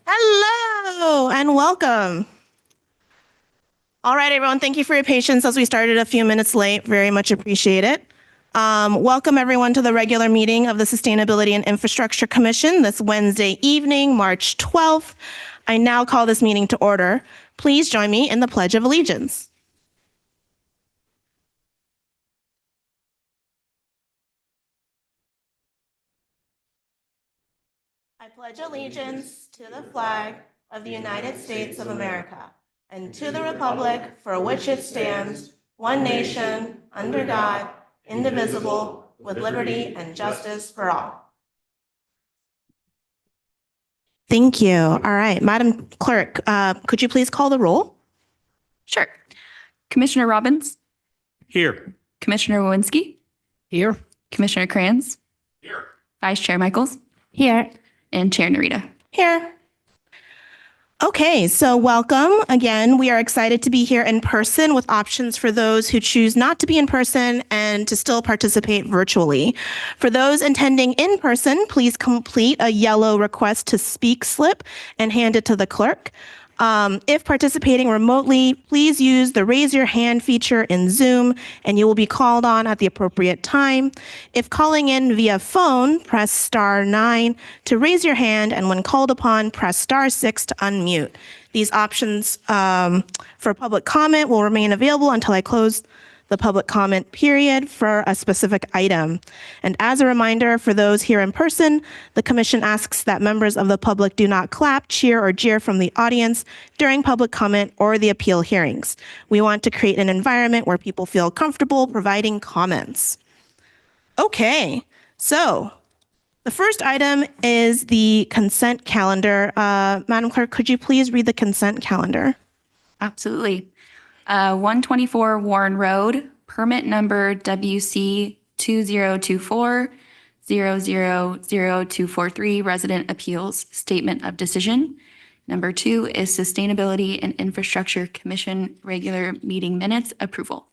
Hello and welcome. All right, everyone, thank you for your patience as we started a few minutes late. Very much appreciate it. Welcome everyone to the regular meeting of the Sustainability and Infrastructure Commission this Wednesday evening, March 12th. I now call this meeting to order. Please join me in the Pledge of Allegiance. I pledge allegiance to the flag of the United States of America and to the republic for which it stands, one nation, under God, indivisible, with liberty and justice for all. Thank you. All right, Madam Clerk, could you please call the roll? Sure. Commissioner Robbins, Here. Commissioner Wawinski, Here. Commissioner Kranz, Here. Vice Chair Michaels, Here. and Chair Narita. Here. Okay, so welcome again. We are excited to be here in person with options for those who choose not to be in person and to still participate virtually. For those attending in person, please complete a yellow request to speak slip and hand it to the clerk. If participating remotely, please use the raise your hand feature in Zoom and you will be called on at the appropriate time. If calling in via phone, press *9 to raise your hand, and when called upon, press *6 to unmute. These options for public comment will remain available until I close the public comment period for a specific item. And as a reminder, for those here in person, the Commission asks that members of the public do not clap, cheer, or jeer from the audience during public comment or the appeal hearings. We want to create an environment where people feel comfortable providing comments. Okay, so the first item is the consent calendar. Madam Clerk, could you please read the consent calendar? Absolutely. 124 Warren Road, permit number WC 2024-000243, resident appeals statement of decision. Number 2 is Sustainability and Infrastructure Commission regular meeting minutes approval.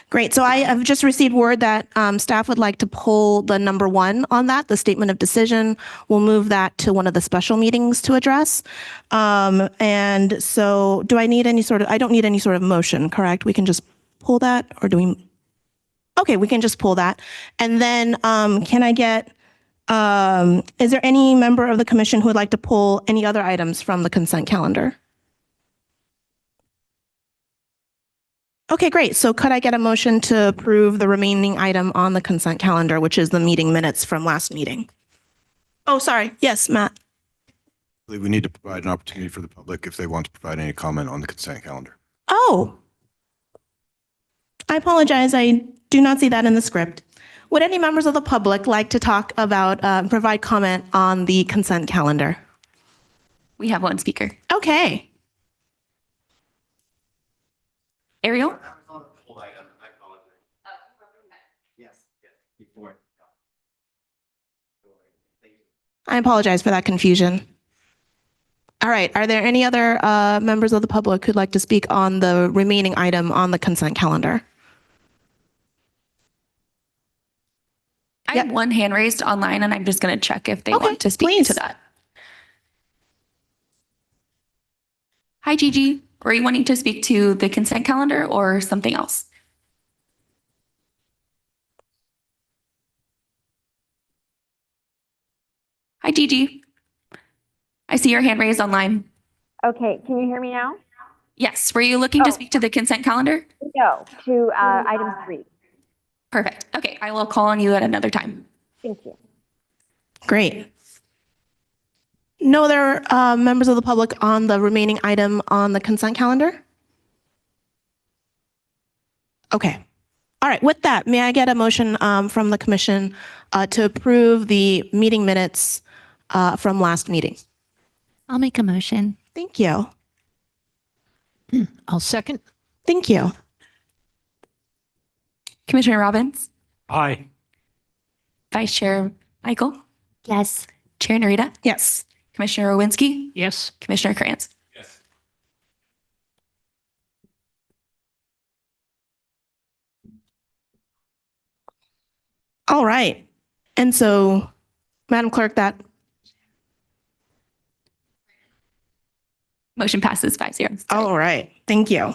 Great. So I have just received word that staff would like to pull the number 1 on that, the statement of decision. We'll move that to one of the special meetings to address. And so do I need any sort of, I don't need any sort of motion, correct? We can just pull that, or do we? Okay, we can just pull that. And then can I get, is there any member of the commission who would like to pull any other items from the consent calendar? Okay, great. So could I get a motion to approve the remaining item on the consent calendar, which is the meeting minutes from last meeting? Oh, sorry. Yes, Matt. I believe we need to provide an opportunity for the public if they want to provide any comment on the consent calendar. Oh, I apologize. I do not see that in the script. Would any members of the public like to talk about, provide comment on the consent calendar? We have one speaker. Okay. Ariel? I apologize for that confusion. All right. Are there any other members of the public who'd like to speak on the remaining item on the consent calendar? I have one hand raised online, and I'm just going to check if they want to speak to that. Hi, Gigi. Were you wanting to speak to the consent calendar or something else? Hi, Gigi. I see your hand raised online. Okay, can you hear me now? Yes. Were you looking to speak to the consent calendar? No, to item 3. Perfect. Okay, I will call on you at another time. Thank you. Great. No other members of the public on the remaining item on the consent calendar? Okay. All right. With that, may I get a motion from the commission to approve the meeting minutes from last meeting? I'll make a motion. Thank you. I'll second. Thank you. Commissioner Robbins, Aye. Vice Chair Michael, Yes. Chair Narita, Yes. Commissioner Owinski, Yes. Commissioner Kranz. Yes. All right. And so Madam Clerk, that. Motion passes 5-0. All right. Thank you.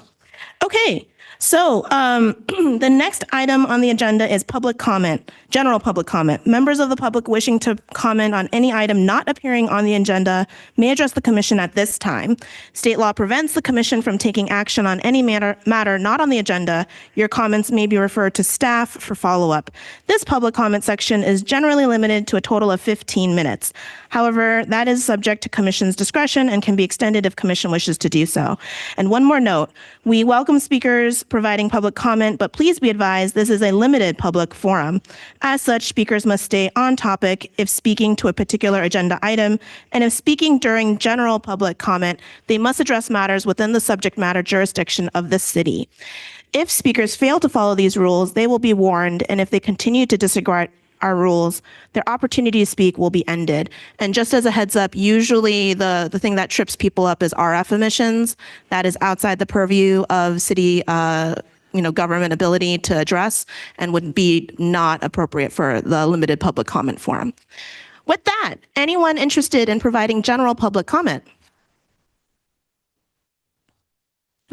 Okay. So the next item on the agenda is public comment, general public comment. Members of the public wishing to comment on any item not appearing on the agenda may address the commission at this time. State law prevents the commission from taking action on any matter not on the agenda. Your comments may be referred to staff for follow-up. This public comment section is generally limited to a total of 15 minutes. However, that is subject to commission's discretion and can be extended if commission wishes to do so. And one more note, we welcome speakers providing public comment, but please be advised this is a limited public forum. As such, speakers must stay on topic if speaking to a particular agenda item, and if speaking during general public comment, they must address matters within the subject matter jurisdiction of the city. If speakers fail to follow these rules, they will be warned, and if they continue to disregard our rules, their opportunity to speak will be ended. And just as a heads up, usually the thing that trips people up is RF emissions. That is outside the purview of city government ability to address and would be not appropriate for the limited public comment forum. With that, anyone interested in providing general public comment?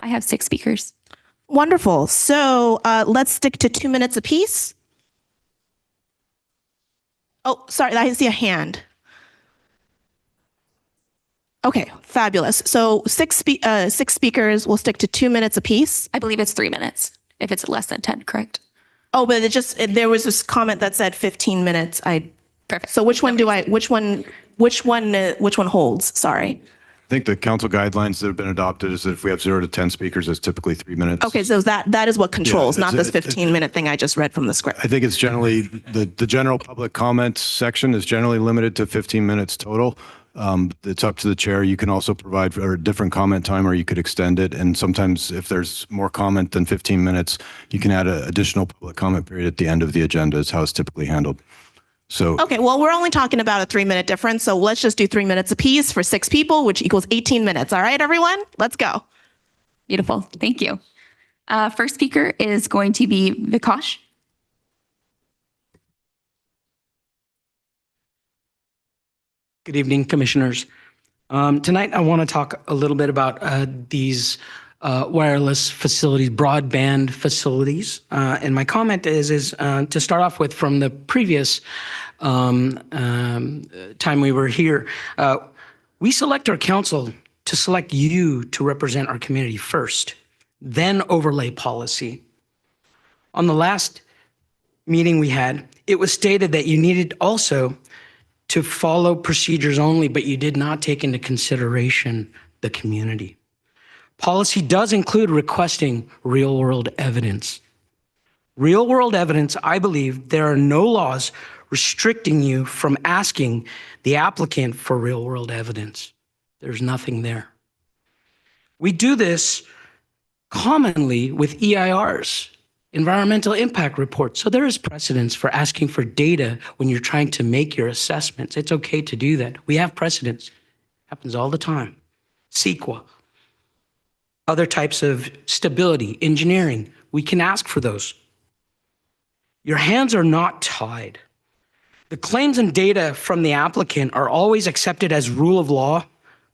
I have 6 speakers. Wonderful. So let's stick to 2 minutes apiece. Oh, sorry, I see a hand. Okay, fabulous. So six speakers will stick to 2 minutes apiece. I believe it's 3 minutes if it's less than 10, correct? Oh, but there was this comment that said 15 minutes. Perfect. So which one holds? Sorry. I think the council guidelines that have been adopted is that if we have 0 to 10 speakers, it's typically 3 minutes. Okay, so that is what controls, Yeah, not this 15-minute thing I just read from the script. I think it's generally, the general public comment section is generally limited to 15 minutes total. It's up to the chair. You can also provide for a different comment time, or you could extend it. And sometimes if there's more comment than 15 minutes, you can add an additional public comment period at the end of the agenda is how it's typically handled. So, Okay, well, we're only talking about a 3-minute difference, so let's just do 3 minutes apiece for 6 people, which equals 18 minutes. All right, everyone, let's go. Beautiful. Thank you. First speaker is going to be Vikash. Good evening, commissioners. Tonight, I want to talk a little bit about these wireless facilities, broadband facilities. And my comment is to start off with from the previous time we were here. We select our council to select you to represent our community first, then overlay policy. On the last meeting we had, it was stated that you needed also to follow procedures only, but you did not take into consideration the community. Policy does include requesting real-world evidence. Real-world evidence, I believe there are no laws restricting you from asking the applicant for real-world evidence. There's nothing there. We do this commonly with EIRs, environmental impact reports. So there is precedence for asking for data when you're trying to make your assessments. It's okay to do that. We have precedence. Happens all the time. CEQA. Other types of stability, engineering, we can ask for those. Your hands are not tied. The claims and data from the applicant are always accepted as rule of law,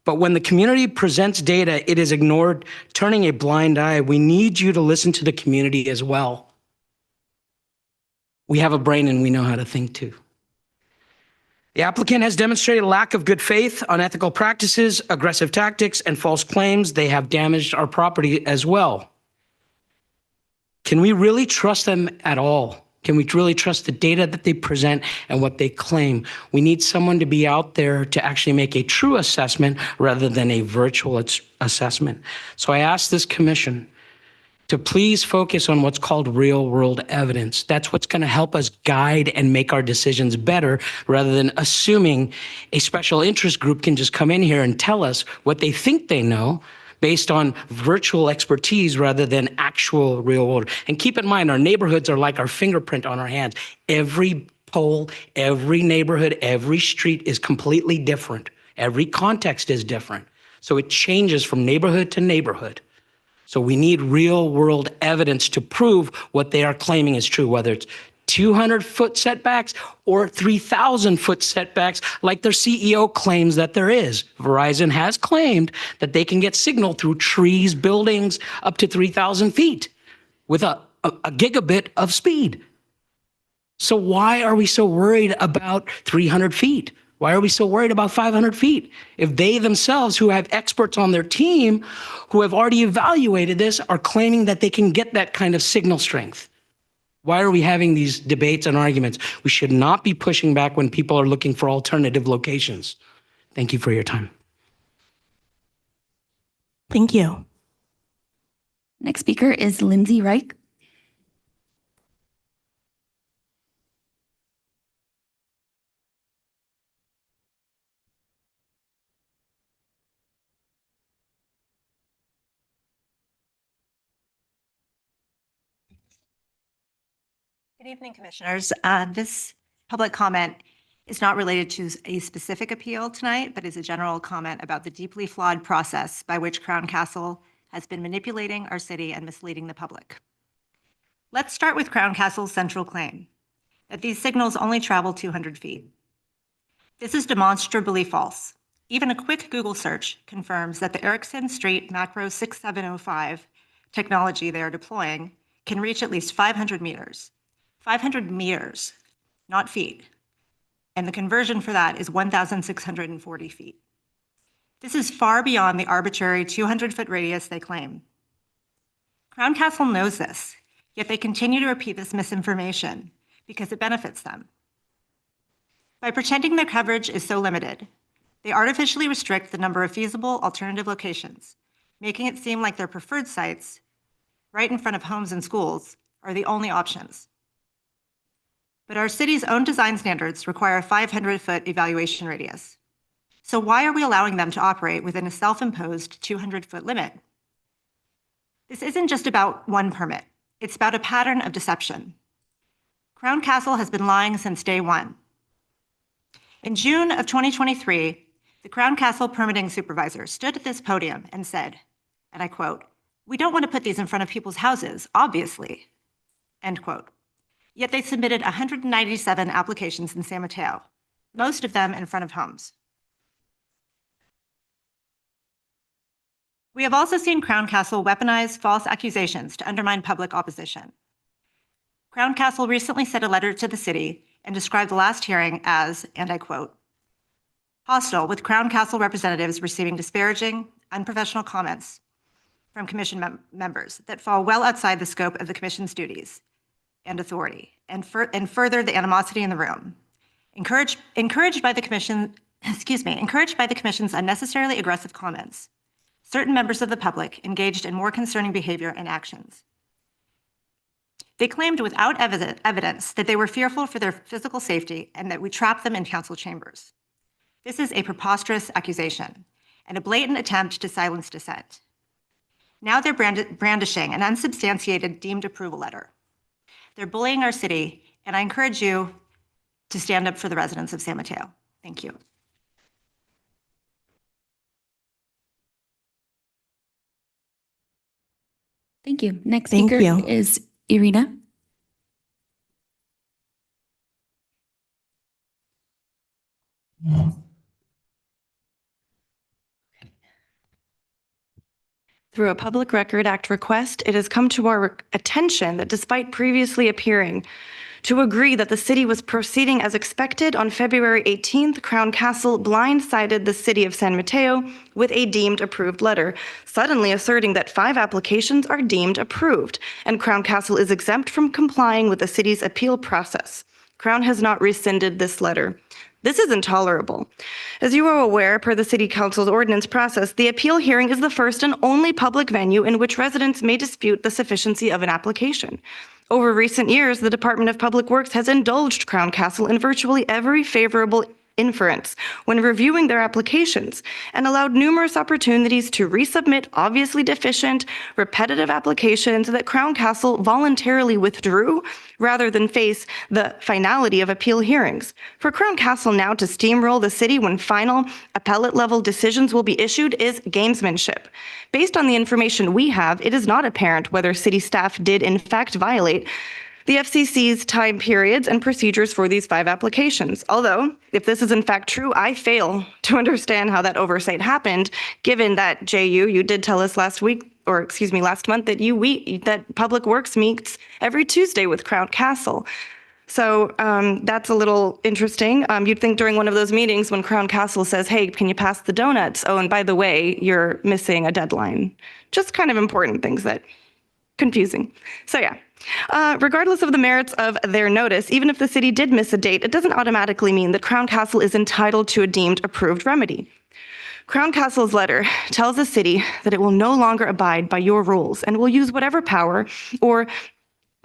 but when the community presents data, it is ignored, turning a blind eye. We need you to listen to the community as well. We have a brain and we know how to think too. The applicant has demonstrated a lack of good faith, unethical practices, aggressive tactics, and false claims. They have damaged our property as well. Can we really trust them at all? Can we really trust the data that they present and what they claim? We need someone to be out there to actually make a true assessment rather than a virtual assessment. So I ask this commission to please focus on what's called real-world evidence. That's what's going to help us guide and make our decisions better rather than assuming a special interest group can just come in here and tell us what they think they know based on virtual expertise rather than actual real world. And keep in mind, our neighborhoods are like our fingerprint on our hands. Every pole, every neighborhood, every street is completely different. Every context is different. So it changes from neighborhood to neighborhood. So we need real world evidence to prove what they are claiming is true, whether it's 200-foot setbacks or 3,000-foot setbacks like their CEO claims that there is. Verizon has claimed that they can get signal through trees, buildings up to 3,000 feet with a gigabit of speed. So why are we so worried about 300 feet? Why are we so worried about 500 feet? If they themselves, who have experts on their team, who have already evaluated this, are claiming that they can get that kind of signal strength? Why are we having these debates and arguments? We should not be pushing back when people are looking for alternative locations. Thank you for your time. Thank you. Next speaker is Lindsay Reich. Good evening, Commissioners. This public comment is not related to a specific appeal tonight, but is a general comment about the deeply flawed process by which Crown Castle has been manipulating our city and misleading the public. Let's start with Crown Castle's central claim, that these signals only travel 200 feet. This is demonstrably false. Even a quick Google search confirms that the Erickson Street Macro 6705 technology they are deploying can reach at least 500 meters. 500 meters, not feet. And the conversion for that is 1,640 feet. This is far beyond the arbitrary 200-foot radius they claim. Crown Castle knows this, yet they continue to repeat this misinformation because it benefits them. By pretending their coverage is so limited, they artificially restrict the number of feasible alternative locations, making it seem like their preferred sites, right in front of homes and schools, are the only options. But our city's own design standards require a 500-foot evaluation radius. So why are we allowing them to operate within a self-imposed 200-foot limit? This isn't just about one permit. It's about a pattern of deception. Crown Castle has been lying since day one. In June of 2023, the Crown Castle permitting supervisor stood at this podium and said, and I quote, "We don't want to put these in front of people's houses, obviously," end quote. Yet they submitted 197 applications in San Mateo, most of them in front of homes. We have also seen Crown Castle weaponize false accusations to undermine public opposition. Crown Castle recently sent a letter to the city and described the last hearing as, and I quote, "hostile, with Crown Castle representatives receiving disparaging, unprofessional comments from commission members that fall well outside the scope of the commission's duties and authority, and further the animosity in the room. Encouraged by the commission's unnecessarily aggressive comments, certain members of the public engaged in more concerning behavior and actions. They claimed without evidence that they were fearful for their physical safety and that we trapped them in council chambers. This is a preposterous accusation and a blatant attempt to silence dissent. Now they're brandishing an unsubstantiated deemed approval letter. They're bullying our city, and I encourage you to stand up for the residents of San Mateo. Thank you. Thank you. Next Thank speaker you. is Irina. Through a Public Record Act request, it has come to our attention that despite previously appearing to agree that the city was proceeding as expected, on February 18th, Crown Castle blindsided the city of San Mateo with a deemed approved letter, suddenly asserting that 5 applications are deemed approved, and Crown Castle is exempt from complying with the city's appeal process. Crown has not rescinded this letter. This is intolerable. As you are aware, per the City Council's ordinance process, the appeal hearing is the first and only public venue in which residents may dispute the sufficiency of an application. Over recent years, the Department of Public Works has indulged Crown Castle in virtually every favorable inference when reviewing their applications and allowed numerous opportunities to resubmit obviously deficient, repetitive applications that Crown Castle voluntarily withdrew rather than face the finality of appeal hearings. For Crown Castle now to steamroll the city when final appellate level decisions will be issued is gamesmanship. Based on the information we have, it is not apparent whether city staff did in fact violate the FCC's time periods and procedures for these 5 applications. Although, if this is in fact true, I fail to understand how that oversight happened, given that JU, you did tell us last week, or excuse me, last month, that that Public Works meets every Tuesday with Crown Castle. So that's a little interesting. You'd think during one of those meetings when Crown Castle says, hey, can you pass the donuts? Oh, and by the way, you're missing a deadline. Just kind of important things that confusing. So yeah, regardless of the merits of their notice, even if the city did miss a date, it doesn't automatically mean that Crown Castle is entitled to a deemed approved remedy. Crown Castle's letter tells the city that it will no longer abide by your rules and will use whatever power or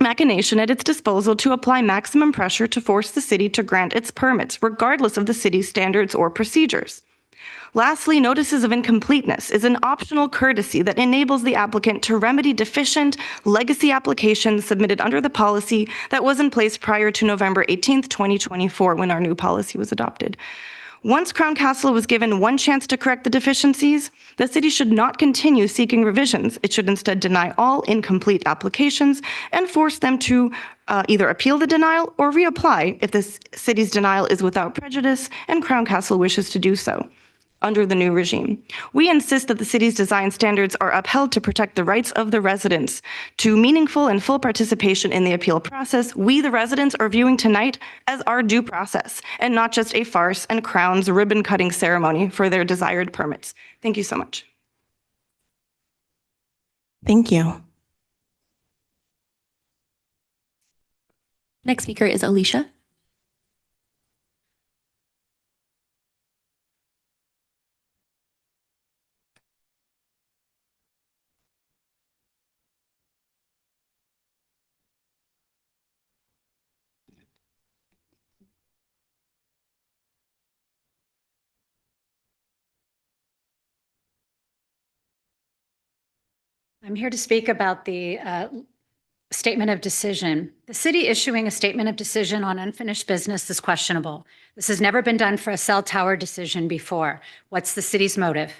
machination at its disposal to apply maximum pressure to force the city to grant its permits, regardless of the city's standards or procedures. Lastly, notices of incompleteness is an optional courtesy that enables the applicant to remedy deficient legacy applications submitted under the policy that was in place prior to November 18th, 2024, when our new policy was adopted. Once Crown Castle was given one chance to correct the deficiencies, the city should not continue seeking revisions. It should instead deny all incomplete applications and force them to either appeal the denial or reapply if the city's denial is without prejudice and Crown Castle wishes to do so under the new regime. We insist that the city's design standards are upheld to protect the rights of the residents to meaningful and full participation in the appeal process. We, the residents, are viewing tonight as our due process and not just a farce and Crown's ribbon-cutting ceremony for their desired permits. Thank you so much. Thank you. Next speaker is Alicia. I'm here to speak about the statement of decision. The city issuing a statement of decision on unfinished business is questionable. This has never been done for a cell tower decision before. What's the city's motive?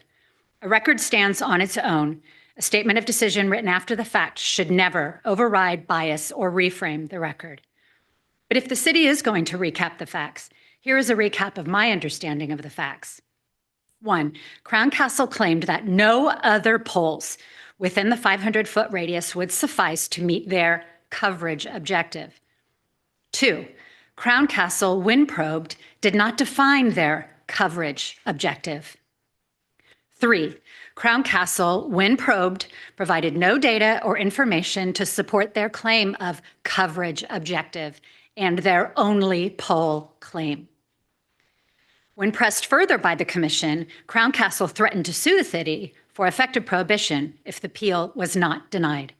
A record stands on its own. A statement of decision written after the fact should never override, bias, or reframe the record. But if the city is going to recap the facts, here is a recap of my understanding of the facts. 1, Crown Castle claimed that no other poles within the 500-foot radius would suffice to meet their coverage objective. 2, Crown Castle, when probed, did not define their coverage objective. 3, Crown Castle, when probed, provided no data or information to support their claim of coverage objective and their only pole claim. When pressed further by the commission, Crown Castle threatened to sue the city for effective prohibition if the appeal was not denied.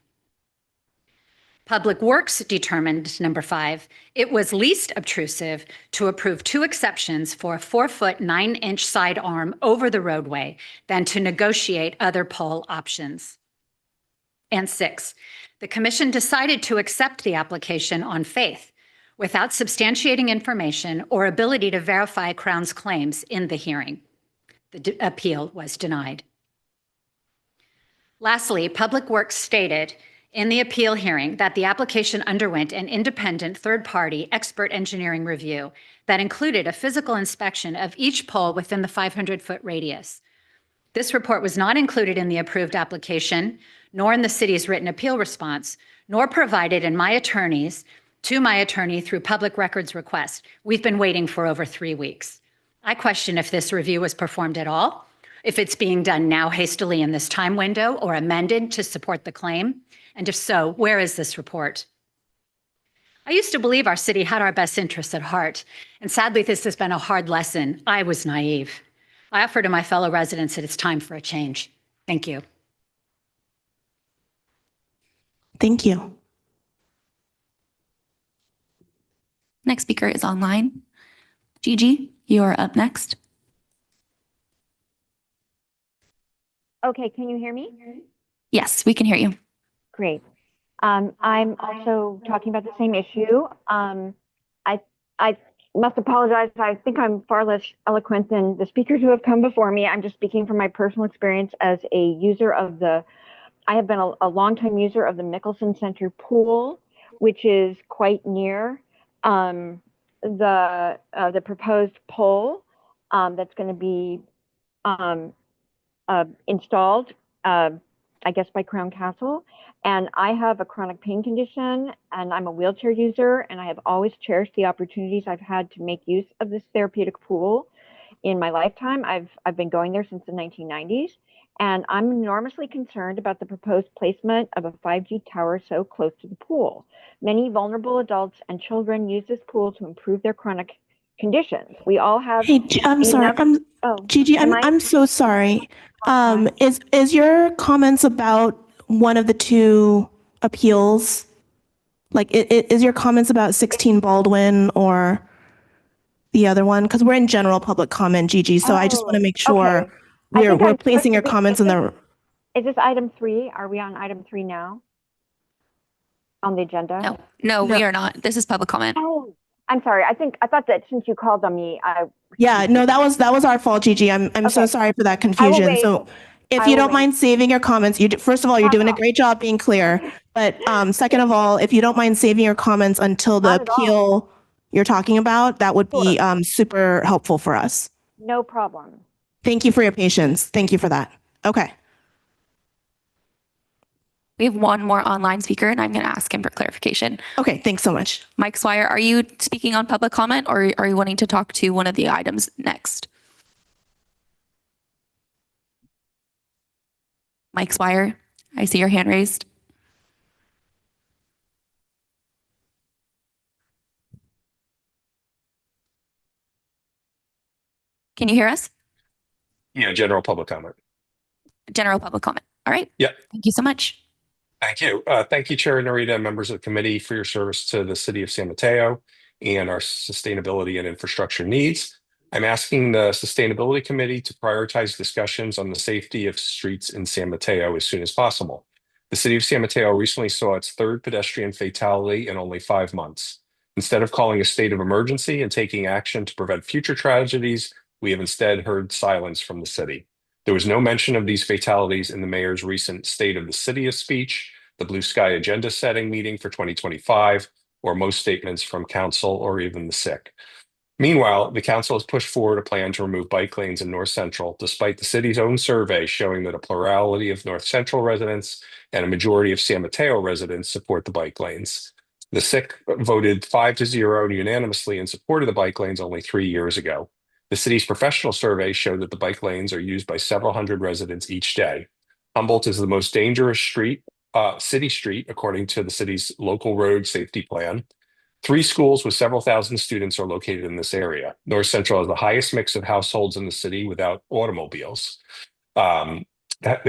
Public Works determined, number 5, it was least obtrusive to approve 2 exceptions for a 4-foot 9-inch side arm over the roadway than to negotiate other pole options. And 6, the commission decided to accept the application on faith without substantiating information or ability to verify Crown's claims in the hearing. The appeal was denied. Lastly, Public Works stated in the appeal hearing that the application underwent an independent third-party expert engineering review that included a physical inspection of each pole within the 500-foot radius. This report was not included in the approved application, nor in the city's written appeal response, nor provided to my attorney through public records request. We've been waiting for over 3 weeks. I question if this review was performed at all, if it's being done now hastily in this time window or amended to support the claim, and if so, where is this report? I used to believe our city had our best interests at heart, and sadly, this has been a hard lesson. I was naive. I offer to my fellow residents that it's time for a change. Thank you. Thank you. Next speaker is online. Gigi, you are up next. Okay, can you hear me? Yes, we can hear you. Great. I'm also talking about the same issue. I must apologize. I think I'm far less eloquent than the speakers who have come before me. I'm just speaking from my personal experience as a user of I have been a longtime user of the Mickelson Center pool, which is quite near the proposed pole that's going to be installed, I guess, by Crown Castle. And I have a chronic pain condition, and I'm a wheelchair user, and I have always cherished the opportunities I've had to make use of this therapeutic pool in my lifetime. I've been going there since the 1990s, and I'm enormously concerned about the proposed placement of a 5G tower so close to the pool. Many vulnerable adults and children use this pool to improve their chronic conditions. We all have. Hey, I'm sorry. Gigi, I'm so sorry. Is your comments about one of the two appeals? Like, is your comments about 16 Baldwin or the other one? Because we're in general public comment, Gigi. So I just want to make sure okay. we're placing your comments in the. Is this item 3? Are we on item 3 now? On the agenda? No, we are not. This is public comment. Oh, I'm sorry. I thought that since you called on me, Yeah, no, that was our fault, Gigi. I'm so sorry for that confusion. wait. So if I you will don't wait. mind saving your comments, first of all, you're doing a great job being clear. But second of all, if you don't mind saving your comments until the Not at all. appeal you're talking about, that would be super helpful for us. No problem. Thank you for your patience. Thank you for that. Okay. We have one more online speaker, and I'm going to ask him for clarification. Okay, thanks so much. Mike Swire, are you speaking on public comment, or are you wanting to talk to one of the items next? Mike Swire, I see your hand raised. Can you hear us? Yeah, general public comment. General public comment. All right. Yeah. Thank you so much. Thank you. Thank you, Chair Narita and members of the committee for your service to the city of San Mateo and our sustainability and infrastructure needs. I'm asking the Sustainability Committee to prioritize discussions on the safety of streets in San Mateo as soon as possible. The city of San Mateo recently saw its third pedestrian fatality in only 5 months. Instead of calling a state of emergency and taking action to prevent future tragedies, we have instead heard silence from the city. There was no mention of these fatalities in the mayor's recent State of the City speech, the Blue Sky agenda setting meeting for 2025, or most statements from council or even the sick. Meanwhile, the council has pushed forward a plan to remove bike lanes in North Central, despite the city's own survey showing that a plurality of North Central residents and a majority of San Mateo residents support the bike lanes. The SIC voted 5-0 unanimously in support of the bike lanes only 3 years ago. The city's professional survey showed that the bike lanes are used by several hundred residents each day. Humboldt is the most dangerous city street, according to the city's local road safety plan. 3 schools with several thousand students are located in this area. North Central has the highest mix of households in the city without automobiles. The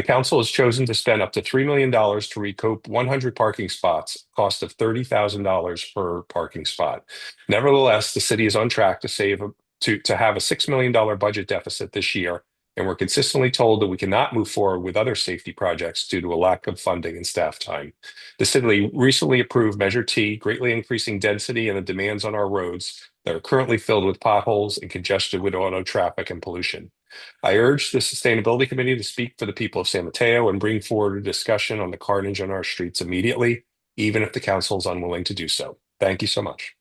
council has chosen to spend up to $3 million to recoup 100 parking spots, cost of $30,000 per parking spot. Nevertheless, the city is on track to have a $6 million budget deficit this year, and we're consistently told that we cannot move forward with other safety projects due to a lack of funding and staff time. The city recently approved Measure T, greatly increasing density and the demands on our roads that are currently filled with potholes and congested with auto traffic and pollution. I urge the Sustainability Committee to speak for the people of San Mateo and bring forward a discussion on the carnage on our streets immediately, even if the council is unwilling to do so. Thank you so much.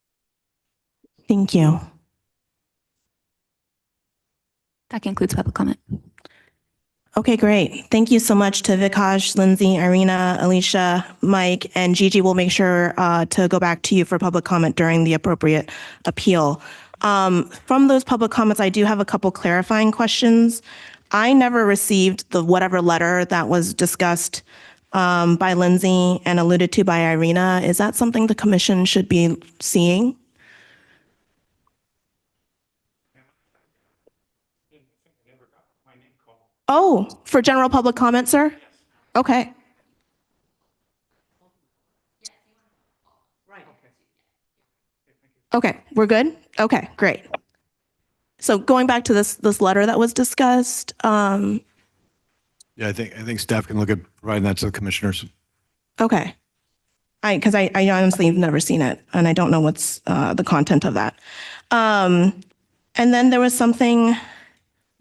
Thank you. That concludes public comment. Okay, great. Thank you so much to Vikash, Lindsay, Irina, Alicia, Mike, and Gigi. We'll make sure to go back to you for public comment during the appropriate appeal. From those public comments, I do have a couple clarifying questions. I never received the whatever letter that was discussed by Lindsay and alluded to by Irina. Is that something the commission should be seeing? Oh, for general public comment, sir? Okay. Okay, we're good? Okay, great. So going back to this letter that was discussed, Yeah, I think staff can look at providing that to the commissioners. okay. Because I honestly have never seen it, and I don't know what's the content of that. And then there was something.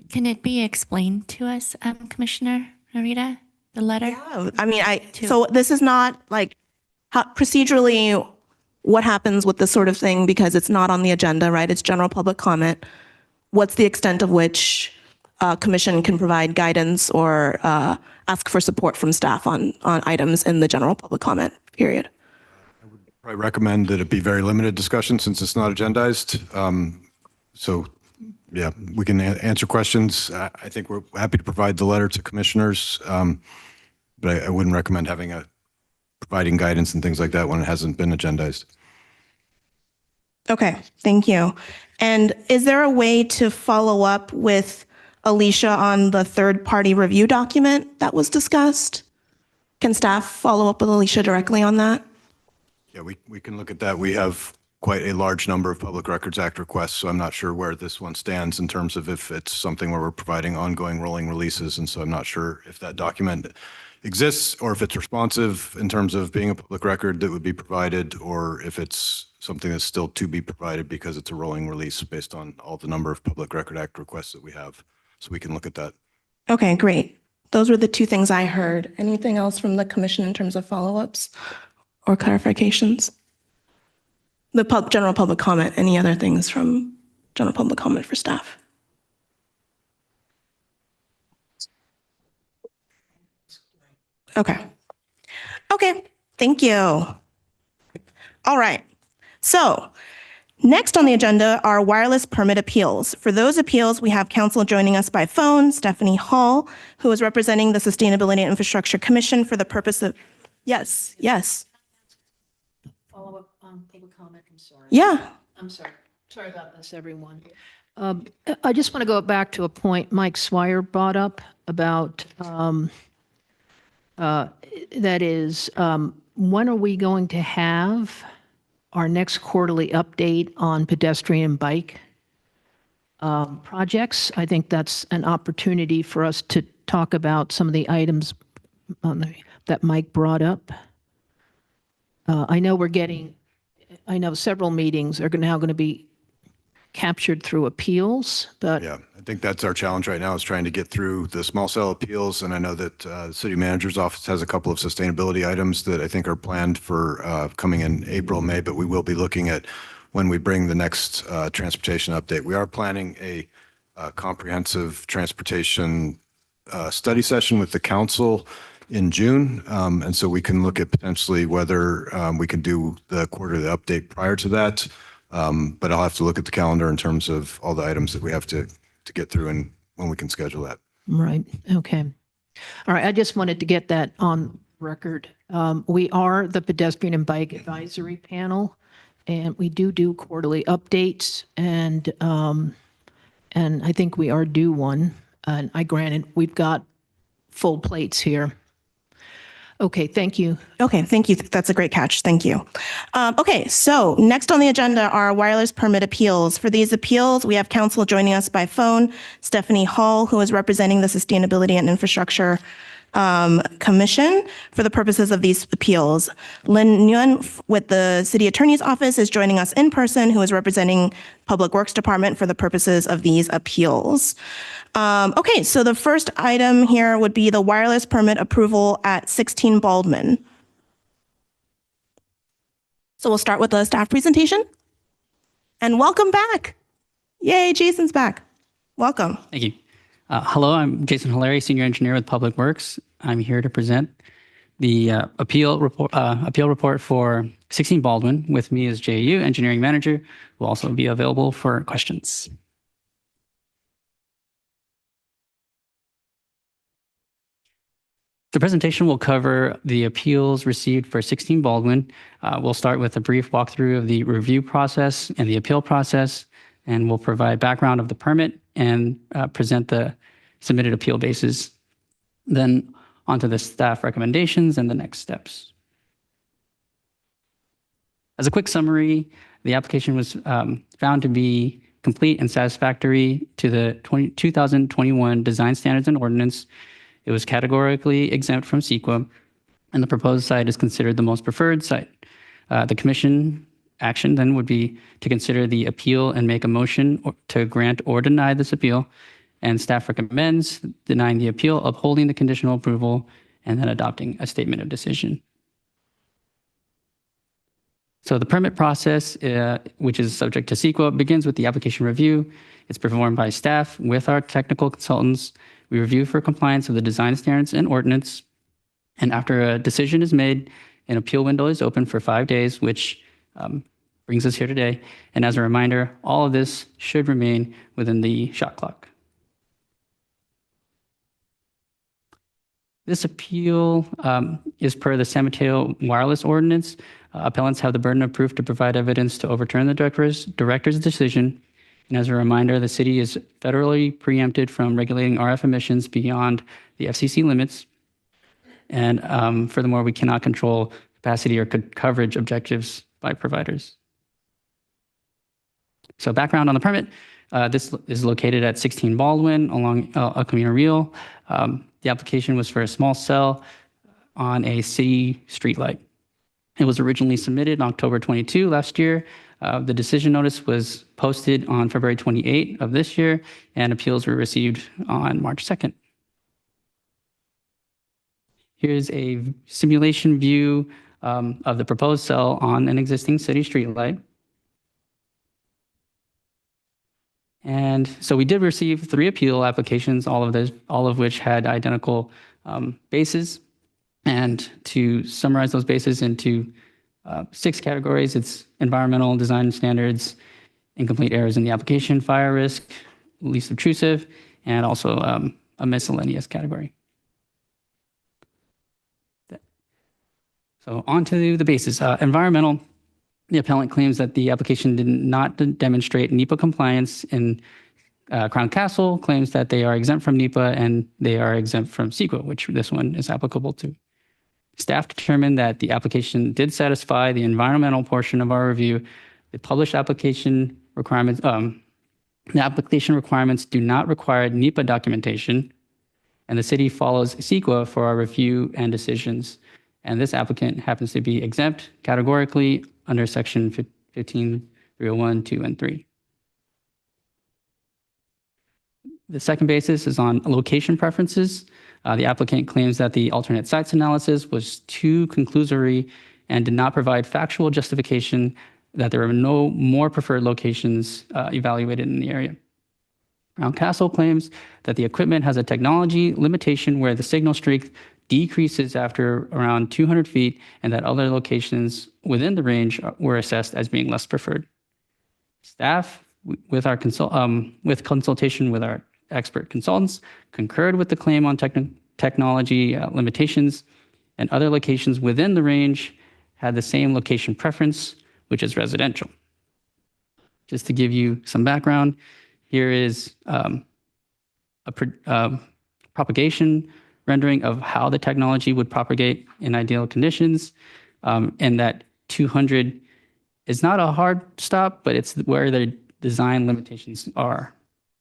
Can it be explained to us, Commissioner Narita, the letter? Yeah, I mean, so this is not like how procedurally what happens with this sort of thing because it's not on the agenda, right? It's general public comment. What's the extent of which commission can provide guidance or ask for support from staff on items in the general public comment period? I recommend that it be very limited discussion since it's not agendized. So yeah, we can answer questions. I think we're happy to provide the letter to commissioners, but I wouldn't recommend providing guidance and things like that when it hasn't been agendized. Okay, thank you. And is there a way to follow up with Alicia on the third-party review document that was discussed? Can staff follow up with Alicia directly on that? Yeah, we can look at that. We have quite a large number of Public Records Act requests, so I'm not sure where this one stands in terms of if it's something where we're providing ongoing rolling releases, and so I'm not sure if that document exists or if it's responsive in terms of being a public record that would be provided, or if it's something that's still to be provided because it's a rolling release based on all the number of Public Record Act requests that we have. So we can look at that. Okay, great. Those were the two things I heard. Anything else from the commission in terms of follow-ups or clarifications? The general public comment, any other things from general public comment for staff? Okay. Okay, thank you. All right. So next on the agenda are wireless permit appeals. For those appeals, we have counsel joining us by phone, Stephanie Hall, who is representing the Sustainability and Infrastructure Commission for the purpose of, yes. Follow up on public comment, I'm sorry. Yeah. I'm sorry. Sorry about this, everyone. I just want to go back to a point Mike Swire brought up about, that is, when are we going to have our next quarterly update on pedestrian bike projects? I think that's an opportunity for us to talk about some of the items that Mike brought up. I know several meetings are now going to be captured through appeals, but Yeah, I think that's our challenge right now is trying to get through the small cell appeals. And I know that the city manager's office has a couple of sustainability items that I think are planned for coming in April, May, but we will be looking at when we bring the next transportation update. We are planning a comprehensive transportation study session with the council in June. And so we can look at potentially whether we can do the quarterly update prior to that. But I'll have to look at the calendar in terms of all the items that we have to get through and when we can schedule that. right, okay. All right, I just wanted to get that on record. We are the Pedestrian and Bike Advisory Panel, and we do quarterly updates, and I think we are due one. And granted, we've got full plates here. Okay, thank you. Okay, thank you. That's a great catch. Thank you. Okay, so next on the agenda are wireless permit appeals. For these appeals, we have counsel joining us by phone, Stephanie Hall, who is representing the Sustainability and Infrastructure Commission for the purposes of these appeals. Lynn Nguyen with the City Attorney's Office is joining us in person, who is representing Public Works Department for the purposes of these appeals. Okay, so the first item here would be the wireless permit approval at 16 Baldwin. So we'll start with a staff presentation. And welcome back. Yay, Jason's back. Welcome. Thank you. Hello, I'm Jason Hilary, Senior Engineer with Public Works. I'm here to present the appeal report for 16 Baldwin. With me is JU, Engineering Manager, who will also be available for questions. The presentation will cover the appeals received for 16 Baldwin. We'll start with a brief walkthrough of the review process and the appeal process, and we'll provide background of the permit and present the submitted appeal basis. Then onto the staff recommendations and the next steps. As a quick summary, the application was found to be complete and satisfactory to the 2021 Design Standards and Ordinance. It was categorically exempt from CEQA, and the proposed site is considered the most preferred site. The commission action then would be to consider the appeal and make a motion to grant or deny this appeal. And staff recommends denying the appeal, upholding the conditional approval, and then adopting a statement of decision. So the permit process, which is subject to CEQA, begins with the application review. It's performed by staff with our technical consultants. We review for compliance of the design standards and ordinance. And after a decision is made, an appeal window is open for 5 days, which brings us here today. And as a reminder, all of this should remain within the shot clock. This appeal is per the San Mateo Wireless Ordinance. Appellants have the burden of proof to provide evidence to overturn the director's decision. And as a reminder, the city is federally preempted from regulating RF emissions beyond the FCC limits. And furthermore, we cannot control capacity or coverage objectives by providers. So background on the permit, this is located at 16 Baldwin along El Camino Real. The application was for a small cell on a city streetlight. It was originally submitted on October 22 last year. The decision notice was posted on February 28 of this year, and appeals were received on March 2nd. Here's a simulation view of the proposed cell on an existing city streetlight. And so we did receive 3 appeal applications, all of which had identical bases. And to summarize those bases into 6 categories, it's environmental design standards, incomplete errors in the application, fire risk, least obtrusive, and also a miscellaneous category. So on to the basis. Environmental, the appellant claims that the application did not demonstrate NEPA compliance, and Crown Castle claims that they are exempt from NEPA and they are exempt from CEQA, which this one is applicable to. Staff determined that the application did satisfy the environmental portion of our review. The published application requirements, the application requirements do not require NEPA documentation, and the city follows CEQA for our review and decisions. And this applicant happens to be exempt categorically under section 15301, 2, and 3. The second basis is on location preferences. The applicant claims that the alternate sites analysis was too conclusory and did not provide factual justification that there are no more preferred locations evaluated in the area. Crown Castle claims that the equipment has a technology limitation where the signal strength decreases after around 200 feet, and that other locations within the range were assessed as being less preferred. Staff, with consultation with our expert consultants, concurred with the claim on technology limitations, and other locations within the range had the same location preference, which is residential. Just to give you some background, here is a propagation rendering of how the technology would propagate in ideal conditions, and that 200 is not a hard stop, but it's where the design limitations are.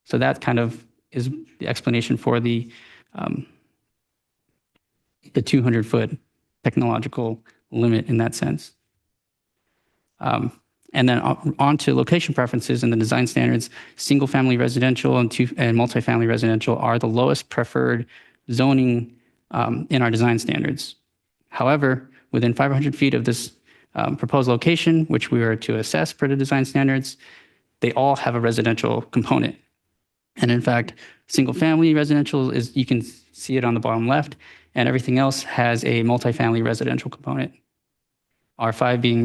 So that kind of is the explanation for the 200-foot technological limit in that sense. And then on to location preferences and the design standards. Single-family residential and multifamily residential are the lowest preferred zoning in our design standards. However, within 500 feet of this proposed location, which we are to assess per the design standards, they all have a residential component. And in fact, single-family residential is, you can see it on the bottom left, and everything else has a multifamily residential component. R5 being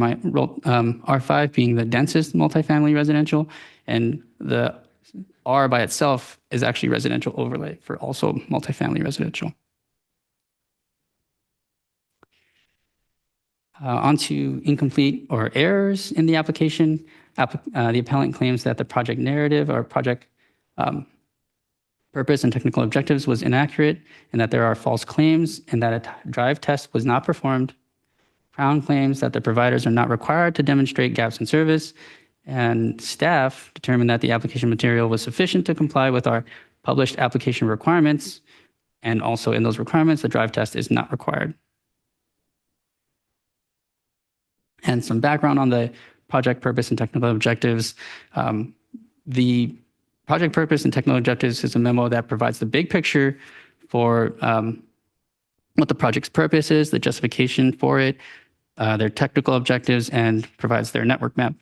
the densest multifamily residential, and the R by itself is actually residential overlay for also multifamily residential. On to incomplete or errors in the application. The appellant claims that the project narrative or project purpose and technical objectives was inaccurate, and that there are false claims, and that a drive test was not performed. Crown claims that the providers are not required to demonstrate gaps in service, and staff determined that the application material was sufficient to comply with our published application requirements, and also in those requirements, the drive test is not required. And some background on the project purpose and technical objectives. The project purpose and technical objectives is a memo that provides the big picture for what the project's purpose is, the justification for it, their technical objectives, and provides their network map.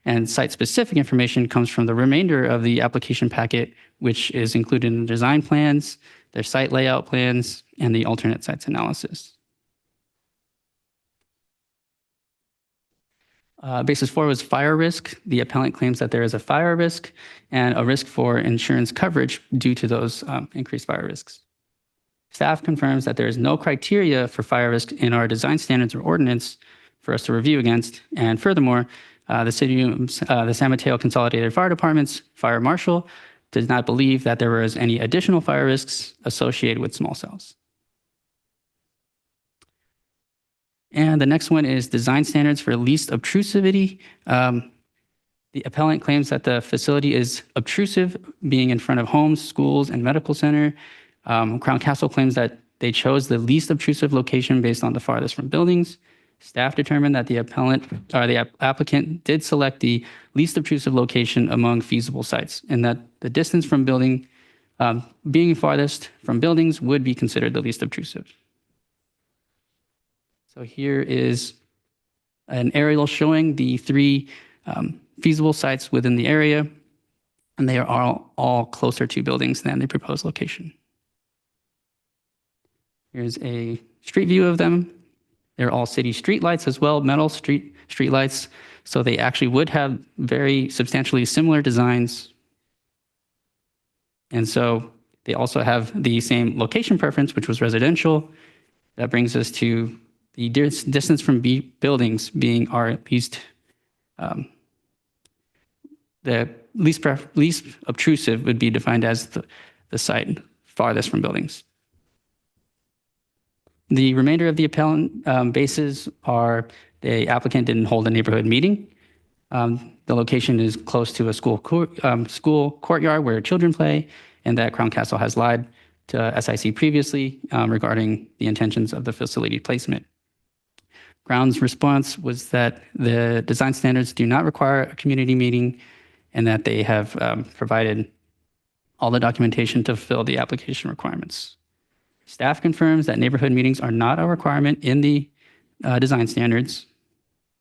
And site-specific information comes from the remainder of the application packet, which is included in the design plans, their site layout plans, and the alternate sites analysis. Basis 4 was fire risk. The appellant claims that there is a fire risk and a risk for insurance coverage due to those increased fire risks. Staff confirms that there is no criteria for fire risk in our design standards or ordinance for us to review against. And furthermore, the San Mateo Consolidated Fire Department's fire marshal does not believe that there was any additional fire risks associated with small cells. And the next one is design standards for least obtrusivity. The appellant claims that the facility is obtrusive, being in front of homes, schools, and medical center. Crown Castle claims that they chose the least obtrusive location based on the farthest from buildings. Staff determined that the applicant did select the least obtrusive location among feasible sites, and that the distance from building, being farthest from buildings, would be considered the least obtrusive. So here is an aerial showing the three feasible sites within the area, and they are all closer to buildings than the proposed location. Here's a street view of them. They're all city street lights as well, metal street lights. So they actually would have very substantially similar designs. And so they also have the same location preference, which was residential. That brings us to the distance from buildings being our least, the least obtrusive would be defined as the site farthest from buildings. The remainder of the appellant bases are the applicant didn't hold a neighborhood meeting. The location is close to a school courtyard where children play, and that Crown Castle has lied to SIC previously regarding the intentions of the facility placement. Crown's response was that the design standards do not require a community meeting and that they have provided all the documentation to fulfill the application requirements. Staff confirms that neighborhood meetings are not a requirement in the design standards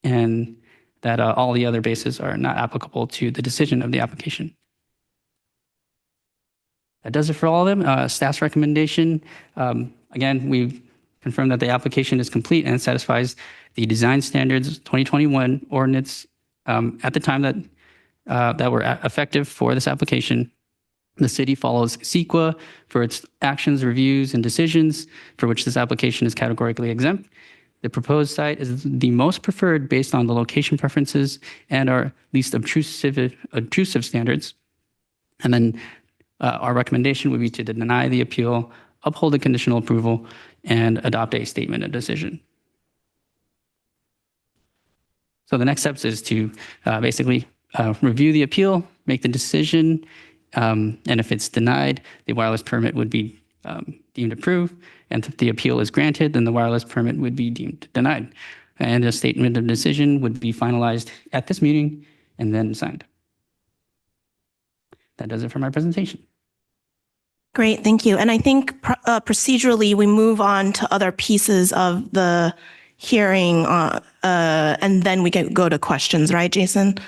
and that all the other bases are not applicable to the decision of the application. That does it for all of them. Staff's recommendation, again, we confirm that the application is complete and satisfies the design standards 2021 ordinance at the time that were effective for this application. The city follows CEQA for its actions, reviews, and decisions for which this application is categorically exempt. The proposed site is the most preferred based on the location preferences and our least obtrusive standards. And then our recommendation would be to deny the appeal, uphold the conditional approval, and adopt a statement of decision. So the next steps is to basically review the appeal, make the decision, and if it's denied, the wireless permit would be deemed approved. And if the appeal is granted, then the wireless permit would be deemed denied. And a statement of decision would be finalized at this meeting and then signed. That does it for my presentation. Great, thank you. And I think procedurally, we move on to other pieces of the hearing, and then we can go to questions, right, Jason?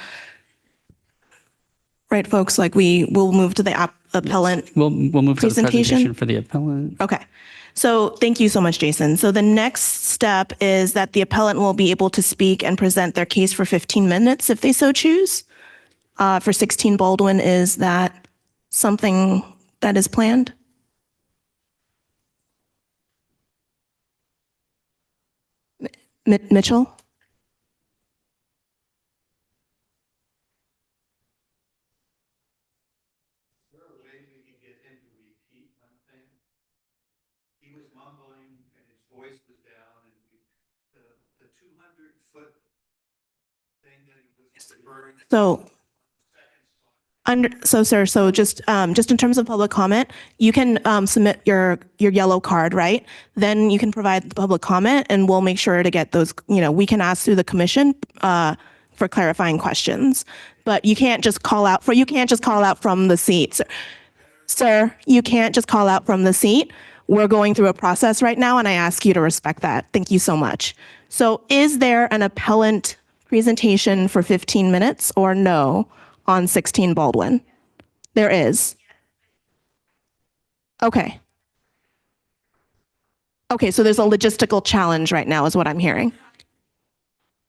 Right, folks, like we will move to the appellant. We'll move to the presentation for the appellant. Okay. So thank you so much, Jason. So the next step is that the appellant will be able to speak and present their case for 15 minutes if they so choose. For 16 Baldwin, is that something that is planned? Mitchell? So just in terms of public comment, you can submit your yellow card, right? Then you can provide the public comment and we'll make sure to get those, we can ask through the commission for clarifying questions, but you can't just call out from the seat. Sir, you can't just call out from the seat. we're going through a process right now, and I ask you to respect that. Thank you so much. So is there an appellant presentation for 15 minutes or no on 16 Baldwin? There is. Okay. Okay, so there's a logistical challenge right now, is what I'm hearing.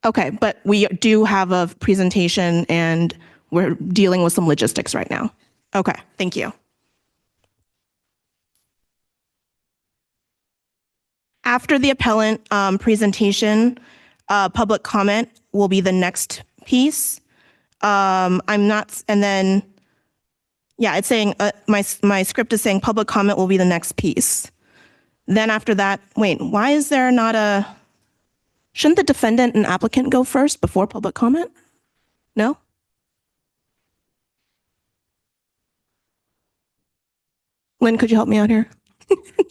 Okay, but we do have a presentation and we're dealing with some logistics right now. Okay, thank you. After the appellant presentation, public comment will be the next piece. I'm not, and then, yeah, it's saying, my script is saying public comment will be the next piece. Then after that, wait, why is there not a, shouldn't the defendant and applicant go first before public comment? No? Lynn, could you help me out here?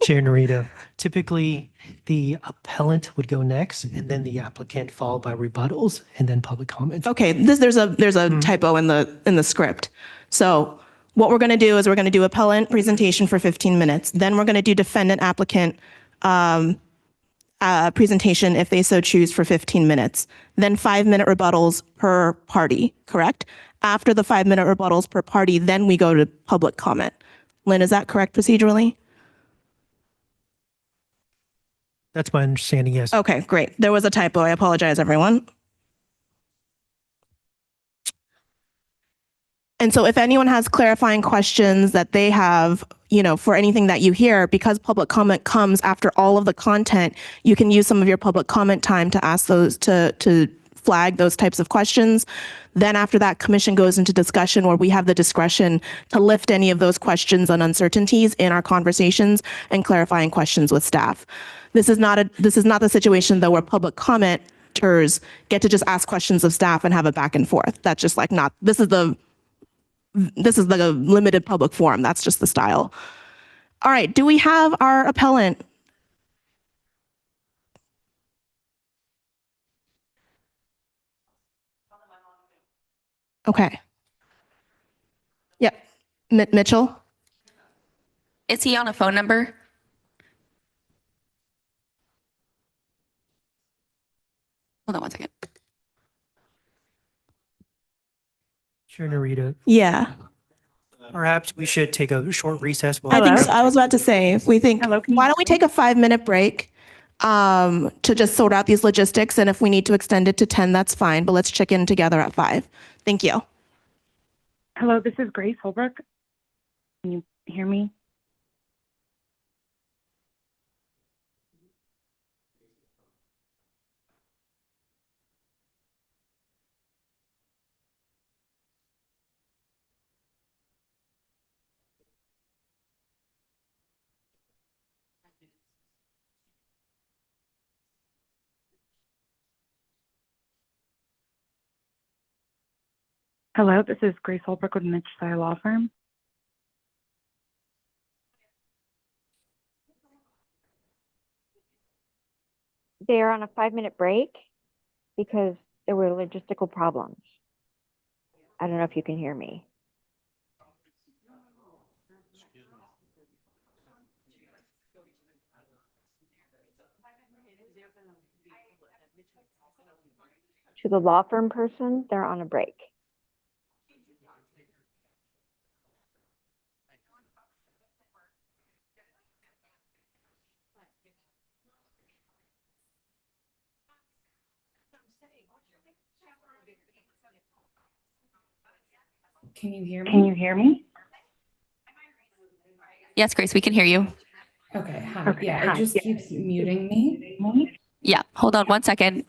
Chair Narita, typically the appellant would go next and then the applicant followed by rebuttals and then public comments. Okay, there's a typo in the script. So what we're going to do is we're going to do appellant presentation for 15 minutes. Then we're going to do defendant applicant presentation if they so choose for 15 minutes. Then 5-minute rebuttals per party, correct? After the 5-minute rebuttals per party, then we go to public comment. Lynn, is that correct procedurally? That's my understanding, yes. Okay, great. There was a typo. I apologize, everyone. And so if anyone has clarifying questions that they have, for anything that you hear, because public comment comes after all of the content, you can use some of your public comment time to ask those, to flag those types of questions. Then after that, commission goes into discussion where we have the discretion to lift any of those questions and uncertainties in our conversations and clarifying questions with staff. This is not the situation though where public commenters get to just ask questions of staff and have a back and forth. That's just like not, this is the limited public forum. That's just the style. All right, do we have our appellant? Okay. Yep. Mitchell? Is he on a phone number? Hold on one second. Chair Narita, Yeah. perhaps we should take a short recess. I think so. I was about to say, if we think, why don't we take a 5-minute break to just sort out these logistics, and if we need to extend it to 10, that's fine, but let's check in together at 5. Thank you. Hello, this is Grace Holbrook. Can you hear me? Hello, this is Grace Holbrook with Mitch Style Law Firm. They're on a 5-minute break because there were logistical problems. I don't know if you can hear me. To the law firm person, they're on a break. Can you hear me? Can you hear me? Yes, Grace, we can hear you. Okay, hi. Yeah, it just keeps muting me. Yeah, hold on one second.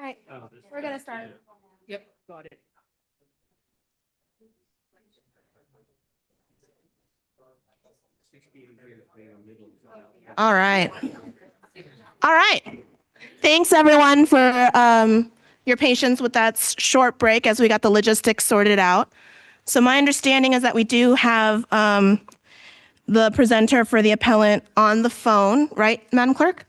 All right, we're gonna start. Yep, got it. All right. All right. Thanks, everyone, for your patience with that short break as we got the logistics sorted out. So my understanding is that we do have the presenter for the appellant on the phone, right, Madam Clerk?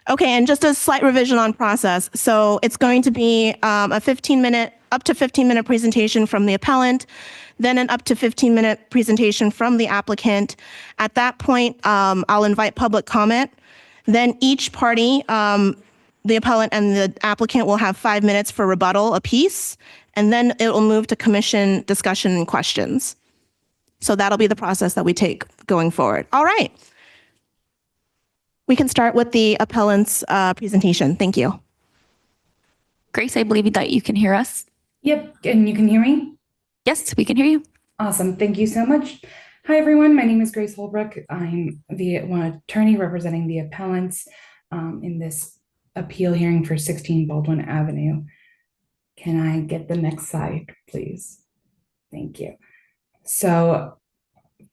Okay, and just a slight revision on process. So it's going to be a 15-minute, up to 15-minute presentation from the appellant, then an up to 15-minute presentation from the applicant. At that point, I'll invite public comment. Then each party, the appellant and the applicant, will have 5 minutes for rebuttal apiece, and then it will move to commission discussion and questions. So that'll be the process that we take going forward. All right. We can start with the appellant's presentation. Thank you. Grace, I believe that you can hear us. Yep, and you can hear me? Yes, we can hear you. Awesome, thank you so much. Hi, everyone. My name is Grace Holbrook. I'm the attorney representing the appellants in this appeal hearing for 16 Baldwin Avenue. Can I get the next slide, please? Thank you. So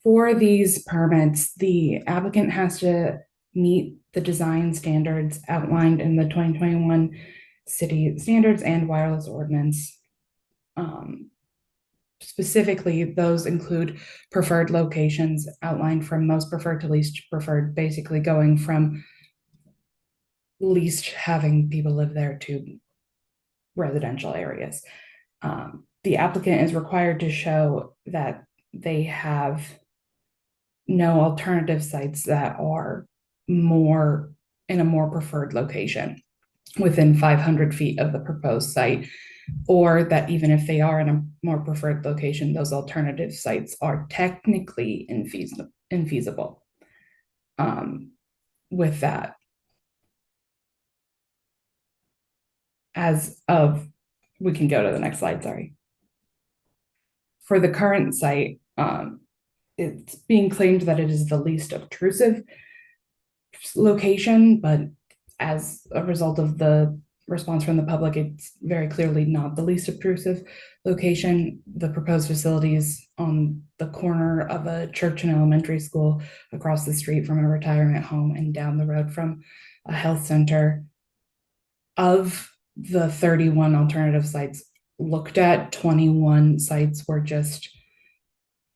for these permits, the applicant has to meet the design standards outlined in the 2021 city standards and wireless ordinance. Specifically, those include preferred locations outlined from most preferred to least preferred, basically going from least having people live there to residential areas. The applicant is required to show that they have no alternative sites that are more in a more preferred location within 500 feet of the proposed site, or that even if they are in a more preferred location, those alternative sites are technically infeasible. With that, we can go to the next slide, sorry. For the current site, it's being claimed that it is the least obtrusive location, but as a result of the response from the public, it's very clearly not the least obtrusive location. The proposed facilities on the corner of a church and elementary school, across the street from a retirement home, and down the road from a health center. Of the 31 alternative sites looked at, 21 sites were just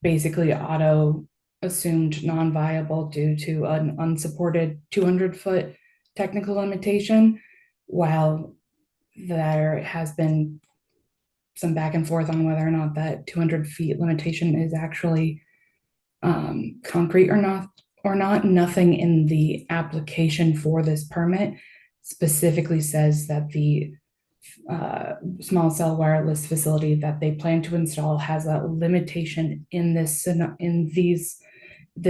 basically auto assumed non-viable due to an unsupported 200-foot technical limitation, while there has been some back and forth on whether or not that 200 feet limitation is actually concrete or not. Nothing in the application for this permit specifically says that the small cell wireless facility that they plan to install has a limitation in this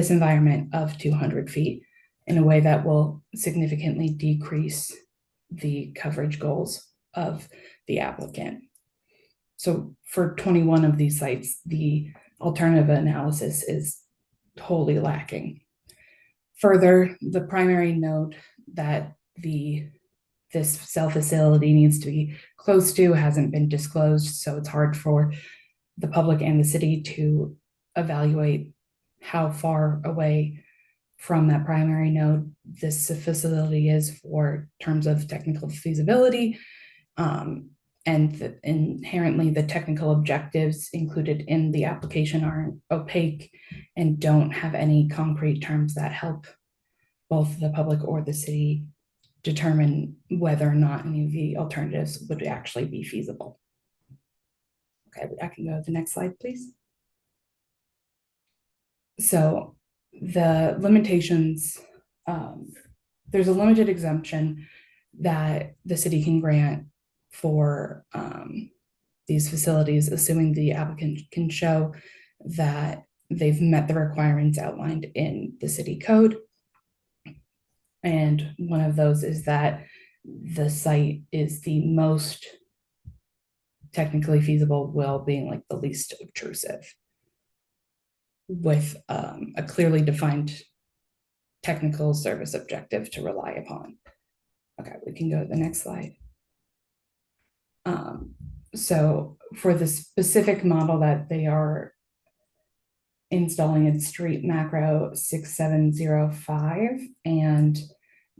environment of 200 feet in a way that will significantly decrease the coverage goals of the applicant. So for 21 of these sites, the alternative analysis is wholly lacking. Further, the primary node that this cell facility needs to be close to hasn't been disclosed, so it's hard for the public and the city to evaluate how far away from that primary node this facility is for terms of technical feasibility. And inherently, the technical objectives included in the application are opaque and don't have any concrete terms that help both the public or the city determine whether or not any of the alternatives would actually be feasible. Okay, I can go to the next slide, please. So the limitations, there's a limited exemption that the city can grant for these facilities, assuming the applicant can show that they've met the requirements outlined in the city code. And one of those is that the site is the most technically feasible while being like the least obtrusive, with a clearly defined technical service objective to rely upon. Okay, we can go to the next slide. So for the specific model that they are installing, it's Street Macro 6705, and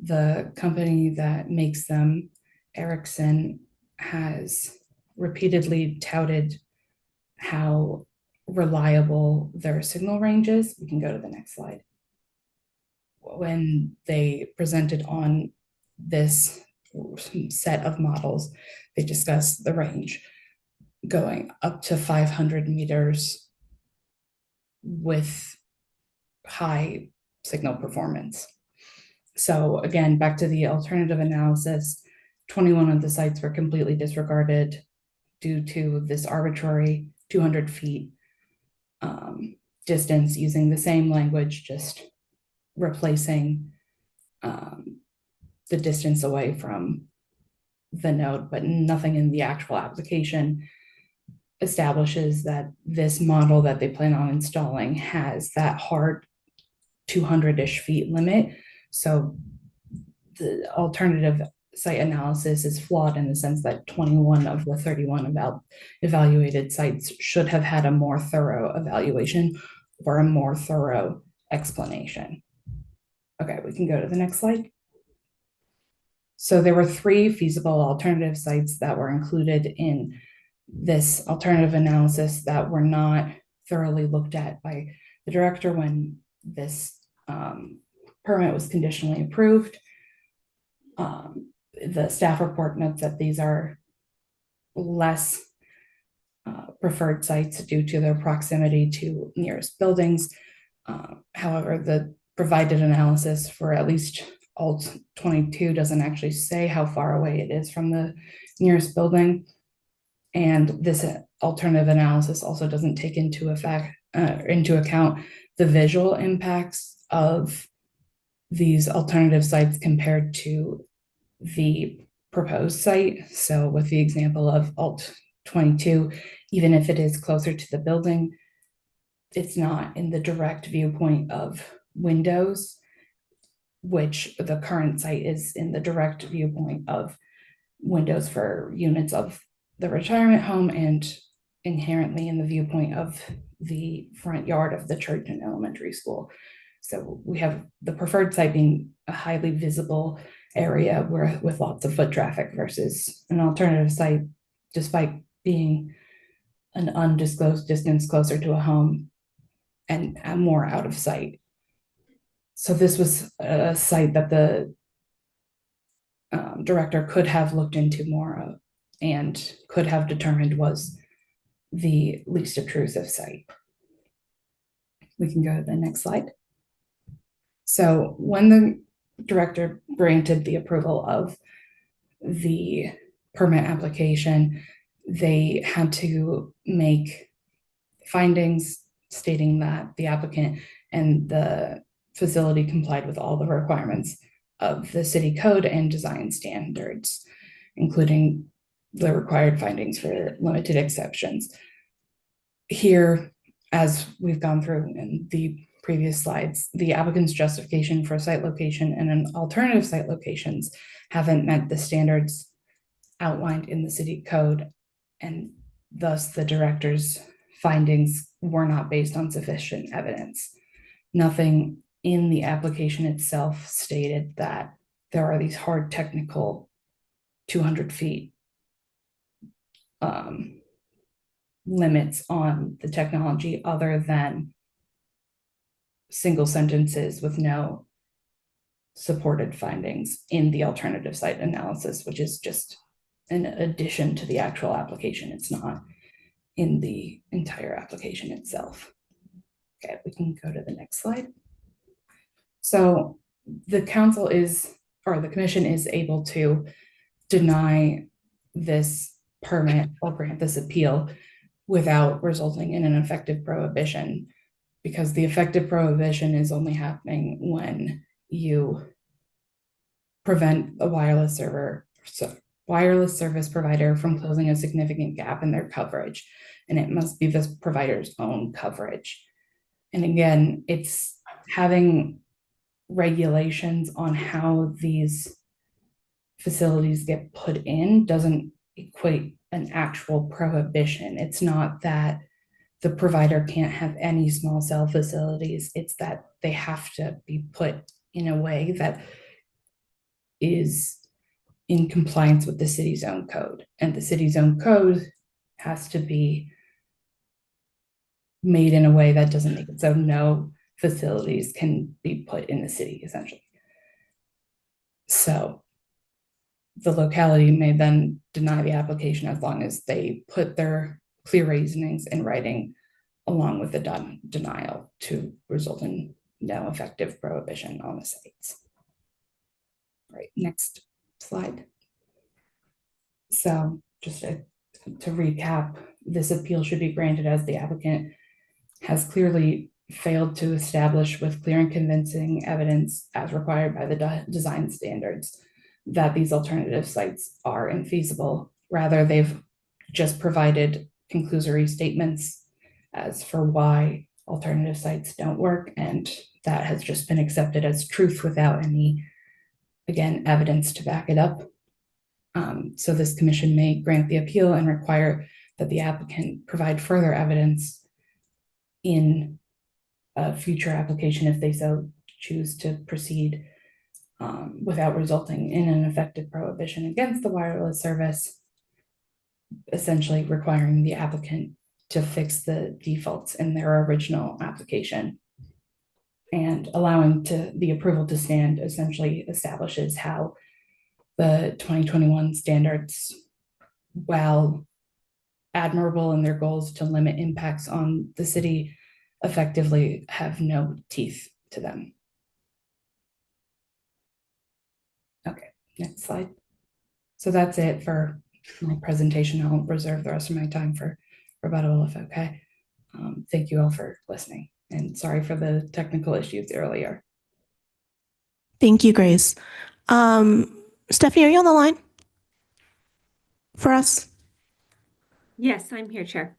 the company that makes them, Ericsson, has repeatedly touted how reliable their signal range is. We can go to the next slide. When they presented on this set of models, they discussed the range going up to 500 meters with high signal performance. So again, back to the alternative analysis, 21 of the sites were completely disregarded due to this arbitrary 200 feet distance, using the same language, just replacing the distance away from the node, but nothing in the actual application establishes that this model that they plan on installing has that hard 200-ish feet limit. So the alternative site analysis is flawed in the sense that 21 of the 31 evaluated sites should have had a more thorough evaluation or a more thorough explanation. Okay, we can go to the next slide. So there were 3 feasible alternative sites that were included in this alternative analysis that were not thoroughly looked at by the director when this permit was conditionally approved. The staff report notes that these are less preferred sites due to their proximity to nearest buildings. However, the provided analysis for at least Alt 22 doesn't actually say how far away it is from the nearest building. And this alternative analysis also doesn't take into account the visual impacts of these alternative sites compared to the proposed site. So with the example of Alt 22, even if it is closer to the building, it's not in the direct viewpoint of windows, which the current site is in the direct viewpoint of windows for units of the retirement home and inherently in the viewpoint of the front yard of the church and elementary school. So we have the preferred site being a highly visible area where with lots of foot traffic versus an alternative site, despite being an undisclosed distance closer to a home and more out of sight. So this was a site that the director could have looked into more of and could have determined was the least obtrusive site. We can go to the next slide. So when the director granted the approval of the permit application, they had to make findings stating that the applicant and the facility complied with all the requirements of the city code and design standards, including the required findings for limited exceptions. Here, as we've gone through in the previous slides, the applicant's justification for site location and an alternative site locations haven't met the standards outlined in the city code, and thus the director's findings were not based on sufficient evidence. Nothing in the application itself stated that there are these hard technical 200 feet limits on the technology other than single sentences with no supported findings in the alternative site analysis, which is just an addition to the actual application. It's not in the entire application itself. Okay, we can go to the next slide. So the council is, or the commission is able to deny this permit or grant this appeal without resulting in an effective prohibition, because the effective prohibition is only happening when you prevent a wireless server, wireless service provider from closing a significant gap in their coverage, and it must be the provider's own coverage. And again, it's having regulations on how these facilities get put in doesn't equate an actual prohibition. It's not that the provider can't have any small cell facilities. It's that they have to be put in a way that is in compliance with the city's own code. And the city's own code has to be made in a way that doesn't make it so no facilities can be put in the city, essentially. So the locality may then deny the application as long as they put their clear reasonings in writing along with the denial to result in no effective prohibition on the sites. All right, next slide. So just to recap, this appeal should be granted as the applicant has clearly failed to establish with clear and convincing evidence as required by the design standards that these alternative sites are infeasible. Rather, they've just provided conclusory statements as for why alternative sites don't work, and that has just been accepted as truth without any, again, evidence to back it up. So this commission may grant the appeal and require that the applicant provide further evidence in a future application if they so choose to proceed without resulting in an effective prohibition against the wireless service, essentially requiring the applicant to fix the defaults in their original application. And allowing the approval to stand essentially establishes how the 2021 standards, while admirable in their goals to limit impacts on the city, effectively have no teeth to them. Okay, next slide. So that's it for my presentation. I'll reserve the rest of my time for rebuttal if okay. Thank you all for listening, and sorry for the technical issues earlier. Thank you, Grace. Stephanie, are you on the line for us? Yes, I'm here, Chair.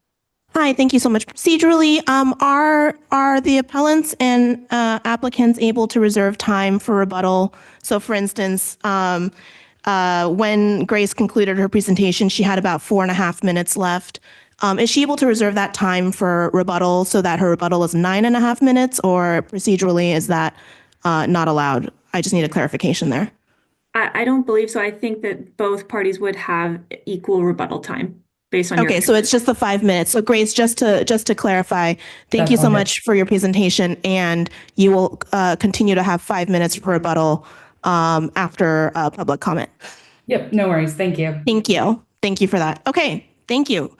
Hi, thank you so much. Procedurally, are the appellants and applicants able to reserve time for rebuttal? So for instance, when Grace concluded her presentation, she had about 4.5 minutes left. Is she able to reserve that time for rebuttal so that her rebuttal is 9.5 minutes, or procedurally is that not allowed? I just need a clarification there. I don't believe so. I think that both parties would have equal rebuttal time based on your. Okay, so it's just the 5 minutes. So Grace, just to clarify, thank you so much for your presentation, and you will continue to have 5 minutes for rebuttal after public comment. Yep, no worries. Thank you. Thank you. Thank you for that. Okay, thank you.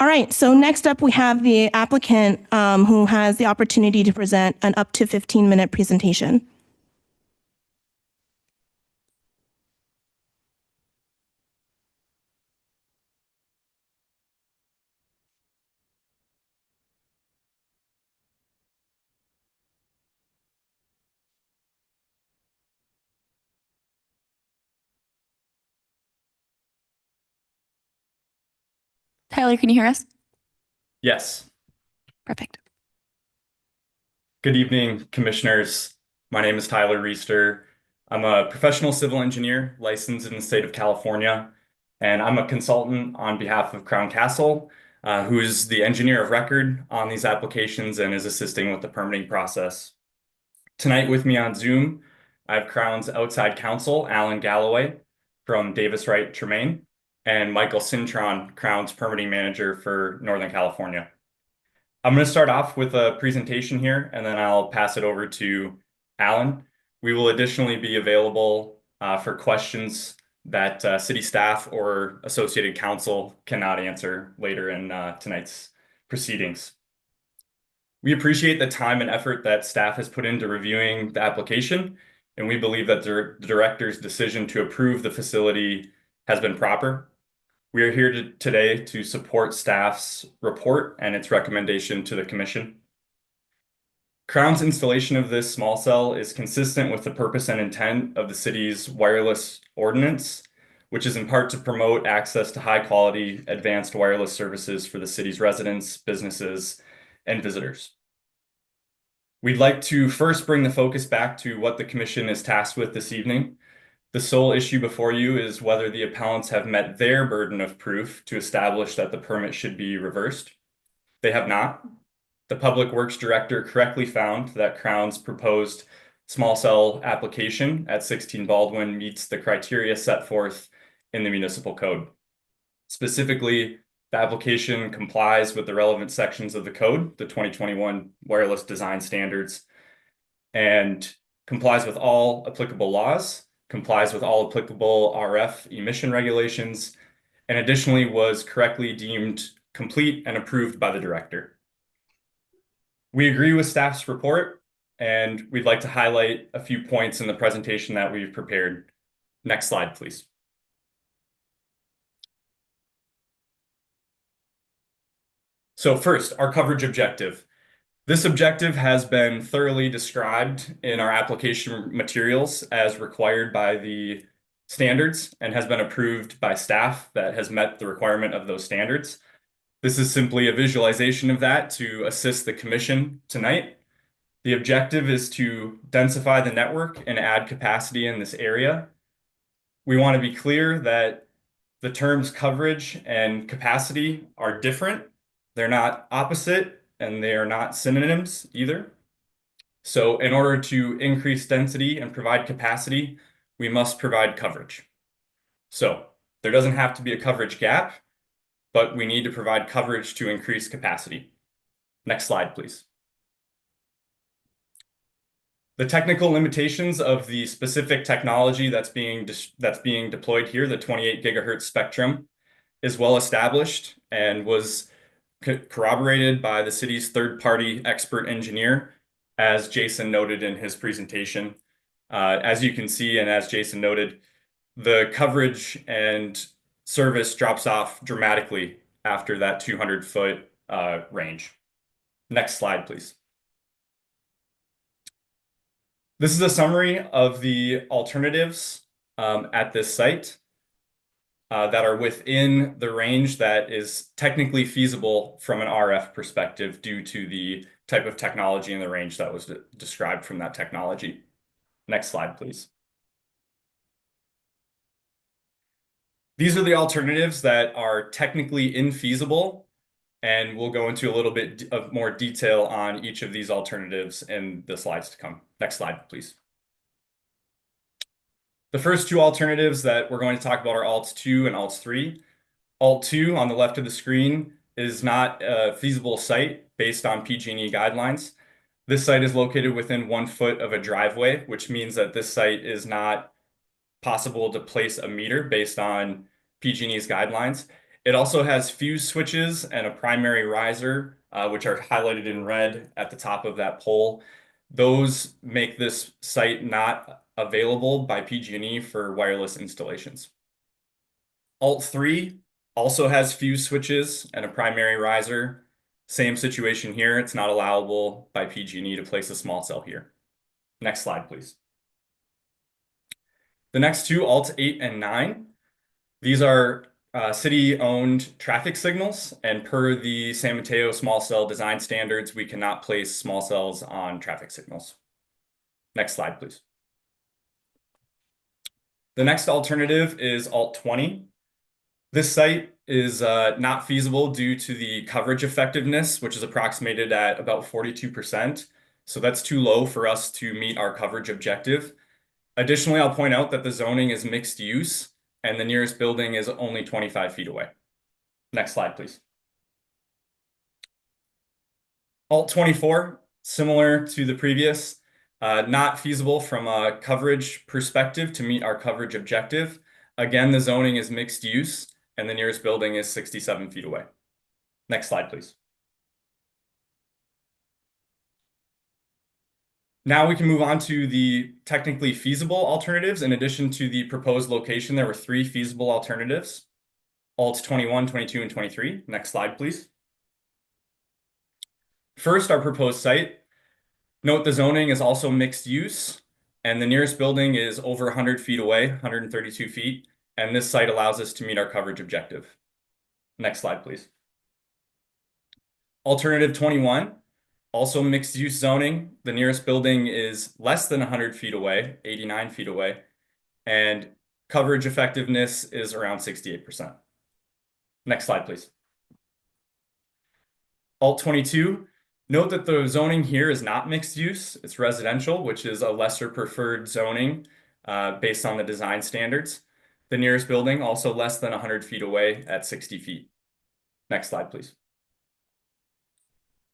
All right, so next up we have the applicant who has the opportunity to present an up to 15-minute presentation. Tyler, can you hear us? Yes. Perfect. Good evening, commissioners. My name is Tyler Reister. I'm a professional civil engineer licensed in the state of California, and I'm a consultant on behalf of Crown Castle, who is the engineer of record on these applications and is assisting with the permitting process. Tonight with me on Zoom, I have Crown's outside counsel, Alan Galloway from Davis Wright Tremaine, and Michael Cintron, Crown's permitting manager for Northern California. I'm going to start off with a presentation here, and then I'll pass it over to Alan. We will additionally be available for questions that city staff or associated counsel cannot answer later in tonight's proceedings. We appreciate the time and effort that staff has put into reviewing the application, and we believe that the director's decision to approve the facility has been proper. We are here today to support staff's report and its recommendation to the commission. Crown's installation of this small cell is consistent with the purpose and intent of the city's wireless ordinance, which is in part to promote access to high-quality advanced wireless services for the city's residents, businesses, and visitors. We'd like to first bring the focus back to what the commission is tasked with this evening. The sole issue before you is whether the appellants have met their burden of proof to establish that the permit should be reversed. They have not. The Public Works Director correctly found that Crown's proposed small cell application at 16 Baldwin meets the criteria set forth in the municipal code. Specifically, the application complies with the relevant sections of the code, the 2021 Wireless Design Standards, and complies with all applicable laws, complies with all applicable RF emission regulations, and additionally was correctly deemed complete and approved by the director. We agree with staff's report, and we'd like to highlight a few points in the presentation that we've prepared. Next slide, please. So first, our coverage objective. This objective has been thoroughly described in our application materials as required by the standards and has been approved by staff that has met the requirement of those standards. This is simply a visualization of that to assist the commission tonight. The objective is to densify the network and add capacity in this area. We want to be clear that the terms coverage and capacity are different. They're not opposite and they are not synonyms either. So in order to increase density and provide capacity, we must provide coverage. So there doesn't have to be a coverage gap, but we need to provide coverage to increase capacity. Next slide, please. The technical limitations of the specific technology that's being deployed here, the 28 gigahertz spectrum, is well established and was corroborated by the city's third-party expert engineer, as Jason noted in his presentation. As you can see, and as Jason noted, the coverage and service drops off dramatically after that 200-foot range. Next slide, please. This is a summary of the alternatives at this site that are within the range that is technically feasible from an RF perspective due to the type of technology in the range that was described from that technology. Next slide, please. These are the alternatives that are technically infeasible, and we'll go into a little bit of more detail on each of these alternatives in the slides to come. Next slide, please. The first two alternatives that we're going to talk about are ALT2 and ALT3. ALT2 on the left of the screen is not a feasible site based on PG&E guidelines. This site is located within 1 foot of a driveway, which means that this site is not possible to place a meter based on PG&E's guidelines. It also has fuse switches and a primary riser, which are highlighted in red at the top of that pole. Those make this site not available by PG&E for wireless installations. ALT3 also has fuse switches and a primary riser. Same situation here. It's not allowable by PG&E to place a small cell here. Next slide, please. The next two, ALT8 and 9, these are city-owned traffic signals, and per the San Mateo small cell design standards, we cannot place small cells on traffic signals. Next slide, please. The next alternative is ALT20. This site is not feasible due to the coverage effectiveness, which is approximated at about 42%. So that's too low for us to meet our coverage objective. Additionally, I'll point out that the zoning is mixed use and the nearest building is only 25 feet away. Next slide, please. ALT24, similar to the previous, not feasible from a coverage perspective to meet our coverage objective. Again, the zoning is mixed use and the nearest building is 67 feet away. Next slide, please. Now we can move on to the technically feasible alternatives. In addition to the proposed location, there were 3 feasible alternatives: ALT21, 22, and 23. Next slide, please. First, our proposed site. Note the zoning is also mixed use, and the nearest building is over 100 feet away, 132 feet, and this site allows us to meet our coverage objective. Next slide, please. Alternative 21, also mixed use zoning. The nearest building is less than 100 feet away, 89 feet away, and coverage effectiveness is around 68%. Next slide, please. Alt 22, note that the zoning here is not mixed use, it's residential, which is a lesser preferred zoning based on the design standards. The nearest building also less than 100 feet away at 60 feet. Next slide, please.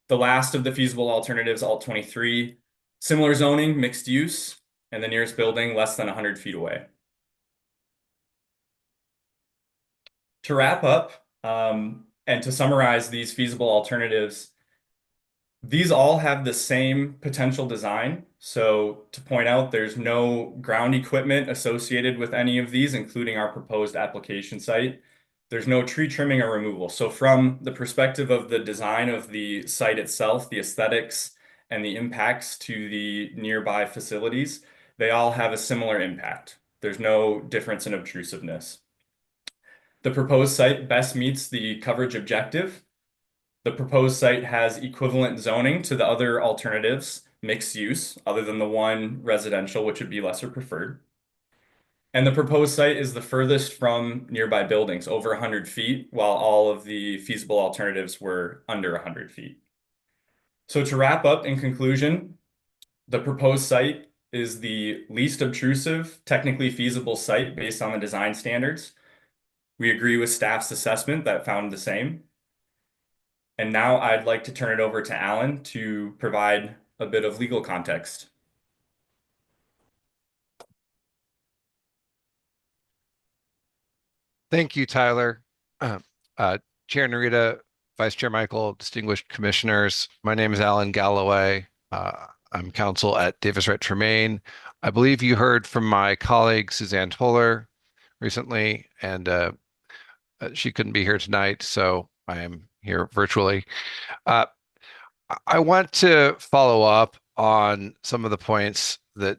The last of the feasible alternatives, Alt 23, similar zoning, mixed use, and the nearest building less than 100 feet away. To wrap up, and to summarize these feasible alternatives, these all have the same potential design. So to point out, there's no ground equipment associated with any of these, including our proposed application site. There's no tree trimming or removal. So from the perspective of the design of the site itself, the aesthetics and the impacts to the nearby facilities, they all have a similar impact. There's no difference in obtrusiveness. The proposed site best meets the coverage objective. The proposed site has equivalent zoning to the other alternatives, mixed use, other than the one residential, which would be lesser preferred. And the proposed site is the furthest from nearby buildings, over 100 feet, while all of the feasible alternatives were under 100 feet. So to wrap up, in conclusion, the proposed site is the least obtrusive, technically feasible site based on the design standards. We agree with staff's assessment that found the same. And now I'd like to turn it over to Alan to provide a bit of legal context. Thank you, Tyler. Chair Narita, Vice Chair Michael, distinguished commissioners, my name is Alan Galloway. I'm counsel at Davis Wright Tremaine. I believe you heard from my colleague Suzanne Toller recently, and she couldn't be here tonight, so I am here virtually. I want to follow up on some of the points that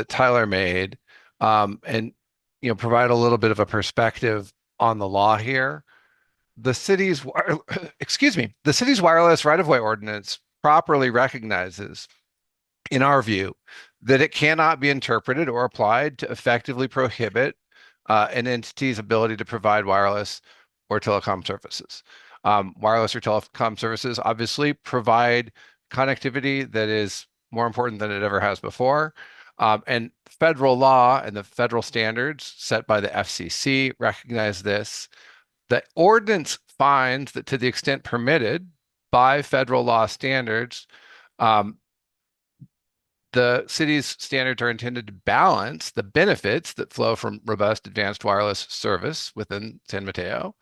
Tyler made, and provide a little bit of a perspective on the law here. The city's wireless right-of-way ordinance properly recognizes, in our view, that it cannot be interpreted or applied to effectively prohibit an entity's ability to provide wireless or telecom services. Wireless or telecom services obviously provide connectivity that is more important than it ever has before. And federal law and the federal standards set by the FCC recognize this. The ordinance finds that to the extent permitted by federal law standards, the city's standards are intended to balance the benefits that flow from robust advanced wireless service within San Mateo,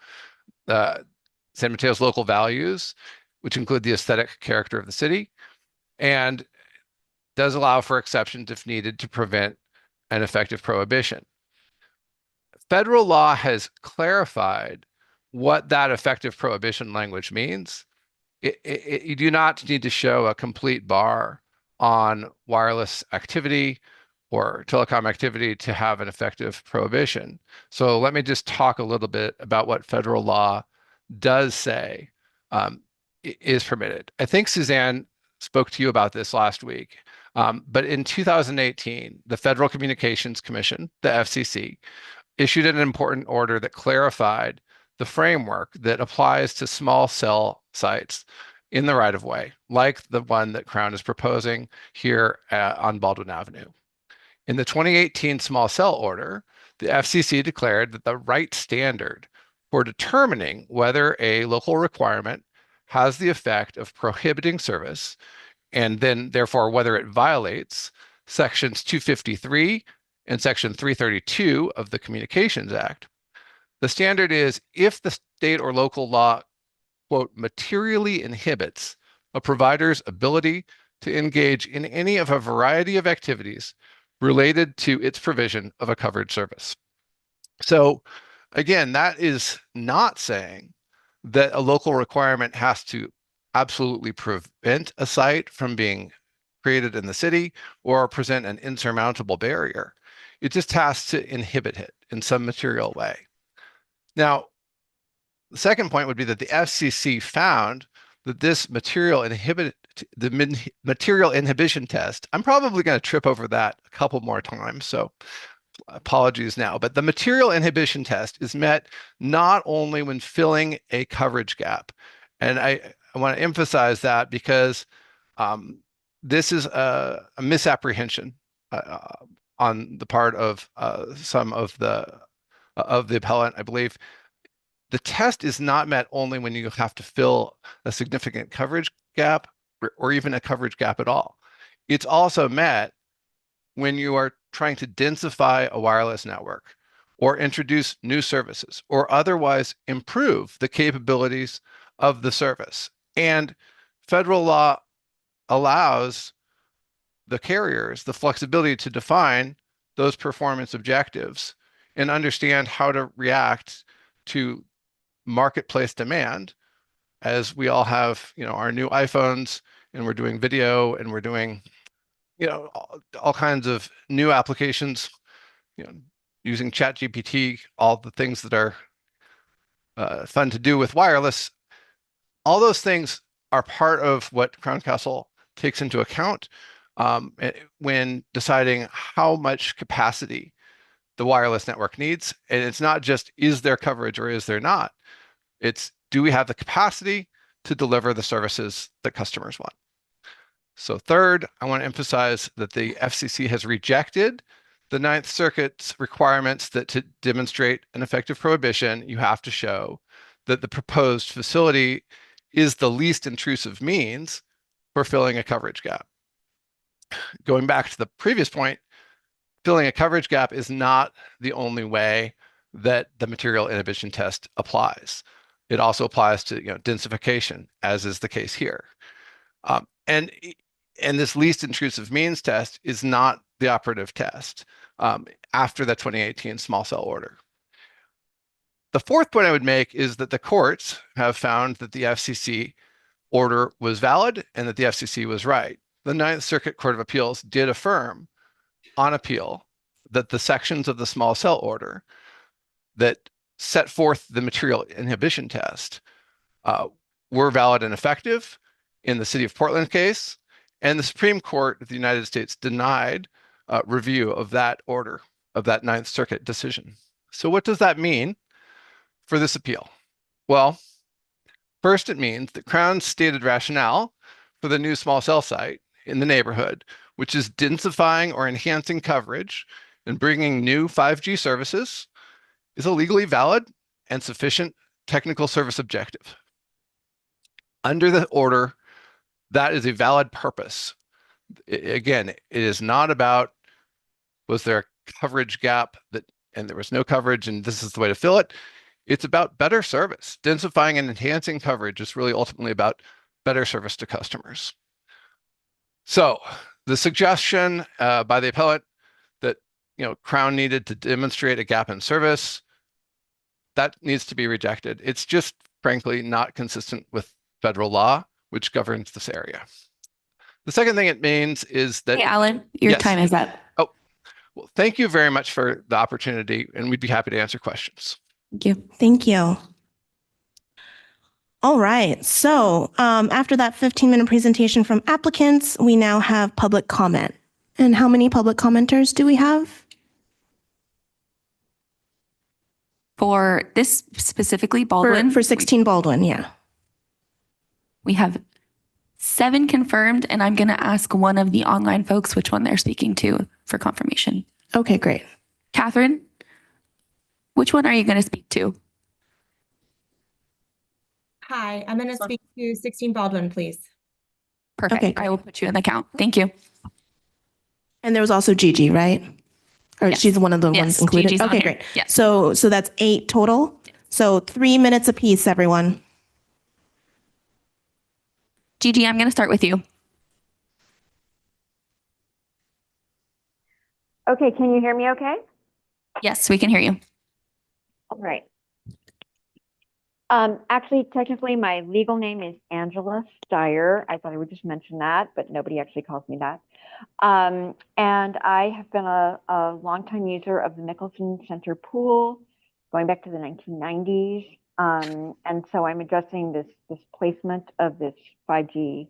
San Mateo's local values, which include the aesthetic character of the city, and does allow for exceptions if needed to prevent an effective prohibition. Federal law has clarified what that effective prohibition language means. You do not need to show a complete bar on wireless activity or telecom activity to have an effective prohibition. So let me just talk a little bit about what federal law does say is permitted. I think Suzanne spoke to you about this last week, but in 2018, the Federal Communications Commission, the FCC, issued an important order that clarified the framework that applies to small cell sites in the right-of-way, like the one that Crown is proposing here on Baldwin Avenue. In the 2018 small cell order, the FCC declared that the right standard for determining whether a local requirement has the effect of prohibiting service, and then therefore whether it violates sections 253 and section 332 of the Communications Act. The standard is if the state or local law, quote, materially inhibits a provider's ability to engage in any of a variety of activities related to its provision of a covered service. So again, that is not saying that a local requirement has to absolutely prevent a site from being created in the city or present an insurmountable barrier. It just has to inhibit it. in some material way. Now, the second point would be that the FCC found that this material inhibition test, I'm probably going to trip over that a couple more times, so apologies now, but the material inhibition test is met not only when filling a coverage gap. And I want to emphasize that because this is a misapprehension on the part of some of the appellant, I believe. The test is not met only when you have to fill a significant coverage gap or even a coverage gap at all. It's also met when you are trying to densify a wireless network or introduce new services or otherwise improve the capabilities of the service. And federal law allows the carriers the flexibility to define those performance objectives and understand how to react to marketplace demand, as we all have, our new iPhones and we're doing video and we're doing, all kinds of new applications, using ChatGPT, all the things that are fun to do with wireless. All those things are part of what Crown Castle takes into account when deciding how much capacity the wireless network needs. And it's not just, is there coverage or is there not? It's, do we have the capacity to deliver the services that customers want? So third, I want to emphasize that the FCC has rejected the Ninth Circuit's requirements that to demonstrate an effective prohibition, you have to show that the proposed facility is the least intrusive means for filling a coverage gap. Going back to the previous point, filling a coverage gap is not the only way that the material inhibition test applies. It also applies to densification, as is the case here. And this least intrusive means test is not the operative test after the 2018 small cell order. The fourth point I would make is that the courts have found that the FCC order was valid and that the FCC was right. The Ninth Circuit Court of Appeals did affirm on appeal that the sections of the small cell order that set forth the material inhibition test were valid and effective in the City of Portland case, and the Supreme Court of the United States denied review of that order, of that Ninth Circuit decision. So what does that mean for this appeal? Well, first, it means that Crown's stated rationale for the new small cell site in the neighborhood, which is densifying or enhancing coverage and bringing new 5G services, is a legally valid and sufficient technical service objective. Under the order, that is a valid purpose. Again, it is not about, was there a coverage gap and there was no coverage and this is the way to fill it. It's about better service. Densifying and enhancing coverage is really ultimately about better service to customers. So the suggestion by the appellant that Crown needed to demonstrate a gap in service, that needs to be rejected. It's just frankly not consistent with federal law, which governs this area. The second thing it means is that— Hey, Alan, your Yes. time is up. Oh, well, thank you very much for the opportunity, and we'd be happy to answer questions. Thank you. Thank you. All right. So after that 15-minute presentation from applicants, we now have public comment. And how many public commenters do we have? For this specifically, Baldwin, For 16 Baldwin, yeah. we have 7 confirmed, and I'm going to ask one of the online folks which one they're speaking to for confirmation. Okay, great. Catherine, which one are you going to speak to? Hi, I'm going to speak to 16 Baldwin, please. Perfect. Okay, I will put you in the count. Thank you. And there was also Gigi, right? Or Yes. she's one of the Yes, ones included? Gigi's on Okay, here. great. Yes. So that's 8 total. So 3 minutes apiece, everyone. Gigi, I'm going to start with you. Okay, can you hear me okay? Yes, we can hear you. All right. Actually, technically, my legal name is Angela Steyer. I thought I would just mention that, but nobody actually calls me that. And I have been a longtime user of the Mickelson Center pool going back to the 1990s. And so I'm addressing this placement of this 5G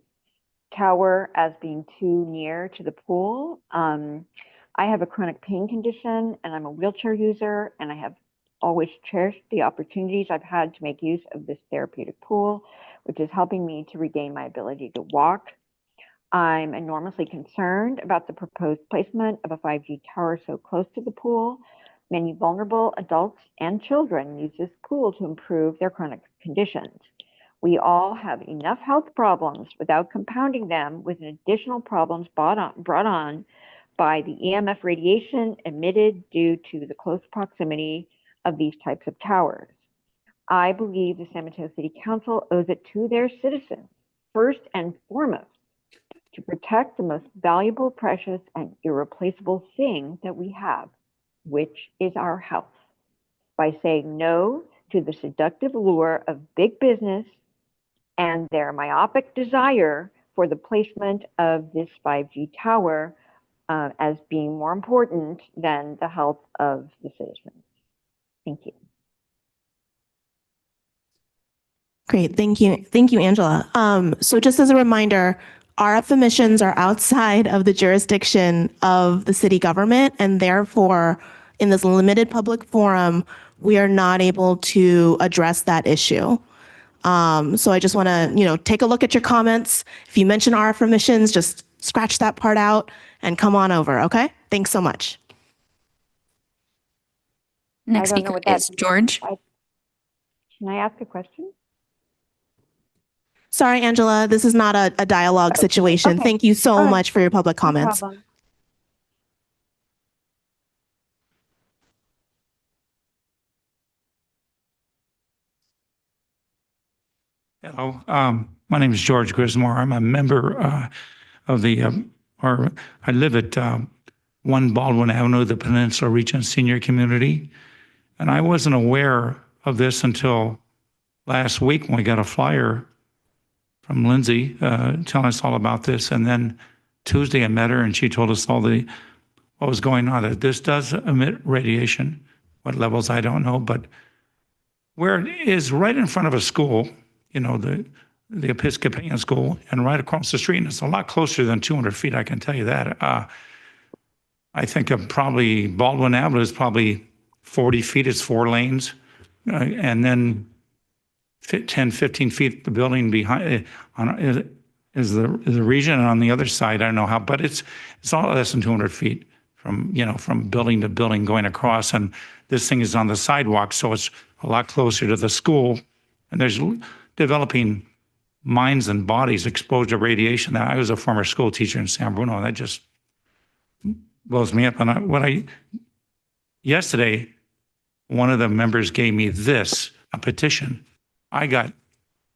tower as being too near to the pool. I have a chronic pain condition and I'm a wheelchair user, and I have always cherished the opportunities I've had to make use of this therapeutic pool, which is helping me to regain my ability to walk. I'm enormously concerned about the proposed placement of a 5G tower so close to the pool. Many vulnerable adults and children use this pool to improve their chronic conditions. We all have enough health problems without compounding them with additional problems brought on by the EMF radiation emitted due to the close proximity of these types of towers. I believe the San Mateo City Council owes it to their citizens, first and foremost, to protect the most valuable, precious, and irreplaceable thing that we have, which is our health, by saying no to the seductive lure of big business and their myopic desire for the placement of this 5G tower as being more important than the health of the citizens. Thank you. Great, thank you. Thank you, Angela. So just as a reminder, RF emissions are outside of the jurisdiction of the city government, and therefore, in this limited public forum, we are not able to address that issue. So I just want to, take a look at your comments. If you mention RF emissions, just scratch that part out and come on over, okay? Thanks so much. Next speaker is George. Can I ask a question? Sorry, Angela, this is not a dialogue situation. Okay. Thank you so much for your public No comments. problem. Hello, my name is George Grismore. I'm a member of the, I live at 1 Baldwin Avenue, the Peninsula Region Senior Community. And I wasn't aware of this until last week when we got a flyer from Lindsay telling us all about this. And then Tuesday I met her and she told us all what was going on. That this does emit radiation. What levels, I don't know. But where it is right in front of a school, the Episcopalian school, and right across the street, and it's a lot closer than 200 feet, I can tell you that. I think probably Baldwin Avenue is probably 40 feet, it's 4 lanes, and then 10, 15 feet, the building behind is the region, and on the other side, I don't know how, but it's all less than 200 feet from building to building going across, and this thing is on the sidewalk, so it's a lot closer to the school, and there's developing minds and bodies exposed to radiation. I was a former school teacher in San Bruno, and that just blows me up. And yesterday, one of the members gave me a petition. I got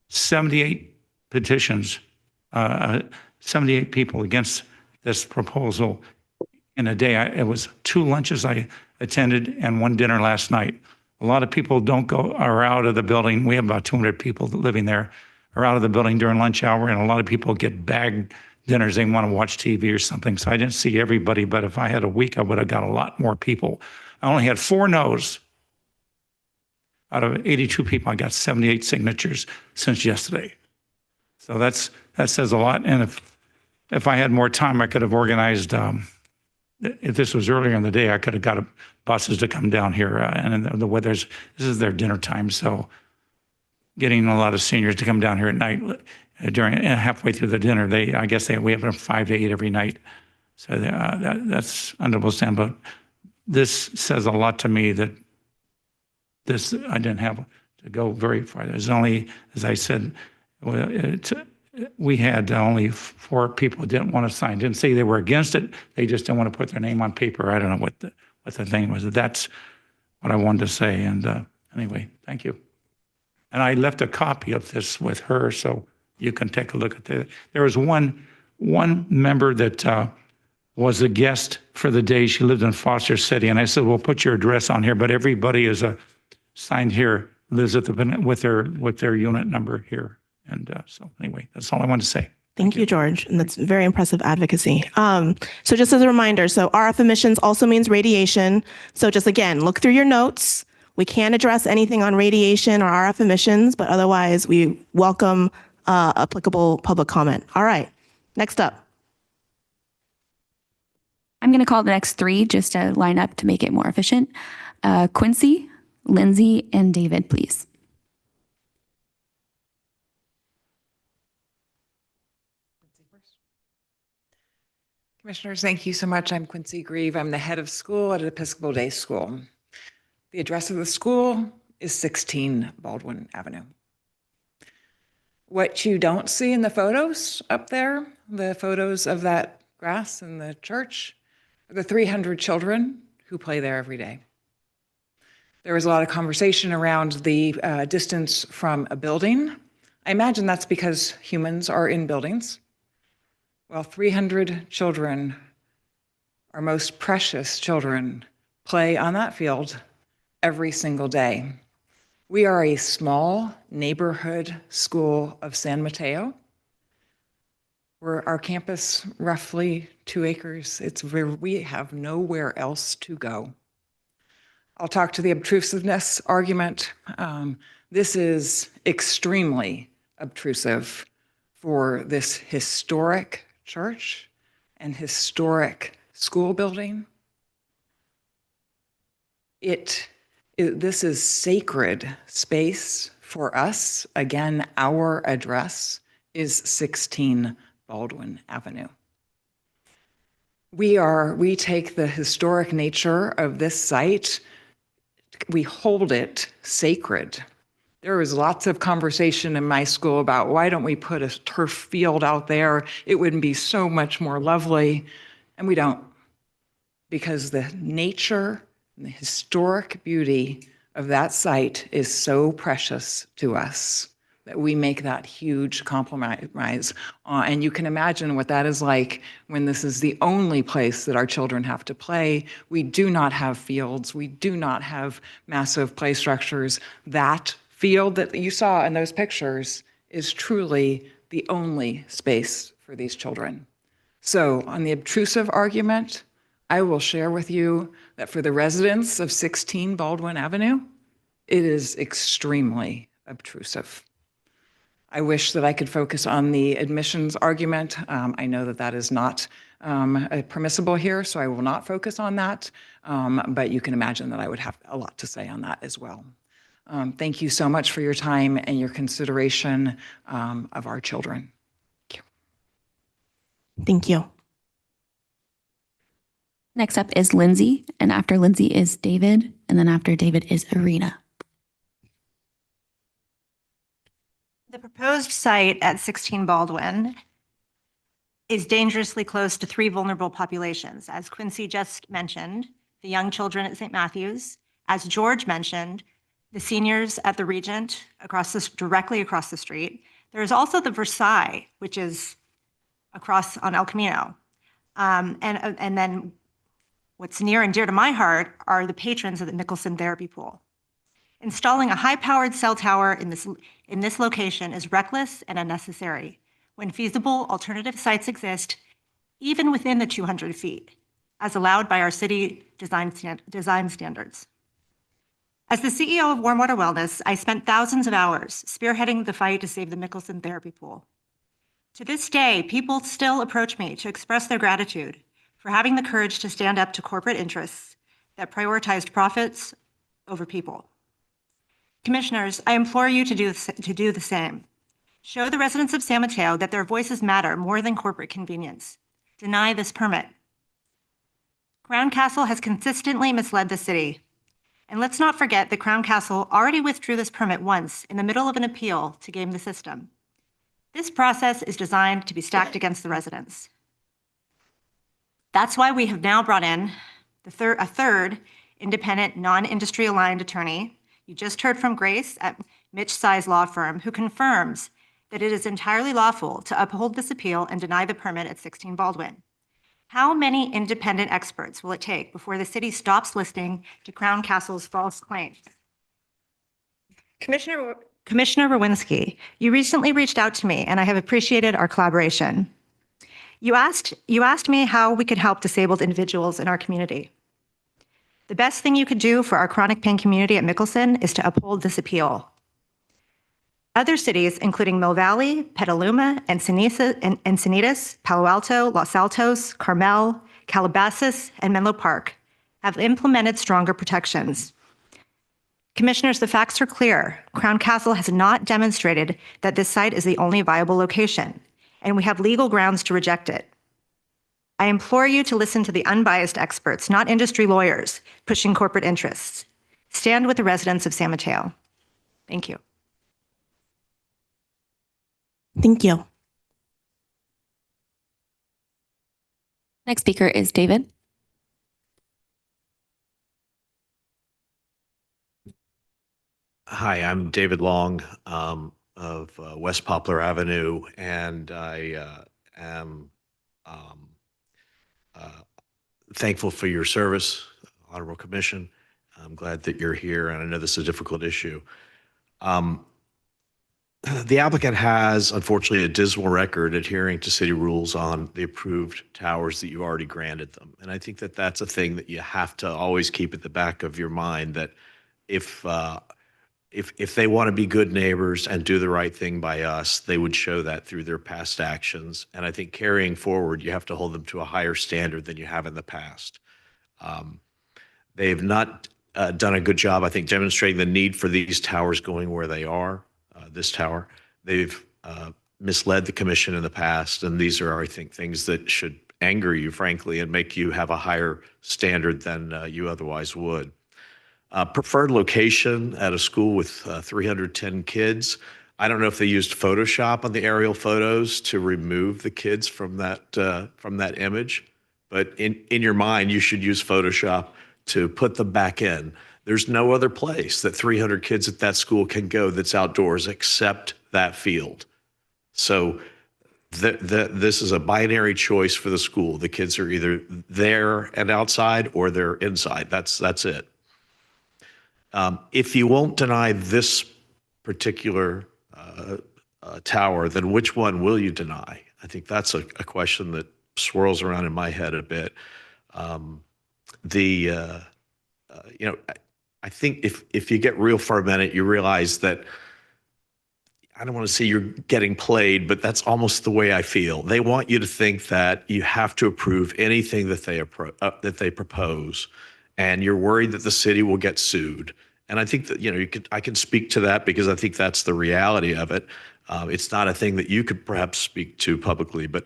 78 petitions, 78 people against this proposal in a day. It was 2 lunches I attended and 1 dinner last night. A lot of people are out of the building. We have about 200 people living there, are out of the building during lunch hour, and a lot of people get bagged dinners. They want to watch TV or something. So I didn't see everybody, but if I had a week, I would have got a lot more people. I only had 4 no's. Out of 82 people, I got 78 signatures since yesterday. So that says a lot. And if I had more time, I could have organized, if this was earlier in the day, I could have got buses to come down here. And the weather's, this is their dinner time. So getting a lot of seniors to come down here at night during halfway through the dinner, I guess we have from 5 to 8 every night. So that's understandable. But this says a lot to me that I didn't have to go very far. There's only, as I said, we had only 4 people who didn't want to sign. Didn't say they were against it. They just didn't want to put their name on paper. I don't know what the thing was. That's what I wanted to say. And anyway, thank you. And I left a copy of this with her, so you can take a look at it. There was one member that was a guest for the day. She lived in Foster City, and I said, "Well, put your address on here." But everybody is signed here lives at with their unit number here. And so anyway, that's all I wanted to say. Thank you, George. And that's very impressive advocacy. So just as a reminder, so RF emissions also means radiation. So just again, look through your notes. We can't address anything on radiation or RF emissions, but otherwise we welcome applicable public comment. All right, next up. I'm going to call the next three just to line up to make it more efficient. Quincy, Lindsay, and David, please. Commissioners, thank you so much. I'm Quincy Grieve. I'm the head of school at Episcopal Day School. The address of the school is 16 Baldwin Avenue. What you don't see in the photos up there, the photos of that grass in the church, are the 300 children who play there every day. There was a lot of conversation around the distance from a building. I imagine that's because humans are in buildings. Well, 300 children, our most precious children, play on that field every single day. We are a small neighborhood school of San Mateo. Our campus, roughly 2 acres. It's where we have nowhere else to go. I'll talk to the obtrusiveness argument. This is extremely obtrusive for this historic church and historic school building. This is sacred space for us. Again, our address is 16 Baldwin Avenue. We take the historic nature of this site, we hold it sacred. There was lots of conversation in my school about why don't we put a turf field out there? It would be so much more lovely. And we don't, because the nature and the historic beauty of that site is so precious to us that we make that huge compromise. And you can imagine what that is like when this is the only place that our children have to play. We do not have fields. We do not have massive play structures. That field that you saw in those pictures is truly the only space for these children. So on the obtrusive argument, I will share with you that for the residents of 16 Baldwin Avenue, it is extremely obtrusive. I wish that I could focus on the admissions argument. I know that that is not permissible here, so I will not focus on that. But you can imagine that I would have a lot to say on that as well. Thank you so much for your time and your consideration of our children. Thank you. Next up is Lindsay, and after Lindsay is David, and then after David is Arena. The proposed site at 16 Baldwin is dangerously close to 3 vulnerable populations. As Quincy just mentioned, the young children at St. Matthew's. As George mentioned, the seniors at the Regent directly across the street. There is also the Versailles, which is across on El Camino. And then what's near and dear to my heart are the patrons of the Nicholson Therapy Pool. Installing a high-powered cell tower in this location is reckless and unnecessary when feasible alternative sites exist, even within the 200 feet, as allowed by our city design standards. As the CEO of Warm Water Wellness, I spent thousands of hours spearheading the fight to save the Nicholson Therapy Pool. To this day, people still approach me to express their gratitude for having the courage to stand up to corporate interests that prioritized profits over people. Commissioners, I implore you to do the same. Show the residents of San Mateo that their voices matter more than corporate convenience. Deny this permit. Crown Castle has consistently misled the city. And let's not forget that Crown Castle already withdrew this permit once in the middle of an appeal to game the system. This process is designed to be stacked against the residents. That's why we have now brought in a third independent, non-industry aligned attorney. You just heard from Grace at Mitch Sai's law firm, who confirms that it is entirely lawful to uphold this appeal and deny the permit at 16 Baldwin. How many independent experts will it take before the city stops listening to Crown Castle's false claims? Commissioner Rowinski, you recently reached out to me and I have appreciated our collaboration. You asked me how we could help disabled individuals in our community. The best thing you could do for our chronic pain community at Mickelson is to uphold this appeal. Other cities, including Mill Valley, Petaluma, Encinitas, Palo Alto, Los Altos, Carmel, Calabasas, and Menlo Park, have implemented stronger protections. Commissioners, the facts are clear. Crown Castle has not demonstrated that this site is the only viable location, and we have legal grounds to reject it. I implore you to listen to the unbiased experts, not industry lawyers pushing corporate interests. Stand with the residents of San Mateo. Thank you. Thank you. Next speaker is David. Hi, I'm David Long of West Poplar Avenue, and I am thankful for your service, Honorable Commission. I'm glad that you're here, and I know this is a difficult issue. The applicant has, unfortunately, a dismal record adhering to city rules on the approved towers that you already granted them. And I think that that's a thing that you have to always keep at the back of your mind, that if they want to be good neighbors and do the right thing by us, they would show that through their past actions. And I think carrying forward, you have to hold them to a higher standard than you have in the past. They've not done a good job, I think, demonstrating the need for these towers going where they are. This tower, they've misled the commission in the past, and these are, I think, things that should anger you, frankly, and make you have a higher standard than you otherwise would. Preferred location at a school with 310 kids. I don't know if they used Photoshop on the aerial photos to remove the kids from that image, but in your mind, you should use Photoshop to put them back in. There's no other place that 300 kids at that school can go that's outdoors except that field. So this is a binary choice for the school. The kids are either there and outside or they're inside. That's it. If you won't deny this particular tower, then which one will you deny? I think that's a question that swirls around in my head a bit. I think if you get real for a minute, you realize that, I don't want to say you're getting played, but that's almost the way I feel. They want you to think that you have to approve anything that they propose, and you're worried that the city will get sued. And I think that I can speak to that because I think that's the reality of it. It's not a thing that you could perhaps speak to publicly, but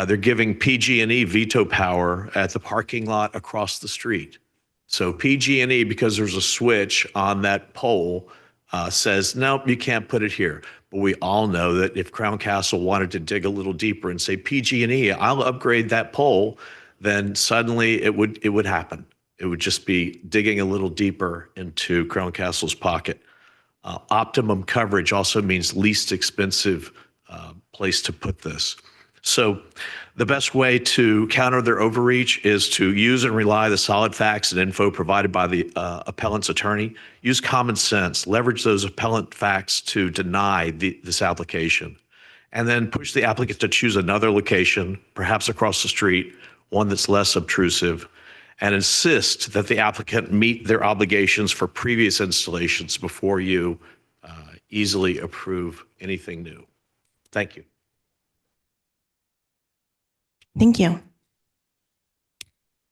they're giving PG&E veto power at the parking lot across the street. So PG&E, because there's a switch on that pole, says, nope, you can't put it here. But we all know that if Crown Castle wanted to dig a little deeper and say, PG&E, I'll upgrade that pole, then suddenly it would happen. It would just be digging a little deeper into Crown Castle's pocket. Optimum coverage also means least expensive place to put this. So the best way to counter their overreach is to use and rely the solid facts and info provided by the appellant's attorney. Use common sense, leverage those appellant facts to deny this application, and then push the applicant to choose another location, perhaps across the street, one that's less obtrusive, and insist that the applicant meet their obligations for previous installations before you easily approve anything new. Thank you. Thank you.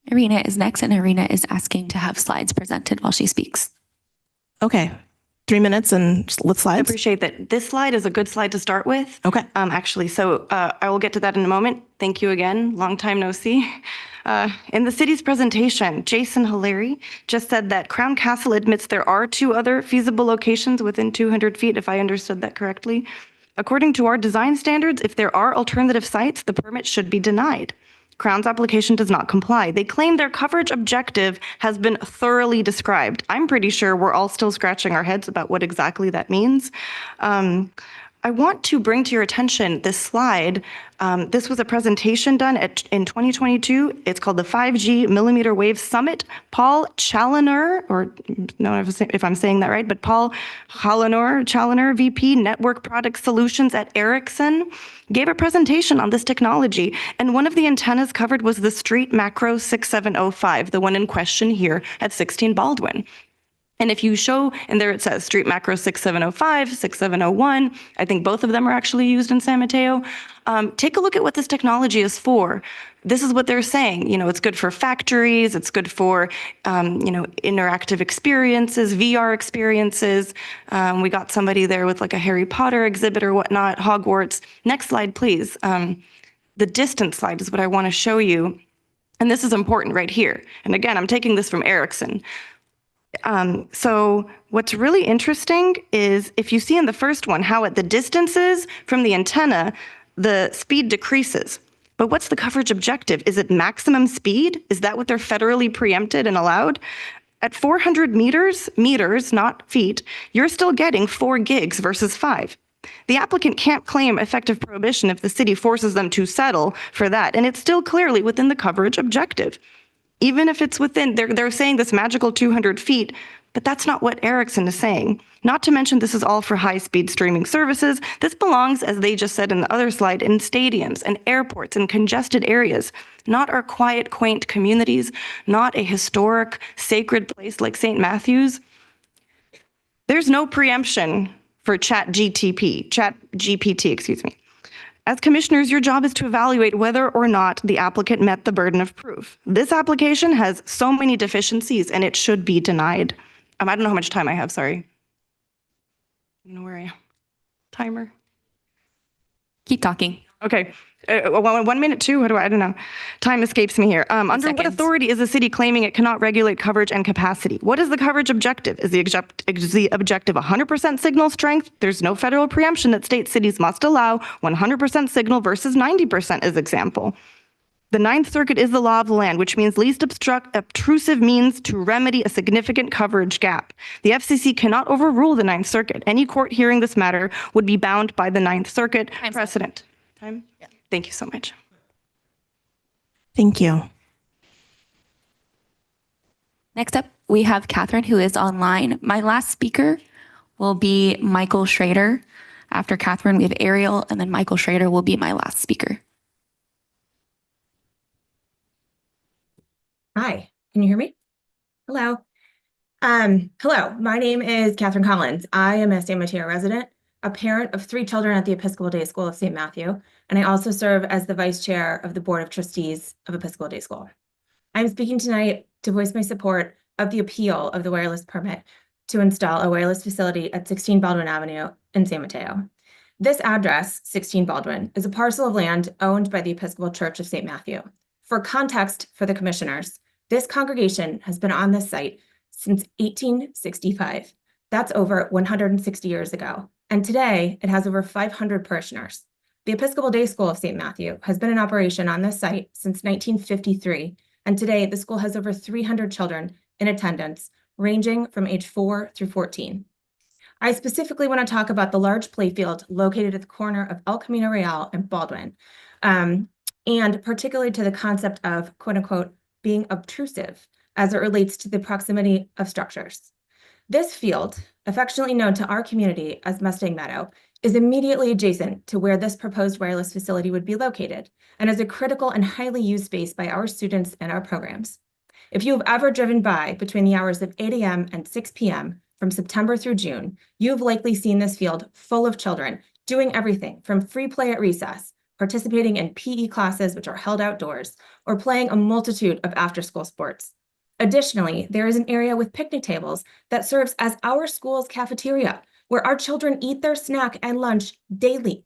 Irina is next, and Irina is asking to have slides presented while she speaks. Okay. 3 minutes and with I slides. appreciate that. This slide is a good slide to start with. Okay. Actually, so I will get to that in a moment. Thank you again. Long time no see. In the city's presentation, Jason Hilary just said that Crown Castle admits there are 2 other feasible locations within 200 feet, if I understood that correctly. According to our design standards, if there are alternative sites, the permit should be denied. Crown's application does not comply. They claim their coverage objective has been thoroughly described. I'm pretty sure we're all still scratching our heads about what exactly that means. I want to bring to your attention this slide. This was a presentation done in 2022. It's called the 5G Millimeter Wave Summit. Paul Chaloner, or no, if I'm saying that right, but Paul Chaloner, VP Network Product Solutions at Ericsson, gave a presentation on this technology. And one of the antennas covered was the Street Macro 6705, the one in question here at 16 Baldwin. And if you show, and there it says Street Macro 6705, 6701, I think both of them are actually used in San Mateo. Take a look at what this technology is for. This is what they're saying. You know, it's good for factories. It's good for, interactive experiences, VR experiences. We got somebody there with like a Harry Potter exhibit or whatnot, Hogwarts. Next slide, please. The distance slide is what I want to show you. And this is important right here. And again, I'm taking this from Ericsson. So what's really interesting is if you see in the first one how at the distances from the antenna, the speed decreases. But what's the coverage objective? Is it maximum speed? Is that what they're federally preempted and allowed? At 400 meters, not feet, you're still getting 4 gigs versus 5. The applicant can't claim effective prohibition if the city forces them to settle for that, and it's still clearly within the coverage objective. Even if it's within, they're saying this magical 200 feet, but that's not what Ericsson is saying. Not to mention this is all for high-speed streaming services. This belongs, as they just said in the other slide, in stadiums and airports and congested areas, not our quiet, quaint communities, not a historic, sacred place like St. Matthew's. There's no preemption for ChatGPT, excuse me. As commissioners, your job is to evaluate whether or not the applicant met the burden of proof. This application has so many deficiencies and it should be denied. I don't know how much time I have, sorry. I don't know where I am. Timer. Keep talking. Okay. 1 minute, 2, I don't know. Time escapes me here. Under what authority is the city claiming it cannot regulate coverage and capacity? What is the coverage objective? Is the objective 100% signal strength? There's no federal preemption that states cities must allow 100% signal versus 90% as example. The Ninth Circuit is the law of the land, which means least obtrusive means to remedy a significant coverage gap. The FCC cannot overrule the Ninth Circuit. Any court hearing this matter would be bound by the Ninth Circuit precedent. Time? Yeah. Thank you so much. Thank you. Next up, we have Catherine, who is online. My last speaker will be Michael Schrader. After Catherine, we have Ariel, and then Michael Schrader will be my last speaker. Hi, can you hear me? Hello. Hello, my name is Catherine Collins. I am a San Mateo resident, a parent of 3 children at the Episcopal Day School of St. Matthew, and I also serve as the Vice Chair of the Board of Trustees of Episcopal Day School. I'm speaking tonight to voice my support of the appeal of the wireless permit to install a wireless facility at 16 Baldwin Avenue in San Mateo. This address, 16 Baldwin, is a parcel of land owned by the Episcopal Church of St. Matthew. For context for the commissioners, this congregation has been on this site since 1865. That's over 160 years ago. And today it has over 500 parishioners. The Episcopal Day School of St. Matthew has been in operation on this site since 1953. And today the school has over 300 children in attendance, ranging from age 4 through 14. I specifically want to talk about the large playfield located at the corner of El Camino Real and Baldwin, and particularly to the concept of quote unquote being obtrusive as it relates to the proximity of structures. This field, affectionately known to our community as Mustang Meadow, is immediately adjacent to where this proposed wireless facility would be located and is a critical and highly used space by our students and our programs. If you have ever driven by between the hours of 8 a.m. and 6 p.m. from September through June, you've likely seen this field full of children doing everything from free play at recess, participating in PE classes, which are held outdoors, or playing a multitude of after-school sports. Additionally, there is an area with picnic tables that serves as our school's cafeteria, where our children eat their snack and lunch daily.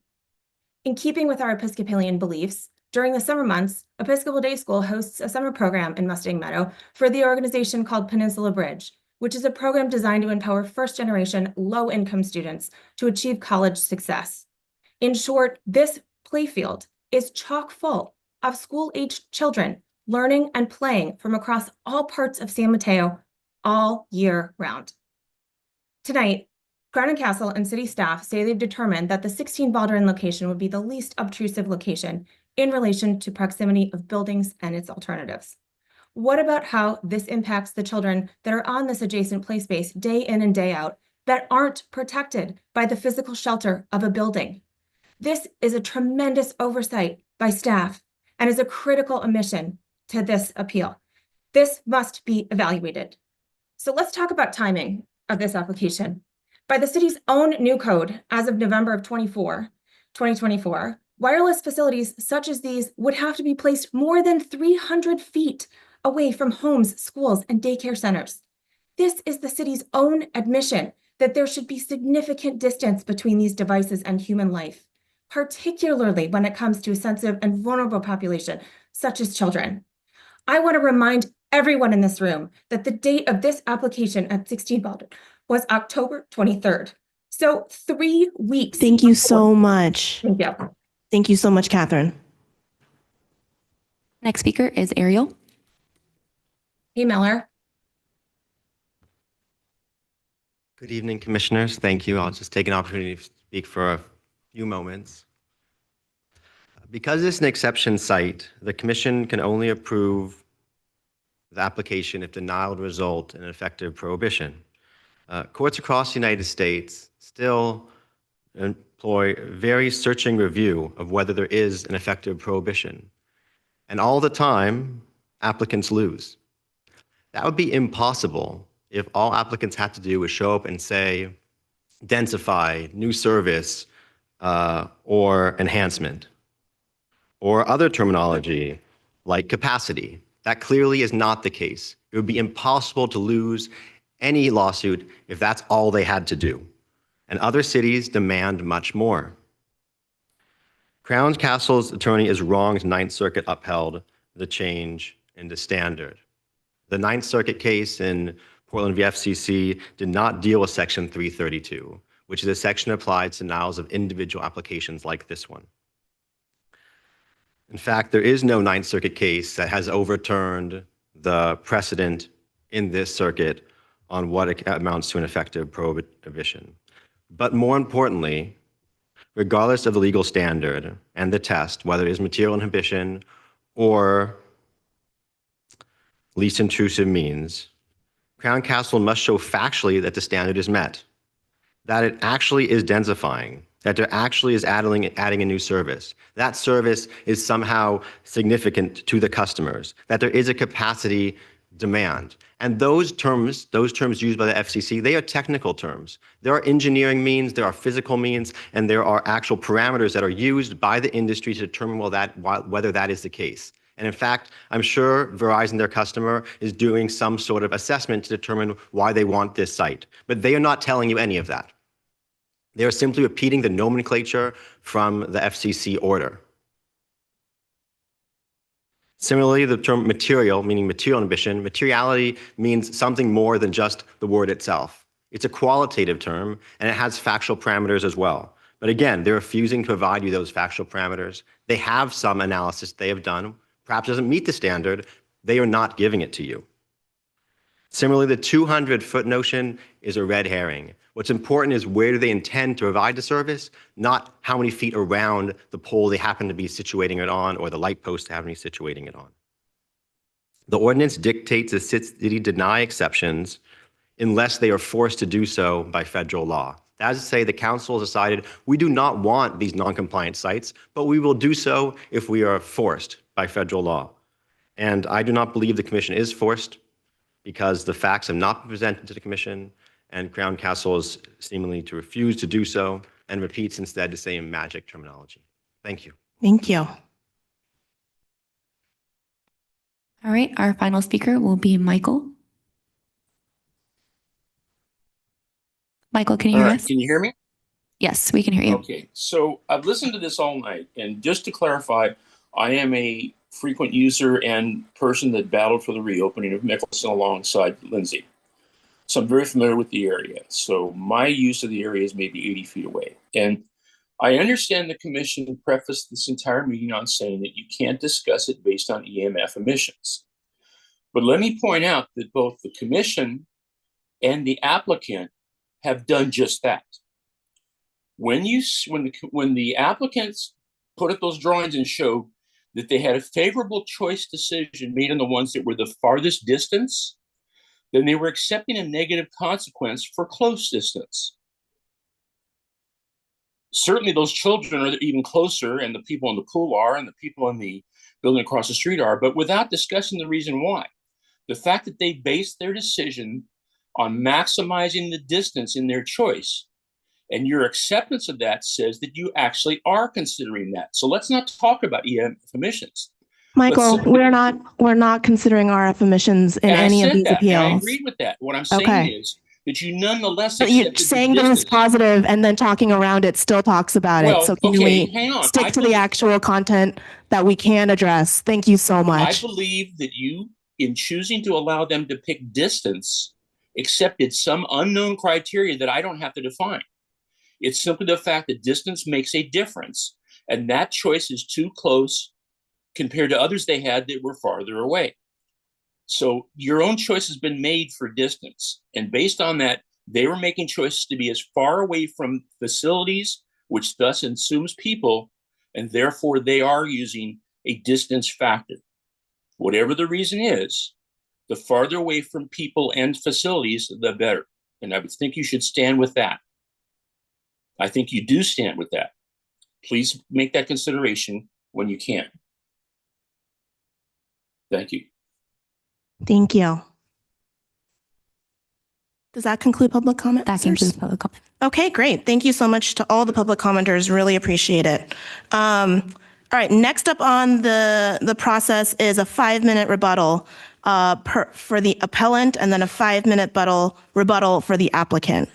In keeping with our Episcopalian beliefs, during the summer months, Episcopal Day School hosts a summer program in Mustang Meadow for the organization called Peninsula Bridge, which is a program designed to empower first-generation low-income students to achieve college success. In short, this playfield is chock full of school-aged children learning and playing from across all parts of San Mateo all year round. Tonight, Crown and Castle and city staff say they've determined that the 16 Baldwin location would be the least obtrusive location in relation to proximity of buildings and its alternatives. What about how this impacts the children that are on this adjacent play space day in and day out that aren't protected by the physical shelter of a building? This is a tremendous oversight by staff and is a critical omission to this appeal. This must be evaluated. So let's talk about timing of this application. By the city's own new code, as of November of 2024, wireless facilities such as these would have to be placed more than 300 feet away from homes, schools, and daycare centers. This is the city's own admission that there should be significant distance between these devices and human life, particularly when it comes to a sensitive and vulnerable population, such as children. I want to remind everyone in this room that the date of this application at 16 Baldwin was October 23rd. So 3 weeks. Thank you so much. Thank you. Thank you so much, Catherine. Next speaker is Ariel. Hey, Miller. Good evening, commissioners. Thank you. I'll just take an opportunity to speak for a few moments. Because it's an exception site, the commission can only approve the application if denial would result in an effective prohibition. Courts across the United States still employ a very searching review of whether there is an effective prohibition. And all the time, applicants lose. That would be impossible if all applicants had to do was show up and say, densify, new service, or enhancement, or other terminology like capacity. That clearly is not the case. It would be impossible to lose any lawsuit if that's all they had to do. And other cities demand much more. Crown Castle's attorney is wrong. Ninth Circuit upheld the change in the standard. The Ninth Circuit case in Portland v. FCC did not deal with Section 332, which is a section applied to denials of individual applications like this one. In fact, there is no Ninth Circuit case that has overturned the precedent in this circuit on what amounts to an effective prohibition. But more importantly, regardless of the legal standard and the test, whether it is material inhibition or least intrusive means, Crown Castle must show factually that the standard is met, that it actually is densifying, that there actually is adding a new service. That service is somehow significant to the customers, that there is a capacity demand. And those terms used by the FCC, they are technical terms. There are engineering means, there are physical means, and there are actual parameters that are used by the industry to determine whether that is the case. And in fact, I'm sure Verizon, their customer, is doing some sort of assessment to determine why they want this site. But they are not telling you any of that. They are simply repeating the nomenclature from the FCC order. Similarly, the term material, meaning material inhibition, materiality means something more than just the word itself. It's a qualitative term, and it has factual parameters as well. But again, they're refusing to provide you those factual parameters. They have some analysis they have done. Perhaps doesn't meet the standard. They are not giving it to you. Similarly, the 200-foot notion is a red herring. What's important is where do they intend to provide the service, not how many feet around the pole they happen to be situating it on or the light post they happen to be situating it on. The ordinance dictates the city deny exceptions unless they are forced to do so by federal law. That is to say, the council has decided we do not want these non-compliant sites, but we will do so if we are forced by federal law. And I do not believe the commission is forced because the facts have not been presented to the commission, and Crown Castle is seemingly to refuse to do so and repeats instead the same magic terminology. Thank you. Thank you. All right, our final speaker will be Michael. Michael, can you hear us? Can you hear me? Yes, we can hear you. Okay, so I've listened to this all night, and just to clarify, I am a frequent user and person that battled for the reopening of Nicholson alongside Lindsay. So I'm very familiar with the area. So my use of the area is maybe 80 feet away. And I understand the commission prefaced this entire meeting on saying that you can't discuss it based on EMF emissions. But let me point out that both the commission and the applicant have done just that. When the applicants put up those drawings and showed that they had a favorable choice decision made on the ones that were the farthest distance, then they were accepting a negative consequence for close distance. Certainly those children are even closer, and the people in the pool are, and the people in the building across the street are, but without discussing the reason why. The fact that they based their decision on maximizing the distance in their choice, and your acceptance of that says that you actually are considering that. So let's not talk about EMF emissions. Michael, we're not considering RF emissions in any of these appeals. I agreed with that. What I'm saying is that you nonetheless but you're saying that it's positive and then talking around it still talks about it. So can we stick to the actual content that we can address? Thank you so much. I believe that you, in choosing to allow them to pick distance, accepted some unknown criteria that I don't have to define. It's simply the fact that distance makes a difference, and that choice is too close compared to others they had that were farther away. So your own choice has been made for distance, and based on that, they were making choices to be as far away from facilities, which thus assumes people, and therefore they are using a distance factor. Whatever the reason is, the farther away from people and facilities, the better. And I would think you should stand with that. I think you do stand with that. Please make that consideration when you can. Thank you. Thank you. Does that conclude public comment? That concludes public comment. Okay, great. Thank you so much to all the public commenters. Really appreciate it. All right, next up on the process is a 5-minute rebuttal for the appellant, and then a 5-minute rebuttal for the applicant.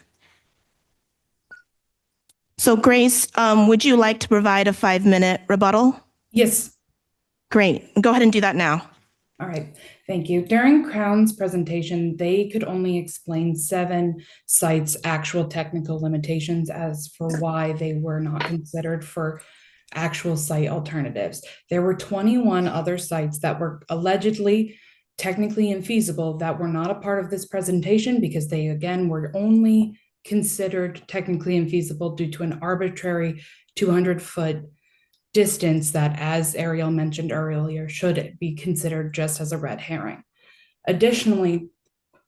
So Grace, would you like to provide a 5-minute rebuttal? Yes. Great. Go ahead and do that now. All right, thank you. During Crown's presentation, they could only explain 7 sites' actual technical limitations as for why they were not considered for actual site alternatives. There were 21 other sites that were allegedly technically infeasible that were not a part of this presentation because they, again, were only considered technically infeasible due to an arbitrary 200-foot distance that, as Ariel mentioned earlier, should be considered just as a red herring. Additionally,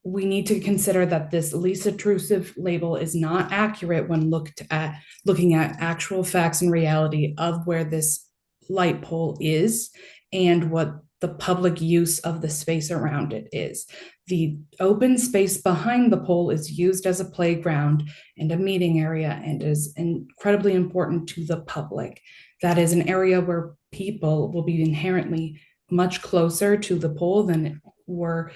we need to consider that this least intrusive label is not accurate when looking at actual facts and reality of where this light pole is and what the public use of the space around it is. The open space behind the pole is used as a playground and a meeting area and is incredibly important to the public. That is an area where people will be inherently much closer to the pole than it were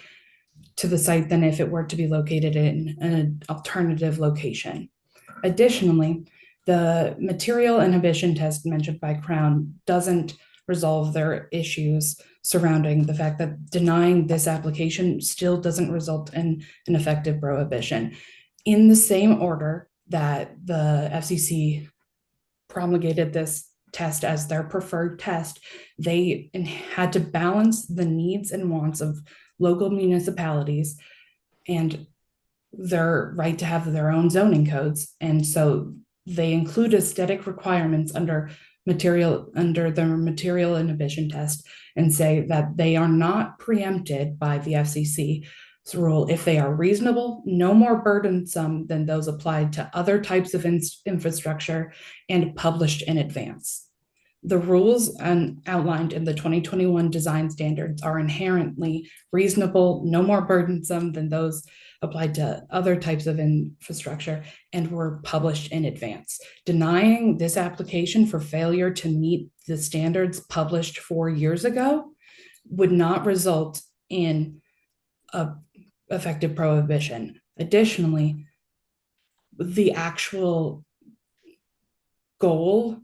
to the site than if it were to be located in an alternative location. Additionally, the material inhibition test mentioned by Crown doesn't resolve their issues surrounding the fact that denying this application still doesn't result in an effective prohibition. In the same order that the FCC promulgated this test as their preferred test, they had to balance the needs and wants of local municipalities and their right to have their own zoning codes. And so they include aesthetic requirements under their material inhibition test and say that they are not preempted by the FCC's rule if they are reasonable, no more burdensome than those applied to other types of infrastructure, and published in advance. The rules outlined in the 2021 design standards are inherently reasonable, no more burdensome than those applied to other types of infrastructure, and were published in advance. Denying this application for failure to meet the standards published 4 years ago would not result in an effective prohibition. Additionally, the actual goal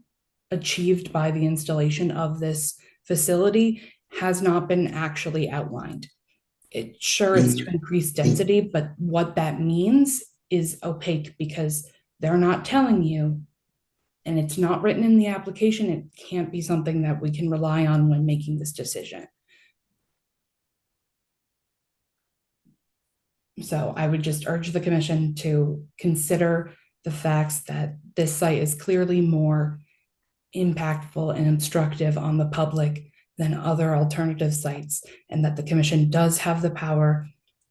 achieved by the installation of this facility has not been actually outlined. It's to increase density, but what that means is opaque because they're not telling you, and it's not written in the application. It can't be something that we can rely on when making this decision. So I would just urge the commission to consider the facts that this site is clearly more impactful and obstructive on the public than other alternative sites, and that the commission does have the power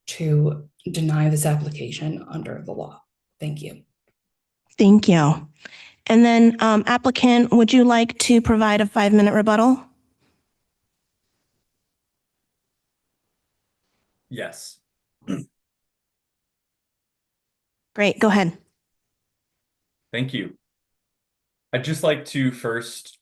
to deny this application under the law. Thank you. Thank you. And then applicant, would you like to provide a 5-minute rebuttal? Yes. Great, go ahead. Thank you. I'd just like to first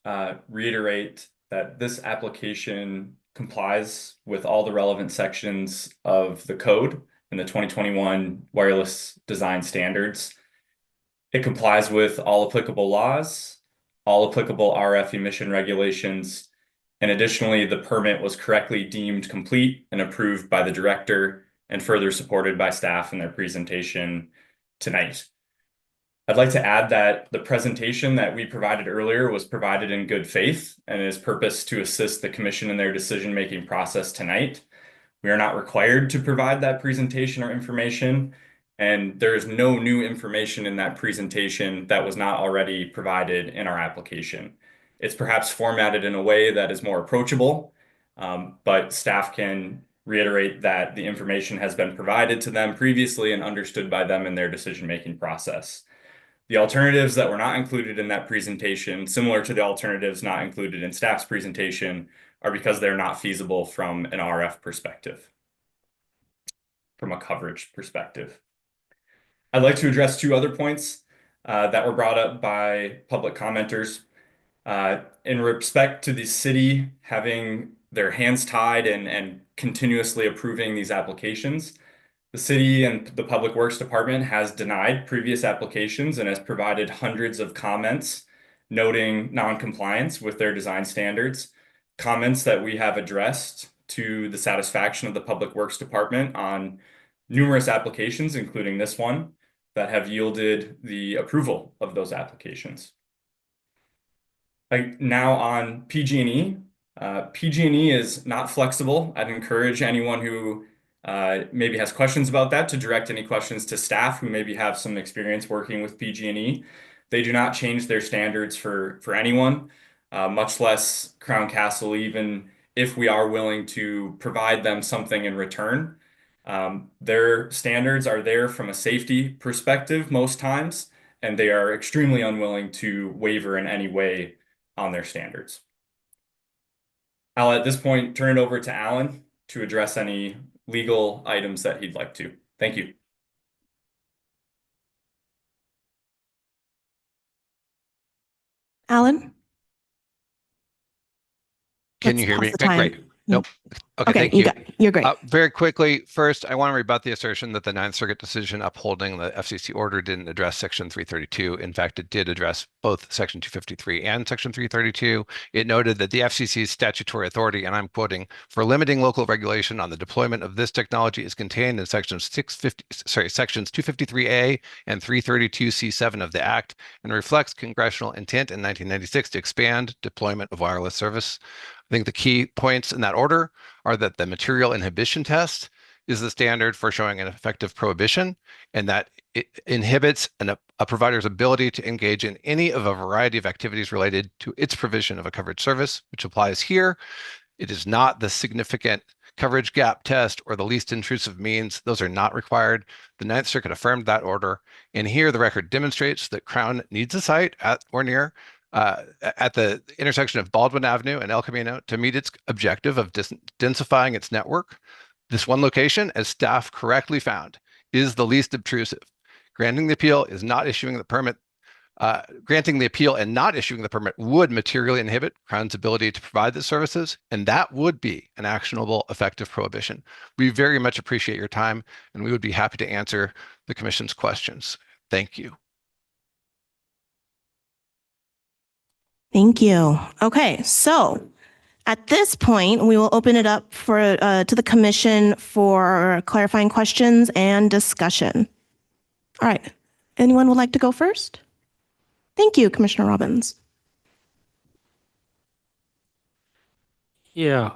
reiterate that this application complies with all the relevant sections of the code and the 2021 wireless design standards. It complies with all applicable laws, all applicable RF emission regulations, and additionally, the permit was correctly deemed complete and approved by the director and further supported by staff in their presentation tonight. I'd like to add that the presentation that we provided earlier was provided in good faith and is purposed to assist the commission in their decision-making process tonight. We are not required to provide that presentation or information, and there is no new information in that presentation that was not already provided in our application. It's perhaps formatted in a way that is more approachable, but staff can reiterate that the information has been provided to them previously and understood by them in their decision-making process. The alternatives that were not included in that presentation, similar to the alternatives not included in staff's presentation, are because they're not feasible from an RF perspective, from a coverage perspective. I'd like to address 2 other points that were brought up by public commenters. In respect to the city having their hands tied and continuously approving these applications, the city and the Public Works Department has denied previous applications and has provided hundreds of comments noting non-compliance with their design standards, comments that we have addressed to the satisfaction of the Public Works Department on numerous applications, including this one, that have yielded the approval of those applications. Now on PG&E. PG&E is not flexible. I'd encourage anyone who maybe has questions about that to direct any questions to staff who maybe have some experience working with PG&E. They do not change their standards for anyone, much less Crown Castle, even if we are willing to provide them something in return. Their standards are there from a safety perspective most times, and they are extremely unwilling to waver in any way on their standards. I'll at this point turn it over to Alan to address any legal items that he'd like to. Thank you. Alan? Can you hear me? pause the time. Great. Nope. Okay, thank you you. got, you're great. Very quickly, first, I want to rebut the assertion that the Ninth Circuit decision upholding the FCC order didn't address Section 332. In fact, it did address both Section 253 and Section 332. It noted that the FCC's statutory authority, and I'm quoting, for limiting local regulation on the deployment of this technology is contained in Sections 253A and 332C7 of the Act, and reflects congressional intent in 1996 to expand deployment of wireless service. I think the key points in that order are that the material inhibition test is the standard for showing an effective prohibition, and that it inhibits a provider's ability to engage in any of a variety of activities related to its provision of a coverage service, which applies here. It is not the significant coverage gap test or the least intrusive means. Those are not required. The Ninth Circuit affirmed that order, and here the record demonstrates that Crown needs a site at or near at the intersection of Baldwin Avenue and El Camino to meet its objective of densifying its network. This one location, as staff correctly found, is the least obtrusive. Granting the appeal is not issuing the permit. Granting the appeal and not issuing the permit would materially inhibit Crown's ability to provide the services, and that would be an actionable, effective prohibition. We very much appreciate your time, and we would be happy to answer the Commission's questions. Thank you. Thank you. Okay, so at this point, we will open it up for to the commission for clarifying questions and discussion. All right, anyone would like to go first? Thank you, Commissioner Robbins. Yeah,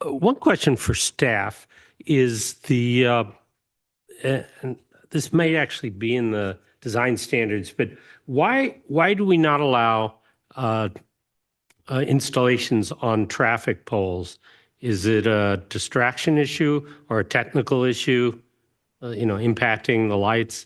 one question for staff is and this may actually be in the design standards, but why do we not allow installations on traffic poles? Is it a distraction issue or a technical issue, impacting the lights?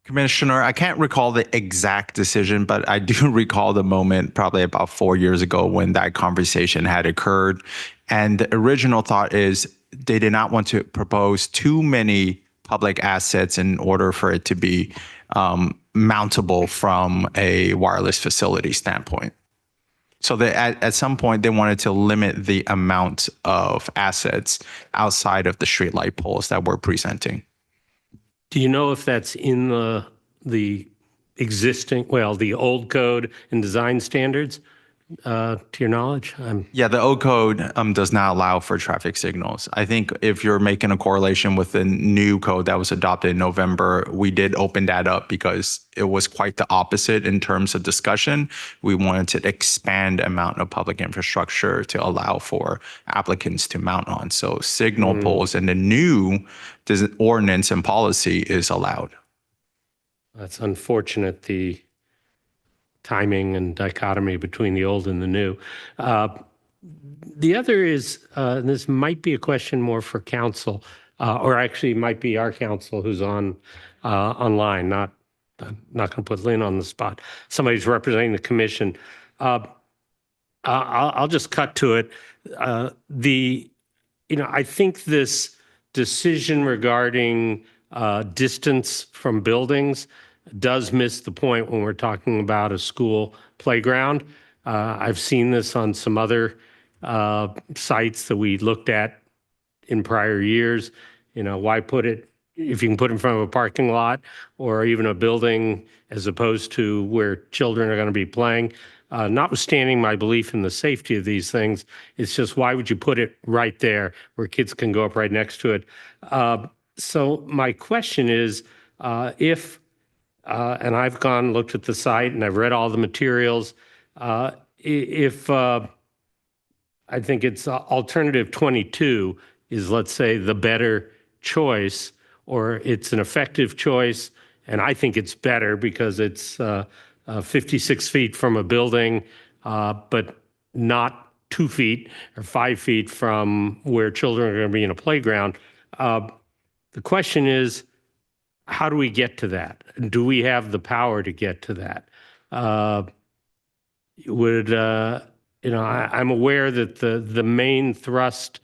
Commissioner, I can't recall the exact decision, but I do recall the moment probably about 4 years ago when that conversation had occurred. And the original thought is they did not want to propose too many public assets in order for it to be mountable from a wireless facility standpoint. So at some point, they wanted to limit the amount of assets outside of the streetlight poles that we're presenting. Do you know if that's in the existing, the old code and design standards, to your knowledge? Yeah, the old code does not allow for traffic signals. I think if you're making a correlation with the new code that was adopted in November, we did open that up because it was quite the opposite in terms of discussion. We wanted to expand amount of public infrastructure to allow for applicants to mount on. So signal poles in the new ordinance and policy is allowed. That's unfortunate, the timing and dichotomy between the old and the new. The other is, and this might be a question more for council, or actually might be our council who's online, not going to put Lynn on the spot. Somebody's representing the commission. I'll just cut to it. I think this decision regarding distance from buildings does miss the point when we're talking about a school playground. I've seen this on some other sites that we looked at in prior years. Why put it, if you can put it in front of a parking lot or even a building as opposed to where children are going to be playing? Notwithstanding my belief in the safety of these things, it's just why would you put it right there where kids can go up right next to it? So my question is, if, and I've gone, looked at the site and I've read all the materials, if I think it's alternative 22 is, let's say, the better choice, or it's an effective choice, and I think it's better because it's 56 feet from a building, but not 2 feet or 5 feet from where children are going to be in a playground. The question is, how do we get to that? Do we have the power to get to that? I'm aware that the main thrust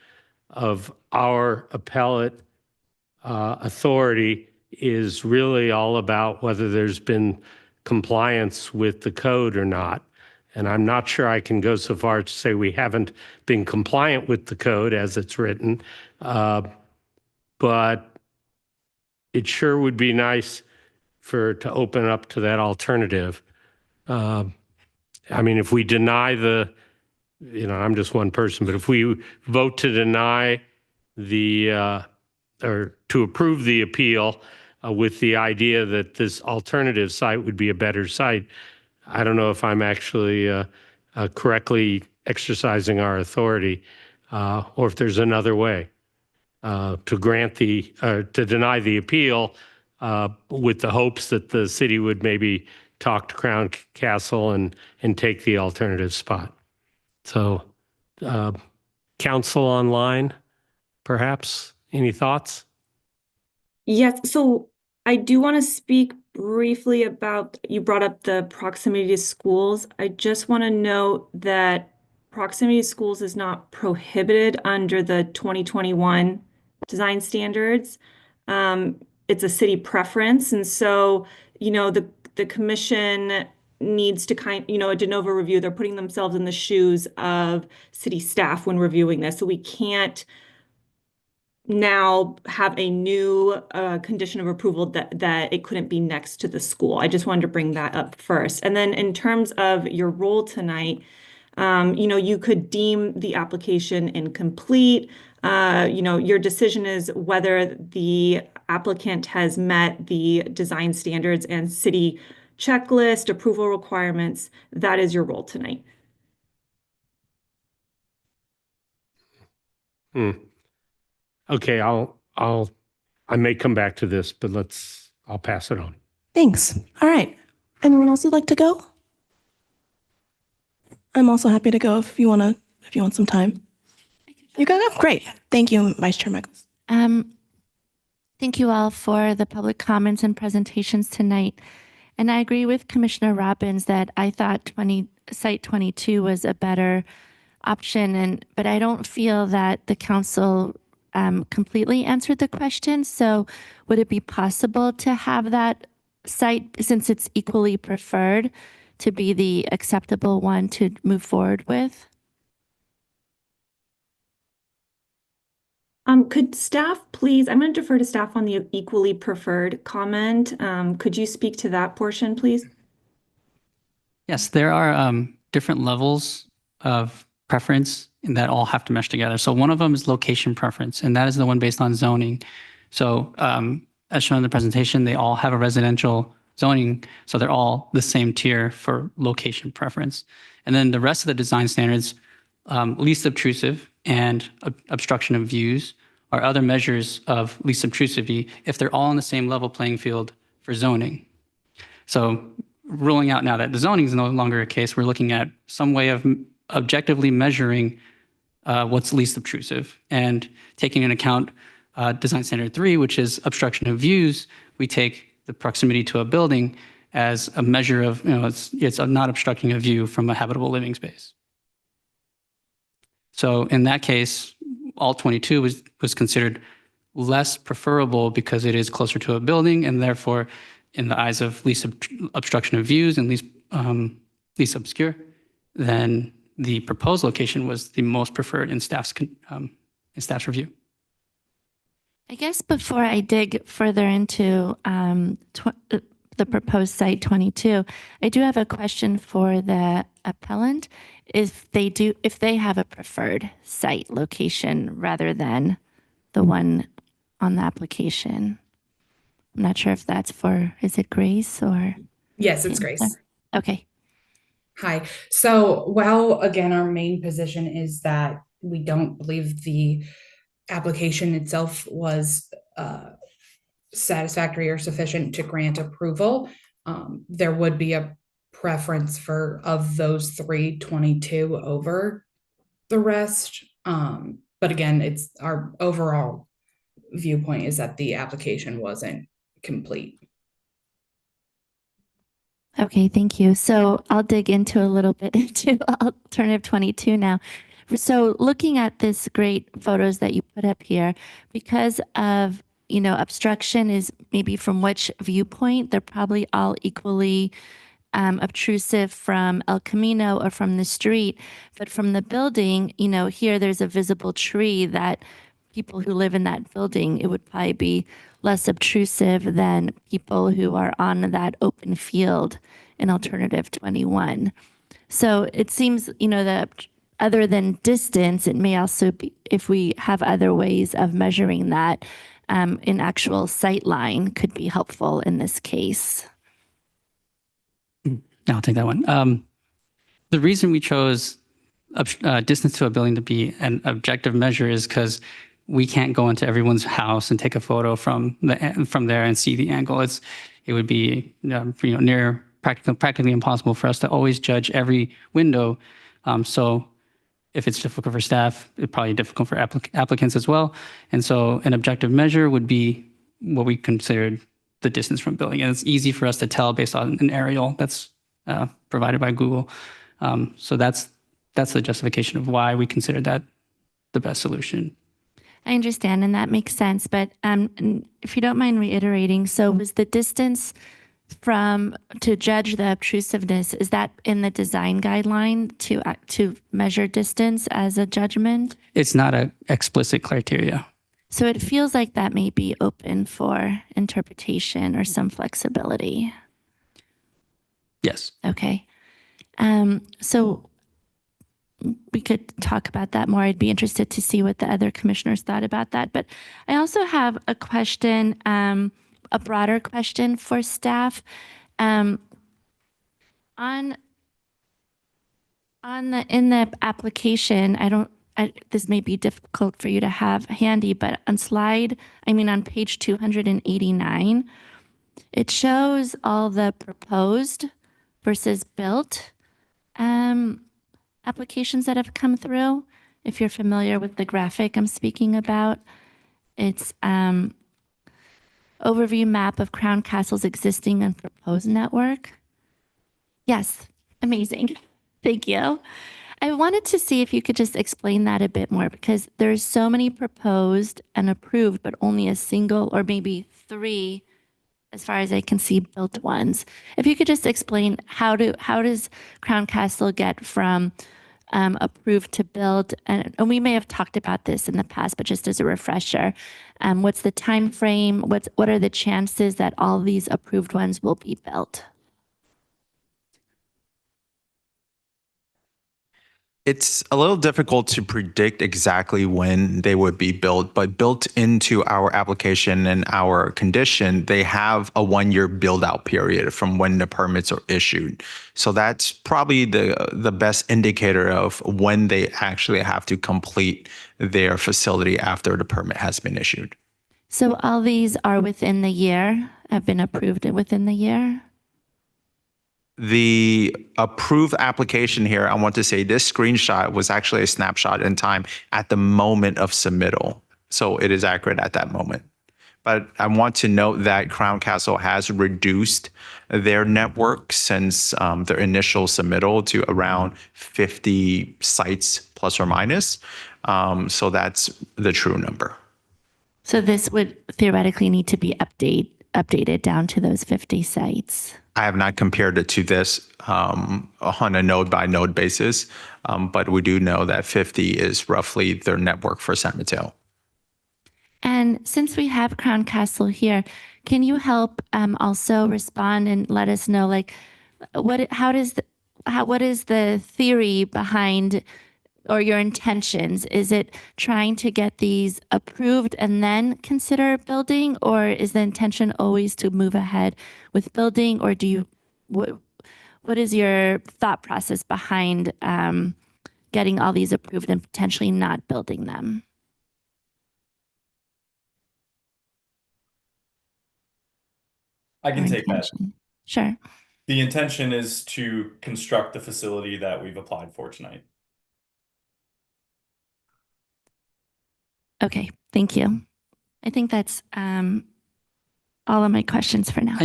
of our appellate authority is really all about whether there's been compliance with the code or not. And I'm not sure I can go so far as to say we haven't been compliant with the code as it's written, but it sure would be nice to open up to that alternative. If we deny I'm just one person, but if we vote to deny or to approve the appeal with the idea that this alternative site would be a better site, I don't know if I'm actually correctly exercising our authority, or if there's another way to deny the appeal with the hopes that the city would maybe talk to Crown Castle and take the alternative spot. So, council online, perhaps, any thoughts? Yes, so I do want to speak briefly about, you brought up the proximity to schools. I just want to note that proximity to schools is not prohibited under the 2021 design standards. It's a city preference. And so, the commission needs to a de novo review. They're putting themselves in the shoes of city staff when reviewing this. So we can't now have a new condition of approval that it couldn't be next to the school. I just wanted to bring that up first. And then in terms of your role tonight, you could deem the application incomplete. Your decision is whether the applicant has met the design standards and city checklist approval requirements. That is your role tonight. Okay, I may come back to this, but I'll pass it on. Thanks. All right. Anyone else would like to go? I'm also happy to go if you want some time. You gotta go? Great. Thank you, Vice Chair Michaels. Thank you all for the public comments and presentations tonight. And I agree with Commissioner Robbins that I thought Site 22 was a better option, but I don't feel that the council completely answered the question. So would it be possible to have that site, since it's equally preferred, to be the acceptable one to move forward with? Could staff please, I'm going to defer to staff on the equally preferred comment. Could you speak to that portion, please? Yes, there are different levels of preference and that all have to mesh together. So one of them is location preference, and that is the one based on zoning. So as shown in the presentation, they all have a residential zoning, so they're all the same tier for location preference. And then the rest of the design standards, least obtrusive and obstruction of views, are other measures of least obtrusivity if they're all on the same level playing field for zoning. So ruling out now that the zoning is no longer a case, we're looking at some way of objectively measuring what's least obtrusive and taking into account design standard 3, which is obstruction of views. We take the proximity to a building as a measure of, it's not obstructing a view from a habitable living space. So in that case, all 22 was considered less preferable because it is closer to a building, and therefore, in the eyes of least obstruction of views and least obscure, then the proposed location was the most preferred in staff's review. I guess before I dig further into the proposed site 22, I do have a question for the appellant. If they have a preferred site location rather than the one on the application. I'm not sure if that's is it Grace or? Yes, it's Grace. Okay. Hi. So while again, our main position is that we don't believe the application itself was satisfactory or sufficient to grant approval, there would be a preference of those 322 over the rest. But again, it's our overall viewpoint is that the application wasn't complete. Okay, thank you. So I'll dig into a little bit into alternative 22 now. So looking at this great photos that you put up here, because of, obstruction is maybe from which viewpoint, they're probably all equally obtrusive from El Camino or from the street. But from the building, here there's a visible tree that people who live in that building, it would probably be less obtrusive than people who are on that open field in alternative 21. So it seems, that other than distance, it may also be, if we have other ways of measuring that, an actual sight line could be helpful in this case. I'll take that one. The reason we chose distance to a building to be an objective measure is because we can't go into everyone's house and take a photo from there and see the angle. It would be near practically impossible for us to always judge every window. So if it's difficult for staff, it's probably difficult for applicants as well. And so an objective measure would be what we considered the distance from building. And it's easy for us to tell based on an aerial that's provided by Google. So that's the justification of why we considered that the best solution. I understand, and that makes sense. But if you don't mind reiterating, so was the distance to judge the obtrusiveness, is that in the design guideline to measure distance as a judgment? It's not an explicit criteria. So it feels like that may be open for interpretation or some flexibility. Yes. Okay. So we could talk about that more. I'd be interested to see what the other commissioners thought about that. But I also have a question, a broader question for staff. In the application, this may be difficult for you to have handy, but on page 289, it shows all the proposed versus built applications that have come through. If you're familiar with the graphic I'm speaking about, it's overview map of Crown Castle's existing and proposed network. Yes, amazing. Thank you. I wanted to see if you could just explain that a bit more, because there's so many proposed and approved, but only a single or maybe 3, as far as I can see, built ones. If you could just explain how does Crown Castle get from approved to build, and we may have talked about this in the past, but just as a refresher, what's the time frame? What are the chances that all these approved ones will be built? It's a little difficult to predict exactly when they would be built, but built into our application and our condition, they have a 1-year build out period from when the permits are issued. So that's probably the best indicator of when they actually have to complete their facility after the permit has been issued. So all these are within the year, have been approved within the year? The approved application here, I want to say this screenshot was actually a snapshot in time at the moment of submittal. So it is accurate at that moment. But I want to note that Crown Castle has reduced their network since their initial submittal to around 50 sites plus or minus. So that's the true number. So this would theoretically need to be updated down to those 50 sites. I have not compared it to this on a node by node basis, but we do know that 50 is roughly their network for San Mateo. And since we have Crown Castle here, can you help also respond and let us know, like, what is the theory behind, or your intentions? Is it trying to get these approved and then consider building, or is the intention always to move ahead with building, or what is your thought process behind getting all these approved and potentially not building them? I can take that. Sure. The intention is to construct the facility that we've applied for tonight. Okay, thank you. I think that's all of my questions for now.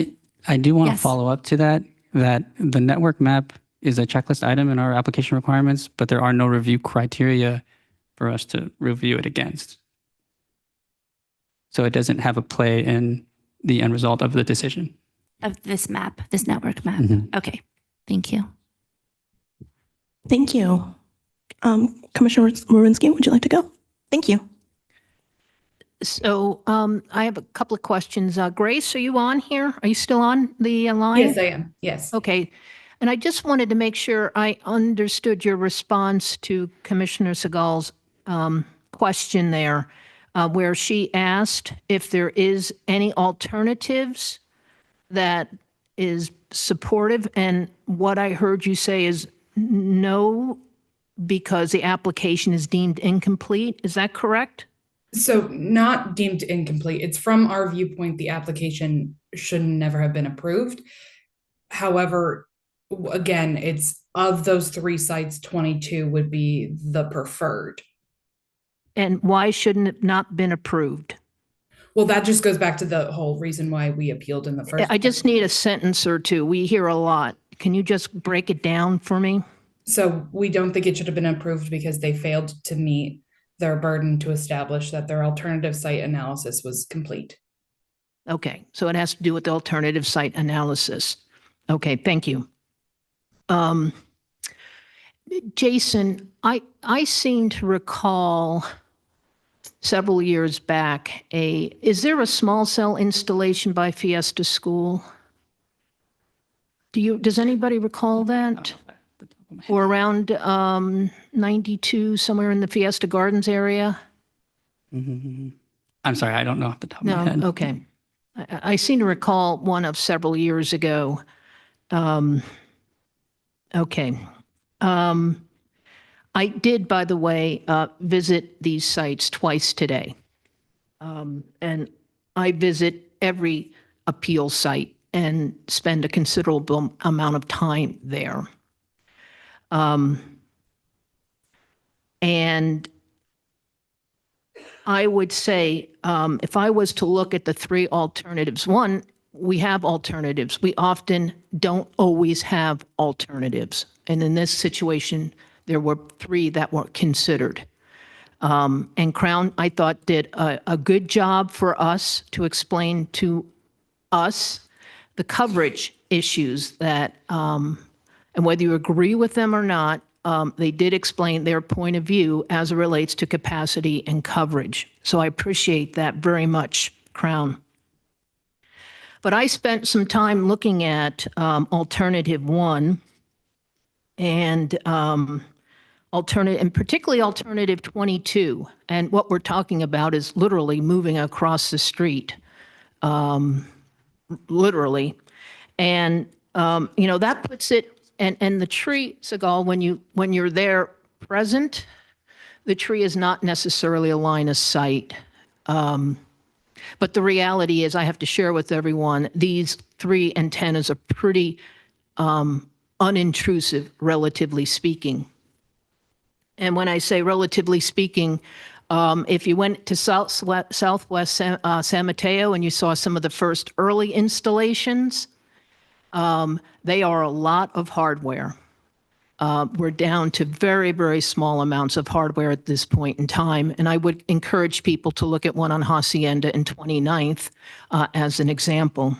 I do want to Yes. follow up to that the network map is a checklist item in our application requirements, but there are no review criteria for us to review it against. So it doesn't have a play in the end result of the decision. Of this map, this network map. Mhm. Okay, thank you. Thank you. Commissioner Morinsky, would you like to go? Thank you. So I have a couple of questions. Grace, are you on here? Are you still on the line? Yes, I am. Yes. Okay. And I just wanted to make sure I understood your response to Commissioner Segal's question there, where she asked if there is any alternatives that is supportive. And what I heard you say is no, because the application is deemed incomplete. Is that correct? So not deemed incomplete. It's from our viewpoint, the application should never have been approved. However, again, it's of those 3 sites, 22 would be the preferred. And why shouldn't it not been approved? Well, that just goes back to the whole reason why we appealed in the first. I just need a sentence or two. We hear a lot. Can you just break it down for me? So we don't think it should have been approved because they failed to meet their burden to establish that their alternative site analysis was complete. Okay, so it has to do with the alternative site analysis. Okay, thank you. Jason, I seem to recall several years back is there a small cell installation by Fiesta School? Does anybody recall that? Or around 92, somewhere in the Fiesta Gardens area? I'm sorry, I don't know off the top of my head. No, okay. I seem to recall one of several years ago. Okay. I did, by the way, visit these sites twice today. And I visit every appeal site and spend a considerable amount of time there. And I would say, if I was to look at the three alternatives, one, we have alternatives. We often don't always have alternatives. And in this situation, there were three that were considered. And Crown, I thought, did a good job for us to explain to us the coverage issues that, and whether you agree with them or not, they did explain their point of view as it relates to capacity and coverage. So I appreciate that very much, Crown. But I spent some time looking at alternative one and particularly alternative 22. And what we're talking about is literally moving across the street, literally. And, that puts it, and the tree, Segal, when you're there present, the tree is not necessarily a line of sight. But the reality is, I have to share with everyone, these three antennas are pretty unintrusive, relatively speaking. And when I say relatively speaking, if you went to Southwest San Mateo and you saw some of the first early installations, they are a lot of hardware. We're down to very, very small amounts of hardware at this point in time. And I would encourage people to look at one on Hacienda and 29th as an example.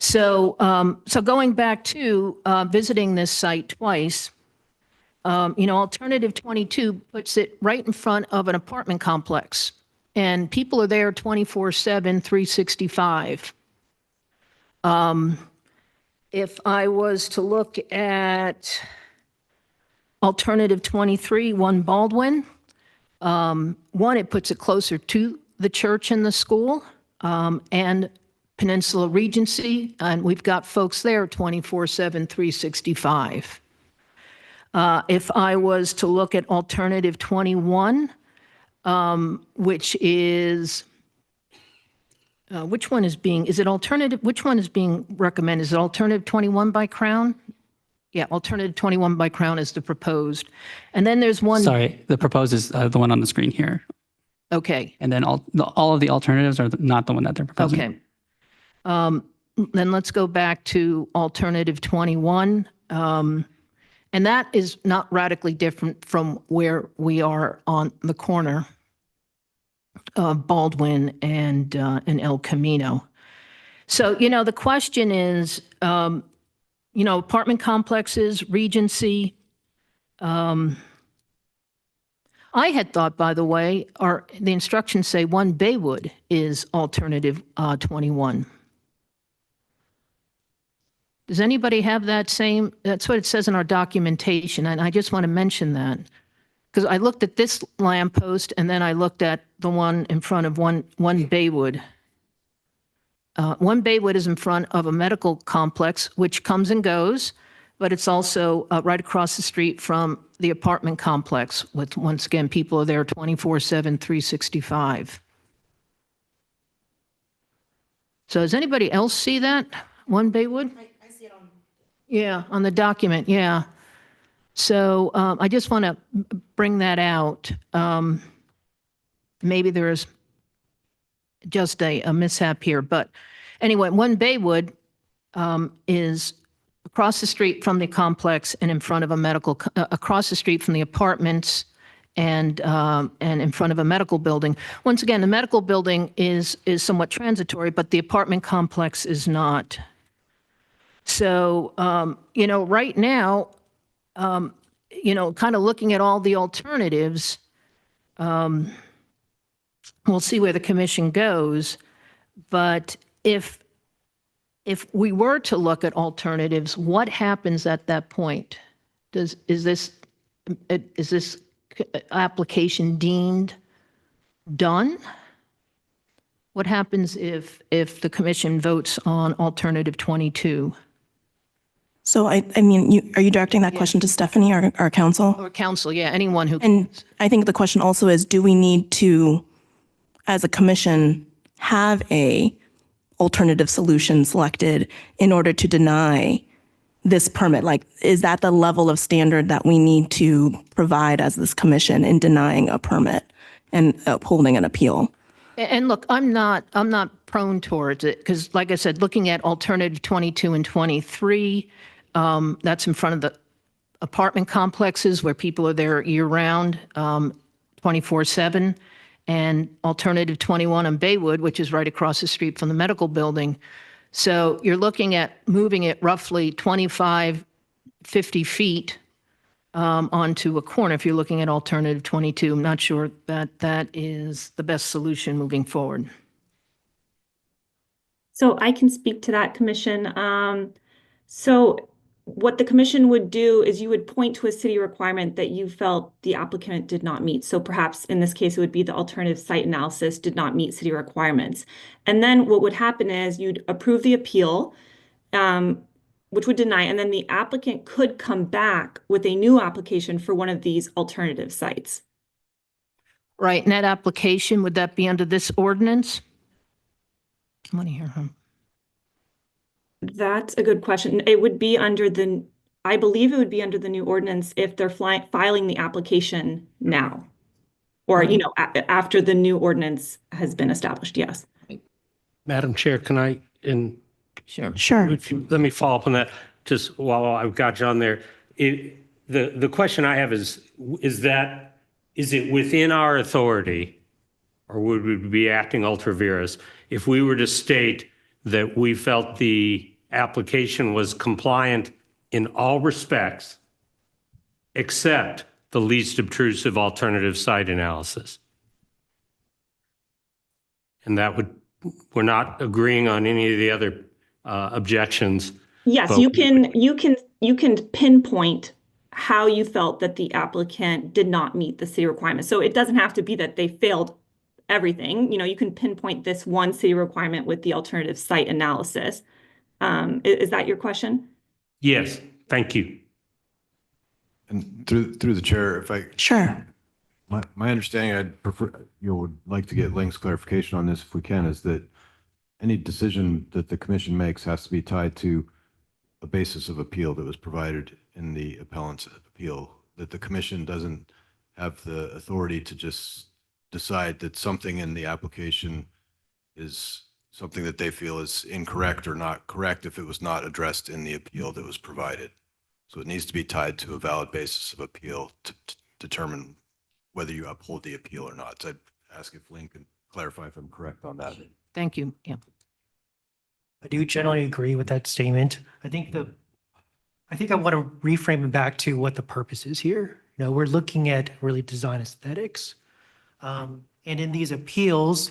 So, going back to visiting this site twice, alternative 22 puts it right in front of an apartment complex. And people are there 24/7, 365. If I was to look at alternative 23, 1 Baldwin, one, it puts it closer to the church and the school, and Peninsula Regency, and we've got folks there 24/7, 365. If I was to look at alternative 21, which is which one is being recommended? Is it alternative 21 by Crown? Yeah, alternative 21 by Crown is the proposed. And then there's one. Sorry, the proposed is the one on the screen here. Okay. And then all of the alternatives are not the one that they're proposing. Okay. Then let's go back to alternative 21. And that is not radically different from where we are on the corner of Baldwin and El Camino. So, the question is, apartment complexes, Regency. I had thought, by the way, the instructions say 1 Baywood is alternative 21. Does anybody have that same? That's what it says in our documentation, and I just want to mention that. Because I looked at this lamppost and then I looked at the one in front of one Baywood. 1 Baywood is in front of a medical complex, which comes and goes, but it's also right across the street from the apartment complex with, once again, people are there 24/7, 365. So does anybody else see that? 1 Baywood? I see it on. Yeah, on the document, yeah. So I just want to bring that out. Maybe there is just a mishap here. But anyway, 1 Baywood is across the street from the complex and in front of a medical, across the street from the apartments and in front of a medical building. Once again, the medical building is somewhat transitory, but the apartment complex is not. So, right now, kind of looking at all the alternatives, we'll see where the commission goes. But if we were to look at alternatives, what happens at that point? Is this application deemed done? What happens if the commission votes on alternative 22? So I mean, are you directing that question to Stephanie or our council? Or council, yeah, anyone who. And I think the question also is, do we need to, as a commission, have a alternative solution selected in order to deny this permit? Like, is that the level of standard that we need to provide as this commission in denying a permit and upholding an appeal? And look, I'm not prone towards it because, like I said, looking at alternative 22 and 23, that's in front of the apartment complexes where people are there year round, 24/7, and alternative 21 on Baywood, which is right across the street from the medical building. So you're looking at moving it roughly 25, 50 feet onto a corner if you're looking at alternative 22. I'm not sure that that is the best solution moving forward. So I can speak to that, Commission. So what the commission would do is you would point to a city requirement that you felt the applicant did not meet. So perhaps in this case, it would be the alternative site analysis did not meet city requirements. And then what would happen is you'd approve the appeal, which would deny, and then the applicant could come back with a new application for one of these alternative sites. Right, and that application, would that be under this ordinance? I want to hear him. That's a good question. It would be under the, I believe it would be under the new ordinance if they're filing the application now. Or, you know, after the new ordinance has been established, yes. Madam Chair, can I, Sure. let me follow up on that, just while I've got you on there. The question I have is it within our authority, or would we be acting ultra vires if we were to state that we felt the application was compliant in all respects except the least obtrusive alternative site analysis? And that would, we're not agreeing on any of the other objections. Yes, you can pinpoint how you felt that the applicant did not meet the city requirements. So it doesn't have to be that they failed everything. You know, you can pinpoint this one city requirement with the alternative site analysis. Is that your question? Yes, thank you. And through the chair, if I Sure. my understanding, I'd prefer, would like to get Link's clarification on this if we can, is that any decision that the commission makes has to be tied to a basis of appeal that was provided in the appellant's appeal, that the commission doesn't have the authority to just decide that something in the application is something that they feel is incorrect or not correct if it was not addressed in the appeal that was provided. So it needs to be tied to a valid basis of appeal to determine whether you uphold the appeal or not. So I'd ask if Link can clarify if I'm correct on that. Thank you. Yeah. I do generally agree with that statement. I think I want to reframe it back to what the purpose is here. You know, we're looking at really design aesthetics. And in these appeals,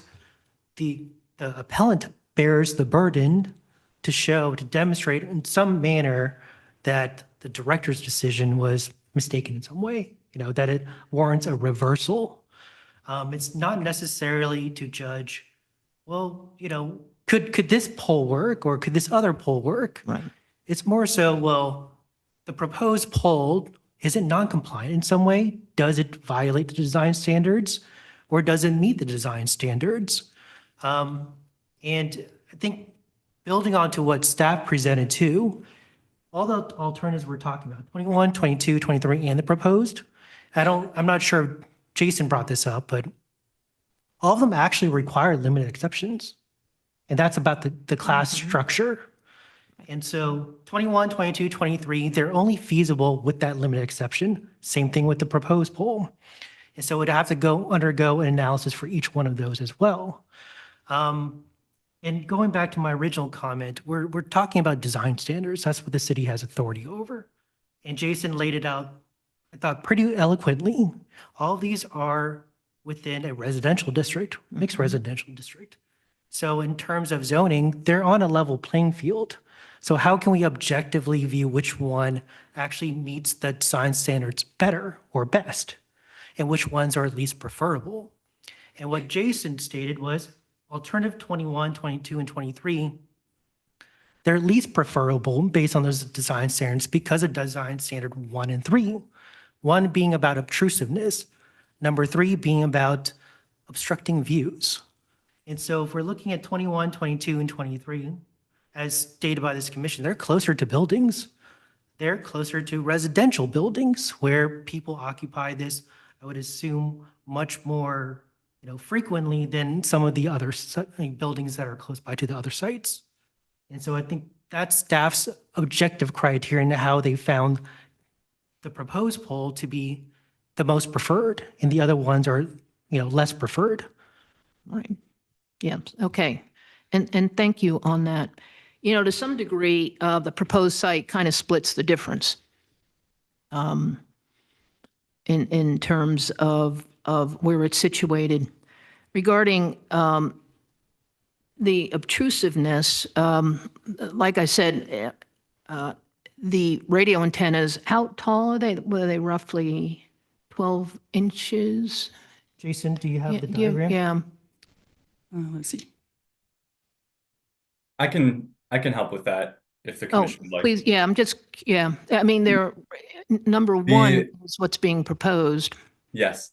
the appellant bears the burden to demonstrate in some manner that the director's decision was mistaken in some way, you know, that it warrants a reversal. It's not necessarily to judge, well, you know, could this poll work or could this other poll work? Right. It's more so, well, the proposed poll, is it non-compliant in some way? Does it violate the design standards or does it meet the design standards? And I think building on to what staff presented too, all the alternatives we're talking about, 21, 22, 23, and the proposed, I'm not sure if Jason brought this up, but all of them actually require limited exceptions. And that's about the class structure. And so 21, 22, 23, they're only feasible with that limited exception. Same thing with the proposed poll. And so it'd have to undergo an analysis for each one of those as well. And going back to my original comment, we're talking about design standards. That's what the city has authority over. And Jason laid it out, I thought, pretty eloquently. All these are within a residential district, mixed residential district. So in terms of zoning, they're on a level playing field. So how can we objectively view which one actually meets the design standards better or best, and which ones are at least preferable? And what Jason stated was alternative 21, 22, and 23 they're least preferable based on those design standards because of design standard 1 and 3. 1 being about obtrusiveness, number 3 being about obstructing views. And so if we're looking at 21, 22, and 23, as stated by this commission, they're closer to buildings. They're closer to residential buildings where people occupy this, I would assume, much more frequently than some of the other buildings that are close by to the other sites. And so I think that's staff's objective criterion to how they found the proposed pole to be the most preferred, and the other ones are, less preferred. Right. Yeah, okay. And thank you on that. To some degree, the proposed site kind of splits the difference in terms of where it's situated. Regarding the obtrusiveness, like I said, the radio antennas, how tall are they? Were they roughly 12 inches? Jason, do you have the Yeah, diagram? yeah. Let's see. I can help with that if the Oh, commission would like. please, yeah, I mean, they're, number one is what's being proposed. Yes.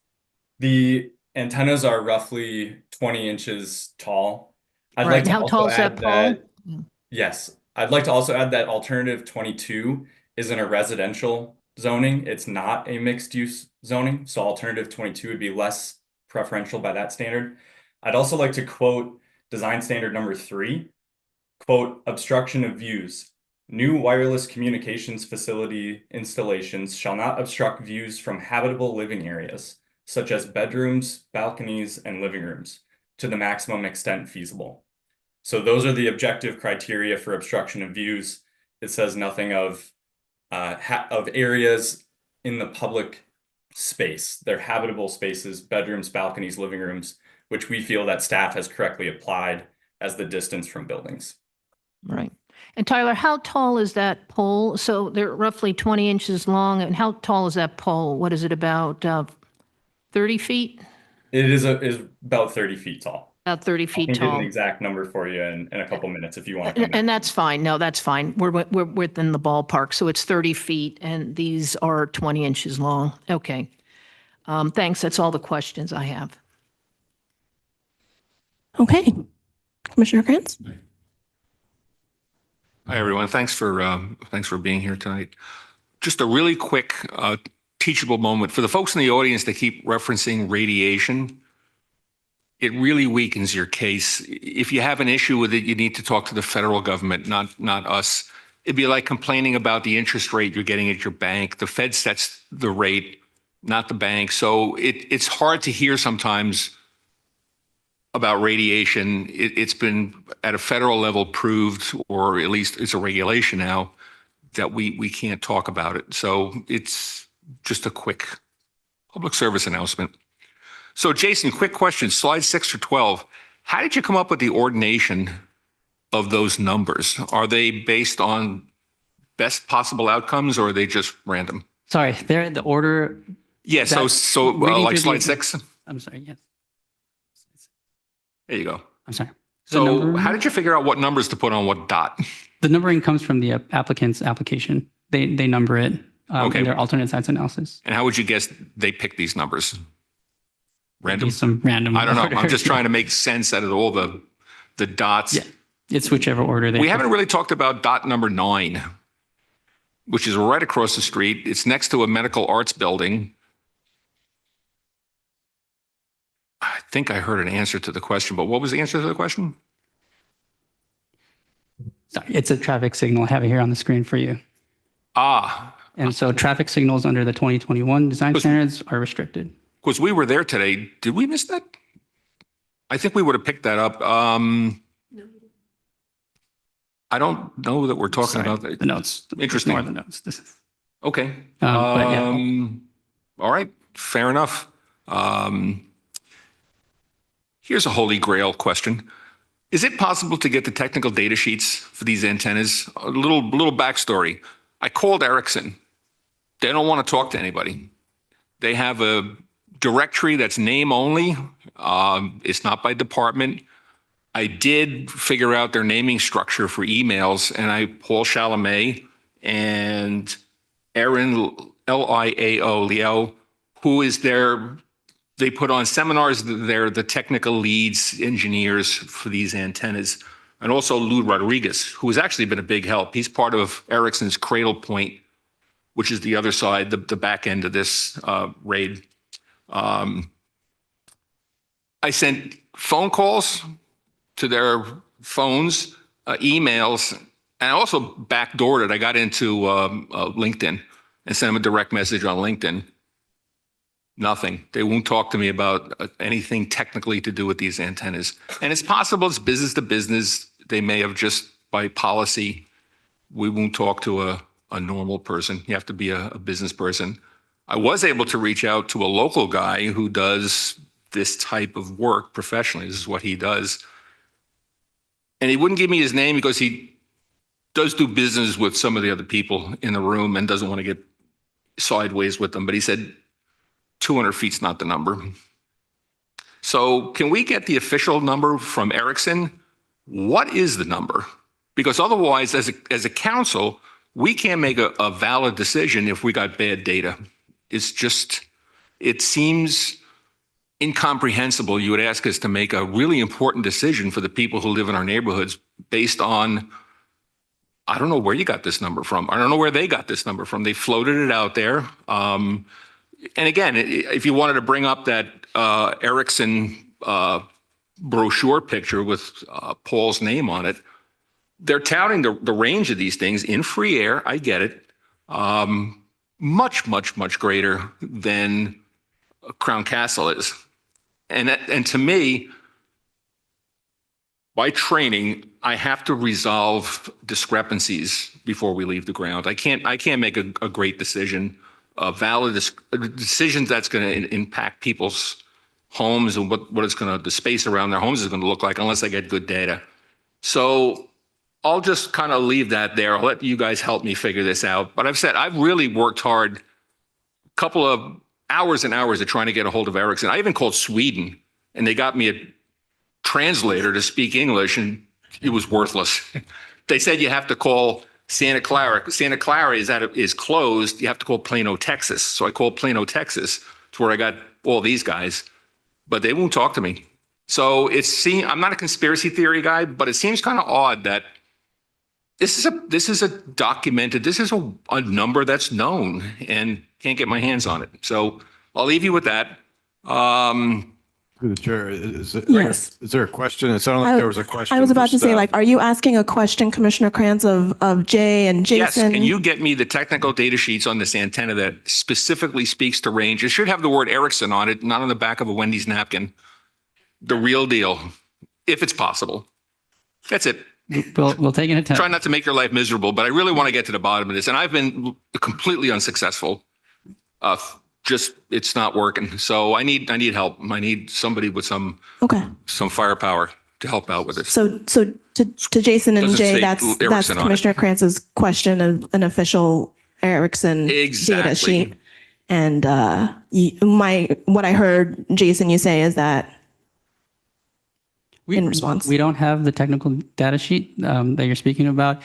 The antennas are roughly 20 inches tall. I'd Right, like to how also tall is add that pole? yes, I'd like to also add that alternative 22 is in a residential zoning. It's not a mixed use zoning. So alternative 22 would be less preferential by that standard. I'd also like to quote design standard number 3, quote, obstruction of views. New wireless communications facility installations shall not obstruct views from habitable living areas, such as bedrooms, balconies, and living rooms, to the maximum extent feasible. So those are the objective criteria for obstruction of views. It says nothing of areas in the public space. They're habitable spaces, bedrooms, balconies, living rooms, which we feel that staff has correctly applied as the distance from buildings. Right. And Tyler, how tall is that pole? So they're roughly 20 inches long. And how tall is that pole? What is it, about 30 feet? It is about 30 feet tall. About 30 I feet can get tall. an exact number for you in a couple minutes if you want to come back. And that's fine. No, that's fine. We're within the ballpark. So it's 30 feet and these are 20 inches long. Okay. Thanks. That's all the questions I have. Okay. Commissioner Krantz? Hi, everyone. Thanks for being here tonight. Just a really quick teachable moment. For the folks in the audience that keep referencing radiation, it really weakens your case. If you have an issue with it, you need to talk to the federal government, not us. It'd be like complaining about the interest rate you're getting at your bank. The Fed sets the rate, not the bank. So it's hard to hear sometimes about radiation. It's been at a federal level proved, or at least it's a regulation now, that we can't talk about it. So it's just a quick public service announcement. So Jason, quick question, slide 6 or 12. How did you come up with the ordination of those numbers? Are they based on best possible outcomes, or are they just random? Sorry, they're in the order. Yeah, so reading like through slide the- 6? I'm sorry, yes. There you go. I'm sorry. So how did you figure out what numbers to put on what dot? The numbering comes from the applicant's application. They number it Okay. in their alternate sites analysis. And how would you guess they picked these numbers? Random? Some random I don't know. order. I'm just trying to make sense out of all the dots. Yeah, it's whichever order they We haven't really talked about dot number 9, which is right across the street. It's next to a medical arts building. I think I heard an answer to the question, but what was the answer to the question? Sorry, it's a traffic signal. I have it here on the screen for you. And so traffic signals under the 2021 design standards are restricted. Because we were there today. Did we miss that? I think we would have picked that up. I don't know that we're talking about that. The notes. Interesting. More the notes. This is. Okay. But yeah. All right. Fair enough. Here's a holy grail question. Is it possible to get the technical data sheets for these antennas? A little backstory. I called Ericsson. They don't want to talk to anybody. They have a directory that's name only. It's not by department. I did figure out their naming structure for emails, and Paul Chalamet and Aaron Liao, who is they put on seminars. They're the technical leads engineers for these antennas. And also Lou Rodriguez, who has actually been a big help. He's part of Ericsson's Cradle Point, which is the other side, the back end of this raid. I sent phone calls to their phones, emails, and I also backdoored it. I got into LinkedIn and sent them a direct message on LinkedIn. Nothing. They won't talk to me about anything technically to do with these antennas. And it's possible it's business to business. They may have just, by policy, we won't talk to a normal person. You have to be a business person. I was able to reach out to a local guy who does this type of work professionally. This is what he does. And he wouldn't give me his name because he does do business with some of the other people in the room and doesn't want to get sideways with them. But he said, 200 feet's not the number. So can we get the official number from Ericsson? What is the number? Because otherwise, as a council, we can't make a valid decision if we got bad data. It's just, it seems incomprehensible. You would ask us to make a really important decision for the people who live in our neighborhoods based on, I don't know where you got this number from. I don't know where they got this number from. They floated it out there. And again, if you wanted to bring up that Ericsson brochure picture with Paul's name on it, they're touting the range of these things in free air. I get it. Much, much, much greater than Crown Castle is. And to me, by training, I have to resolve discrepancies before we leave the ground. I can't make a great decision. Valid decisions that's going to impact people's homes and what it's going to, the space around their homes is going to look like unless I get good data. So I'll just kind of leave that there. I'll let you guys help me figure this out. But I've really worked hard, a couple of hours and hours of trying to get a hold of Ericsson. I even called Sweden and they got me a translator to speak English and it was worthless. They said you have to call Santa Clara. Santa Clara is closed. You have to call Plano, Texas. So I called Plano, Texas. It's where I got all these guys, but they won't talk to me. So I'm not a conspiracy theory guy, but it seems kind of odd that this is a number that's known and can't get my hands on it. So I'll leave you with that. Through the chair, is Yes. there a question? It sounded like there was a question. I was about for to say, staff. are you asking a question, Commissioner Krantz, of Jay and Yes, Jason? can you get me the technical data sheets on this antenna that specifically speaks to range? It should have the word Ericsson on it, not on the back of a Wendy's napkin. The real deal, if it's possible. That's it. We'll take an attempt. Try not to make your life miserable, but I really want to get to the bottom of this. And I've been completely unsuccessful. It's not working. So I need help. I need somebody with some firepower to help out with this. So to Jason and Doesn't Jay, say that's Ericsson on it. Commissioner Krantz's question of an official Ericsson data sheet. And what I heard Jason you say is that in response. We don't have the technical data sheet that you're speaking about.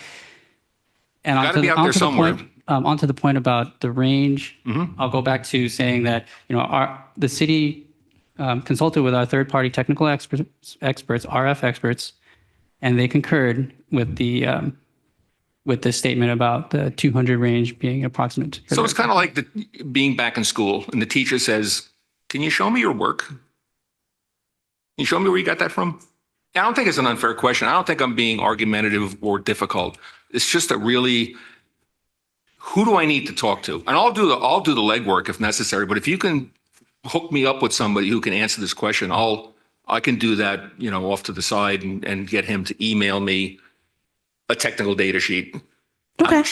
And Gotta be out there somewhere. Onto the point about the range, I'll go back to saying that the city consulted with our third-party technical experts, RF experts, and they concurred with the statement about the 200 range being approximate. So it's kind of like being back in school and the teacher says, "Can you show me your work? Can you show me where you got that from?" I don't think it's an unfair question. I don't think I'm being argumentative or difficult. It's just who do I need to talk to? And I'll do the legwork if necessary. But if you can hook me up with somebody who can answer this question, I can do that, off to the side and get him to email me a technical data sheet. Okay.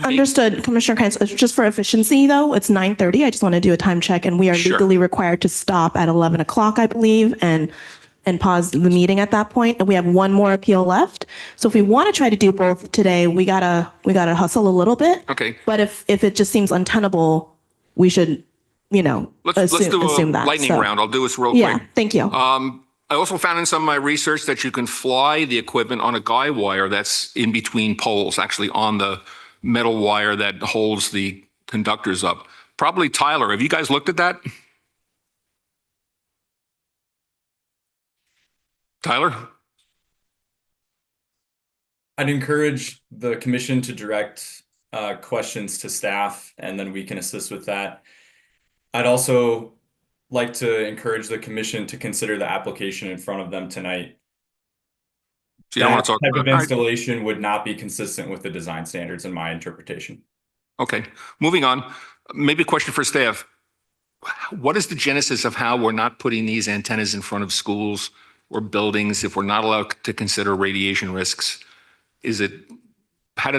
Understood, Commissioner Krantz. Just for efficiency, though, it's 9:30. I just want to do a time check, and we are legally required to stop at 11 o'clock, I believe, and pause the meeting at that point. And we have one more appeal left. So if we want to try to do both today, we gotta hustle a little bit. Okay. But if it just seems untenable, we should, Let's do assume a that. lightning So, round. I'll do this real yeah, quick. thank you. I also found in some of my research that you can fly the equipment on a guy wire that's in between poles, actually on the metal wire that holds the conductors up. Probably Tyler, have you guys looked at that? Tyler? I'd encourage the commission to direct questions to staff, and then we can assist with that. I'd also like to encourage the commission to consider the application in front of them tonight. So you don't want That to talk type about of it. All right. installation would not be consistent with the design standards in my interpretation. Okay, moving on. Maybe a question for staff. What is the genesis of how we're not putting these antennas in front of schools or buildings if we're not allowed to consider radiation risks? Is it,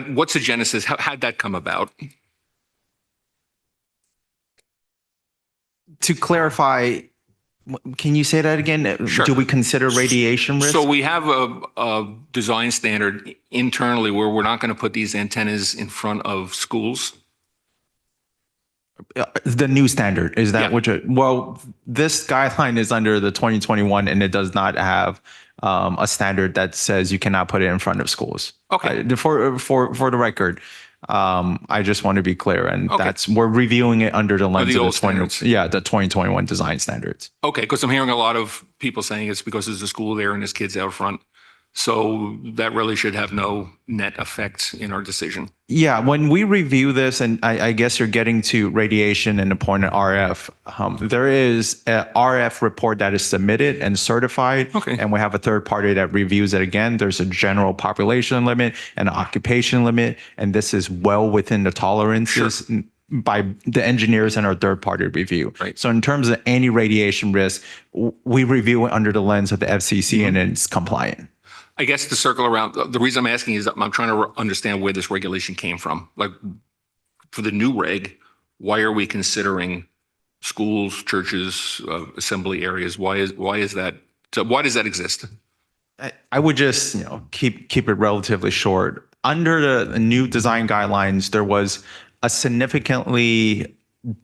what's the genesis? How'd that come about? To clarify, can you say that again? Sure. Do we consider radiation risk? So we have a design standard internally where we're not going to put these antennas in front of schools. The new standard, is that Yeah. what you're, well, this guideline is under the 2021 and it does not have a standard that says you cannot put it in front of schools. Okay. For the record, I just want to be clear, and Okay. we're reviewing it under the lens the of the old standards. the 2021 design standards. Okay, because I'm hearing a lot of people saying it's because there's a school there and there's kids out front. So that really should have no net effect in our decision. Yeah, when we review this, and I guess you're getting to radiation and the point of RF, there is a RF report that is submitted and certified, Okay. and we have a third party that reviews it again. There's a general population limit and an occupation limit, and this is well within the tolerances by the engineers and our third party review. Right. So in terms of any radiation risk, we review it under the lens of the FCC and it's compliant. I guess to circle around, the reason I'm asking is I'm trying to understand where this regulation came from. Like for the new reg, why are we considering schools, churches, assembly areas? Why is that? So why does that exist? I would just, keep it relatively short. Under the new design guidelines, there was a significantly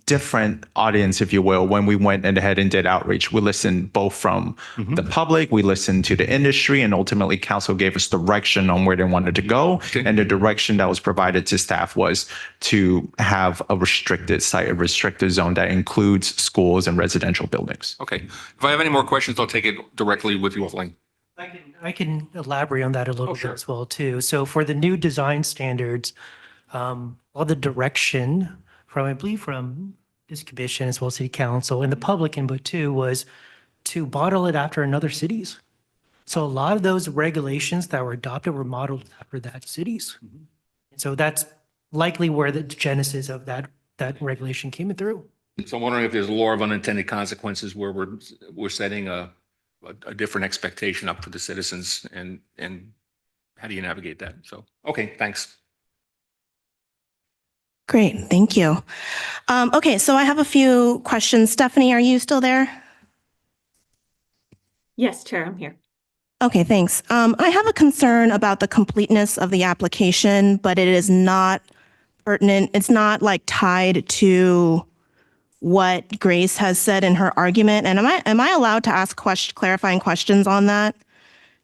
different audience, if you will, when we went ahead and did outreach. We listened both from the public, we listened to the industry, and ultimately council gave us direction on where they wanted to go. Okay. And the direction that was provided to staff was to have a restricted site, a restricted zone that includes schools and residential buildings. Okay. If I have any more questions, I'll take it directly with you offline. I can elaborate on that a little bit as well too. So for the new design standards, all the direction from, I believe, from this commission as well as city council and the public input too was to model it after another cities. So a lot of those regulations that were adopted were modeled after that cities. And so that's likely where the genesis of that regulation came through. So I'm wondering if there's a law of unintended consequences where we're setting a different expectation up for the citizens, and how do you navigate that? So, okay, thanks. Great, thank you. Okay, so I have a few questions. Stephanie, are you still there? Yes, Chair, I'm here. Okay, thanks. I have a concern about the completeness of the application, but it is not pertinent. It's not like tied to what Grace has said in her argument. And am I allowed to ask clarifying questions on that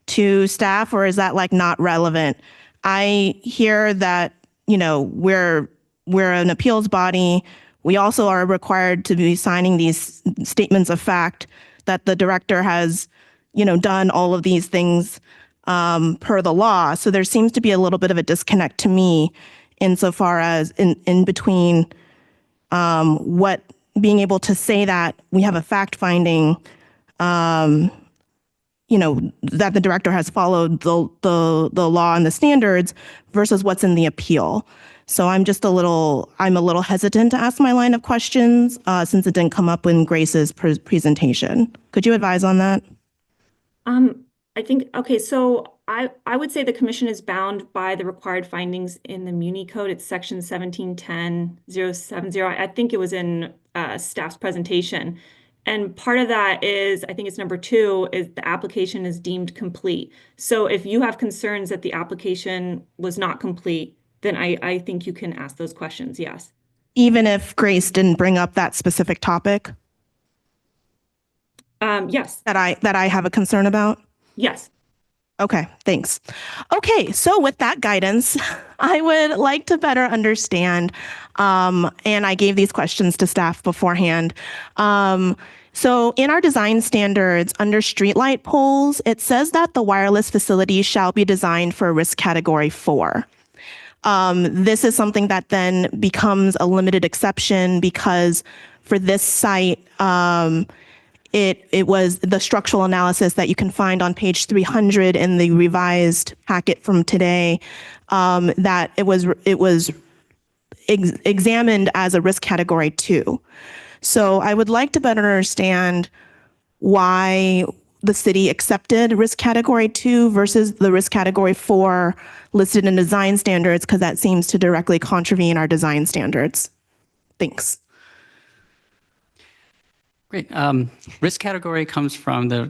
to staff, or is that like not relevant? I hear that, we're an appeals body. We also are required to be signing these statements of fact that the director has, done all of these things per the law. So there seems to be a little bit of a disconnect to me insofar as in between what being able to say that we have a fact finding, that the director has followed the law and the standards versus what's in the appeal. So I'm a little hesitant to ask my line of questions since it didn't come up in Grace's presentation. Could you advise on that? I think, okay, so I would say the commission is bound by the required findings in the Muni Code. It's section 1710-070. I think it was in staff's presentation. And part of that is, I think it's number 2, is the application is deemed complete. So if you have concerns that the application was not complete, then I think you can ask those questions, yes. Even if Grace didn't bring up that specific topic? Yes. that I have a concern about? Yes. Okay, thanks. Okay, so with that guidance, I would like to better understand, and I gave these questions to staff beforehand. So in our design standards under streetlight poles, it says that the wireless facility shall be designed for risk category 4. This is something that then becomes a limited exception because for this site, it was the structural analysis that you can find on page 300 in the revised packet from today, that it was examined as a risk category 2. So I would like to better understand why the city accepted risk category 2 versus the risk category 4 listed in design standards, because that seems to directly contravene our design standards. Thanks. Great. Risk category comes from the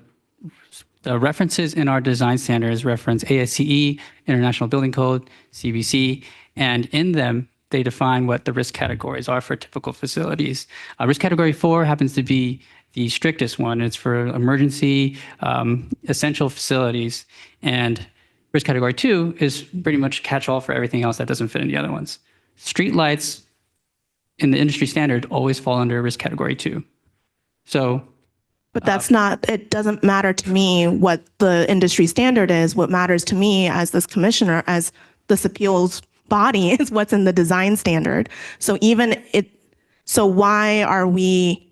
references in our design standards reference ASCE, International Building Code, CBC, and in them, they define what the risk categories are for typical facilities. Risk category 4 happens to be the strictest one. It's for emergency, essential facilities. And risk category 2 is pretty much catch-all for everything else that doesn't fit in the other ones. Street lights in the industry standard always fall under risk category 2. So, but that's not, it doesn't matter to me what the industry standard is. What matters to me as this commissioner, as this appeals body, is what's in the design standard. So so why are we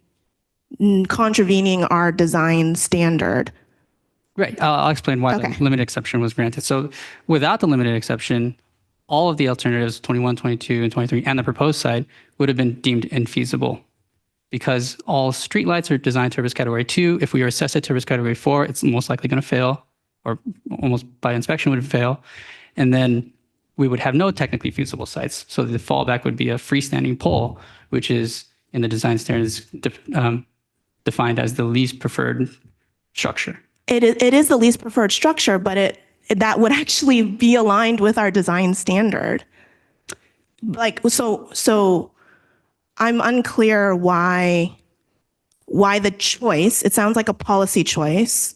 contravening our design standard? Right. I'll explain why Okay. the limited exception was granted. So without the limited exception, all of the alternatives, 21, 22, and 23, and the proposed site would have been deemed infeasible because all streetlights are designed to risk category 2. If we assess it to risk category 4, it's most likely going to fail, or almost by inspection would fail. And then we would have no technically feasible sites. So the fallback would be a freestanding pole, which is in the design standards defined as the least preferred structure. It is the least preferred structure, but that would actually be aligned with our design standard. Like, so I'm unclear why the choice, it sounds like a policy choice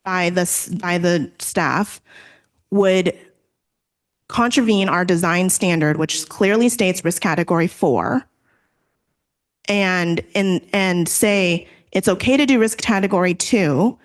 by the staff, would contravene our design standard, which clearly states risk category 4, and say it's okay to do risk category 2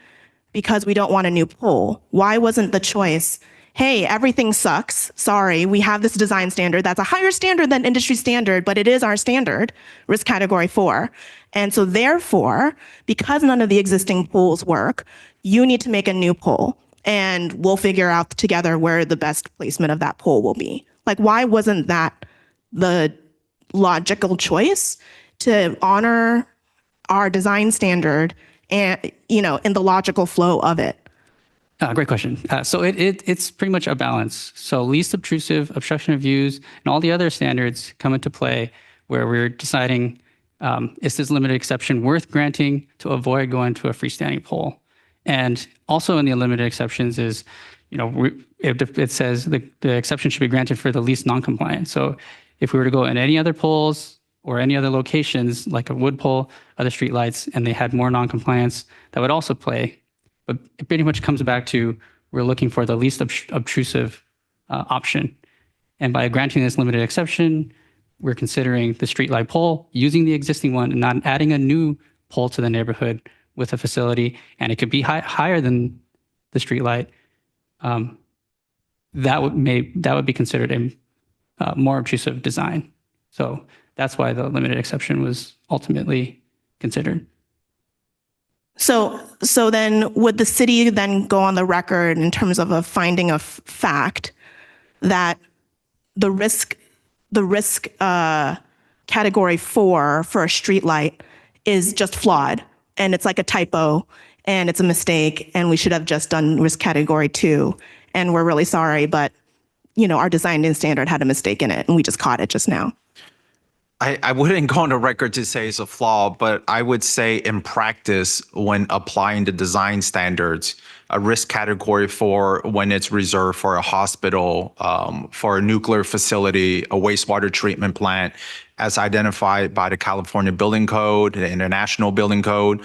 because we don't want a new pole. Why wasn't the choice, hey, everything sucks, sorry, we have this design standard that's a higher standard than industry standard, but it is our standard, risk category 4. And so therefore, because none of the existing poles work, you need to make a new pole, and we'll figure out together where the best placement of that pole will be. Like, why wasn't that the logical choice to honor our design standard and, in the logical flow of it? Great question. So it's pretty much a balance. So least obtrusive, obstruction of views, and all the other standards come into play where we're deciding, is this limited exception worth granting to avoid going to a freestanding pole? And also in the limited exceptions is, it says the exception should be granted for the least non-compliant. So if we were to go in any other poles or any other locations, like a wood pole, other streetlights, and they had more non-compliance, that would also play. But it pretty much comes back to we're looking for the least obtrusive option. And by granting this limited exception, we're considering the streetlight pole, using the existing one, and not adding a new pole to the neighborhood with a facility, and it could be higher than the streetlight. That would be considered a more obtrusive design. So that's why the limited exception was ultimately considered. So then would the city then go on the record in terms of a finding of fact that the risk category 4 for a streetlight is just flawed, and it's like a typo, and it's a mistake, and we should have just done risk category 2, and we're really sorry, but our design standard had a mistake in it, and we just caught it just now? I wouldn't go on the record to say it's a flaw, but I would say in practice, when applying the design standards, a risk category 4 when it's reserved for a hospital, for a nuclear facility, a wastewater treatment plant, as identified by the California Building Code, the International Building Code,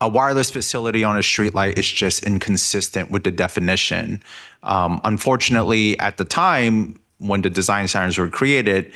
a wireless facility on a streetlight is just inconsistent with the definition. Unfortunately, at the time when the design standards were created,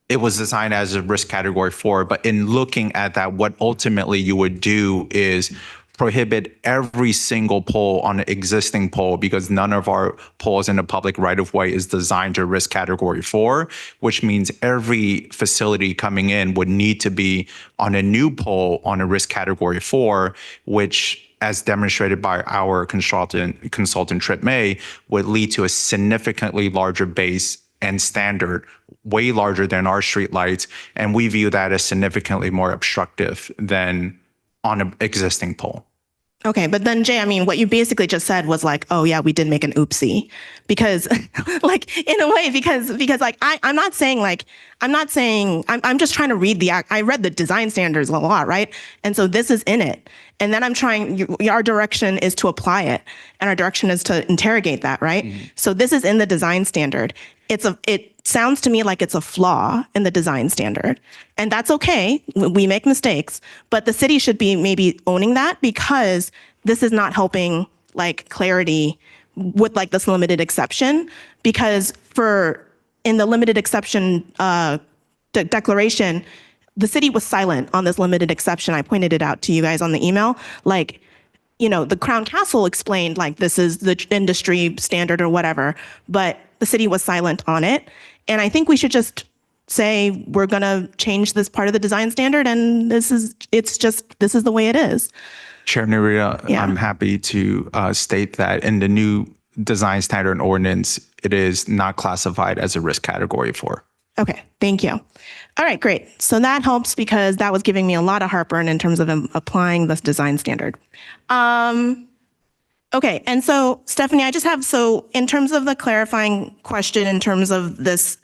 it was designed as a risk category 4. But in looking at that, what ultimately you would do is prohibit every single pole on an existing pole, because none of our poles in the public right-of-way is designed to risk category 4, which means every facility coming in would need to be on a new pole on a risk category 4, which, as demonstrated by our consultant Trip May, would lead to a significantly larger base and standard, way larger than our streetlights. And we view that as significantly more obstructive than on an existing pole. Okay, but then Jay, I mean, what you basically just said was like, oh yeah, we did make an oopsie, because like in a way, because like I'm not saying I'm just trying to read I read the design standards a lot, right? And so this is in it. And then I'm trying, our direction is to apply it, and our direction is to interrogate that, right? Mm-hmm. So this is in the design standard. It sounds to me like it's a flaw in the design standard, and that's okay. We make mistakes, but the city should be maybe owning that, because this is not helping like clarity with like this limited exception, because in the limited exception declaration, the city was silent on this limited exception. I pointed it out to you guys on the email. Like, you know, the Crown Castle explained like this is the industry standard or whatever, but the city was silent on it. And I think we should just say we're going to change this part of the design standard, and this is the way it is. Chair Narita, yeah. I'm happy to state that in the new design standard and ordinance, it is not classified as a risk category 4. Okay, thank you. All right, great. So that helps, because that was giving me a lot of heartburn in terms of applying this design standard. Okay, and so Stephanie, in terms of the clarifying question, in terms of this,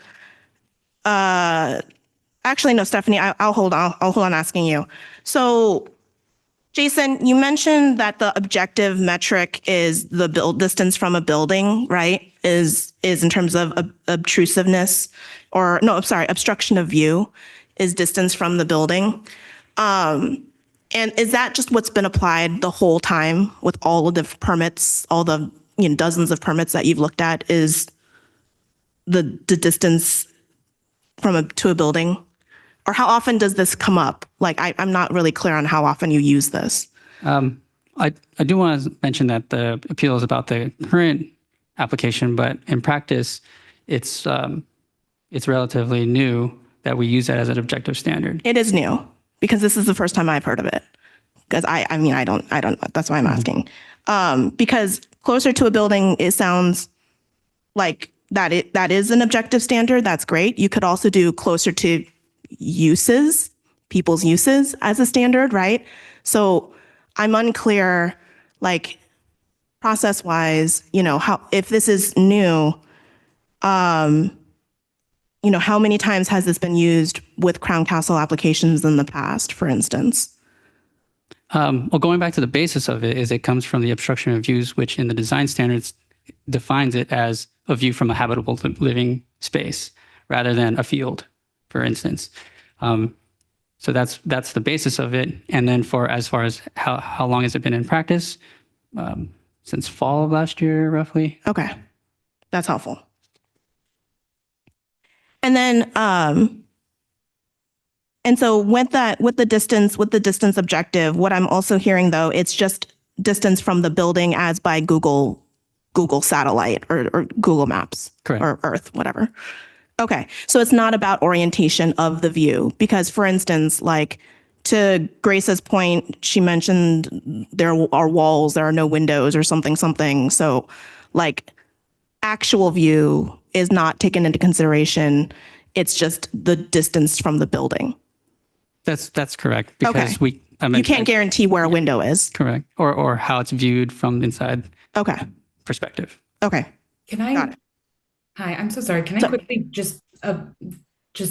actually, no, Stephanie, I'll hold on asking you. So Jason, you mentioned that the objective metric is the build distance from a building, right? Is in terms of obtrusiveness, or no, I'm sorry, obstruction of view is distance from the building. And is that just what's been applied the whole time with all of the permits, all the dozens of permits that you've looked at, is the distance to a building? Or how often does this come up? Like, I'm not really clear on how often you use this. I do want to mention that the appeal is about the current application, but in practice, it's relatively new that we use that as an objective standard. It is new, because this is the first time I've heard of it. Because I don't, that's why I'm asking. Because closer to a building, it sounds like that is an objective standard. That's great. You could also do closer to uses, people's uses as a standard, right? So I'm unclear, like process-wise, how, if this is new, how many times has this been used with Crown Castle applications in the past, for instance? Well, going back to the basis of it, is it comes from the obstruction of views, which in the design standards defines it as a view from a habitable living space rather than a field, for instance. So that's the basis of it. And then as far as how long has it been in practice? Since fall of last year, roughly. Okay, that's helpful. And then, and so with the distance objective, what I'm also hearing though, it's just distance from the building as by Google satellite or Google Maps. Correct. Or Earth, whatever. Okay, so it's not about orientation of the view, because for instance, like to Grace's point, she mentioned there are walls, there are no windows or something. So like actual view is not taken into consideration. It's just the distance from the building. That's correct, because okay. You can't guarantee where a window is. Correct. Or how it's viewed from inside. Okay. Perspective. Okay. Can I? Got it. Hi, I'm so sorry. Can I quickly just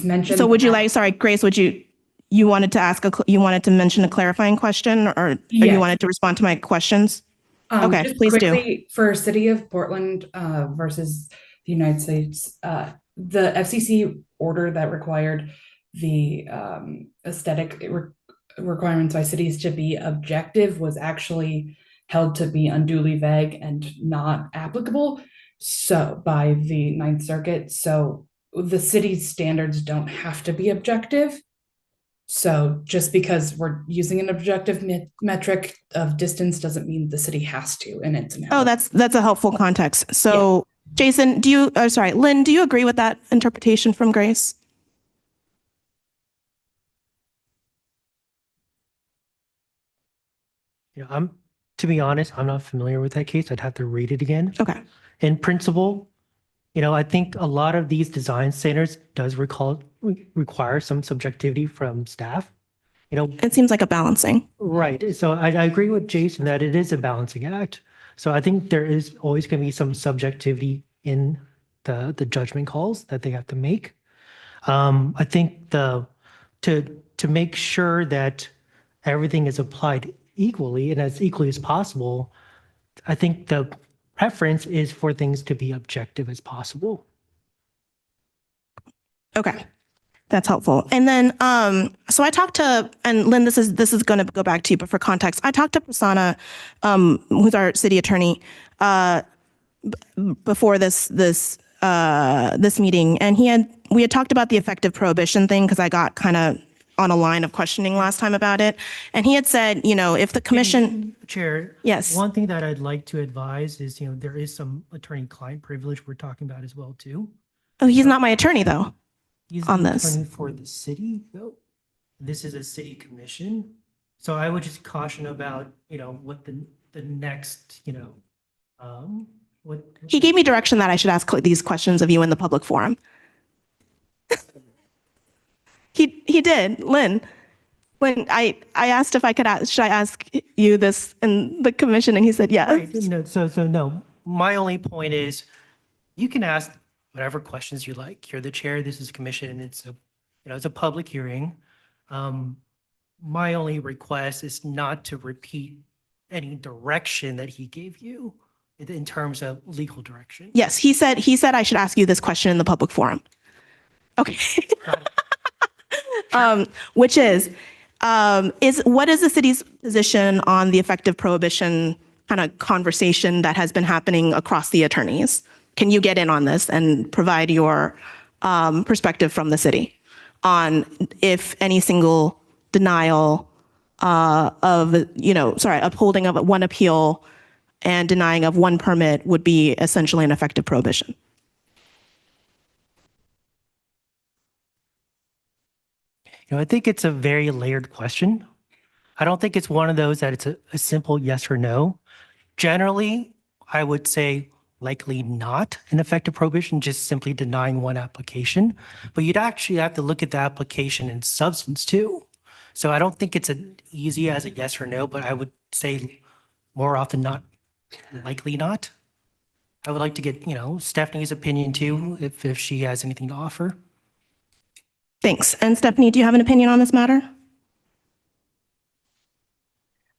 mention? So would you like? Sorry, Grace. You wanted to mention a clarifying question, or you wanted to respond to my questions? Okay, just please quickly, do. For City of Portland versus the United States, the FCC order that required the aesthetic requirements by cities to be objective was actually held to be unduly vague and not applicable by the Ninth Circuit. So the city's standards don't have to be objective. So just because we're using an objective metric of distance doesn't mean the city has to, and it's an Oh, that's a helpful context. So Jason, Lynn, do you agree with that interpretation from Grace? To be honest, I'm not familiar with that case. I'd have to read it again. Okay. In principle, I think a lot of these design standards does require some subjectivity from staff. It seems like a balancing. Right. So I agree with Jason that it is a balancing act. So I think there is always going to be some subjectivity in the judgment calls that they have to make. I think to make sure that everything is applied equally and as equally as possible, I think the preference is for things to be objective as possible. Okay. That's helpful. And then, so I talked to, and Lynn, this is going to go back to you, but for context, I talked to Prasanna, who's our city attorney, before this meeting, and we had talked about the effective prohibition thing because I got kind of on a line of questioning last time about it, and he had said, if the commission. Chair. Yes. One thing that I'd like to advise is, there is some attorney-client privilege we're talking about as well too. Oh, he's not my attorney though. He's on the this. attorney for the city, though. This is a city commission. So I would just caution about, what the next, what. He gave me direction that I should ask these questions of you in the public forum. He did, Lynn. When I asked if I could ask, should I ask you this in the commission, and he said yes. Right. No, so no. My only point is, you can ask whatever questions you like. You're the chair. This is a commission, and it's a public hearing. My only request is not to repeat any direction that he gave you in terms of legal direction. Yes, he said I should ask you this question in the public forum. Okay. Which is what is the city's position on the effective prohibition kind of conversation that has been happening across the attorneys? Can you get in on this and provide your perspective from the city on if any single denial upholding of one appeal and denying of one permit would be essentially an effective prohibition? I think it's a very layered question. I don't think it's one of those that it's a simple yes or no. Generally, I would say likely not an effective prohibition, just simply denying one application. But you'd actually have to look at the application in substance too. So I don't think it's as easy as a yes or no, but I would say more often not, likely not. I would like to get, Stephanie's opinion too, if she has anything to offer. Thanks. And Stephanie, do you have an opinion on this matter?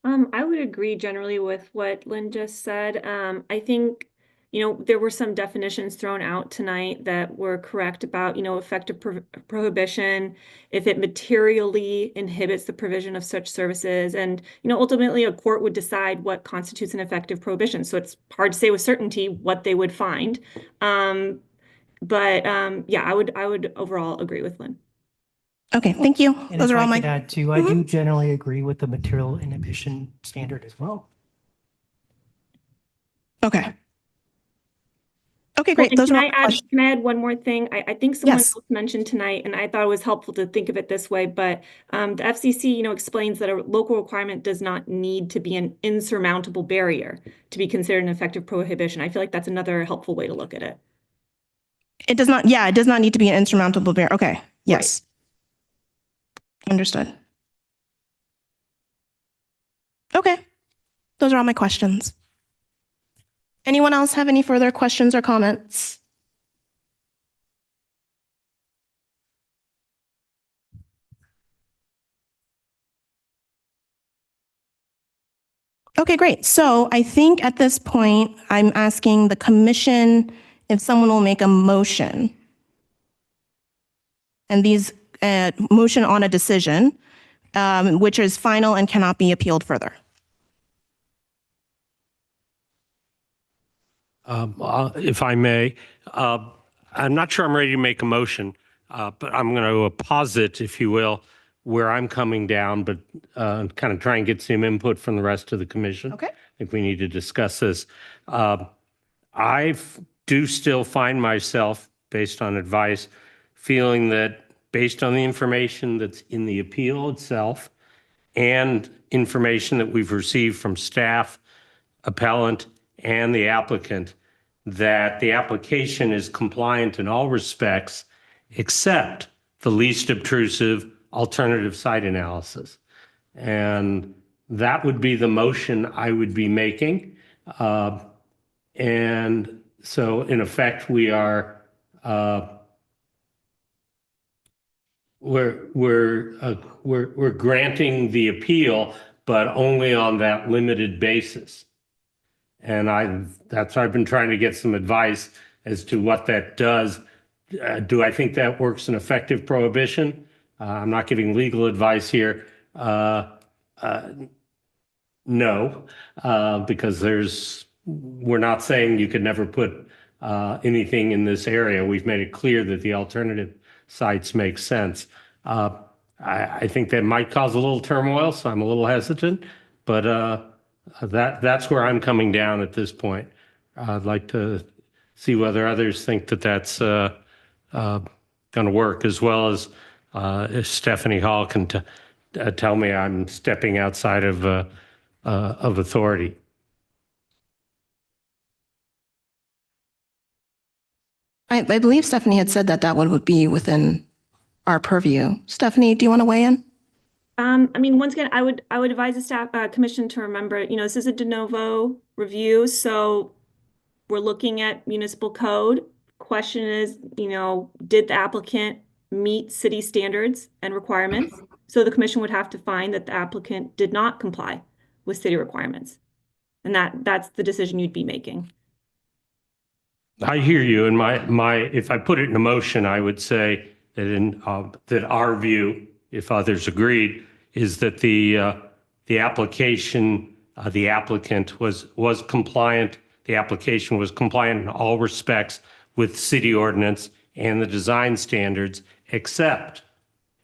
I would agree generally with what Lynn just said. I think, there were some definitions thrown out tonight that were correct about, effective prohibition, if it materially inhibits the provision of such services. And, ultimately a court would decide what constitutes an effective prohibition. So it's hard to say with certainty what they would find. But I would overall agree with Lynn. Okay, thank you. And Those if are all I my. could add too, I do generally agree with the material inhibition standard as well. Okay. Okay, great. And Those can are I all my add, questions. can I add one more thing? I think someone Yes. else mentioned tonight, and I thought it was helpful to think of it this way, but the FCC, explains that a local requirement does not need to be an insurmountable barrier to be considered an effective prohibition. I feel like that's another helpful way to look at it. It does not, it does not need to be an insurmountable barrier. Okay, yes. Understood. Okay, those are all my questions. Anyone else have any further questions or comments? Okay, great. So I think at this point, I'm asking the commission if someone will make a motion. And these motion on a decision which is final and cannot be appealed further. If I may, I'm not sure I'm ready to make a motion, but I'm going to posit, if you will, where I'm coming down, but kind of try and get some input from the rest of the commission. Okay. I think we need to discuss this. I do still find myself, based on advice, feeling that based on the information that's in the appeal itself and information that we've received from staff, appellant, and the applicant, that the application is compliant in all respects except the least obtrusive alternative site analysis. And that would be the motion I would be making. And so in effect, we're granting the appeal, but only on that limited basis. And that's why I've been trying to get some advice as to what that does. Do I think that works an effective prohibition? I'm not giving legal advice here. No, because we're not saying you could never put anything in this area. We've made it clear that the alternative sites make sense. I think that might cause a little turmoil, so I'm a little hesitant, but that's where I'm coming down at this point. I'd like to see whether others think that that's going to work, as well as if Stephanie Hall can tell me I'm stepping outside of authority. I believe Stephanie had said that that would be within our purview. Stephanie, do you want to weigh in? I mean, once again, I would advise the staff commission to remember, this is a de novo review, so we're looking at municipal code. Question is, did the applicant meet city standards and requirements? So the commission would have to find that the applicant did not comply with city requirements, and that's the decision you'd be making. I hear you, and if I put it in a motion, I would say that that our view, if others agreed, is that the application, the applicant was compliant. The application was compliant in all respects with city ordinance and the design standards, except,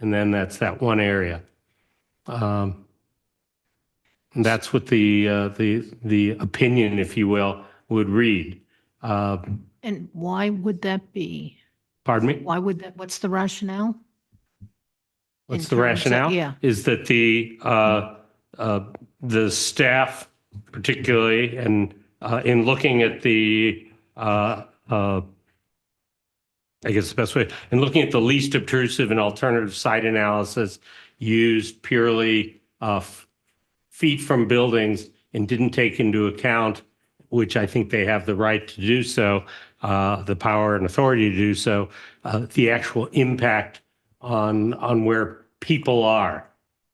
and then that's that one area. And that's what the opinion, if you will, would read. And why would that be? Pardon me? What's the rationale? What's the rationale? Yeah. Is that the staff, particularly, and in looking at I guess the best way, in looking at the least obtrusive and alternative site analysis used purely feet from buildings and didn't take into account, which I think they have the right to do so, the power and authority to do so, the actual impact on where people are.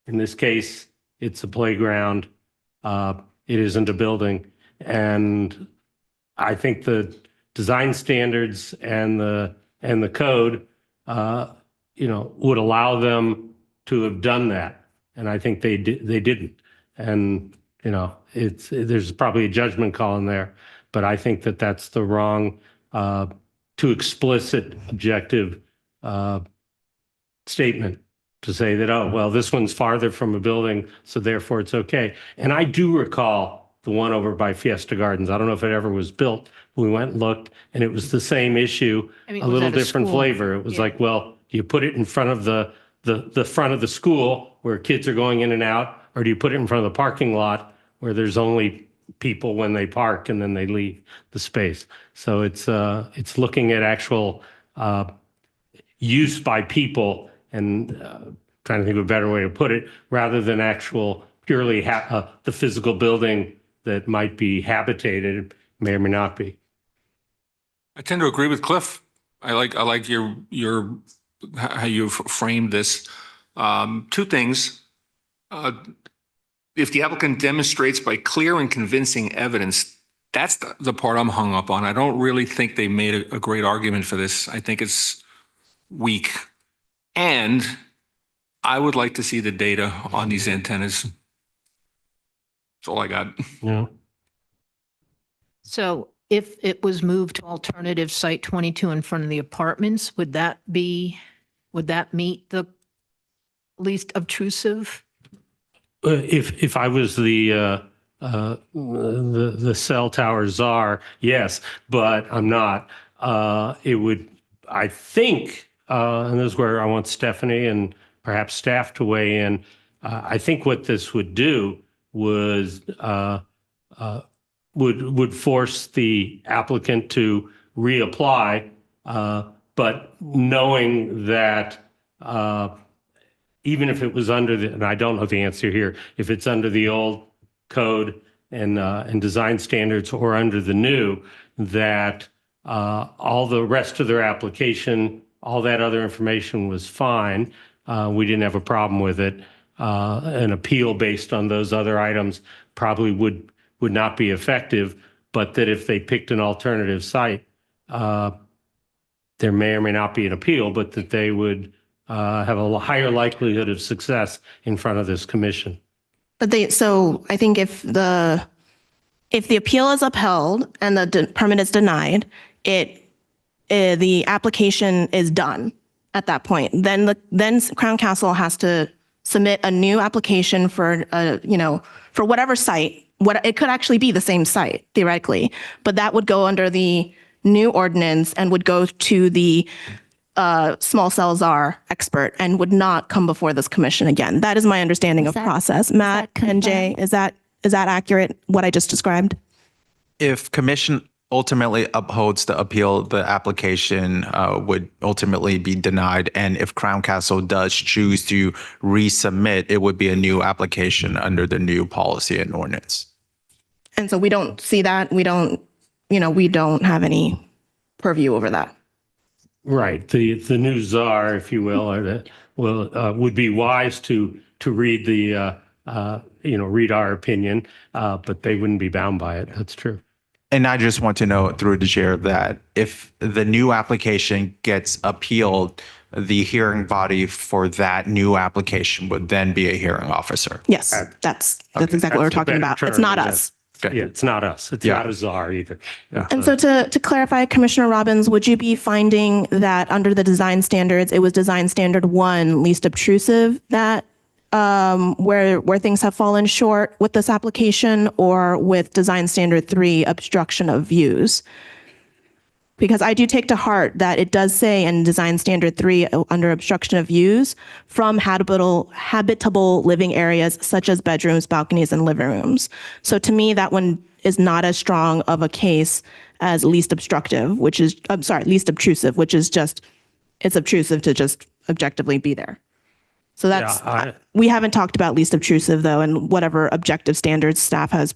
In this case, it's a playground. It isn't a building. And I think the design standards and the code, would allow them to have done that. And I think they didn't. And, there's probably a judgment call in there, but I think that that's the wrong, too explicit, objective statement to say that, oh, well, this one's farther from a building, so therefore it's okay. And I do recall the one over by Fiesta Gardens. I don't know if it ever was built. We went and looked, and it was the same issue, a little different flavor. It was like, well, do you put it in front of the front of the school where kids are going in and out, or do you put it in front of the parking lot where there's only people when they park and then they leave the space? So it's looking at actual use by people and trying to think of a better way to put it, rather than actual purely the physical building that might be habitated, may or may not be. I tend to agree with Cliff. I like your how you've framed this. Two things. If the applicant demonstrates by clear and convincing evidence, that's the part I'm hung up on. I don't really think they made a great argument for this. I think it's weak. And I would like to see the data on these antennas. That's all I got. Yeah. So if it was moved to alternative site 22 in front of the apartments, would that meet the least obtrusive? If I was the cell tower czar, yes, but I'm not. It would, I think, and this is where I want Stephanie and perhaps staff to weigh in. I think what this would do was would force the applicant to reapply, but knowing that even if it was under the, and I don't know the answer here, if it's under the old code and design standards or under the new, that all the rest of their application, all that other information was fine. We didn't have a problem with it. An appeal based on those other items probably would not be effective, but that if they picked an alternative site, there may or may not be an appeal, but that they would have a higher likelihood of success in front of this commission. But so I think if the appeal is upheld and the permit is denied, the application is done at that point. Then Crown Castle has to submit a new application for for whatever site. It could actually be the same site theoretically, but that would go under the new ordinance and would go to the small cell czar expert and would not come before this commission again. That is my understanding of process. Matt and Jay, is that accurate, what I just described? If commission ultimately upholds the appeal, the application would ultimately be denied. And if Crown Castle does choose to resubmit, it would be a new application under the new policy and ordinance. And so we don't see that. We don't have any purview over that. Right. The new czar, if you will, would be wise to read read our opinion, but they wouldn't be bound by it. That's true. And I just want to know through the chair that if the new application gets appealed, the hearing body for that new application would then be a hearing officer. Yes, that's exactly what we're talking about. It's not us. Yeah, it's not us. It's not a czar either. Yeah. And so to clarify, Commissioner Robbins, would you be finding that under the design standards, it was design standard 1, least obtrusive, that where things have fallen short with this application, or with design standard 3, obstruction of views? Because I do take to heart that it does say in design standard 3 under obstruction of views from habitable living areas such as bedrooms, balconies, and living rooms. So to me, that one is not as strong of a case as least obstructive, least obtrusive, which is just, it's obtrusive to just objectively be there. So that's, we haven't talked about least obtrusive though, and whatever objective standards staff has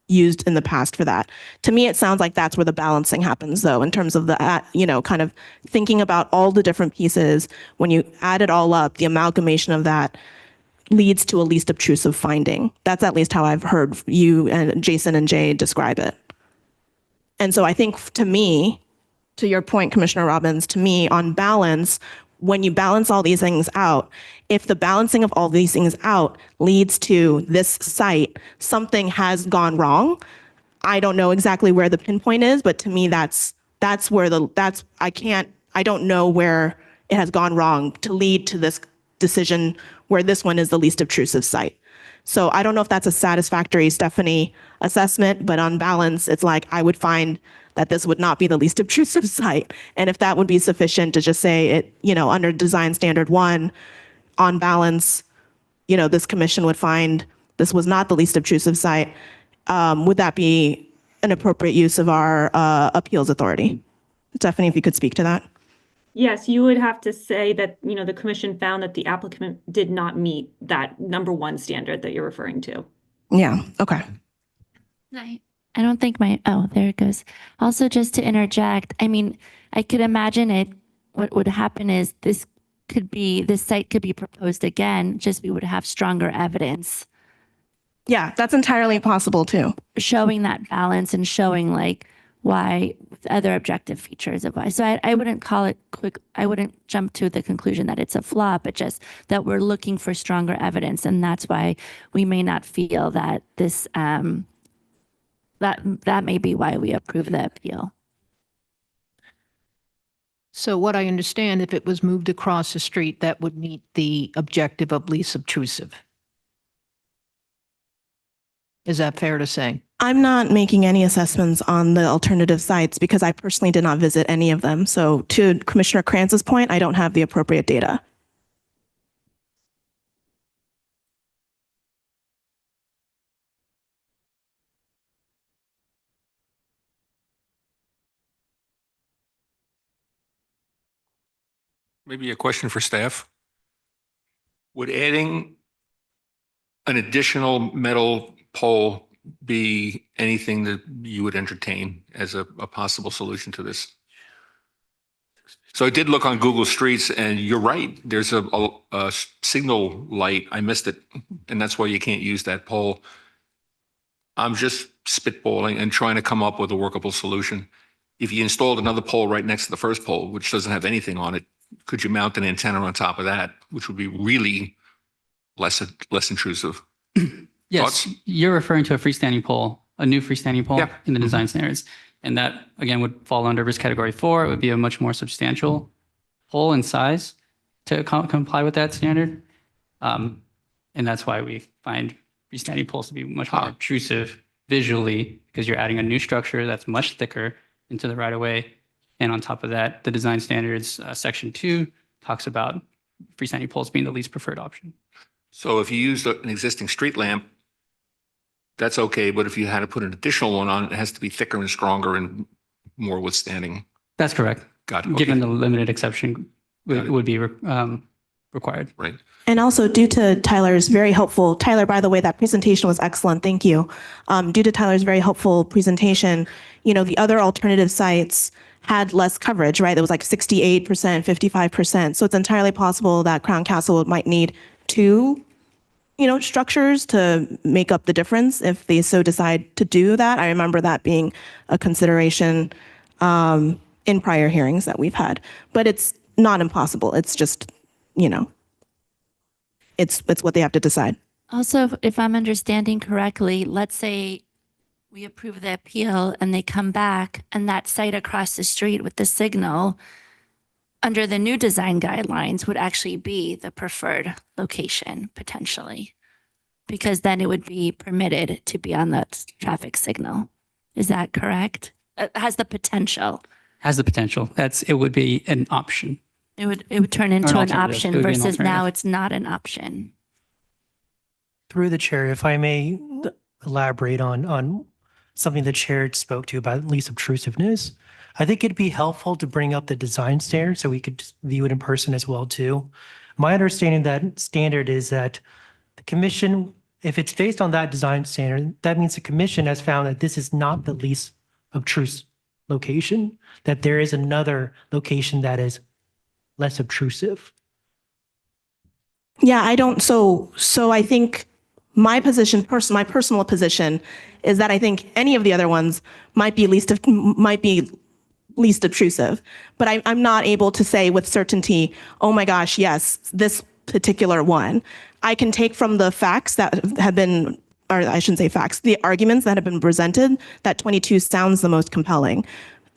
used in the past for that. To me, it sounds like that's where the balancing happens though, in terms of the, kind of thinking about all the different pieces. When you add it all up, the amalgamation of that leads to a least obtrusive finding. That's at least how I've heard you and Jason and Jay describe it. And so I think to me, to your point, Commissioner Robbins, to me, on balance, when you balance all these things out, if the balancing of all these things out leads to this site, something has gone wrong. I don't know exactly where the pinpoint is, but to me, that's where I don't know where it has gone wrong to lead to this decision where this one is the least obtrusive site. So I don't know if that's a satisfactory Stephanie assessment, but on balance, it's like I would find that this would not be the least obtrusive site. And if that would be sufficient to just say it, under design standard 1, on balance, this commission would find this was not the least obtrusive site, would that be an appropriate use of our appeals authority? Stephanie, if you could speak to that. Yes, you would have to say that, the commission found that the applicant did not meet that number 1 standard that you're referring to. Yeah, okay. I don't think there it goes. Also, just to interject, I could imagine what would happen is this site could be proposed again, just we would have stronger evidence. Yeah, that's entirely possible too. Showing that balance and showing why other objective features of why. So I wouldn't call it quick. I wouldn't jump to the conclusion that it's a flaw, but just that we're looking for stronger evidence. And that's why we may not feel that this, that may be why we approve the appeal. So what I understand, if it was moved across the street, that would meet the objective of least obtrusive. Is that fair to say? I'm not making any assessments on the alternative sites because I personally did not visit any of them. So to Commissioner Kranz's point, I don't have the appropriate data. Maybe a question for staff. Would adding an additional metal pole be anything that you would entertain as a possible solution to this? So I did look on Google Streets, and you're right. There's a signal light. I missed it, and that's why you can't use that pole. I'm just spitballing and trying to come up with a workable solution. If you installed another pole right next to the first pole, which doesn't have anything on it, could you mount an antenna on top of that, which would be really less intrusive? Yes, Thoughts? you're referring to a freestanding pole, a new freestanding pole Yeah. in the design standards. And that, again, would fall under risk category 4. It would be a much more substantial pole in size to comply with that standard. And that's why we find freestanding poles to be much more obtrusive visually, because you're adding a new structure that's much thicker into the right of way. And on top of that, the design standards section 2 talks about freestanding poles being the least preferred option. So if you used an existing street lamp, that's okay. But if you had to put an additional one on, it has to be thicker and stronger and more withstanding. That's correct. Got it. Given Okay. the limited exception would be required. Right. And also due to Tyler's very helpful, Tyler, by the way, that presentation was excellent. Thank you. Due to Tyler's very helpful presentation, you know, the other alternative sites had less coverage, right? It was like 68%, 55%. So it's entirely possible that Crown Castle might need 2, you know, structures to make up the difference if they so decide to do that. I remember that being a consideration in prior hearings that we've had, but it's not impossible. It's just, you know, it's what they have to decide. Also, if I'm understanding correctly, let's say we approve the appeal and they come back and that site across the street with the signal under the new design guidelines would actually be the preferred location potentially, because then it would be permitted to be on the traffic signal. Is that correct? It has the potential. Has the potential. It would be an option. It would turn into an alternative. It option would be an versus now alternative. it's not an option. Through the chair, if I may elaborate on something the chair spoke to about least obtrusiveness, I think it'd be helpful to bring up the design standard so we could view it in person as well too. My understanding that standard is that the commission, if it's based on that design standard, that means the commission has found that this is not the least obtrusive location, that there is another location that is less obtrusive. Yeah, I don't, so I think my position, my personal position is that I think any of the other ones might be least obtrusive, but I'm not able to say with certainty, oh my gosh, yes, this particular one. I can take from the facts that have been, or I shouldn't say facts, the arguments that have been presented, that 22 sounds the most compelling.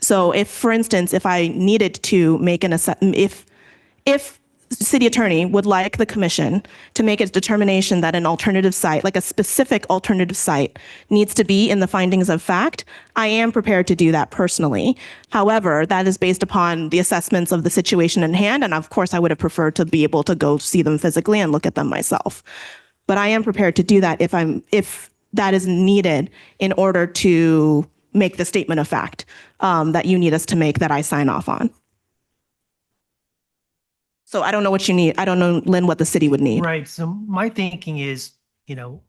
So if, for instance, if I needed to make an assessment, if city attorney would like the commission to make a determination that an alternative site, like a specific alternative site, needs to be in the findings of fact, I am prepared to do that personally. However, that is based upon the assessments of the situation in hand. And of course, I would have preferred to be able to go see them physically and look at them myself. But I am prepared to do that if that is needed in order to make the statement of fact that you need us to make that I sign off on. So I don't know what you need. I don't know, Lynn, what the city would need. Right. So my thinking is, you know,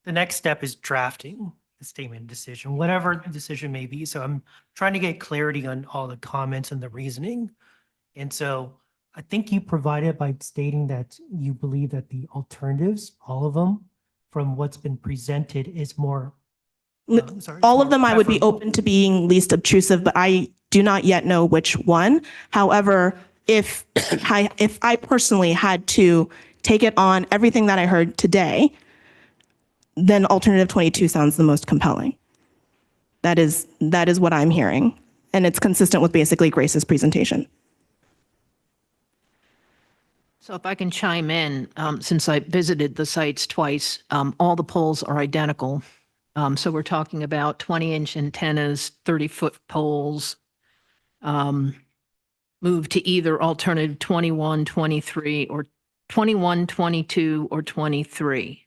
the next step is drafting the statement of decision, whatever the decision may be. So I'm trying to get clarity on all the comments and the reasoning. And so I think you provided by stating that you believe that the alternatives, all of them, from what's been presented is more All of them I would be open to being least obtrusive, but I do not yet know which one. However, if I personally had to take it on everything that I heard today, then alternative 22 sounds the most compelling. That is what I'm hearing. And it's consistent with basically Grace's presentation. So if I can chime in, since I visited the sites twice, all the poles are identical. So we're talking about 20-inch antennas, 30-foot poles, moved to either alternative 21, 23, or 21, 22, or 23.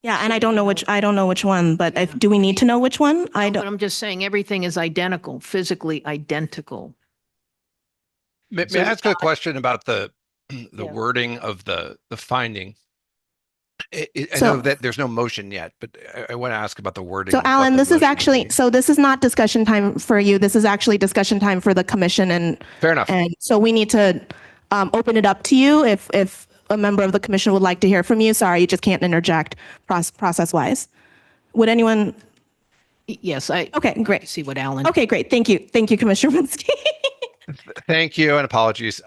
Yeah, and I don't know which one, but do we need to know which one? I But don't. I'm just saying everything is identical, physically identical. May I ask a question about the wording of the finding? I know that there's no motion yet, but I want to ask about the wording. So of what Alan, the this is motion would actually, be. so this is not discussion time for you. This is actually discussion time for the commission and. Fair enough. And so we need to open it up to you if a member of the commission would like to hear from you. Sorry, you just can't interject process-wise. Would anyone? Yes, Okay, great. see what Alan. Okay, great. Thank you. Thank you, Commissioner Winsky. Thank you, and apologies.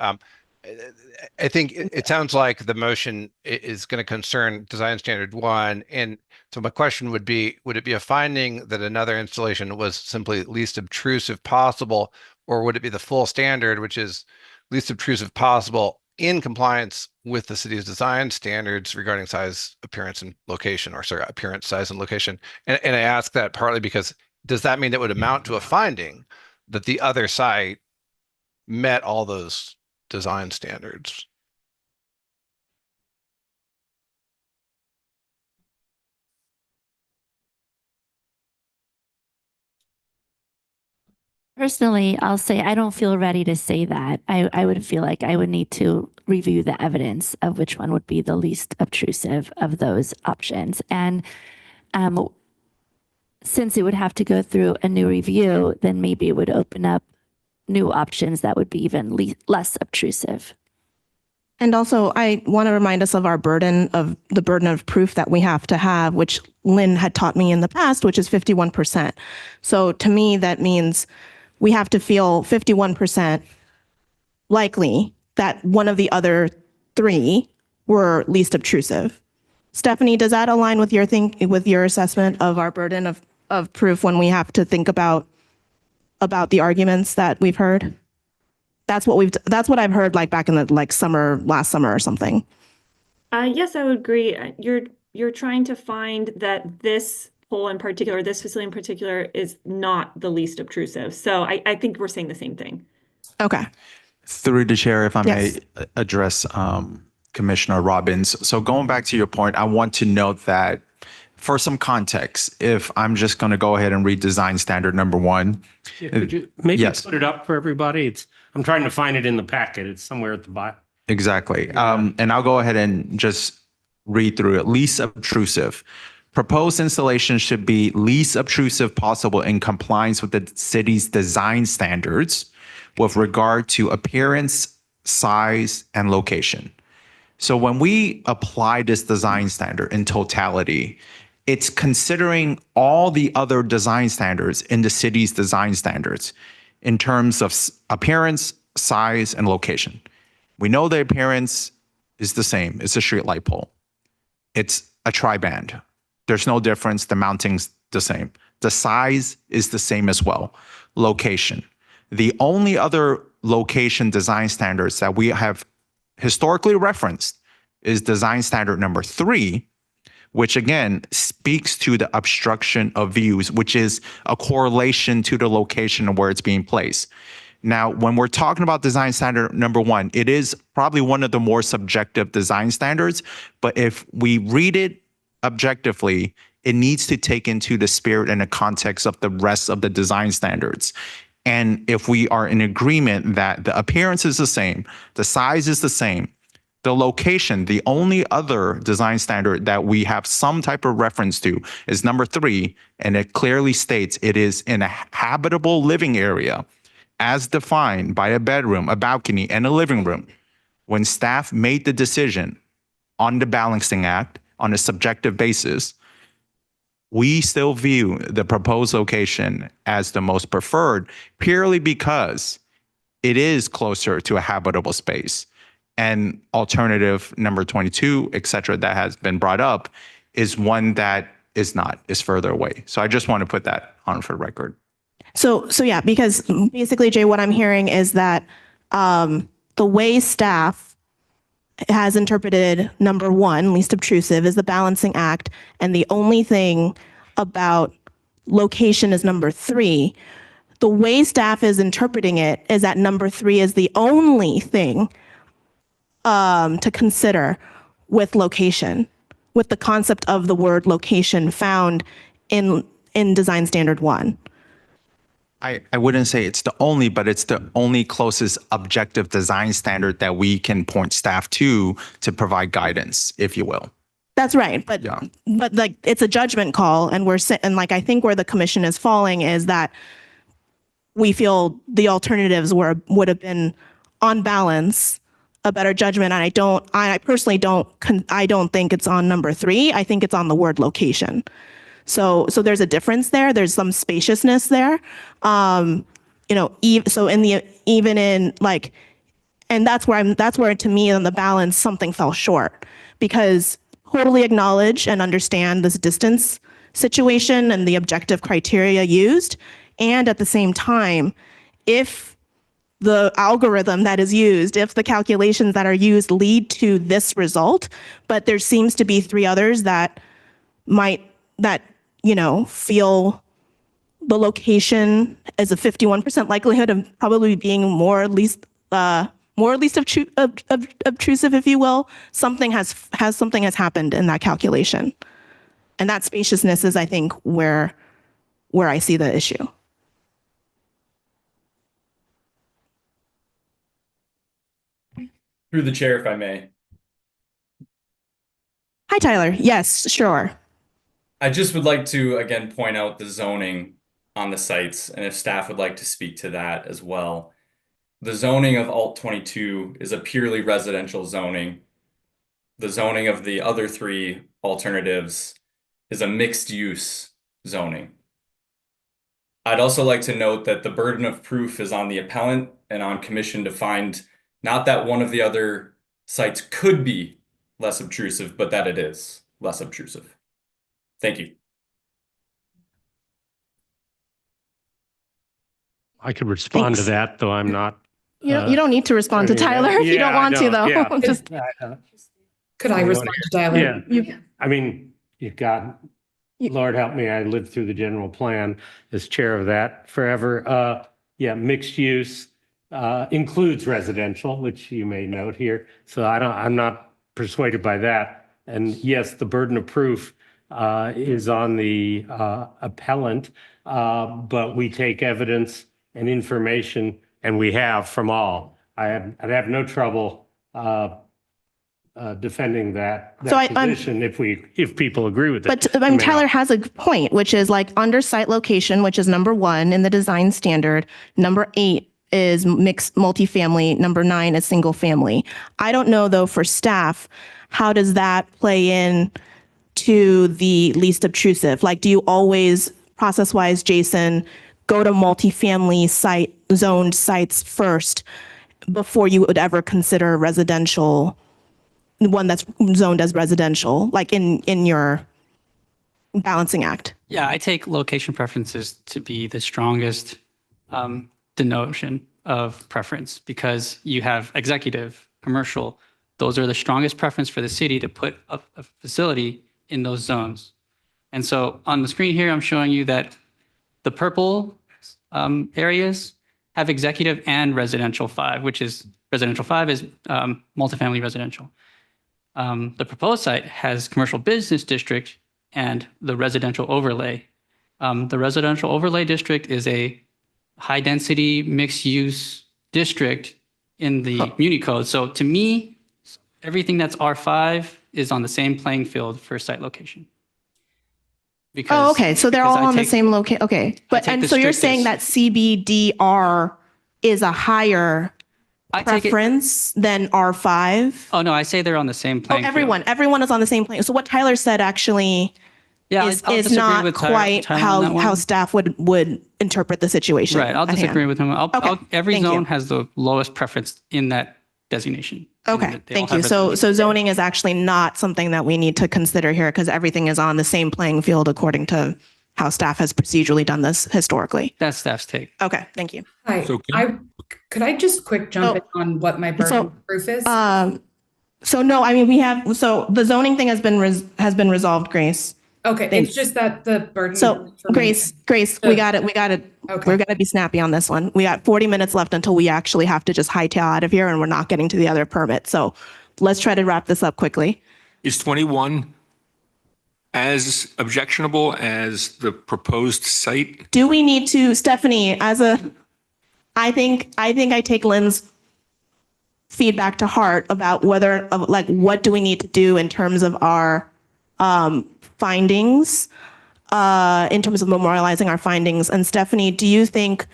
I think it sounds like the motion is going to concern design standard 1. And so my question would it be a finding that another installation was simply least obtrusive possible, or would it be the full standard, which is least obtrusive possible in compliance with the city's design standards regarding size, appearance, and location, or sorry, appearance, size, and location? And I ask that partly because does that mean that would amount to a finding that the other site met all those design standards? Personally, I'll say I don't feel ready to say that. I would feel like I would need to review the evidence of which one would be the least obtrusive of those options. And since it would have to go through a new review, then maybe it would open up new options that would be even less obtrusive. And also, I want to remind us of the burden of proof that we have to have, which Lynn had taught me in the past, which is 51%. So to me, that means we have to feel 51% likely that one of the other 3 were least obtrusive. Stephanie, does that align with your assessment of our burden of proof when we have to think about the arguments that we've heard? That's what I've heard like back in the last summer or something. Yes, I would agree. You're trying to find that this pole in particular, this facility in particular, is not the least obtrusive. So I think we're saying the same thing. Okay. Through the chair, if I Yes. may address Commissioner Robbins. So going back to your point, I want to note that for some context, if I'm just going to go ahead and read design standard number 1. Yeah, could you maybe Yes. put it up for everybody? I'm trying to find it in the packet. It's somewhere at the bottom. Exactly. And I'll go ahead and just read through it. Least obtrusive. Proposed installation should be least obtrusive possible in compliance with the city's design standards with regard to appearance, size, and location. So when we apply this design standard in totality, it's considering all the other design standards in the city's design standards in terms of appearance, size, and location. We know the appearance is the same. It's a street light pole. It's a tri-band. There's no difference. The mounting's the same. The size is the same as well. Location. The only other location design standards that we have historically referenced is design standard number 3, which again speaks to the obstruction of views, which is a correlation to the location of where it's being placed. Now, when we're talking about design standard number 1, it is probably one of the more subjective design standards, but if we read it objectively, it needs to take into the spirit and the context of the rest of the design standards. And if we are in agreement that the appearance is the same, the size is the same, the location, the only other design standard that we have some type of reference to is number 3, and it clearly states it is in a habitable living area as defined by a bedroom, a balcony, and a living room. When staff made the decision on the balancing act, on a subjective basis, we still view the proposed location as the most preferred purely because it is closer to a habitable space. And alternative number 22, et cetera, that has been brought up is one that is not, is further away. So I just want to put that on for record. So yeah, because basically, Jay, what I'm hearing is that the way staff has interpreted number one, least obtrusive, is the balancing act, and the only thing about location is number three. The way staff is interpreting it is that number three is the only thing to consider with location, with the concept of the word location found in Design Standard 1. I wouldn't say it's the only, but it's the only closest objective design standard that we can point staff to provide guidance, if you will. That's right, but like it's a judgment call, and like I think where the commission is falling is that we feel the alternatives would have been on balance a better judgment, and I personally don't think it's on number three. I think it's on the word location. So there's a difference there. There's some spaciousness there. And that's where to me on the balance something fell short, because totally acknowledge and understand this distance situation and the objective criteria used, and at the same time, if the algorithm that is used, if the calculations that are used lead to this result, but there seems to be three others that feel the location as a 51% likelihood of probably being more or least obtrusive, if you will. Something has happened in that calculation, and that spaciousness is, I think, where I see the issue. Through the chair, if I may. Hi, Tyler. Yes, sure. I just would like to, again, point out the zoning on the sites, and if staff would like to speak to that as well. The zoning of Alt 22 is a purely residential zoning. The zoning of the other three alternatives is a mixed use zoning. I'd also like to note that the burden of proof is on the appellant and on commission to find not that one of the other sites could be less obtrusive, but that it is less obtrusive. Thank you. I could respond to that, though I'm not. You don't need to respond to Tyler if you don't want to, though. Yeah. Could I respond to Tyler? Yeah. I mean, Lord help me, I lived through the general plan as chair of that forever. Mixed use includes residential, which you may note here. So I'm not persuaded by that. And yes, the burden of proof is on the appellant, but we take evidence and information, and we have from all. I'd have no trouble defending that position if people agree with it. But Tyler has a point, which is like under site location, which is number 1 in the design standard. Number 8 is mixed multifamily. Number 9 is single family. I don't know though for staff, how does that play in to the least obtrusive? Like, do you always process-wise, Jason, go to multifamily zoned sites first before you would ever consider residential, one that's zoned as residential, like in your balancing act? Yeah, I take location preferences to be the strongest denotion of preference, because you have executive, commercial. Those are the strongest preference for the city to put a facility in those zones. And so on the screen here, I'm showing you that the purple areas have executive and residential 5, which is residential 5 is multifamily residential. The proposed site has commercial business district and the residential overlay. The residential overlay district is a high density mixed use district in the Muni Code. So to me, everything that's R5 is on the same playing field for site location. Oh, okay. So they're all on the same location. Okay. So you're saying that CBDR is a higher I take it- preference than R5? Oh, no, I say they're on the same Oh, playing field. everyone is on the same plane. So what Tyler said actually Yeah, is I'll disagree not with quite Tyler on that how one. staff would interpret the situation. Right, I'll at hand. disagree with him. Every thank you. zone has the lowest preference in that designation. Okay, They all thank have you. So residential. zoning is actually not something that we need to consider here because everything is on the same playing field according to how staff has procedurally done this historically. That's staff's take. Okay, thank you. Hi, could I just quick jump in on what my burden of proof is? So no, I mean, so the zoning thing has been resolved, Grace. Okay, Thanks. it's just that the burden. So for me- Grace, we got it. Okay. We're gonna be snappy on this one. We got 40 minutes left until we actually have to just hightail out of here and we're not getting to the other permit. So let's try to wrap this up quickly. Is 21 as objectionable as the proposed site? Do we need to, Stephanie, I think I take Lynn's feedback to heart about what do we need to do in terms of our findings, in terms of memorializing our findings. And Stephanie, do you think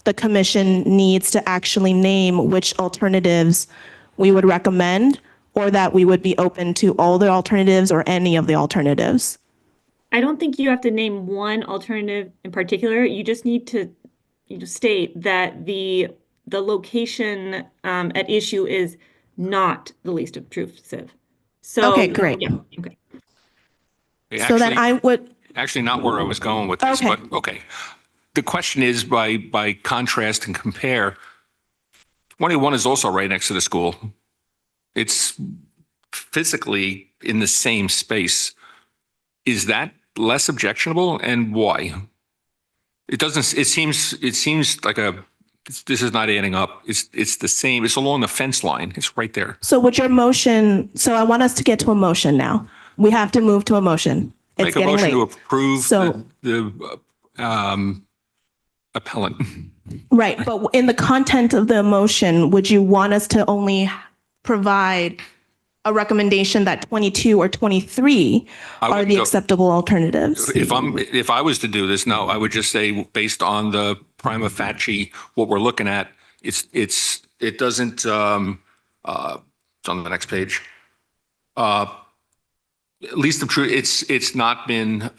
the commission needs to actually name which alternatives we would recommend, or that we would be open to all the alternatives or any of the alternatives? I don't think you have to name one alternative in particular. You just need to state that the location at issue is not the least obtrusive. So Okay, great. Yeah, okay. So then I would, Actually, not where I was going with this, Okay. but okay. The question is by contrast and compare, 21 is also right next to the school. It's physically in the same space. Is that less objectionable, and why? It seems like this is not adding up. It's the same. It's along the fence line. It's right there. so would your motion, so I want us to get to a motion now. We have to move to a motion. It's Make a getting motion to late. approve So- the appellant. Right, but in the content of the motion, would you want us to only provide a recommendation that 22 or 23 I are would the go- acceptable alternatives? If I was to do this, no, I would just say based on the prima facie, what we're looking at, it doesn't, it's on the next page. At least the truth, it's not been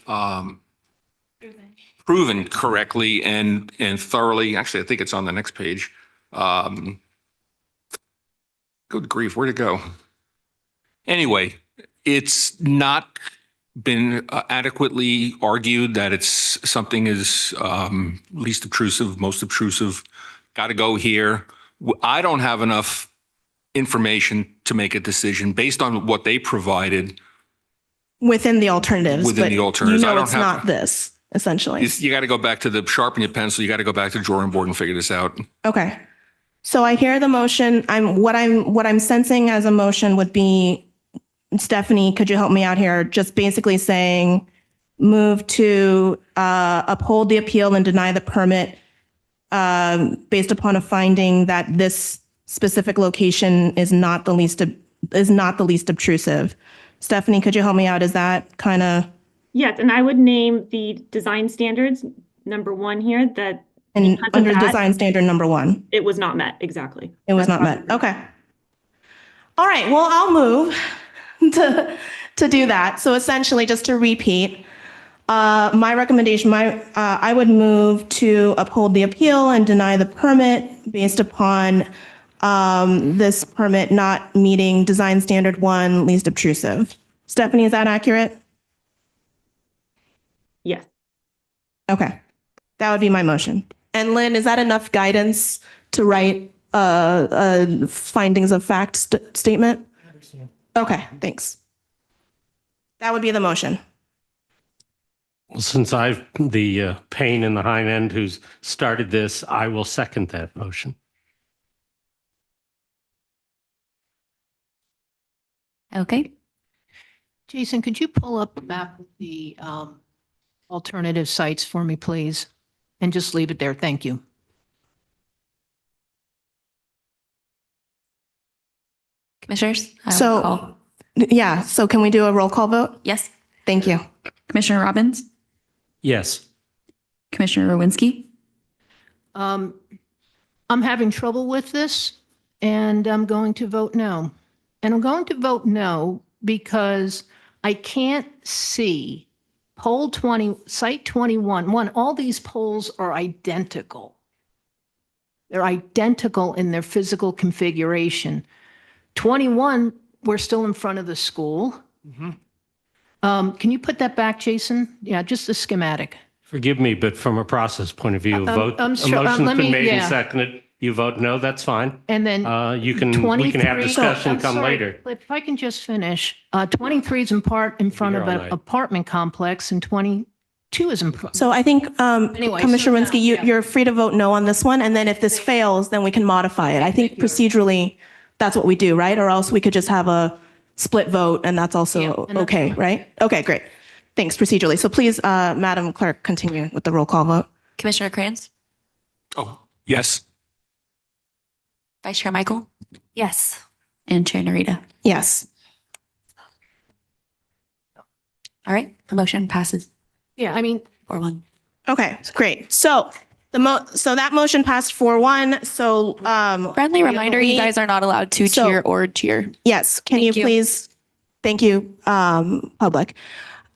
proven correctly and thoroughly. Actually, I think it's on the next page. Good grief, where'd it go? Anyway, it's not been adequately argued that it's something is least obtrusive, most obtrusive, got to go here. I don't have enough information to make a decision based on what they provided. Within the alternatives. Within but the alternatives. I You know don't it's have- not this, essentially. You got to go back to the sharpen your pencil. You got to go back to the drawing board and figure this out. Okay. So I hear the motion. What I'm sensing as a motion would be, Stephanie, could you help me out here? Just basically saying, move to uphold the appeal and deny the permit based upon a finding that this specific location is not the least obtrusive. Stephanie, could you help me out? Is that kind of, Yes, and I would name the design standards number 1 here that and because of under that, design standard number 1? it was not met, exactly. It was not met. Okay. All right. Well, I'll move to do that. So essentially, just to repeat, my recommendation, I would move to uphold the appeal and deny the permit based upon this permit not meeting design standard 1, least obtrusive. Stephanie, is that accurate? Yes. Okay. That would be my motion. And Lynn, is that enough guidance to write a findings of fact statement? Okay, thanks. That would be the motion. Well, since I've the pain in the hind end who's started this, I will second that motion. Okay. Jason, could you pull up the map of the alternative sites for me, please? And just leave it there. Thank you. Commissioners? I will So, call. yeah, so can we do a roll call vote? Yes. Thank you. Commissioner Robbins, Yes. Commissioner Rowinski, I'm having trouble with this. And I'm going to vote no. And I'm going to vote no because I can't see pole 20, site 21. One, all these poles are identical. They're identical in their physical configuration. 21, we're still in front of the school. Can you put that back, Jason? Yeah, just the schematic. Forgive me, but from a process point of view, a motion's let been me- made and yeah. seconded. You vote no, that's fine. And then We can have 23 discussion I'm come sorry, later. If I can just finish, 23 is in front here of all an night. apartment complex and 22 is in. So I think, Anyway, Commissioner so Winsky, you're free to vote no on this one, and then if this fails, then we can modify it. I think procedurally, that's what we do, right? Or else we could just have a split vote, and that's also Yeah, and that's okay, fine. right? Okay, great. Thanks, procedurally. So please, Madam Clerk, continue with the roll call vote. Commissioner Krantz, Oh, yes. Vice Chair Michael, Yes. and Chair Narita. Yes. All right, the motion passes Yeah, I mean, 4-1. Okay, great. So so that motion passed 4-1. So Friendly reminder, you we- guys are not allowed to So- cheer or cheer. Yes, can you Thank you. please, thank you, public.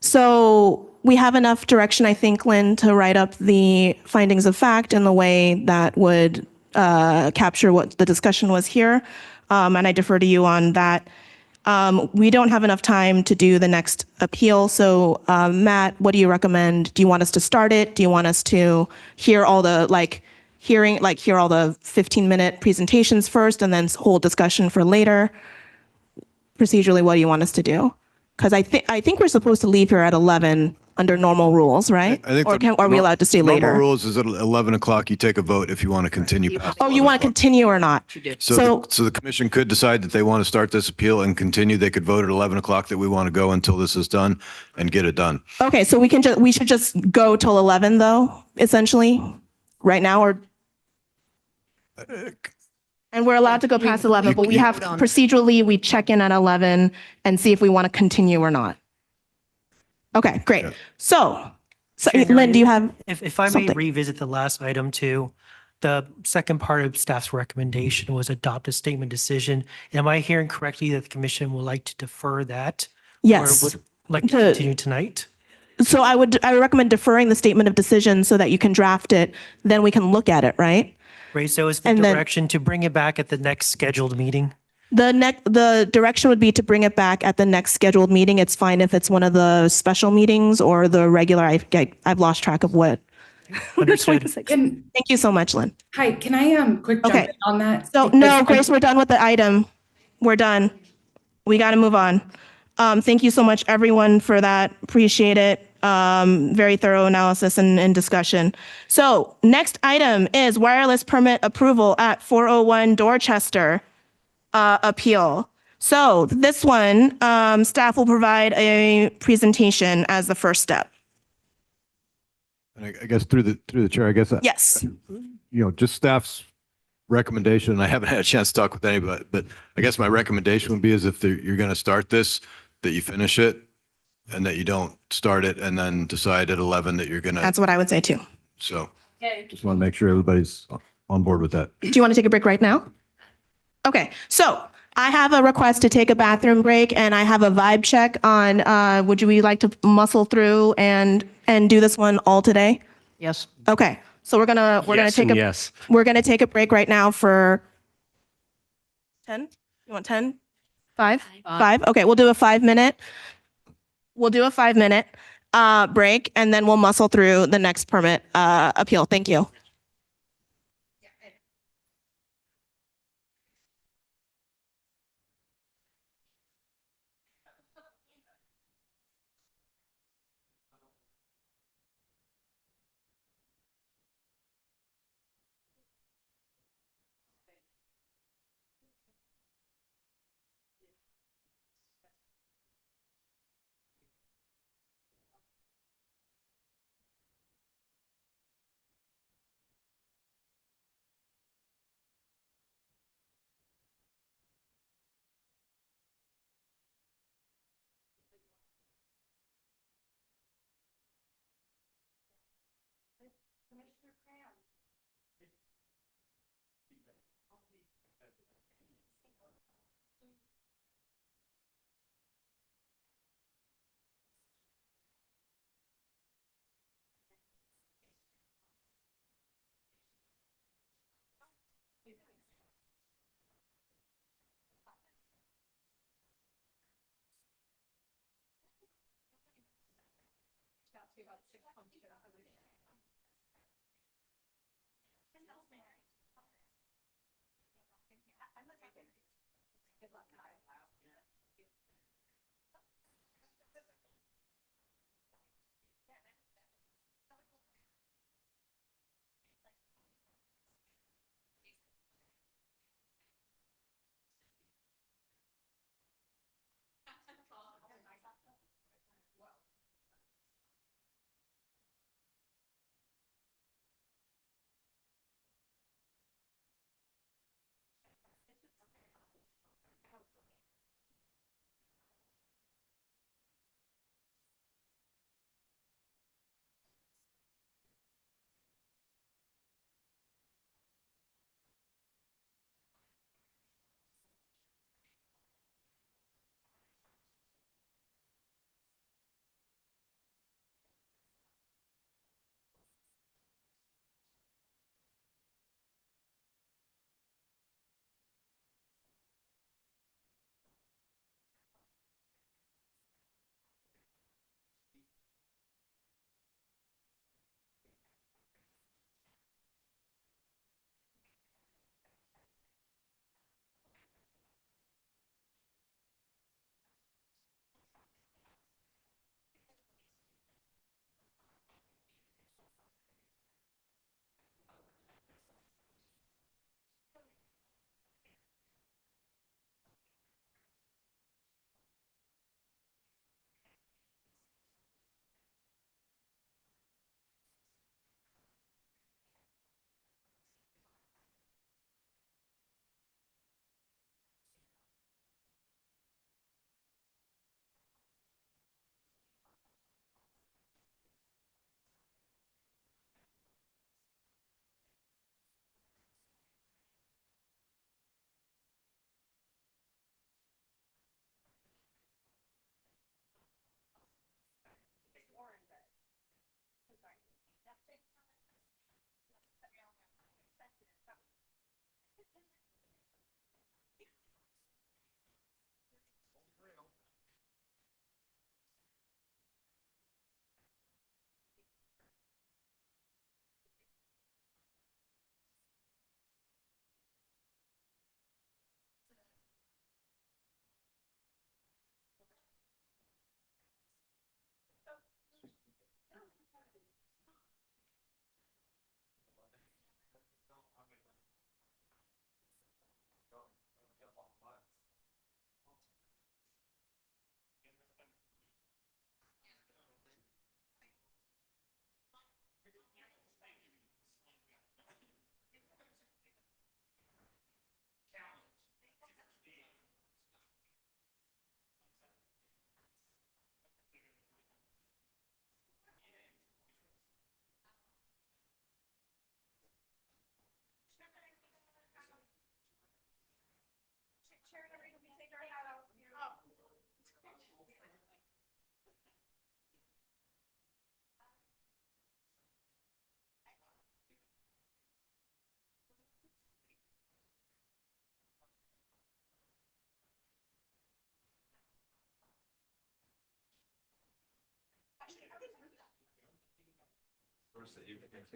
So we have enough direction, I think, Lynn, to write up the findings of fact in the way that would capture what the discussion was here. And I defer to you on that. We don't have enough time to do the next appeal. So Matt, what do you recommend? Do you want us to start it? Do you want us to hear all the hear all the 15-minute presentations first and then hold discussion for later? Procedurally, what do you want us to do? Because I think we're supposed to leave here at 11 under normal rules, right? I think Or the are we allowed to stay normal later? rules is at 11 o'clock, you take a vote if you want to continue past. Oh, you want to continue or not? So the commission could decide that they want to start this appeal and continue. They could vote at 11 o'clock that we want to go until this is done and get it done. Okay, so we should just go till 11 though, essentially, right now, or? And we're allowed to go past 11, but we have procedurally, we check in at 11 and see if we want to continue or not. Okay, great. So Lynn, do you have? If I may something? revisit the last item too, the second part of staff's recommendation was adopt a statement decision. Am I hearing correctly that the commission would like to defer that? Yes. Or would like to To- continue tonight? So I would recommend deferring the statement of decision so that you can draft it, then we can look at it, right? Right, so is the And then- direction to bring it back at the next scheduled meeting? The direction would be to bring it back at the next scheduled meeting. It's fine if it's one of the special meetings or the regular. I've lost track of what. Understood. Can, Thank you so much, Lynn. hi, can I quick jump Okay. in on that? So Because no, I- Grace, we're done with the item. We're done. We got to move on. Thank you so much, everyone, for that. Appreciate it. Very thorough analysis and discussion. So next item is wireless permit approval at 401 Dorchester appeal. So this one, staff will provide a presentation as the first step. And I guess through the chair, I guess. Yes. Just staff's recommendation, and I haven't had a chance to talk with anybody, but I guess my recommendation would be is if you're going to start this, that you finish it and that you don't start it and then decide at 11 that you're going to. That's what I would say too. So just want to make sure everybody's on board with that. Do you want to take a break right now? Okay, so I have a request to take a bathroom break and I have a vibe check on, would we like to muscle through and do this one all today? yes. Okay, so we're gonna Yes take and a, yes. we're gonna take a break right now for 10? You want 10? 5? 5? Okay, we'll do a 5-minute. We'll do a 5-minute break and then we'll muscle through the next permit appeal. Thank you.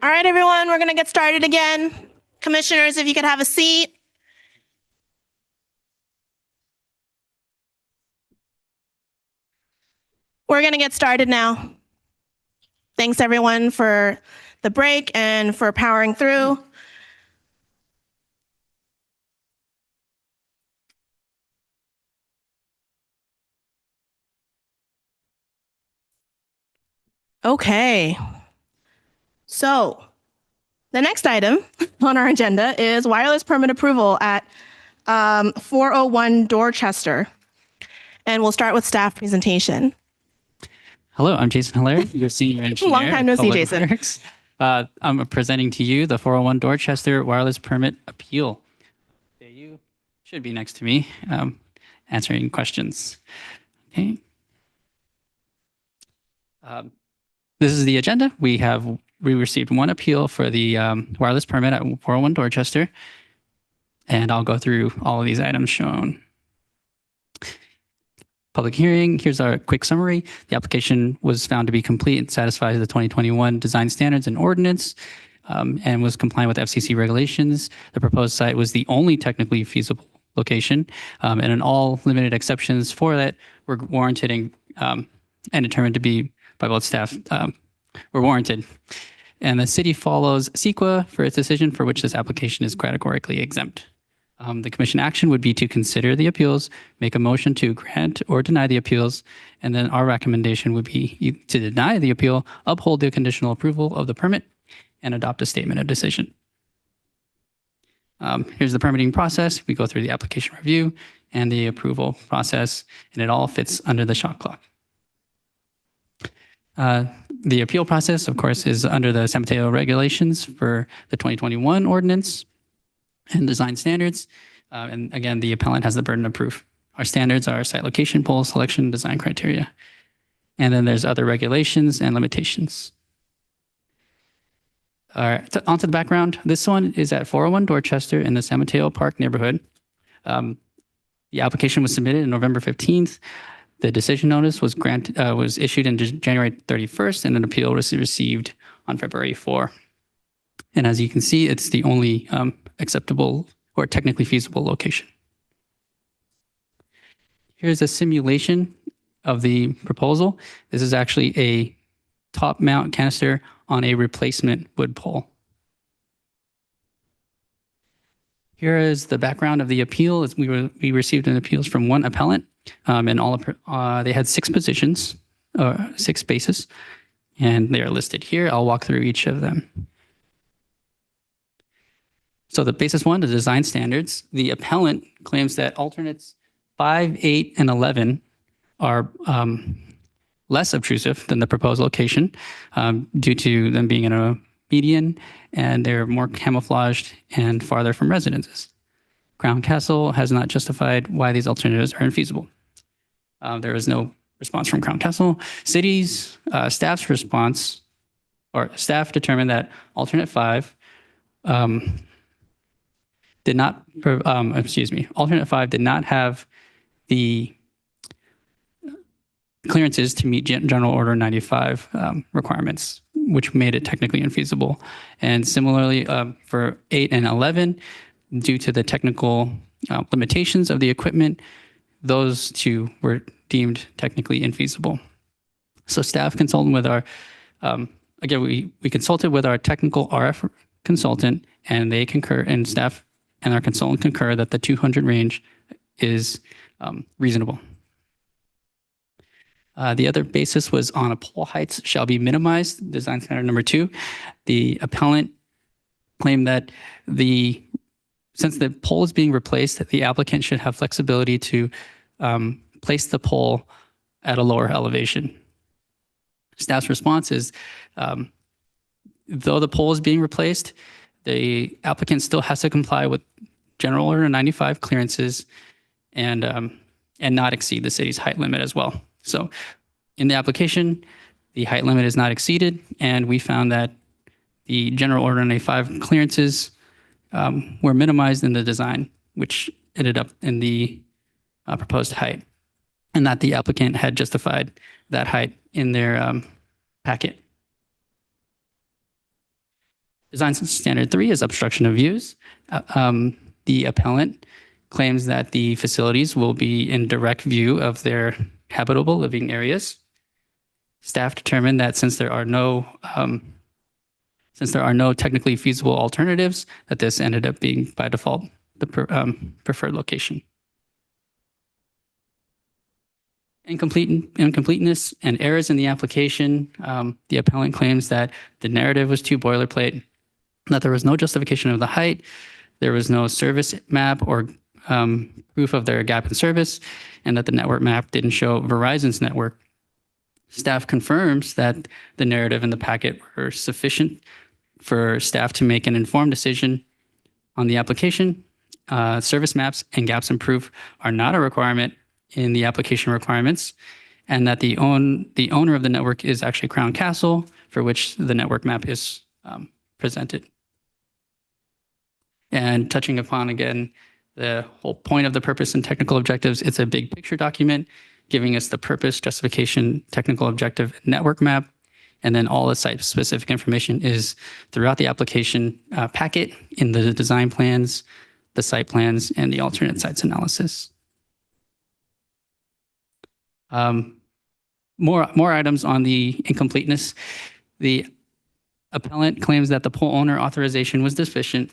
All right, everyone, we're going to get started again. Commissioners, if you could have a seat. We're going to get started now. Thanks, everyone, for the break and for powering through. Okay. So the next item on our agenda is wireless permit approval at 401 Dorchester. And we'll start with staff presentation. Hello, I'm Jason Hilaire, your senior engineer. Long time no see, Public Jason. Works. I'm presenting to you the 401 Dorchester wireless permit appeal. There you should be next to me, answering questions. Okay. This is the agenda. We received one appeal for the wireless permit at 401 Dorchester, and I'll go through all of these items shown. public hearing. Here's our quick summary. The application was found to be complete and satisfies the 2021 design standards and ordinance, and was compliant with FCC regulations. The proposed site was the only technically feasible location, and in all limited exceptions for that were warranted and determined to be by both staff were warranted. And the city follows CEQA for its decision for which this application is categorically exempt. The commission action would be to consider the appeals, make a motion to grant or deny the appeals, and then our recommendation would be to deny the appeal, uphold the conditional approval of the permit, and adopt a statement of decision. Here's the permitting process. We go through the application review and the approval process, and it all fits under the shot clock. The appeal process, of course, is under the San Mateo regulations for the 2021 ordinance and design standards. And again, the appellant has the burden of proof. Our standards are site location, pole selection, design criteria. And then there's other regulations and limitations. All right, onto the background. This one is at 401 Dorchester in the San Mateo Park neighborhood. The application was submitted on November 15th. The decision notice was issued on January 31st, and an appeal was received on February 4. And as you can see, it's the only acceptable or technically feasible location. Here's a simulation of the proposal. This is actually a top mount canister on a replacement wood pole. Here is the background of the appeal. We received an appeals from one appellant, and they had 6 positions, 6 spaces, and they are listed here. I'll walk through each of them. So the basis 1, the design standards. The appellant claims that alternates 5, 8, and 11 are less obtrusive than the proposed location due to them being in a median, and they're more camouflaged and farther from residences. Crown Castle has not justified why these alternatives are infeasible. There is no response from Crown Castle. City's staff's response, or staff determined that alternate 5 did not have the clearances to meet General Order 95 requirements, which made it technically infeasible. And similarly, for 8 and 11, due to the technical limitations of the equipment, those 2 were deemed technically infeasible. So staff consulted with our, again, we consulted with our technical RF consultant, and they concur, and staff and our consultant concur that the 200 range is reasonable. The other basis was on a pole heights shall be minimized, design standard number 2. The appellant claimed that since the pole is being replaced, that the applicant should have flexibility to place the pole at a lower elevation. Staff's response is, though the pole is being replaced, the applicant still has to comply with General Order 95 clearances and not exceed the city's height limit as well. So in the application, the height limit is not exceeded, and we found that the General Order 95 clearances were minimized in the design, which ended up in the proposed height, and that the applicant had justified that height in their packet. Design standard 3 is obstruction of views. The appellant claims that the facilities will be in direct view of their habitable living areas. Staff determined that since there are no technically feasible alternatives, that this ended up being by default the preferred location. Incompleteness and errors in the application. The appellant claims that the narrative was too boilerplate, that there was no justification of the height, there was no service map or proof of their gap in service, and that the network map didn't show Verizon's network. Staff confirms that the narrative and the packet were sufficient for staff to make an informed decision on the application. Service maps and gaps in proof are not a requirement in the application requirements, and that the owner of the network is actually Crown Castle, for which the network map is presented. And touching upon, again, the whole point of the purpose and technical objectives, it's a big picture document, giving us the purpose, justification, technical objective, network map, and then all the site-specific information is throughout the application packet in the design plans, the site plans, and the alternate sites analysis. More items on the incompleteness. The appellant claims that the pole owner authorization was deficient,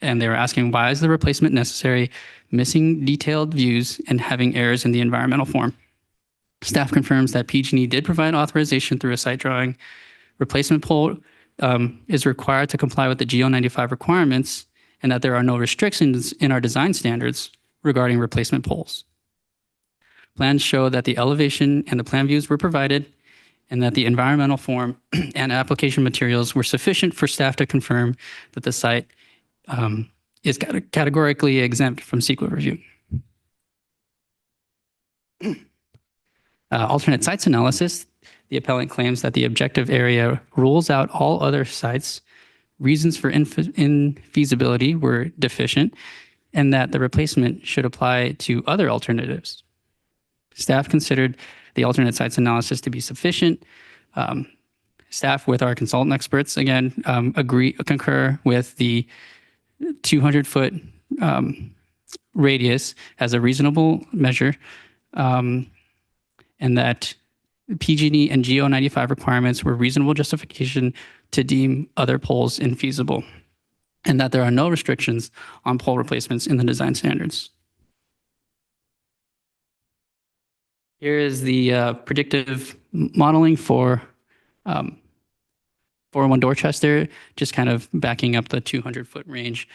and they were asking why is the replacement necessary, missing detailed views, and having errors in the environmental form. Staff confirms that PG&E did provide authorization through a site drawing. Replacement pole is required to comply with the GO95 requirements, and that there are no restrictions in our design standards regarding replacement poles. Plans show that the elevation and the plan views were provided, and that the environmental form and application materials were sufficient for staff to confirm that the site is categorically exempt from CEQA review. Alternate sites analysis. The appellant claims that the objective area rules out all other sites. Reasons for infeasibility were deficient, and that the replacement should apply to other alternatives. Staff considered the alternate sites analysis to be sufficient. Staff with our consultant experts, again, concur with the 200-foot radius as a reasonable measure, and that PG&E and GO95 requirements were reasonable justification to deem other poles infeasible, and that there are no restrictions on pole replacements in the design standards. Here is the predictive modeling for 401 Dorchester, just kind of backing up the 200-foot range.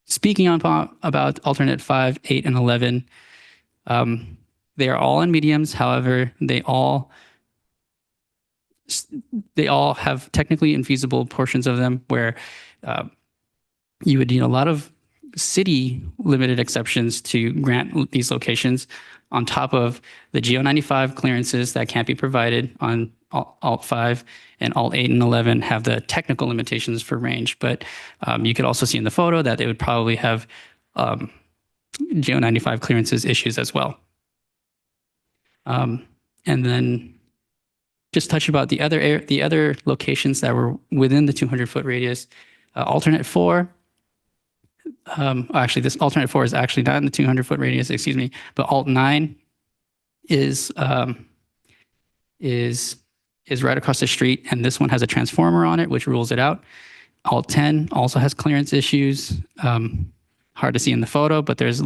Speaking about alternate 5, 8, and 11, they are all in mediums. However, they all have technically infeasible portions of them where you would need a lot of city limited exceptions to grant these locations on top of the GO95 clearances that can't be provided on Alt 5, and Alt 8 and 11 have the technical limitations for range. But you could also see in the photo that they would probably have GO95 clearances issues as well. And then just touch about the other locations that were within the 200-foot radius. Alternate 4, actually this alternate 4 is actually not in the 200-foot radius, excuse me, but Alt 9 is right across the street, and this one has a transformer on it, which rules it out. Alt 10 also has clearance issues. Hard to see in the photo, but there's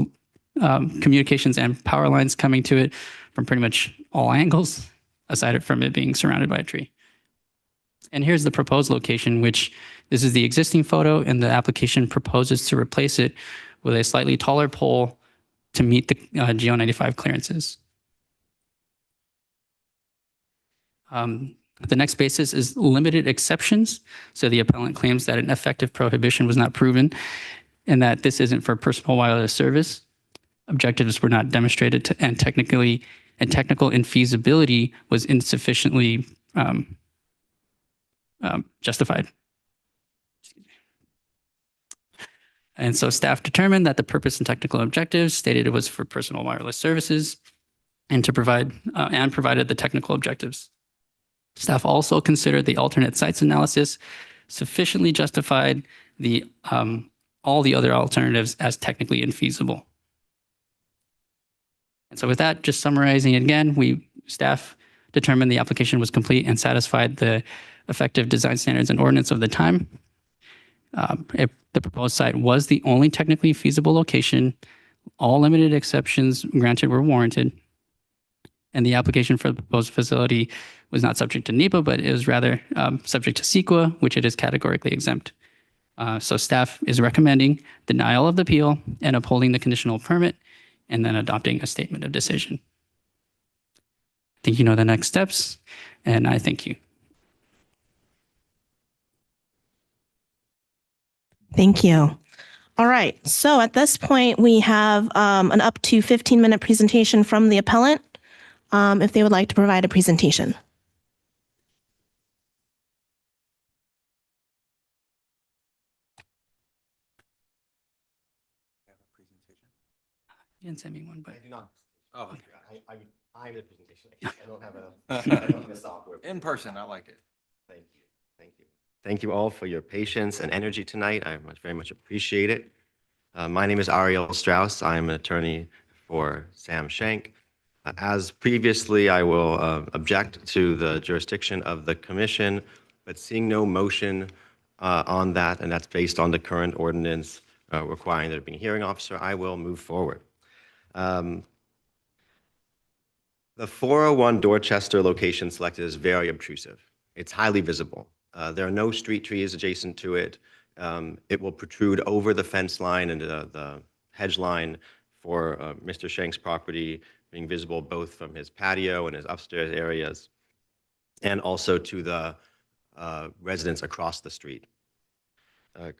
communications and power lines coming to it from pretty much all angles, aside from it being surrounded by a tree. And here's the proposed location, which this is the existing photo, and the application proposes to replace it with a slightly taller pole to meet the GO95 clearances. The next basis is limited exceptions. So the appellant claims that an effective prohibition was not proven, and that this isn't for personal wireless service. Objectives were not demonstrated, and technical infeasibility was insufficiently justified. And so staff determined that the purpose and technical objectives stated it was for personal wireless services, and to provide and provided the technical objectives. Staff also considered the alternate sites analysis sufficiently justified all the other alternatives as technically infeasible. And so with that, just summarizing again, staff determined the application was complete and satisfied the effective design standards and ordinance of the time. If the proposed site was the only technically feasible location, all limited exceptions granted were warranted, and the application for the proposed facility was not subject to NEPA, but it was rather subject to CEQA, which it is categorically exempt. So staff is recommending denial of the appeal and upholding the conditional permit, and then adopting a statement of decision. I think you know the next steps, and I thank you. Thank you. All right. So at this point, we have an up to 15-minute presentation from the appellant, if they would like to provide a presentation. You didn't send me one, but. I do not. Oh, I'm the presentation. I don't have a software. In person, I like it. Thank you. Thank you. Thank you all for your patience and energy tonight. I very much appreciate it. My name is Ariel Strauss. I am an attorney for Sam Schenk. As previously, I will object to the jurisdiction of the commission, but seeing no motion on that, and that's based on the current ordinance requiring there to be a hearing officer, I will move forward. The 401 Dorchester location selected is very obtrusive. It's highly visible. There are no street trees adjacent to it. It will protrude over the fence line and the hedge line for Mr. Schenk's property, being visible both from his patio and his upstairs areas, and also to the residents across the street.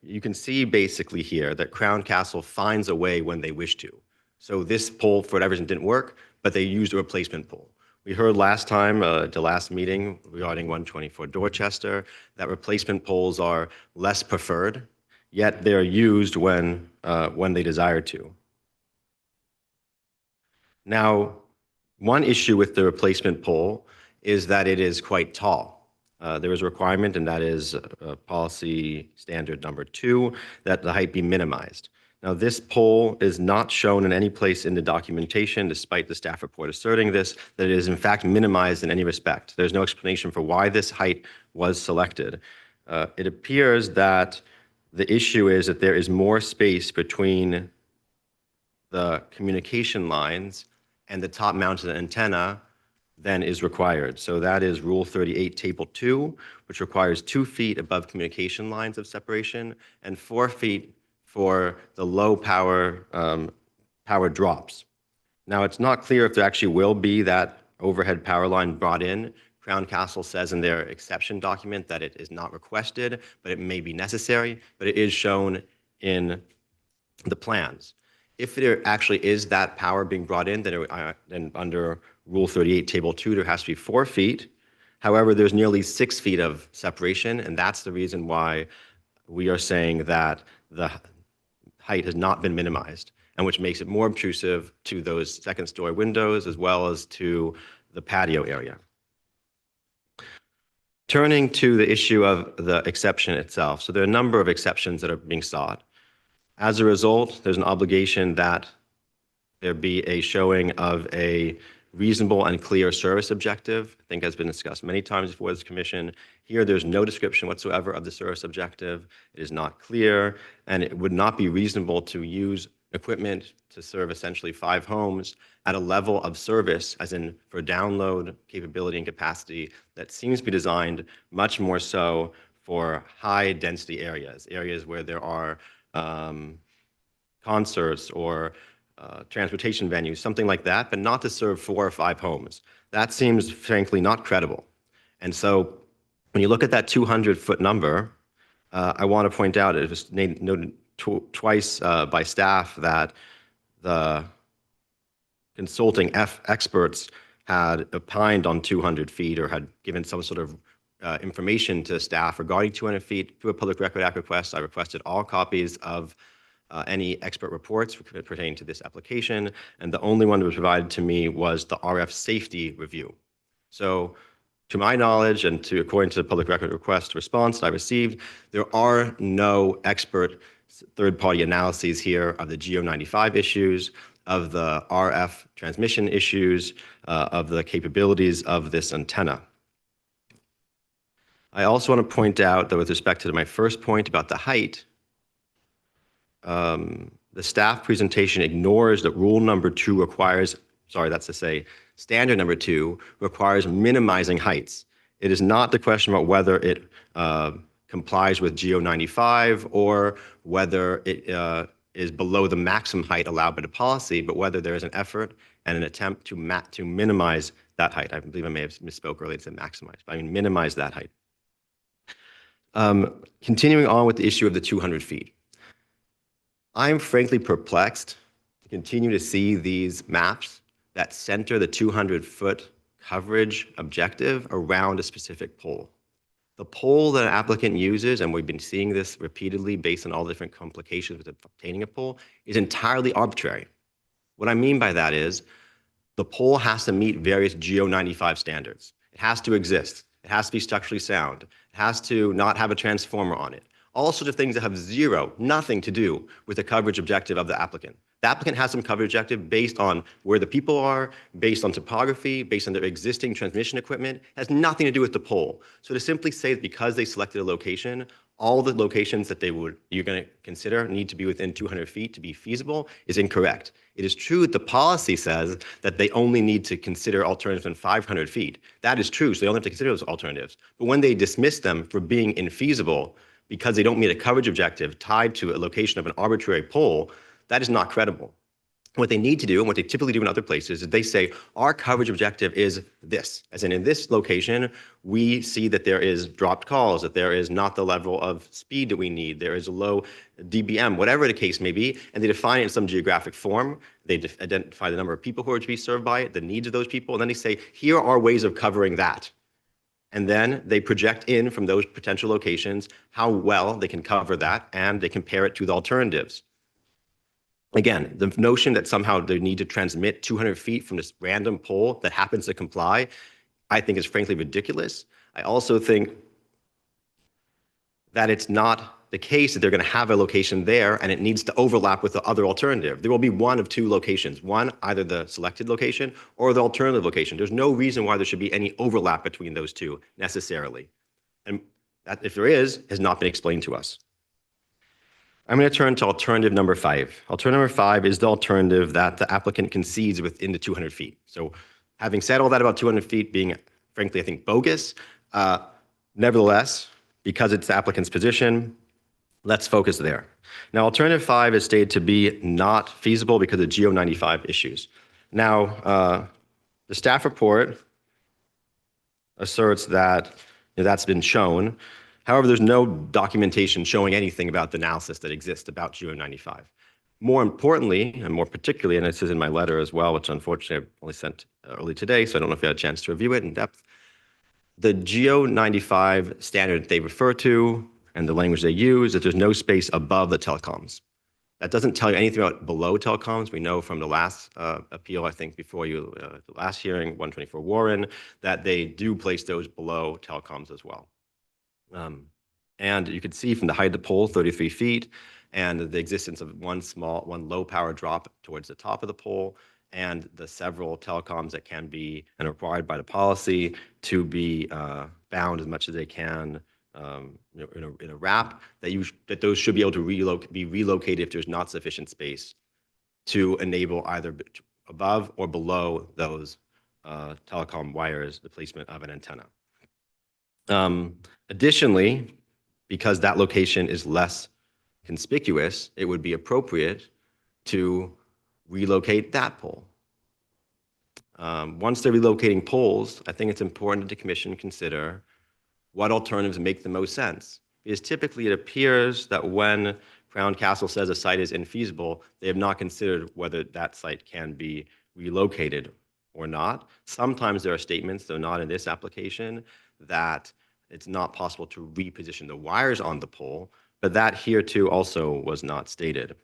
You can see basically here that Crown Castle finds a way when they wish to. So this pole, for whatever reason, didn't work, but they used a replacement pole. We heard last time, the last meeting regarding 124 Dorchester, that replacement poles are less preferred, yet they're used when they desire to. Now, one issue with the replacement pole is that it is quite tall. There is a requirement, and that is policy standard number 2, that the height be minimized. Now, this pole is not shown in any place in the documentation, despite the staff report asserting this, that it is in fact minimized in any respect. There's no explanation for why this height was selected. It appears that the issue is that there is more space between the communication lines and the top mounted antenna than is required. So that is Rule 38, Table 2, which requires 2 feet above communication lines of separation and 4 feet for the low power drops. Now, it's not clear if there actually will be that overhead power line brought in. Crown Castle says in their exception document that it is not requested, but it may be necessary, but it is shown in the plans. If there actually is that power being brought in, then under Rule 38, Table 2, there has to be 4 feet. However, there's nearly 6 feet of separation, and that's the reason why we are saying that the height has not been minimized, and which makes it more obtrusive to those second-story windows as well as to the patio area. Turning to the issue of the exception itself. So there are a number of exceptions that are being sought. As a result, there's an obligation that there be a showing of a reasonable and clear service objective. I think has been discussed many times before this commission. Here, there's no description whatsoever of the service objective. It is not clear, and it would not be reasonable to use equipment to serve essentially 5 homes at a level of service, as in for download capability and capacity, that seems to be designed much more so for high density areas, areas where there are concerts or transportation venues, something like that, but not to serve 4 or 5 homes. That seems frankly not credible. And so when you look at that 200-foot number, I want to point out, it was noted twice by staff that the consulting experts had opined on 200 feet or had given some sort of information to staff regarding 200 feet. Through a Public Record Act request, I requested all copies of any expert reports pertaining to this application, and the only one that was provided to me was the RF safety review. So to my knowledge and according to the public record request response I received, there are no expert third-party analyses here of the GEO95 issues, of the RF transmission issues, of the capabilities of this antenna. I also want to point out that with respect to my first point about the height, the staff presentation ignores that rule number 2 requires, standard number 2 requires minimizing heights. It is not the question about whether it complies with GEO95 or whether it is below the maximum height allowed by the policy, but whether there is an effort and an attempt to minimize that height. I believe I may have misspoke earlier and said maximize, but I mean minimize that height. Continuing on with the issue of the 200 feet. I'm frankly perplexed to continue to see these maps that center the 200-foot coverage objective around a specific pole. The pole that an applicant uses, and we've been seeing this repeatedly based on all the different complications with obtaining a pole, is entirely arbitrary. What I mean by that is the pole has to meet various GO95 standards. It has to exist. It has to be structurally sound. It has to not have a transformer on it. All sorts of things that have nothing to do with the coverage objective of the applicant. The applicant has some coverage objective based on where the people are, based on topography, based on their existing transmission equipment. It has nothing to do with the pole. So to simply say that because they selected a location, all the locations that you're going to consider need to be within 200 feet to be feasible is incorrect. It is true that the policy says that they only need to consider alternatives in 500 feet. That is true, so they only have to consider those alternatives. But when they dismiss them for being infeasible because they don't meet a coverage objective tied to a location of an arbitrary pole, that is not credible. What they need to do, and what they typically do in other places, is they say, our coverage objective is this. As in this location, we see that there is dropped calls, that there is not the level of speed that we need, there is a low dBm, whatever the case may be, and they define it in some geographic form. They identify the number of people who are to be served by it, the needs of those people, and then they say, here are ways of covering that. And then they project in from those potential locations how well they can cover that, and they compare it to the alternatives. Again, the notion that somehow they need to transmit 200 feet from this random pole that happens to comply, I think is frankly ridiculous. I also think that it's not the case that they're going to have a location there and it needs to overlap with the other alternative. There will be one of two locations, one, either the selected location or the alternative location. There's no reason why there should be any overlap between those two necessarily. And that, if there is, has not been explained to us. I'm going to turn to alternative number 5. Alternative number 5 is the alternative that the applicant concedes within the 200 feet. So having said all that about 200 feet being, frankly, I think bogus, nevertheless, because it's the applicant's position, let's focus there. Now, alternative 5 is stated to be not feasible because of GO95 issues. Now, the staff report asserts that that's been shown. However, there's no documentation showing anything about the analysis that exists about GO95. More importantly, and more particularly, and this is in my letter as well, which unfortunately I only sent early today, so I don't know if you had a chance to review it in depth. The GO95 standard they refer to and the language they use, that there's no space above the telecoms. That doesn't tell you anything about below telecoms. We know from the last appeal, I think before you, the last hearing, 124 Warren, that they do place those below telecoms as well. And you can see from the height of the pole, 33 feet, and the existence of one low power drop towards the top of the pole, and the several telecoms that can be and are required by the policy to be bound as much as they can in a wrap, that those should be able to be relocated if there's not sufficient space to enable either above or below those telecom wires the placement of an antenna. Additionally, because that location is less conspicuous, it would be appropriate to relocate that pole. Once they're relocating poles, I think it's important that the commission consider what alternatives make the most sense. Because typically it appears that when Crown Castle says a site is infeasible, they have not considered whether that site can be relocated or not. Sometimes there are statements, though not in this application, that it's not possible to reposition the wires on the pole, but that here too also was not stated.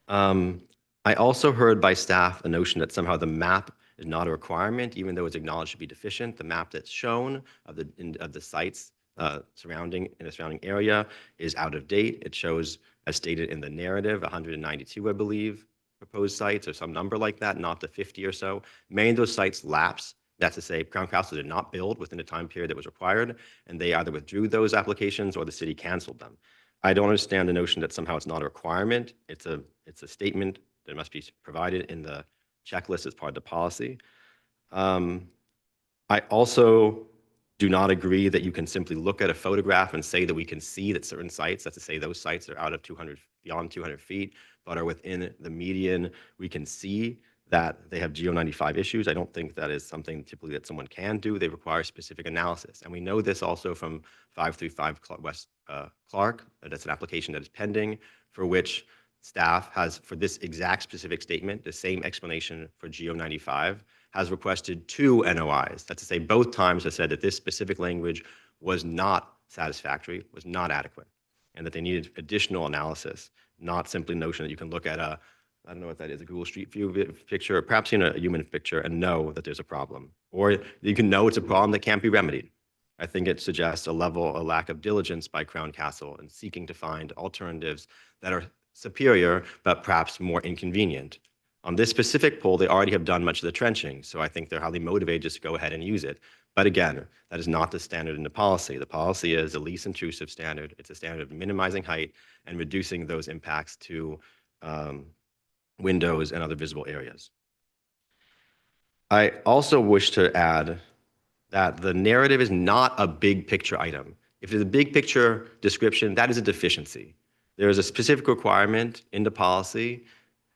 I also heard by staff a notion that somehow the map is not a requirement, even though it's acknowledged to be deficient. The map that's shown of the sites in the surrounding area is out of date. It shows, as stated in the narrative, 192, I believe, proposed sites or some number like that, not the 50 or so. Many of those sites lapse. That's to say, Crown Castle did not build within the time period that was required, and they either withdrew those applications or the city canceled them. I don't understand the notion that somehow it's not a requirement. It's a statement that must be provided in the checklist as part of the policy. I also do not agree that you can simply look at a photograph and say that we can see that certain sites, that's to say those sites are out of beyond 200 feet, but are within the median. We can see that they have GO95 issues. I don't think that is something typically that someone can do. They require specific analysis. And we know this also from 535 West Clark. That's an application that is pending for which staff has, for this exact specific statement, the same explanation for GO95, has requested 2 NOIs. That's to say both times have said that this specific language was not satisfactory, was not adequate, and that they needed additional analysis, not simply notion that you can look at a I don't know what that is, a Google Street View picture, or perhaps seen a human picture and know that there's a problem. Or you can know it's a problem that can't be remedied. I think it suggests a lack of diligence by Crown Castle in seeking to find alternatives that are superior, but perhaps more inconvenient. On this specific pole, they already have done much of the trenching, so I think they're highly motivated just to go ahead and use it. But again, that is not the standard in the policy. The policy is the least intrusive standard. It's a standard of minimizing height and reducing those impacts to windows and other visible areas. I also wish to add that the narrative is not a big picture item. If it's a big picture description, that is a deficiency. There is a specific requirement in the policy,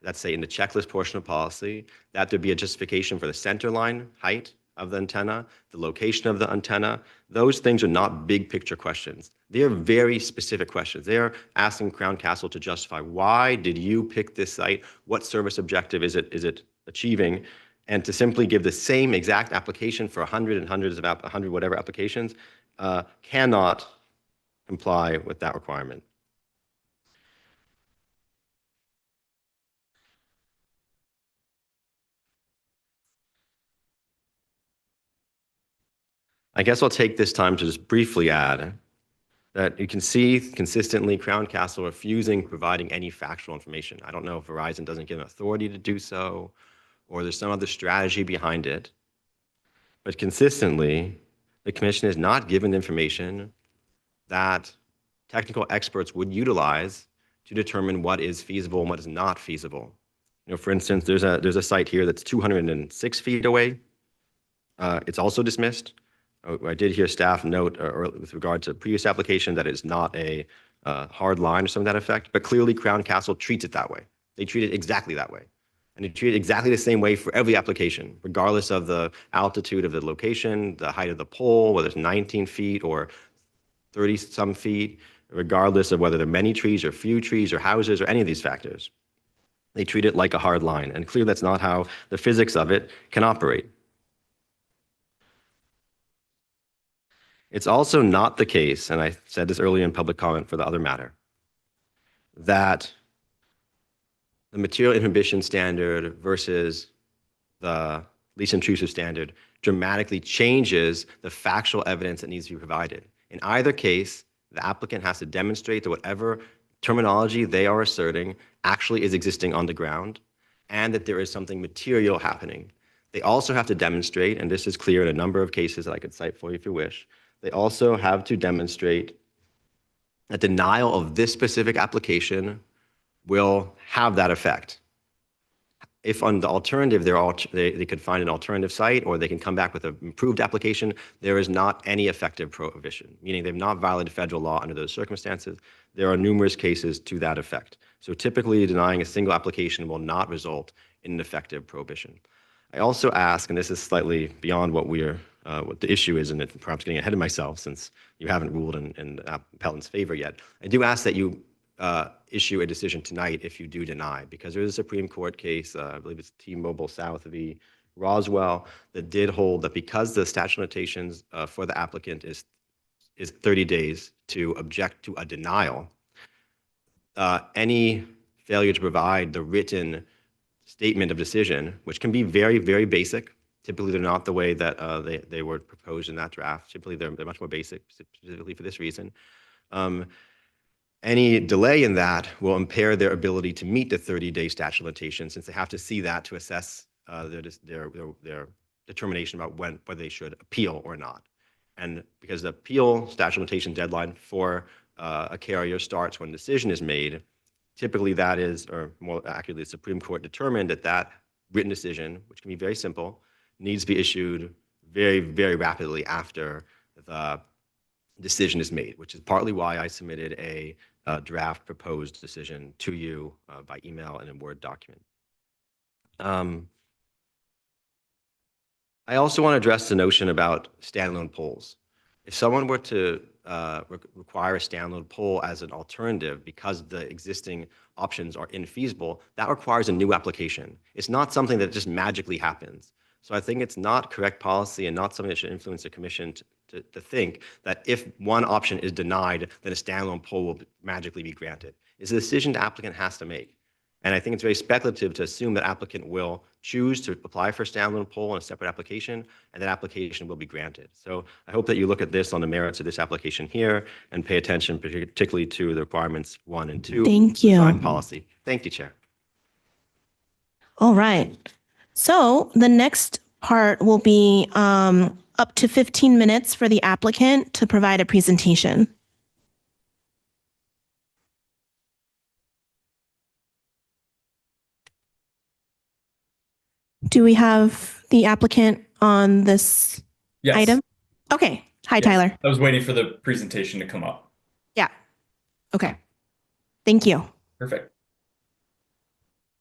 let's say in the checklist portion of policy, that there be a justification for the center line height of the antenna, the location of the antenna. Those things are not big picture questions. They are very specific questions. They are asking Crown Castle to justify, why did you pick this site? What service objective is it achieving? And to simply give the same exact application for 100 and hundreds of 100 whatever applications cannot comply with that requirement. I guess I'll take this time to just briefly add that you can see consistently Crown Castle refusing providing any factual information. I don't know if Verizon doesn't give an authority to do so, or there's some other strategy behind it. But consistently, the commission has not given information that technical experts would utilize to determine what is feasible and what is not feasible. You know, for instance, there's a site here that's 206 feet away. It's also dismissed. I did hear staff note with regard to previous application that it's not a hard line or something to that effect, but clearly Crown Castle treats it that way. They treat it exactly that way. And they treat it exactly the same way for every application, regardless of the altitude of the location, the height of the pole, whether it's 19 feet or 30 some feet, regardless of whether there are many trees or few trees or houses or any of these factors. They treat it like a hard line, and clearly that's not how the physics of it can operate. It's also not the case, and I said this earlier in public comment for the other matter, that the material inhibition standard versus the least intrusive standard dramatically changes the factual evidence that needs to be provided. In either case, the applicant has to demonstrate that whatever terminology they are asserting actually is existing on the ground, and that there is something material happening. They also have to demonstrate, and this is clear in a number of cases that I could cite for you if you wish, they also have to demonstrate that denial of this specific application will have that effect. If on the alternative, they could find an alternative site, or they can come back with an improved application, there is not any effective prohibition, meaning they've not violated federal law under those circumstances. There are numerous cases to that effect. So typically denying a single application will not result in an effective prohibition. I also ask, and this is slightly beyond what what the issue is, and it, perhaps getting ahead of myself since you haven't ruled in the appellant's favor yet, I do ask that you issue a decision tonight if you do deny, because there is a Supreme Court case, I believe it's T-Mobile South v. Roswell, that did hold that because the statute of limitations for the applicant is 30 days to object to a denial, any failure to provide the written statement of decision, which can be very, very basic. Typically, they're not the way that they were proposed in that draft. Typically, they're much more basic, specifically for this reason. Any delay in that will impair their ability to meet the 30-day statute of limitations, since they have to see that to assess their determination about whether they should appeal or not. And because the appeal statute of limitation deadline for a carrier starts when decision is made, typically that is, or more accurately, the Supreme Court determined that that written decision, which can be very simple, needs to be issued very, very rapidly after the decision is made, which is partly why I submitted a draft proposed decision to you by email and in Word document. I also want to address the notion about standalone poles. If someone were to require a standalone pole as an alternative because the existing options are infeasible, that requires a new application. It's not something that just magically happens. So I think it's not correct policy and not something that should influence the commission to think that if one option is denied, then a standalone pole will magically be granted. It's a decision the applicant has to make. And I think it's very speculative to assume that applicant will choose to apply for a standalone pole in a separate application, and that application will be granted. So I hope that you look at this on the merits of this application here and pay attention particularly to the requirements 1 and 2. Thank you. Design policy. Thank you, Chair. All right. So the next part will be up to 15 minutes for the applicant to provide a presentation. Do we have the applicant on this Yes. item? Okay. Hi, Tyler. I was waiting for the presentation to come up. Yeah. Okay. Thank you. Perfect.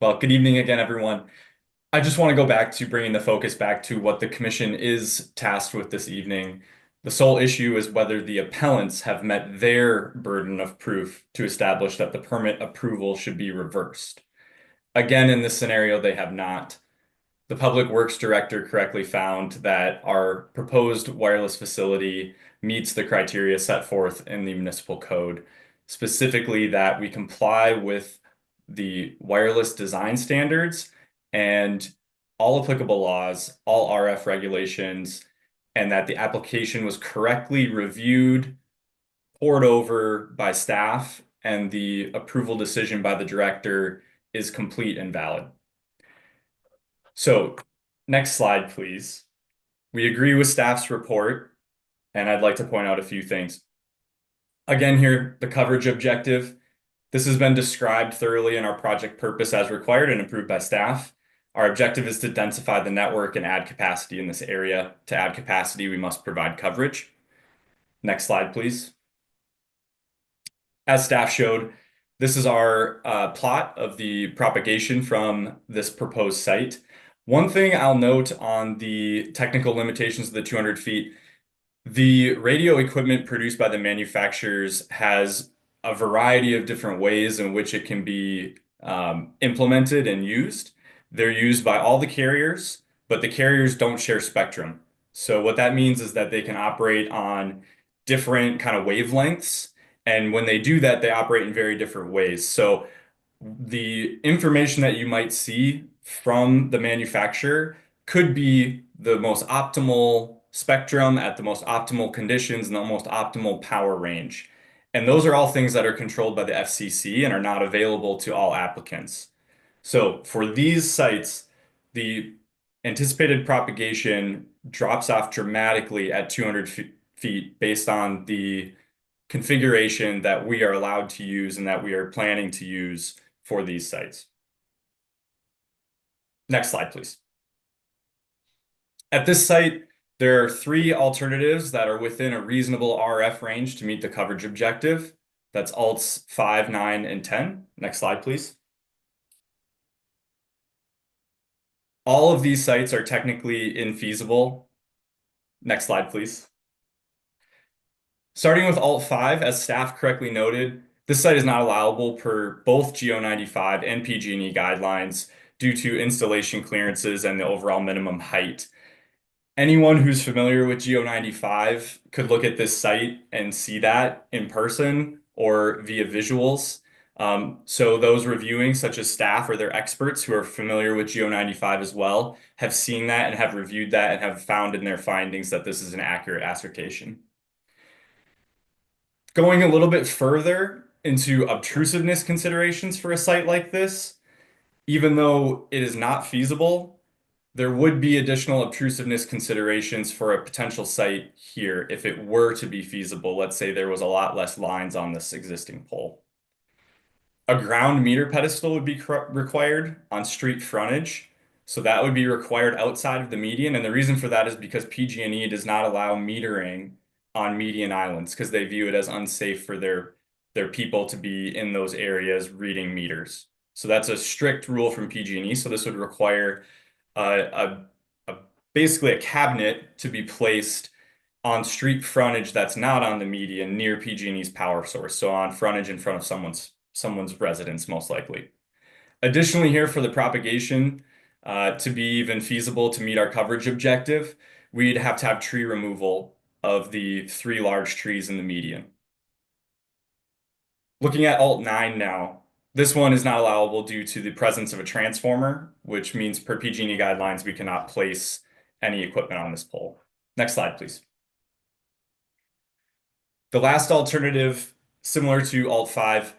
Well, good evening again, everyone. I just want to go back to bringing the focus back to what the commission is tasked with this evening. The sole issue is whether the appellants have met their burden of proof to establish that the permit approval should be reversed. Again, in this scenario, they have not. The Public Works Director correctly found that our proposed wireless facility meets the criteria set forth in the municipal code, specifically that we comply with the wireless design standards and all applicable laws, all RF regulations, and that the application was correctly reviewed, poured over by staff, and the approval decision by the director is complete and valid. So, next slide, please. We agree with staff's report, and I'd like to point out a few things. Again, here, the coverage objective. This has been described thoroughly in our project purpose as required and approved by staff. Our objective is to densify the network and add capacity in this area. To add capacity, we must provide coverage. Next slide, please. As staff showed, this is our plot of the propagation from this proposed site. One thing I'll note on the technical limitations of the 200 feet, the radio equipment produced by the manufacturers has a variety of different ways in which it can be implemented and used. They're used by all the carriers, but the carriers don't share spectrum. So what that means is that they can operate on different kind of wavelengths. And when they do that, they operate in very different ways. So the information that you might see from the manufacturer could be the most optimal spectrum at the most optimal conditions and the most optimal power range. And those are all things that are controlled by the FCC and are not available to all applicants. So for these sites, the anticipated propagation drops off dramatically at 200 feet based on the configuration that we are allowed to use and that we are planning to use for these sites. Next slide, please. At this site, there are 3 alternatives that are within a reasonable RF range to meet the coverage objective. That's alts 5, 9, and 10. Next slide, please. All of these sites are technically infeasible. Next slide, please. Starting with alt 5, as staff correctly noted, this site is not allowable per both GO95 and PG&E guidelines due to installation clearances and the overall minimum height. Anyone who's familiar with GO95 could look at this site and see that in person or via visuals. So those reviewing, such as staff or their experts who are familiar with GO95 as well, have seen that and have reviewed that and have found in their findings that this is an accurate assertion. Going a little bit further into obtrusiveness considerations for a site like this, even though it is not feasible, there would be additional obtrusiveness considerations for a potential site here if it were to be feasible. Let's say there was a lot less lines on this existing pole. A ground meter pedestal would be required on street frontage. So that would be required outside of the median. And the reason for that is because PG&E does not allow metering on median islands because they view it as unsafe for their people to be in those areas reading meters. So that's a strict rule from PG&E. So this would require basically a cabinet to be placed on street frontage that's not on the median near PG&E's power source. So on frontage in front of someone's residence, most likely. Additionally, here for the propagation to be even feasible to meet our coverage objective, we'd have to have tree removal of the 3 large trees in the median. Looking at alt 9 now, This one is not allowable due to the presence of a transformer, which means per PG&E guidelines, we cannot place any equipment on this pole. Next slide, please. The last alternative, similar to Alt 5,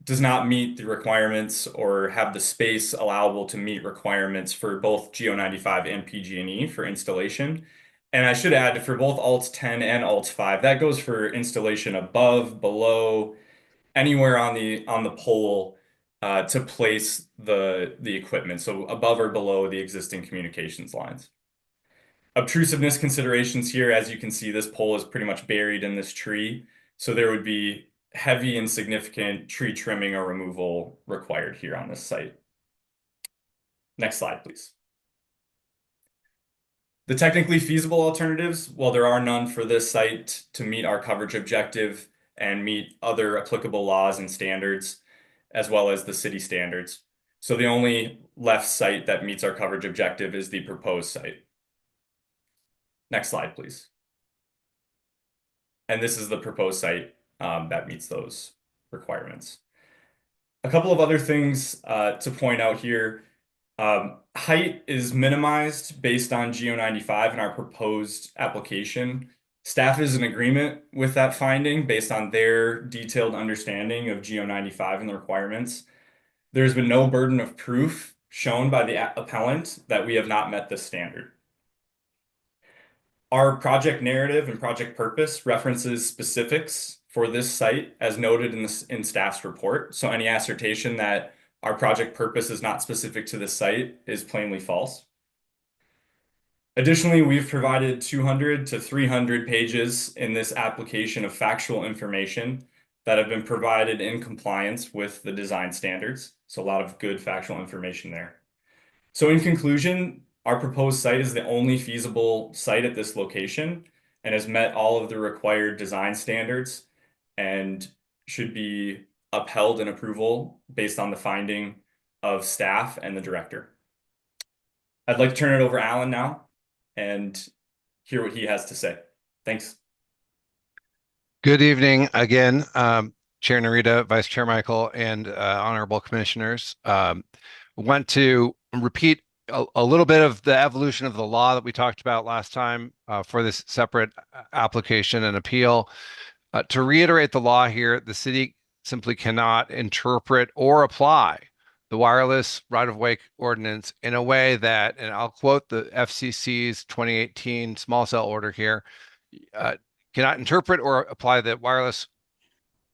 does not meet the requirements or have the space allowable to meet requirements for both GO95 and PG&E for installation. And I should add, for both Alt 10 and Alt 5, that goes for installation above, below, anywhere on the pole to place the equipment, so above or below the existing communications lines. Obtrusiveness considerations here, as you can see, this pole is pretty much buried in this tree, so there would be heavy and significant tree trimming or removal required here on this site. Next slide, please. The technically feasible alternatives, well, there are none for this site to meet our coverage objective and meet other applicable laws and standards, as well as the city standards. So the only left site that meets our coverage objective is the proposed site. Next slide, please. And this is the proposed site that meets those requirements. A couple of other things to point out here. Height is minimized based on GO95 in our proposed application. Staff is in agreement with that finding based on their detailed understanding of GO95 and the requirements. There's been no burden of proof shown by the appellant that we have not met this standard. Our project narrative and project purpose references specifics for this site as noted in staff's report. So any assertion that our project purpose is not specific to this site is plainly false. Additionally, we've provided 200 to 300 pages in this application of factual information that have been provided in compliance with the design standards. So a lot of good factual information there. So in conclusion, our proposed site is the only feasible site at this location and has met all of the required design standards and should be upheld in approval based on the finding of staff and the director. I'd like to turn it over to Alan now and hear what he has to say. Thanks. Good evening again, Chair Narita, Vice Chair Michael, and honorable commissioners. Want to repeat a little bit of the evolution of the law that we talked about last time for this separate application and appeal. To reiterate the law here, the city simply cannot interpret or apply the wireless right-of-way ordinance in a way that, and I'll quote the FCC's 2018 small cell order here, cannot interpret or apply the wireless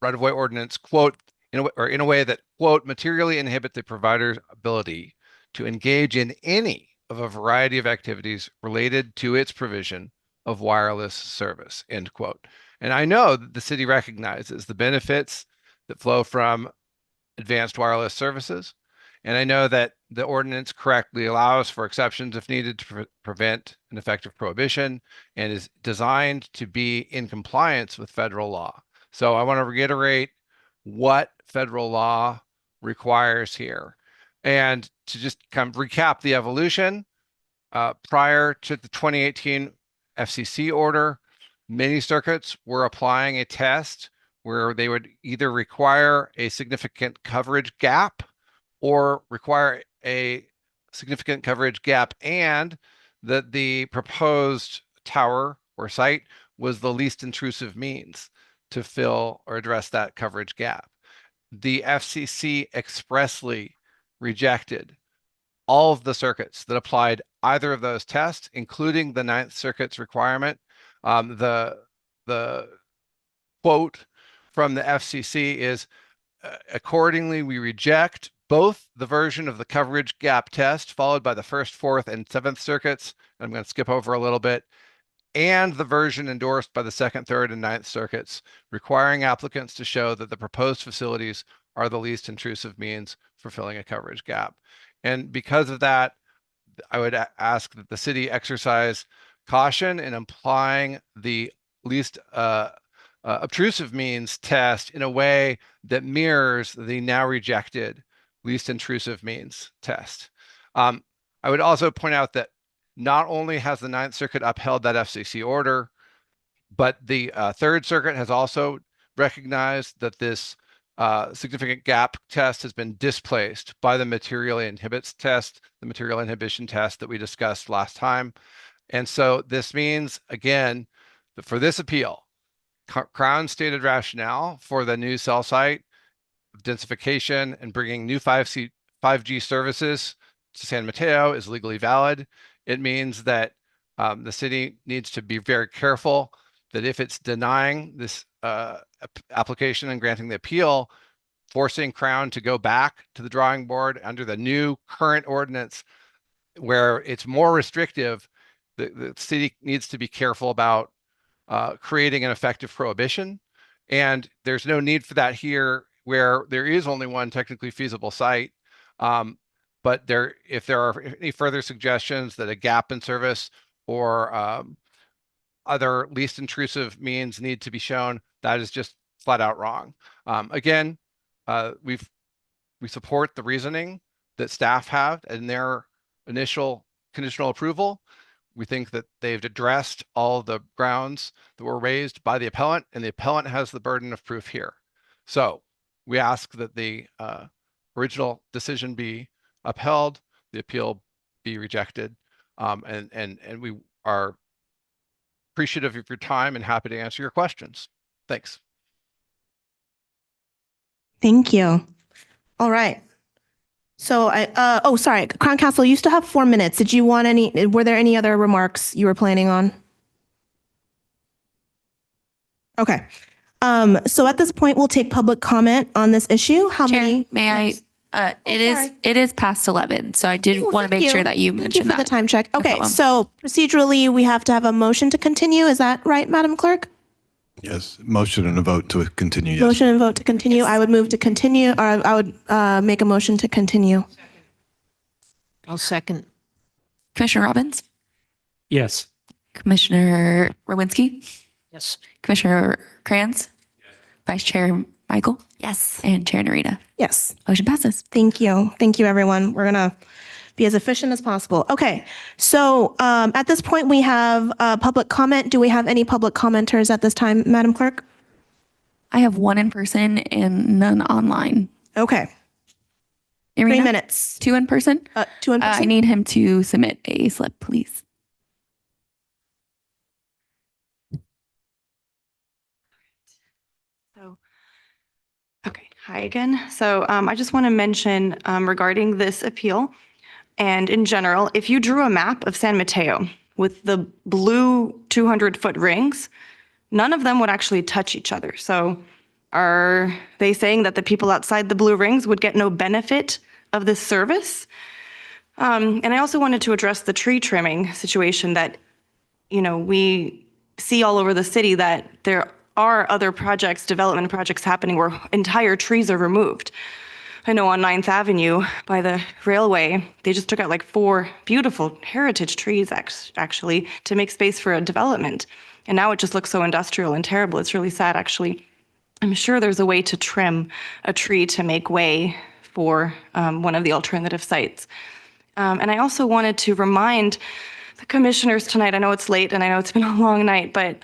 right-of-way ordinance, quote, in a way that, quote, materially inhibit the provider's ability to engage in any of a variety of activities related to its provision of wireless service, end quote. And I know that the city recognizes the benefits that flow from advanced wireless services. And I know that the ordinance correctly allows for exceptions if needed to prevent an effective prohibition and is designed to be in compliance with federal law. So I want to reiterate what federal law requires here. And to just kind of recap the evolution, prior to the 2018 FCC order, many circuits were applying a test where they would either require a significant coverage gap or require a significant coverage gap and that the proposed tower or site was the least intrusive means to fill or address that coverage gap. The FCC expressly rejected all of the circuits that applied either of those tests, including the Ninth Circuit's requirement. The quote from the FCC is, accordingly, we reject both the version of the coverage gap test followed by the First, Fourth, and Seventh Circuits. I'm going to skip over a little bit, and the version endorsed by the Second, Third, and Ninth Circuits, requiring applicants to show that the proposed facilities are the least intrusive means for filling a coverage gap. And because of that, I would ask that the city exercise caution in applying the least obtrusive means test in a way that mirrors the now rejected least intrusive means test. I would also point out that not only has the Ninth Circuit upheld that FCC order, but the Third Circuit has also recognized that this significant gap test has been displaced by the material inhibits test, the material inhibition test that we discussed last time. And so this means, again, that for this appeal, Crown stated rationale for the new cell site densification and bringing new 5G services to San Mateo is legally valid. It means that the city needs to be very careful that if it's denying this application and granting the appeal, forcing Crown to go back to the drawing board under the new current ordinance where it's more restrictive, the city needs to be careful about creating an effective prohibition. And there's no need for that here where there is only one technically feasible site. But if there are any further suggestions that a gap in service or other least intrusive means need to be shown, that is just flat out wrong. Again, we support the reasoning that staff have in their initial conditional approval. We think that they've addressed all the grounds that were raised by the appellant, and the appellant has the burden of proof here. So we ask that the original decision be upheld, the appeal be rejected, and we are appreciative of your time and happy to answer your questions. Thanks. Thank you. All right. So sorry, Crown Castle, you still have 4 minutes. Did you want were there any other remarks you were planning on? Okay. So at this point, we'll take public comment on this issue. How many? May I? It is past 11, so I did want to make sure that you mentioned Thank you for that. the time check. No Okay, problem. so procedurally, we have to have a motion to continue. Is that right, Madam Clerk? Yes, motion and a vote to continue, yes. Motion and vote to continue. I would move to continue, or I would make a motion to continue. I'll second. Commissioner Robbins, Yes. Commissioner Rowinski, Yes. Commissioner Kranz, Vice Chair Michael, Yes. and Chair Narita. Yes. Motion passes. Thank you. Thank you, everyone. We're going to be as efficient as possible. Okay, so at this point, we have public comment. Do we have any public commenters at this time, Madam Clerk? I have one in person and none online. Okay. Irina? 3 minutes. 2 in person? 2 in person? I need him to submit a slip, please. Okay, hi again. So I just want to mention regarding this appeal and in general, if you drew a map of San Mateo with the blue 200-foot rings, none of them would actually touch each other. So are they saying that the people outside the blue rings would get no benefit of this service? And I also wanted to address the tree trimming situation that, we see all over the city that there are other projects, development projects happening where entire trees are removed. I know on 9th Avenue by the railway, they just took out like 4 beautiful heritage trees actually to make space for a development. And now it just looks so industrial and terrible. It's really sad actually. I'm sure there's a way to trim a tree to make way for one of the alternative sites. And I also wanted to remind the commissioners tonight, I know it's late and I know it's been a long night, but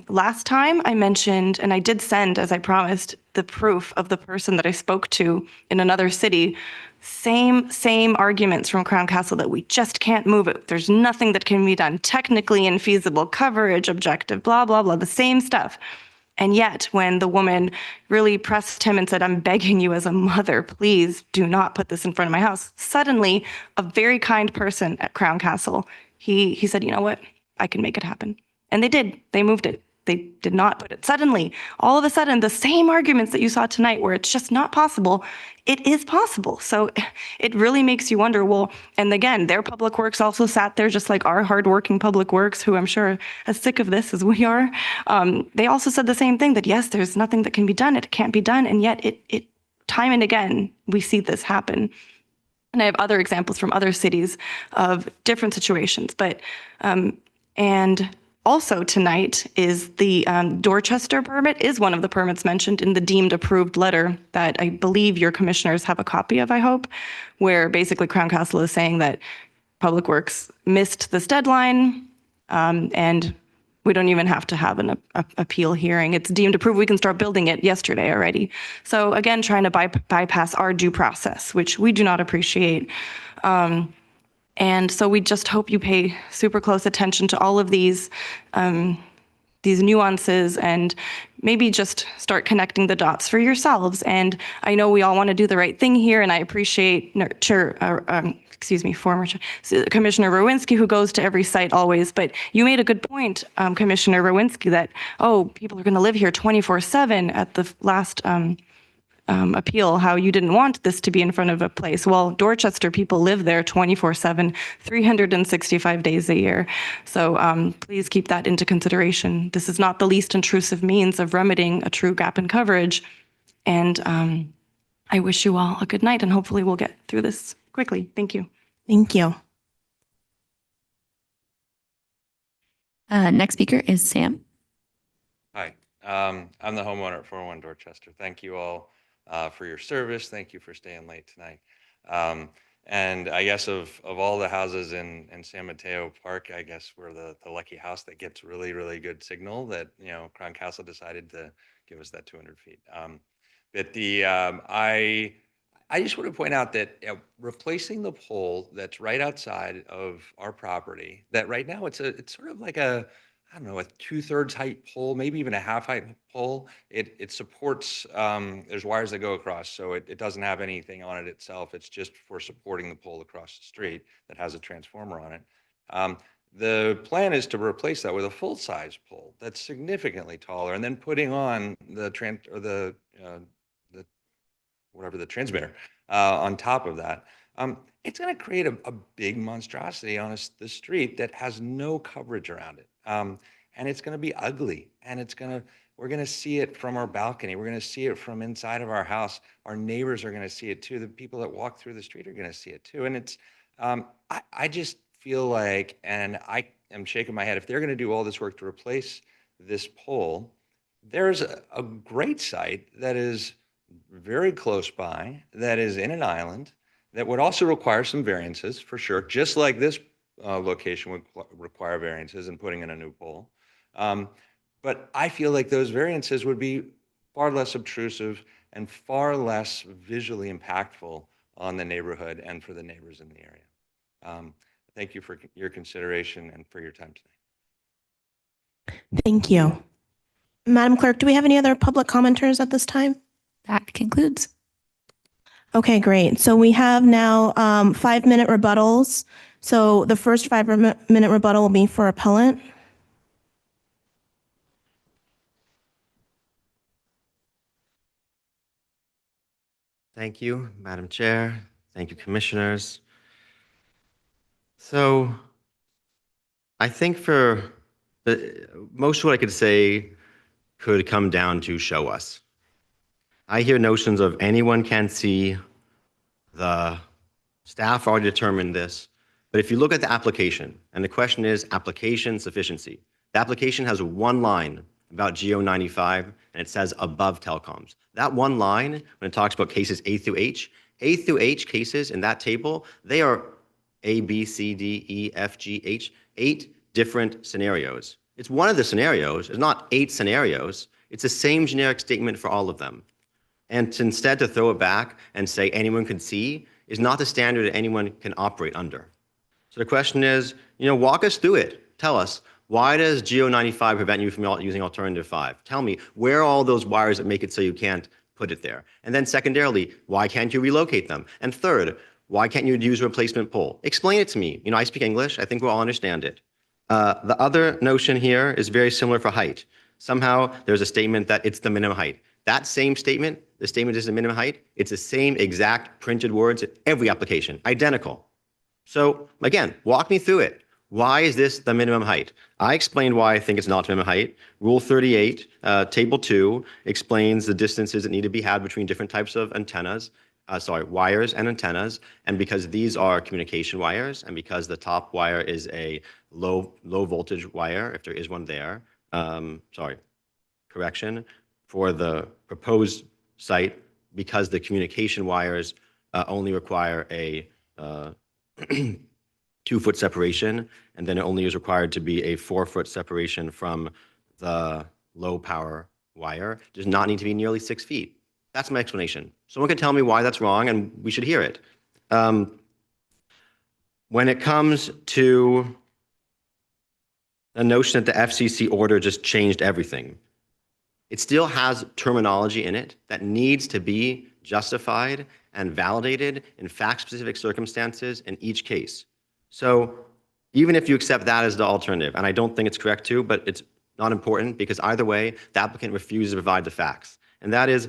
last time I mentioned, and I did send, as I promised, the proof of the person that I spoke to in another city, same arguments from Crown Castle that we just can't move it. There's nothing that can be done. Technically infeasible, coverage, objective, blah, blah, blah, the same stuff. And yet when the woman really pressed him and said, I'm begging you as a mother, please do not put this in front of my house. Suddenly, a very kind person at Crown Castle, he said, you know what, I can make it happen. And they did, they moved it. They did not put it. Suddenly, all of a sudden, the same arguments that you saw tonight where it's just not possible, it is possible. So it really makes you wonder, well, and again, their public works also sat there just like our hardworking public works, who I'm sure as sick of this as we are. They also said the same thing, that yes, there's nothing that can be done. It can't be done. And yet it time and again, we see this happen. And I have other examples from other cities of different situations, but, and also tonight is the Dorchester permit is one of the permits mentioned in the deemed approved letter that I believe your commissioners have a copy of, I hope, where basically Crown Castle is saying that Public Works missed this deadline and We don't even have to have an appeal hearing. It's deemed approved. We can start building it yesterday already. So again, trying to bypass our due process, which we do not appreciate. And so we just hope you pay super close attention to all of these nuances and maybe just start connecting the dots for yourselves. And I know we all want to do the right thing here, and I appreciate former Commissioner Rowinski, who goes to every site always. But you made a good point, Commissioner Rowinski, that, oh, people are going to live here 24/7 at the last appeal, how you didn't want this to be in front of a place. Well, Dorchester people live there 24/7, 365 days a year. So please keep that into consideration. This is not the least intrusive means of remedying a true gap in coverage. And I wish you all a good night, and hopefully we'll get through this quickly. Thank you. Thank you. Next speaker is Sam. Hi, I'm the homeowner at 401 Dorchester. Thank you all for your service. Thank you for staying late tonight. And I guess of all the houses in San Mateo Park, I guess we're the lucky house that gets really, really good signal that, you know, Crown Castle decided to give us that 200 feet. But I just want to point out that replacing the pole that's right outside of our property, that right now it's sort of like a, I don't know, a 2/3 height pole, maybe even a half height pole. It supports, there's wires that go across, so it doesn't have anything on it itself. It's just for supporting the pole across the street that has a transformer on it. The plan is to replace that with a full-size pole that's significantly taller, and then putting on the transmitter on top of that. It's going to create a big monstrosity on the street that has no coverage around it. And it's going to be ugly, and we're going to see it from our balcony. We're going to see it from inside of our house. Our neighbors are going to see it too. The people that walk through the street are going to see it too. And it's, I just feel like, and I am shaking my head, if they're going to do all this work to replace this pole, there's a great site that is very close by, that is in an island, that would also require some variances for sure, just like this location would require variances and putting in a new pole. But I feel like those variances would be far less obtrusive and far less visually impactful on the neighborhood and for the neighbors in the area. Thank you for your consideration and for your time tonight. Thank you. Madam Clerk, do we have any other public commenters at this time? That concludes. Okay, great. So we have now 5-minute rebuttals. So the first 5-minute rebuttal will be for appellant. Thank you, Madam Chair. Thank you, Commissioners. So I think most of what I could say could come down to show us. I hear notions of anyone can see, the staff already determined this, but if you look at the application, and the question is application sufficiency, the application has one line about GO95, and it says above telecoms. That one line, when it talks about cases A through H cases in that table, they are A, B, C, D, E, F, G, H, 8 different scenarios. It's one of the scenarios, it's not 8 scenarios, it's the same generic statement for all of them. And instead to throw it back and say anyone can see is not the standard that anyone can operate under. So the question is, walk us through it. Tell us, why does GO95 prevent you from using alternative 5? Tell me, where are all those wires that make it so you can't put it there? And then secondarily, why can't you relocate them? And third, why can't you use a replacement pole? Explain it to me. I speak English. I think we'll all understand it. The other notion here is very similar for height. Somehow there's a statement that it's the minimum height. That same statement, the statement is the minimum height, it's the same exact printed words in every application, identical. So again, walk me through it. Why is this the minimum height? I explained why I think it's not minimum height. Rule 38, Table 2, explains the distances that need to be had between different types of antennas, wires and antennas. And because these are communication wires, and because the top wire is a low voltage wire, if there is one there, for the proposed site, because the communication wires only require a 2-foot separation, and then it only is required to be a 4-foot separation from the low power wire. It does not need to be nearly 6 feet. That's my explanation. Someone can tell me why that's wrong, and we should hear it. When it comes to the notion that the FCC order just changed everything, it still has terminology in it that needs to be justified and validated in fact-specific circumstances in each case. So even if you accept that as the alternative, and I don't think it's correct too, but it's not important because either way, the applicant refuses to provide the facts. And that is,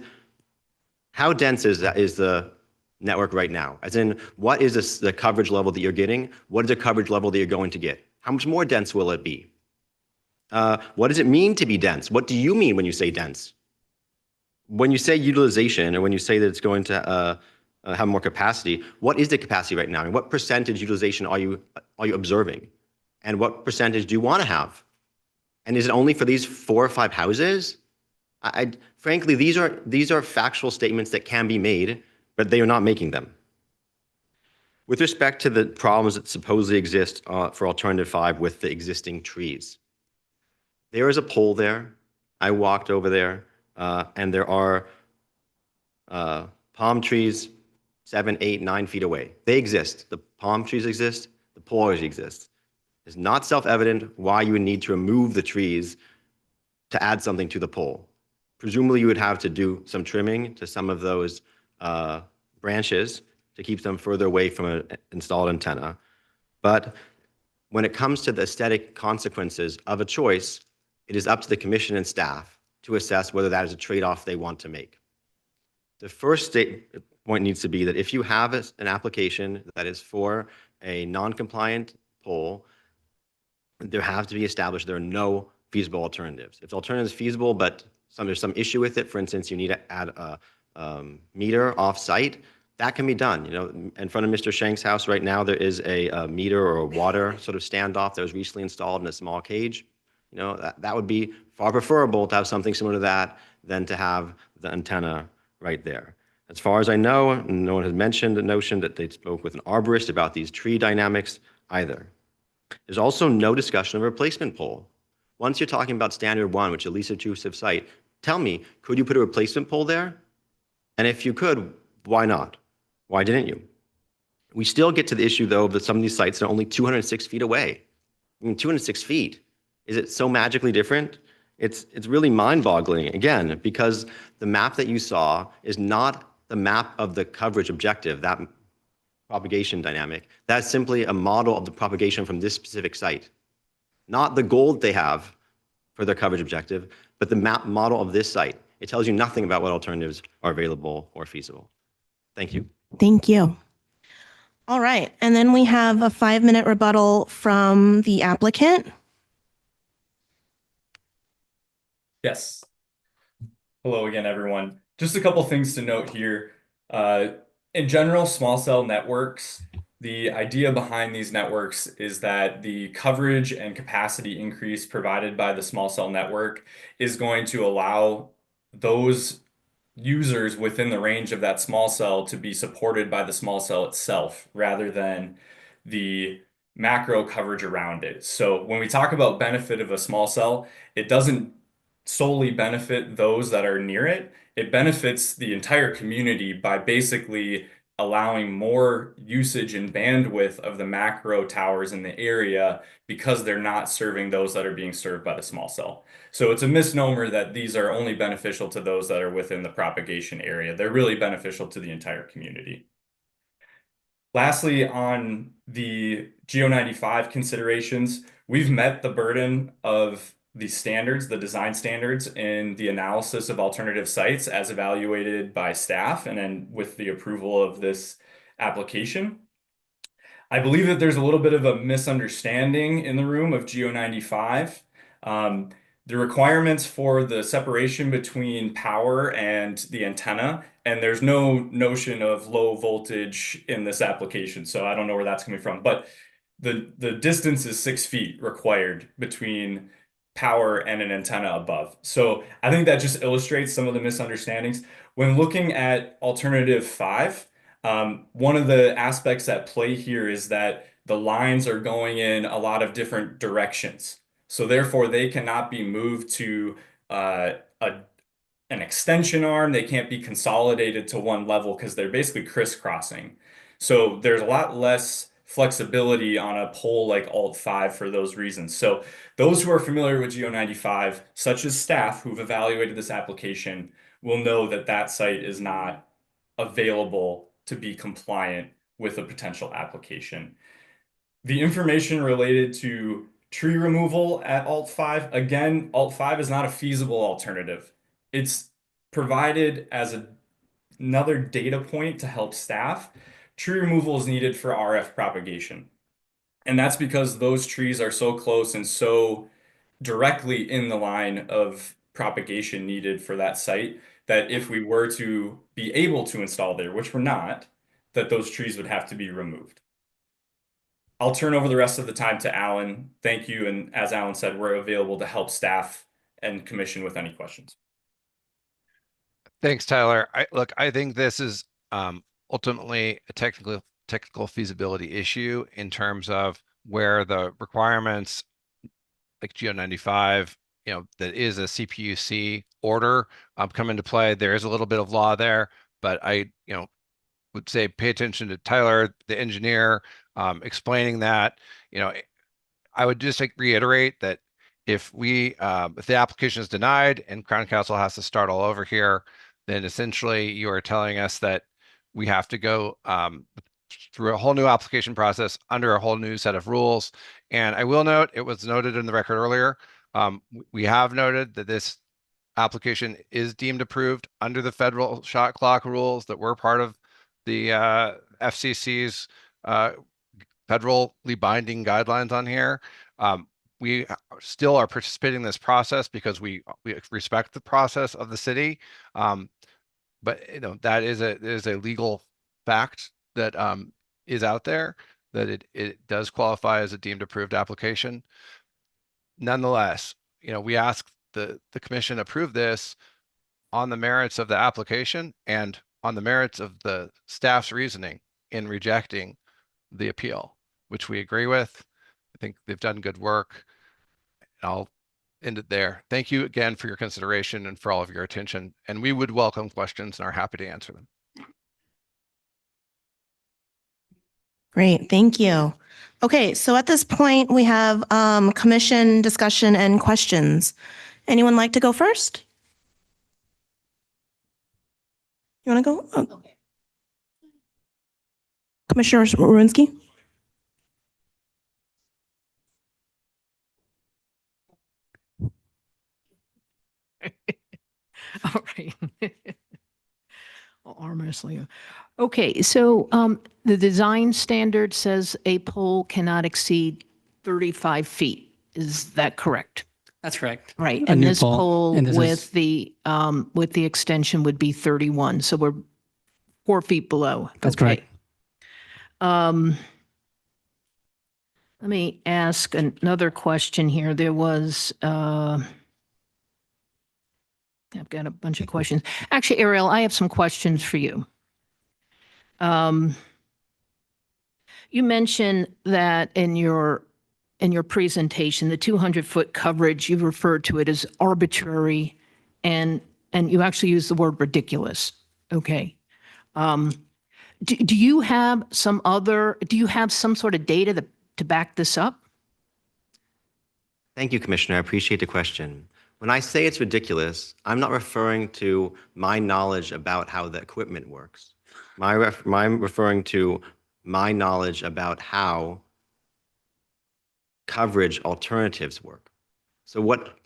how dense is the network right now? As in, what is the coverage level that you're getting? What is the coverage level that you're going to get? How much more dense will it be? What does it mean to be dense? What do you mean when you say dense? When you say utilization, or when you say that it's going to have more capacity, what is the capacity right now? And what percentage utilization are you observing? And what percentage do you want to have? And is it only for these 4 or 5 houses? Frankly, these are factual statements that can be made, but they are not making them. With respect to the problems that supposedly exist for alternative 5 with the existing trees, there is a pole there. I walked over there, and there are palm trees 7, 8, 9 feet away. They exist. The palm trees exist. The pole always exists. It's not self-evident why you would need to remove the trees to add something to the pole. Presumably, you would have to do some trimming to some of those branches to keep them further away from an installed antenna. But when it comes to the aesthetic consequences of a choice, it is up to the commission and staff to assess whether that is a trade-off they want to make. The first point needs to be that if you have an application that is for a non-compliant pole, there have to be established there are no feasible alternatives. If the alternative is feasible, but there's some issue with it, for instance, you need to add a meter off-site, that can be done. You know, in front of Mr. Shank's house right now, there is a meter or a water sort of standoff that was recently installed in a small cage. You know, that would be far preferable to have something similar to that than to have the antenna right there. As far as I know, no one has mentioned the notion that they spoke with an arborist about these tree dynamics either. There's also no discussion of a replacement pole. Once you're talking about standard 1, which is a least intrusive site, tell me, could you put a replacement pole there? And if you could, why not? Why didn't you? We still get to the issue, though, that some of these sites are only 206 feet away. I mean, 206 feet. Is it so magically different? It's really mind-boggling, again, because the map that you saw is not the map of the coverage objective, that propagation dynamic. That's simply a model of the propagation from this specific site. Not the goal they have for their coverage objective, but the map model of this site. It tells you nothing about what alternatives are available or feasible. Thank you. Thank you. All right. And then we have a 5-minute rebuttal from the applicant. Yes. Hello again, everyone. Just a couple things to note here. In general, small cell networks, the idea behind these networks is that the coverage and capacity increase provided by the small cell network is going to allow those users within the range of that small cell to be supported by the small cell itself rather than the macro coverage around it. So when we talk about benefit of a small cell, it doesn't solely benefit those that are near it. It benefits the entire community by basically allowing more usage and bandwidth of the macro towers in the area because they're not serving those that are being served by the small cell. So it's a misnomer that these are only beneficial to those that are within the propagation area. They're really beneficial to the entire community. Lastly, on the GEO-95 considerations, we've met the burden of the standards, the design standards in the analysis of alternative sites as evaluated by staff and then with the approval of this application. I believe that there's a little bit of a misunderstanding in the room of GEO-95. The requirements for the separation between power and the antenna, and there's no notion of low voltage in this application, so I don't know where that's coming from, but the distance is 6 feet required between power and an antenna above. So I think that just illustrates some of the misunderstandings. When looking at alternative 5, one of the aspects at play here is that the lines are going in a lot of different directions. So therefore, they cannot be moved to an extension arm. They can't be consolidated to one level because they're basically crisscrossing. So there's a lot less flexibility on a pole like Alt5 for those reasons. So those who are familiar with Geo95, such as staff who've evaluated this application, will know that that site is not available to be compliant with a potential application. The information related to tree removal at Alt5, again, Alt5 is not a feasible alternative. It's provided as another data point to help staff. Tree removal is needed for RF propagation. And that's because those trees are so close and so directly in the line of propagation needed for that site that if we were to be able to install there, which we're not, that those trees would have to be removed. I'll turn over the rest of the time to Alan. Thank you. And as Alan said, we're available to help staff and commission with any questions. Thanks, Tyler. I think this is ultimately a technical feasibility issue in terms of where the requirements like Geo95, that is a CPUC order come into play. There is a little bit of law there, but I, would say pay attention to Tyler, the engineer, explaining that. I would just reiterate that if the application is denied and Crown Castle has to start all over here, then essentially you are telling us that we have to go through a whole new application process under a whole new set of rules. And I will note, it was noted in the record earlier, we have noted that this application is deemed approved under the federal shot clock rules that were part of the FCC's federally binding guidelines on here. We still are participating in this process because we respect the process of the city. But that is a legal fact that is out there, that it does qualify as a deemed approved application. Nonetheless, we ask the commission approve this on the merits of the application and on the merits of the staff's reasoning in rejecting the appeal, which we agree with. I think they've done good work. I'll end it there. Thank you again for your consideration and for all of your attention. And we would welcome questions and are happy to answer them. Great, thank you. Okay, so at this point, we have commission discussion and questions. Anyone like to go first? You want to go? Oh. Okay. Commissioner Wawrinski? All right. I'll arm wrestle you. Okay, so the design standard says a pole cannot exceed 35 feet. Is that correct? That's correct. Right, A and new this pole, pole and this with the extension would be 31, so we're 4 feet below. That's Okay. correct. Let me ask another question here. There was, I've got a bunch of questions. Actually, Ariel, I have some questions for you. You mentioned that in your presentation, the 200-foot coverage, you referred to it as arbitrary, and you actually used the word ridiculous. Okay. Do you have some sort of data to back this up? Thank you, Commissioner. I appreciate the question. When I say it's ridiculous, I'm not referring to my knowledge about how the equipment works. I'm referring to my knowledge about how coverage alternatives work. So what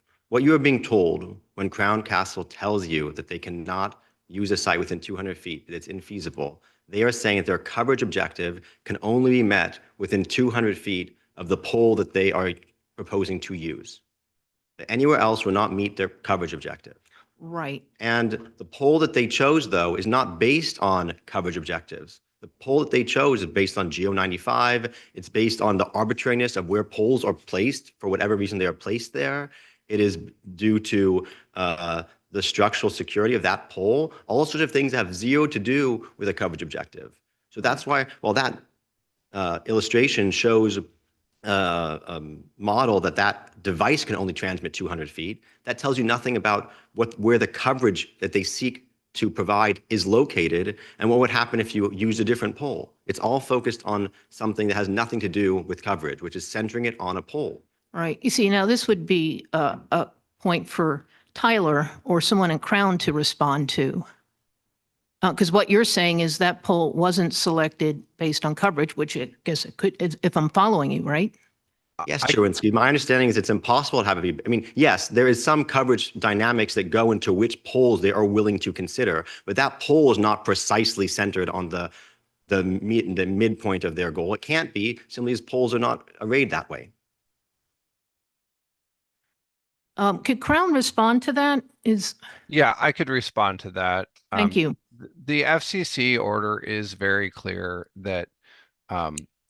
you are being told when Crown Castle tells you that they cannot use a site within 200 feet, that it's infeasible, they are saying that their coverage objective can only be met within 200 feet of the pole that they are proposing to use. That anywhere else will not meet their coverage objective. Right. And the pole that they chose, though, is not based on coverage objectives. The pole that they chose is based on Geo95. It's based on the arbitrariness of where poles are placed for whatever reason they are placed there. It is due to the structural security of that pole. All sorts of things have zero to do with a coverage objective. So that's why, well, that illustration shows a model that device can only transmit 200 feet. That tells you nothing about where the coverage that they seek to provide is located and what would happen if you use a different pole. It's all focused on something that has nothing to do with coverage, which is centering it on a pole. Right. You see, now this would be a point for Tyler or someone in Crown to respond to. Because what you're saying is that pole wasn't selected based on coverage, which I guess it could, if I'm following you, right? Yes, Cherinsky. My understanding is it's impossible to have it be. I mean, yes, there is some coverage dynamics that go into which poles they are willing to consider, but that pole is not precisely centered on the midpoint of their goal. It can't be, simply as poles are not arrayed that way. Could Crown respond to that? Yeah, I could respond to that. Thank you. The FCC order is very clear that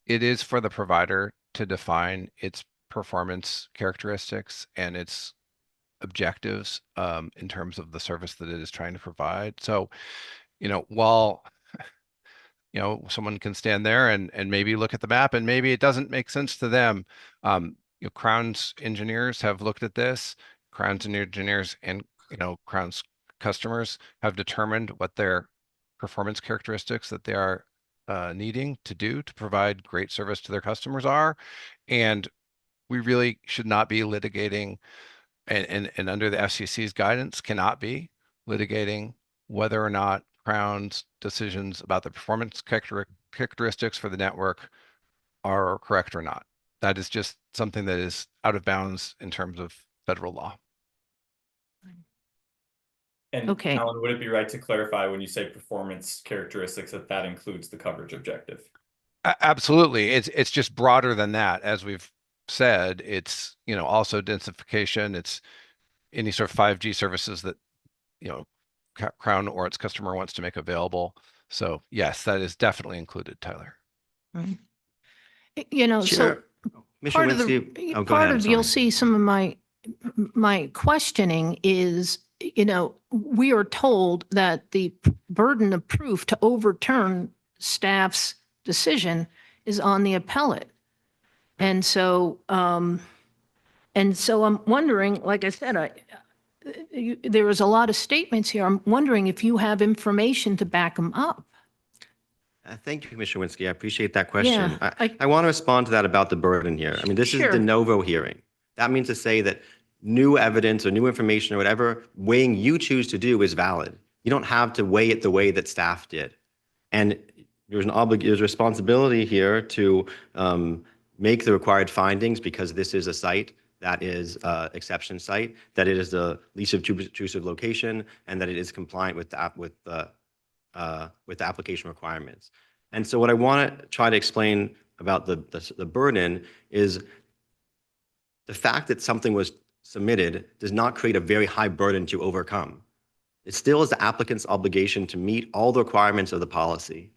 it is for the provider to define its performance characteristics and its objectives in terms of the service that it is trying to provide. So, while someone can stand there and maybe look at the map and maybe it doesn't make sense to them. Crown's engineers have looked at this. Crown's engineers and Crown's customers have determined what their performance characteristics that they are needing to do to provide great service to their customers are. And we really should not be litigating and under the FCC's guidance cannot be litigating whether or not Crown's decisions about the performance characteristics for the network are correct or not. That is just something that is out of bounds in terms of federal law. And Okay. Alan, would it be right to clarify when you say performance characteristics that includes the coverage objective? Absolutely. It's just broader than that. As we've said, it's also densification. It's any sort of 5G services that Crown or its customer wants to make available. So yes, that is definitely included, Tyler. Right. Sure. So part of you'll see some of my questioning is, we are told that the burden of proof to overturn staff's decision is on the appellate. And so I'm wondering, like I said, there was a lot of statements here. I'm wondering if you have information to back them up. Thank you, Commissioner Winsky. I appreciate that question. Yeah, I want to respond to that about the burden here. I mean, this is Sure. de novo hearing. That means to say that new evidence or new information or whatever weighing you choose to do is valid. You don't have to weigh it the way that staff did. And there's a responsibility here to make the required findings because this is a site that is exception site, that it is the least obtrusive location, and that it is compliant with the application requirements. And so what I want to try to explain about the burden is the fact that something was submitted does not create a very high burden to overcome. It still is the applicant's obligation to meet all the requirements of the policy.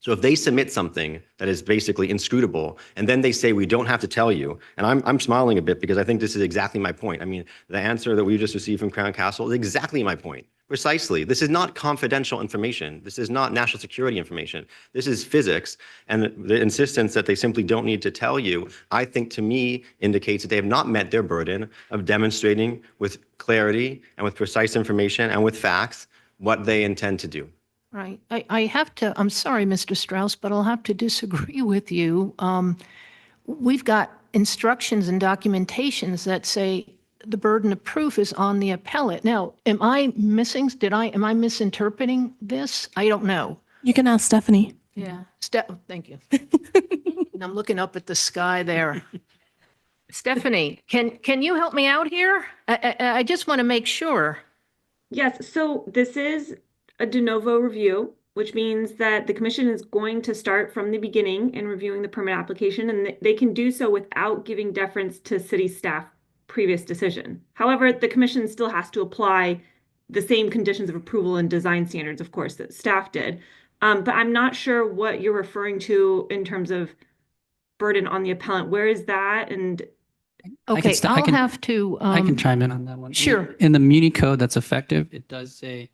So if they submit something that is basically inscrutable, and then they say, we don't have to tell you, and I'm smiling a bit because I think this is exactly my point. I mean, the answer that we just received from Crown Castle is exactly my point. Precisely. This is not confidential information. This is not national security information. This is physics. And the insistence that they simply don't need to tell you, I think to me indicates that they have not met their burden of demonstrating with clarity and with precise information and with facts what they intend to do. Right. I have to, I'm sorry, Mr. Strauss, but I'll have to disagree with you. We've got instructions and documentations that say the burden of proof is on the appellate. Now, am I misinterpreting this? I don't know. You can ask Stephanie. Yeah. Thank you. And I'm looking up at the sky there. Stephanie, can you help me out here? I just want to make sure. Yes, so this is a de novo review, which means that the commission is going to start from the beginning in reviewing the permit application, and they can do so without giving deference to city staff previous decision. However, the commission still has to apply the same conditions of approval and design standards, of course, that staff did. But I'm not sure what you're referring to in terms of burden on the appellant. Where is that? And Okay, I can chime in on that one. Sure. In the Muni code that's effective, it does say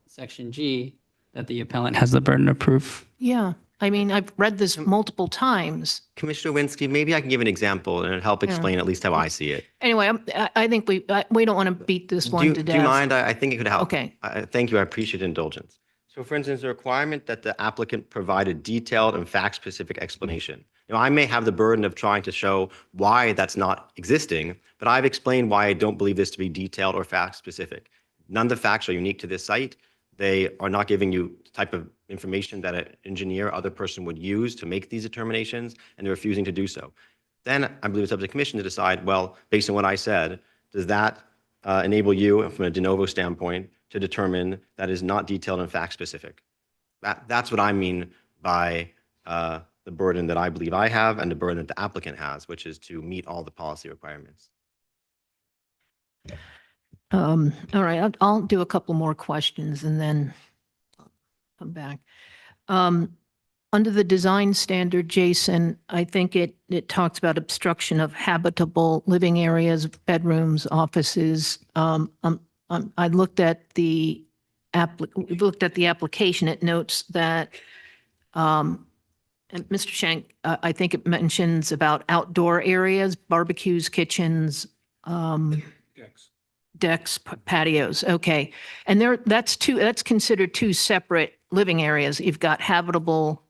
section G that the appellant has the burden of proof. Yeah. I mean, I've read this multiple times. Commissioner Winsky, maybe I can give an example and help explain at least how I see it. Anyway, I think we don't want to beat this one to Do death. you mind? I think it could help. Okay. Thank you. I appreciate indulgence. So for instance, the requirement that the applicant provide a detailed and fact-specific explanation. I may have the burden of trying to show why that's not existing, but I've explained why I don't believe this to be detailed or fact-specific. None of the facts are unique to this site. They are not giving you the type of information that an engineer or other person would use to make these determinations, and they're refusing to do so. Then I believe it's up to the commission to decide, well, based on what I said, does that enable you, from a de novo standpoint, to determine that is not detailed and fact-specific? That's what I mean by the burden that I believe I have and the burden that the applicant has, which is to meet all the policy requirements. All right, I'll do a couple more questions and then I'll come back. Under the design standard, Jason, I think it talks about obstruction of habitable living areas, bedrooms, offices. I looked at the application. It notes that, and Mr. Shank, I think it mentions about outdoor areas, barbecues, kitchens, decks, patios. Okay. And that's considered two separate living areas. You've got habitable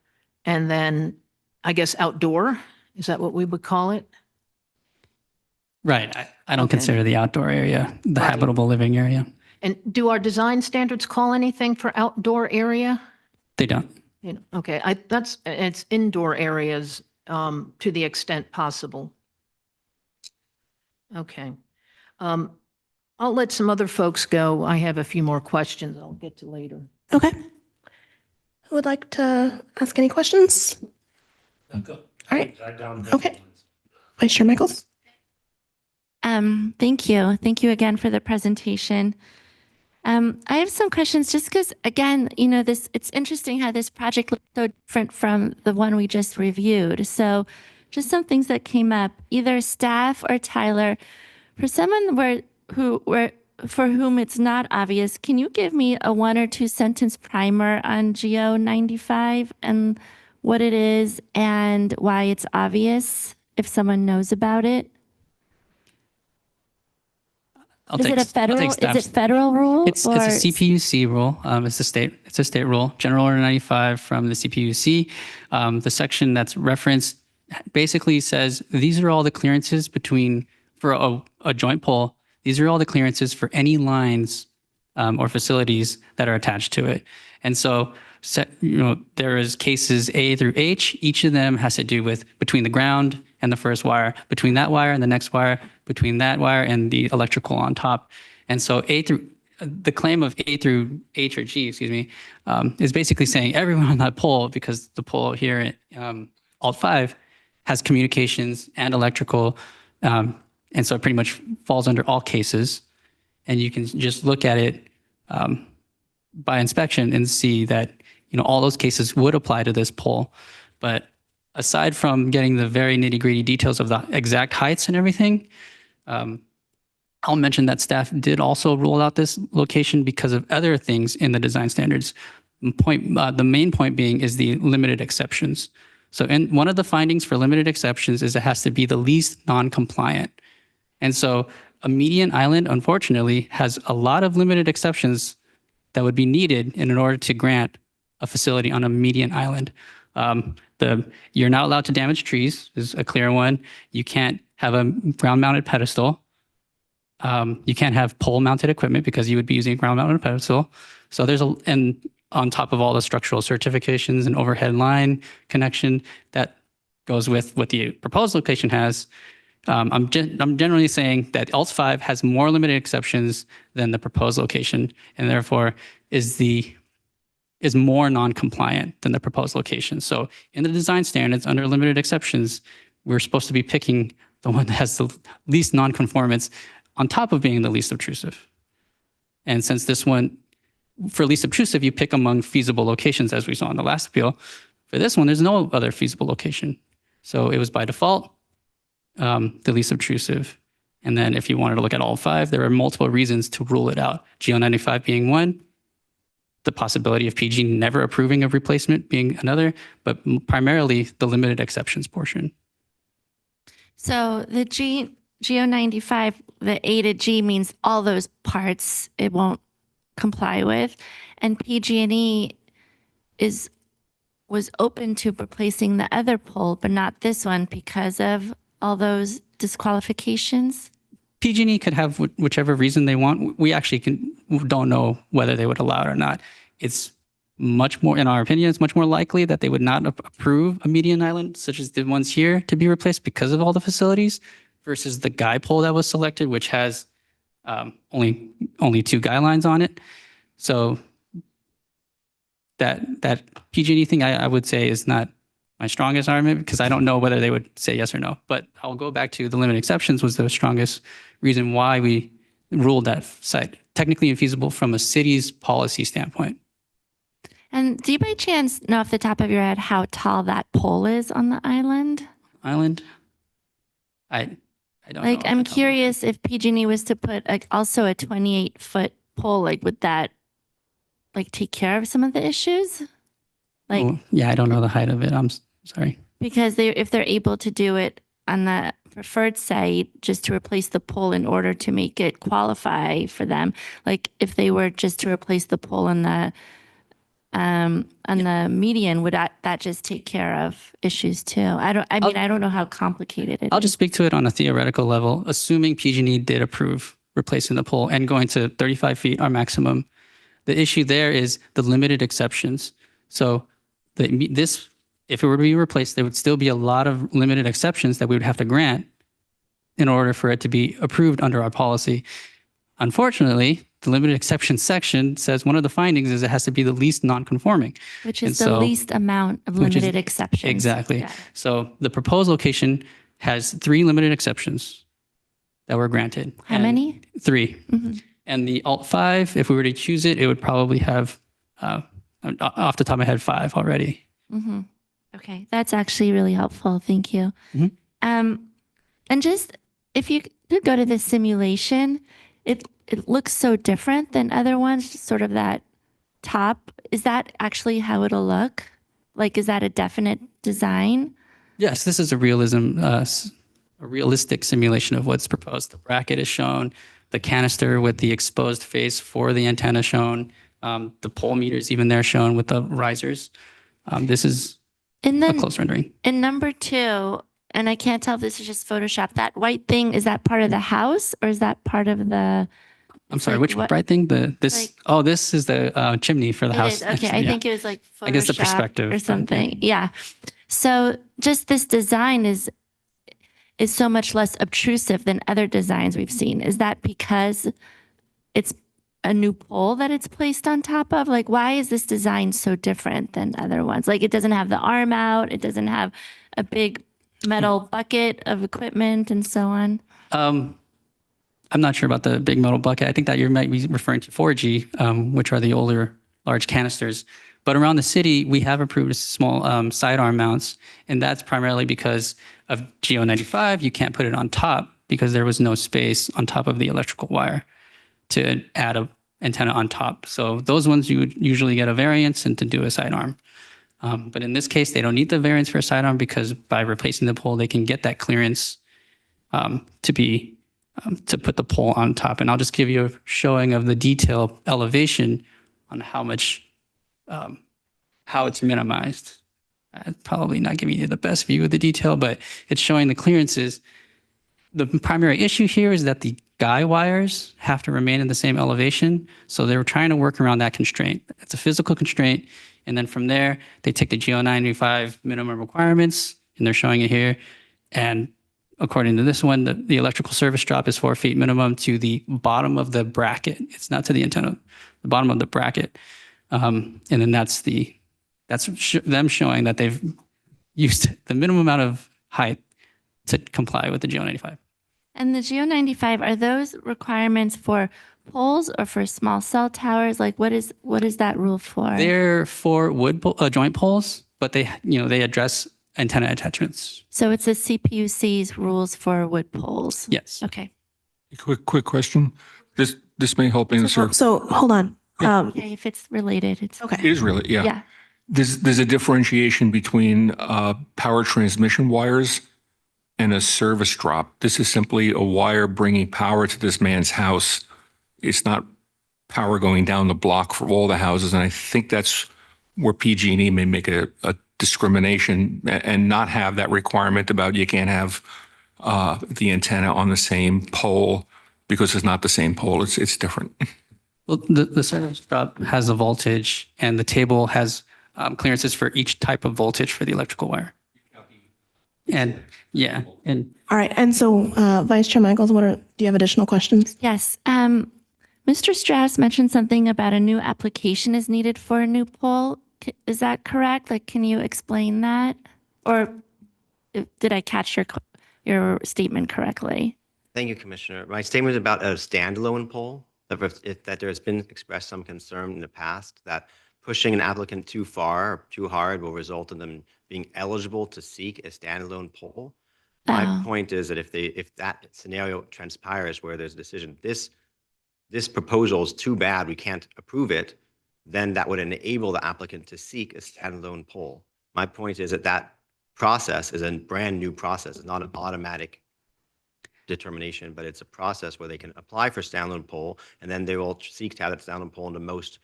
and then I guess outdoor. Is that what we would call it? Right. I don't consider the outdoor area the habitable living area. And do our design standards call anything for outdoor area? They don't. Okay. It's indoor areas to the extent possible. Okay. I'll let some other folks go. I have a few more questions I'll get to later. Okay. Who would like to ask any questions? All right. Okay. Vice Chair Michaels. Thank you. Thank you again for the presentation. I have some questions just because, again, it's interesting how this project looks so different from the one we just reviewed. So just some things that came up, either staff or Tyler, for someone for whom it's not obvious, can you give me a 1 or 2 sentence primer on GO 95 and what it is and why it's obvious if someone knows about it? Is it a federal rule? It's a CPUC rule. It's a state rule. General Order 95 from the CPUC. The section that's referenced basically says these are all the clearances for a joint pole. These are all the clearances for any lines or facilities that are attached to it. And so, there is cases A through H. Each of them has to do with between the ground and the first wire, between that wire and the next wire, between that wire and the electrical on top. And so the claim of A through H or G, is basically saying everyone on that pole, because the pole here at Alt 5 has communications and electrical, and so it pretty much falls under all cases. And you can just look at it by inspection and see that all those cases would apply to this pole. But aside from getting the very nitty-gritty details of the exact heights and everything, I'll mention that staff did also rule out this location because of other things in the design standards. The main point being is the limited exceptions. So one of the findings for limited exceptions is it has to be the least non-compliant. And so a median island, unfortunately, has a lot of limited exceptions that would be needed in order to grant a facility on a median island. You're not allowed to damage trees is a clear one. You can't have a ground-mounted pedestal. You can't have pole-mounted equipment because you would be using a ground-mounted pedestal. So and on top of all the structural certifications and overhead line connection that goes with what the proposed location has, I'm generally saying that Alt 5 has more limited exceptions than the proposed location, and therefore is more non-compliant than the proposed location. So in the design standards, under limited exceptions, we're supposed to be picking the one that has the least non-conformance on top of being the least obtrusive. And since this one, for least obtrusive, you pick among feasible locations, as we saw in the last appeal. For this one, there's no other feasible location. So it was by default the least obtrusive. And then if you wanted to look at all 5, there are multiple reasons to rule it out. GO 95 being one, the possibility of PG never approving of replacement being another, but primarily the limited exceptions portion. So the GO95, the A to G means all those parts it won't comply with, and PG&E was open to replacing the other pole, but not this one because of all those disqualifications. PG&E could have whichever reason they want. We actually don't know whether they would allow it or not. It's much more, in our opinion, it's much more likely that they would not approve a median island such as the ones here to be replaced because of all the facilities versus the guy pole that was selected, which has only 2 guy lines on it. So that PG&E thing, I would say, is not my strongest argument because I don't know whether they would say yes or no. But I'll go back to the limited exceptions was the strongest reason why we ruled that site technically infeasible from a city's policy standpoint. And do you by chance know off the top of your head how tall that pole is on the island? Island? I don't know. Like, I'm curious if PG&E was to put like also a 28-foot pole, like would that like take care of some of the issues? Like, Oh, yeah, I don't know the height of it. I'm sorry. because if they're able to do it on the preferred site just to replace the pole in order to make it qualify for them, like if they were just to replace the pole on the median, would that just take care of issues too? I don't know how complicated it I'll is. just speak to it on a theoretical level. Assuming PG&E did approve replacing the pole and going to 35 feet, our maximum, the issue there is the limited exceptions. So if it were to be replaced, there would still be a lot of limited exceptions that we would have to grant in order for it to be approved under our policy. Unfortunately, the limited exception section says one of the findings is it has to be the least non-conforming. Which is And the so- least amount of which is- limited exceptions. Exactly. Got it. So the proposed location has 3 limited exceptions that were granted. How And many? 3. Mhm. And the Alt 5, if we were to choose it, it would probably have, off the top of my head, 5 already. Mm-hmm. Okay, that's actually really helpful. Thank you. Mhm. And just if you could go to the simulation, it looks so different than other ones. Just sort of that top. Is that actually how it'll look? Like, is that a definite design? Yes, this is a realistic simulation of what's proposed. The bracket is shown, the canister with the exposed face for the antenna shown, the pole meters even there shown with the risers. This is And a then close rendering. in number 2, and I can't tell if this is just Photoshop. That white thing, is that part of the house or is that part of the? I'm sorry, like which what- bright thing? This is the chimney for the It house. is. Okay, I Yeah. think it was like Photoshop I guess the perspective, or something. Yeah. So just this design is so much less obtrusive than other designs we've seen. Is that because it's a new pole that it's placed on top of? Like, why is this design so different than other ones? Like, it doesn't have the arm out. It doesn't have a big metal bucket of equipment and so on. I'm not sure about the big metal bucket. I think that you might be referring to 4G, which are the older large canisters. But around the city, we have approved small sidearm mounts, and that's primarily because of GO95. You can't put it on top because there was no space on top of the electrical wire to add a antenna on top. So those ones you would usually get a variance and to do a sidearm. But in this case, they don't need the variance for a sidearm because by replacing the pole, they can get that clearance to put the pole on top. And I'll just give you a showing of the detail elevation on how it's minimized. I'm probably not giving you the best view of the detail, but it's showing the clearances. The primary issue here is that the guy wires have to remain in the same elevation. So they were trying to work around that constraint. It's a physical constraint. And then from there, they take the GO95 minimum requirements, and they're showing it here. And according to this one, the electrical service drop is 4 feet minimum to the bottom of the bracket. It's not to the antenna, the bottom of the bracket. And then that's them showing that they've used the minimum amount of height to comply with the GO95. And the GO95, are those requirements for poles or for small cell towers? Like, what is that rule for? They're for wood joint poles, but they address antenna attachments. So it's the CPUC's rules for wood poles. Yes. Okay. Quick question. This may help answer. So hold on. Okay, if it's related, it's Okay. It is really, yeah. Yeah. There's a differentiation between power transmission wires and a service drop. This is simply a wire bringing power to this man's house. It's not power going down the block for all the houses. And I think that's where PG&E may make a discrimination and not have that requirement about you can't have the antenna on the same pole because it's not the same pole. It's different. Well, the service drop has a voltage and the table has clearances for each type of voltage for the electrical wire. And yeah, and All right. And so, Vice Chair Michaels, do you have additional questions? Yes. Mr. Strauss mentioned something about a new application is needed for a new pole. Is that correct? Like, can you explain that? Or did I catch your statement correctly? Thank you, Commissioner. My statement is about a standalone pole, that there has been expressed some concern in the past that pushing an applicant too far or too hard will result in them being eligible to seek a standalone pole. My point is that if that scenario transpires where there's a decision, this proposal is too bad, we can't approve it, then that would enable the applicant to seek a standalone pole. My point is that process is a brand new process. It's not an automatic determination, but it's a process where they can apply for standalone pole, and then they will seek to have that standalone pole in the most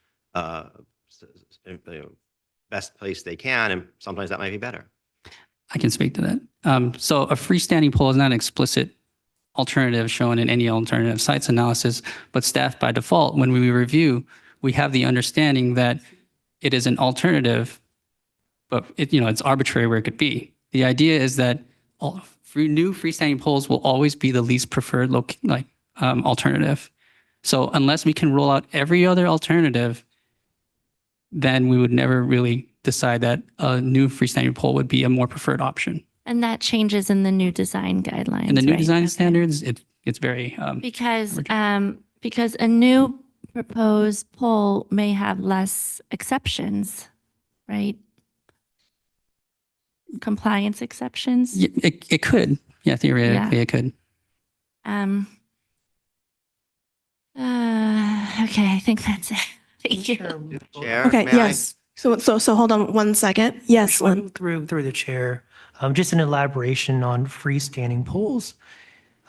best place they can, and sometimes that might be better. I can speak to that. So a freestanding pole is not an explicit alternative shown in any alternative sites analysis, but staff by default, when we review, we have the understanding that it is an alternative, but it's arbitrary where it could be. The idea is that new freestanding poles will always be the least preferred alternative. So unless we can roll out every other alternative, then we would never really decide that a new freestanding pole would be a more preferred option. And that changes in the new design guidelines. In the new right? design standards, it's very Because a new proposed pole may have less exceptions, right? Compliance exceptions. it could. Yeah, theoretically it could. Okay, I think that's it. Thank you. Chair, Okay. may I? Yes. So hold on one second. Yes, Lynn. Through the chair, just an elaboration on freestanding poles.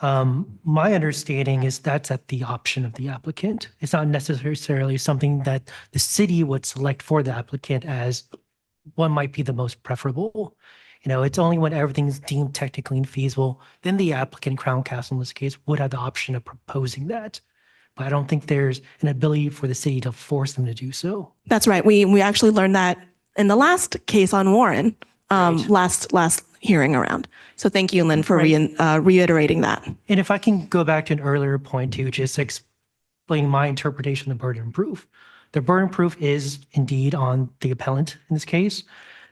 My understanding is that's at the option of the applicant. It's not necessarily something that the city would select for the applicant as one might be the most preferable. It's only when everything's deemed technically infeasible, then the applicant, Crown Castle in this case, would have the option of proposing that. But I don't think there's an ability for the city to force them to do so. That's right. We actually learned that in the last case on Warren, last hearing around. So thank you, Lynn, for reiterating that. And if I can go back to an earlier point to just explain my interpretation of the burden of proof. The burden of proof is indeed on the appellant in this case.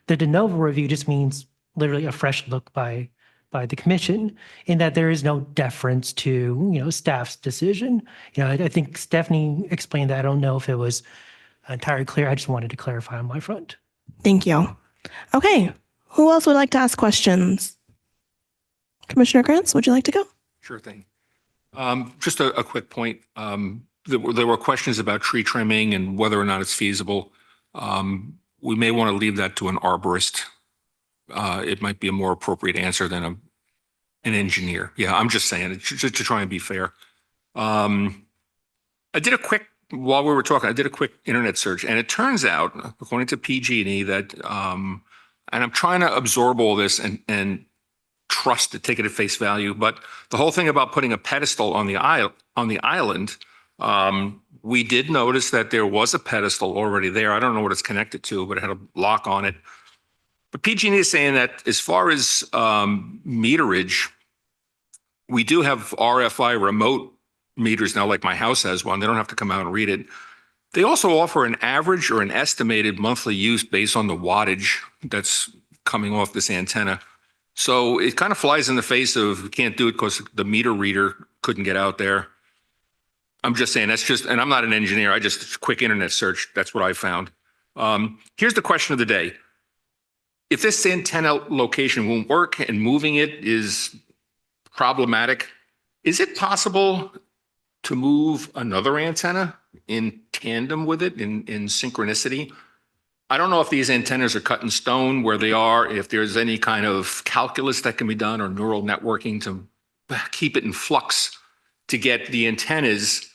The de novo review just means literally a fresh look by the commission, in that there is no deference to staff's decision. I think Stephanie explained that. I don't know if it was entirely clear. I just wanted to clarify on my front. Thank you. Okay. Who else would like to ask questions? Commissioner Krantz, would you like to go? Sure thing. Just a quick point. There were questions about tree trimming and whether or not it's feasible. We may want to leave that to an arborist. It might be a more appropriate answer than an engineer. Yeah, I'm just saying it just to try and be fair. While we were talking, I did a quick internet search, and it turns out, according to PG&E, that, and I'm trying to absorb all this and trust it, take it at face value, but the whole thing about putting a pedestal on the island, we did notice that there was a pedestal already there. I don't know what it's connected to, but it had a lock on it. But PG&E is saying that as far as meterage, we do have RFI remote meters now, like my house has one. They don't have to come out and read it. They also offer an average or an estimated monthly use based on the wattage that's coming off this antenna. So it kind of flies in the face of we can't do it because the meter reader couldn't get out there. I'm just saying and I'm not an engineer. I just quick internet search. That's what I found. Here's the question of the day. If this antenna location won't work and moving it is problematic, is it possible to move another antenna in tandem with it, in synchronicity. I don't know if these antennas are cut in stone where they are, if there's any kind of calculus that can be done or neural networking to keep it in flux to get the antennas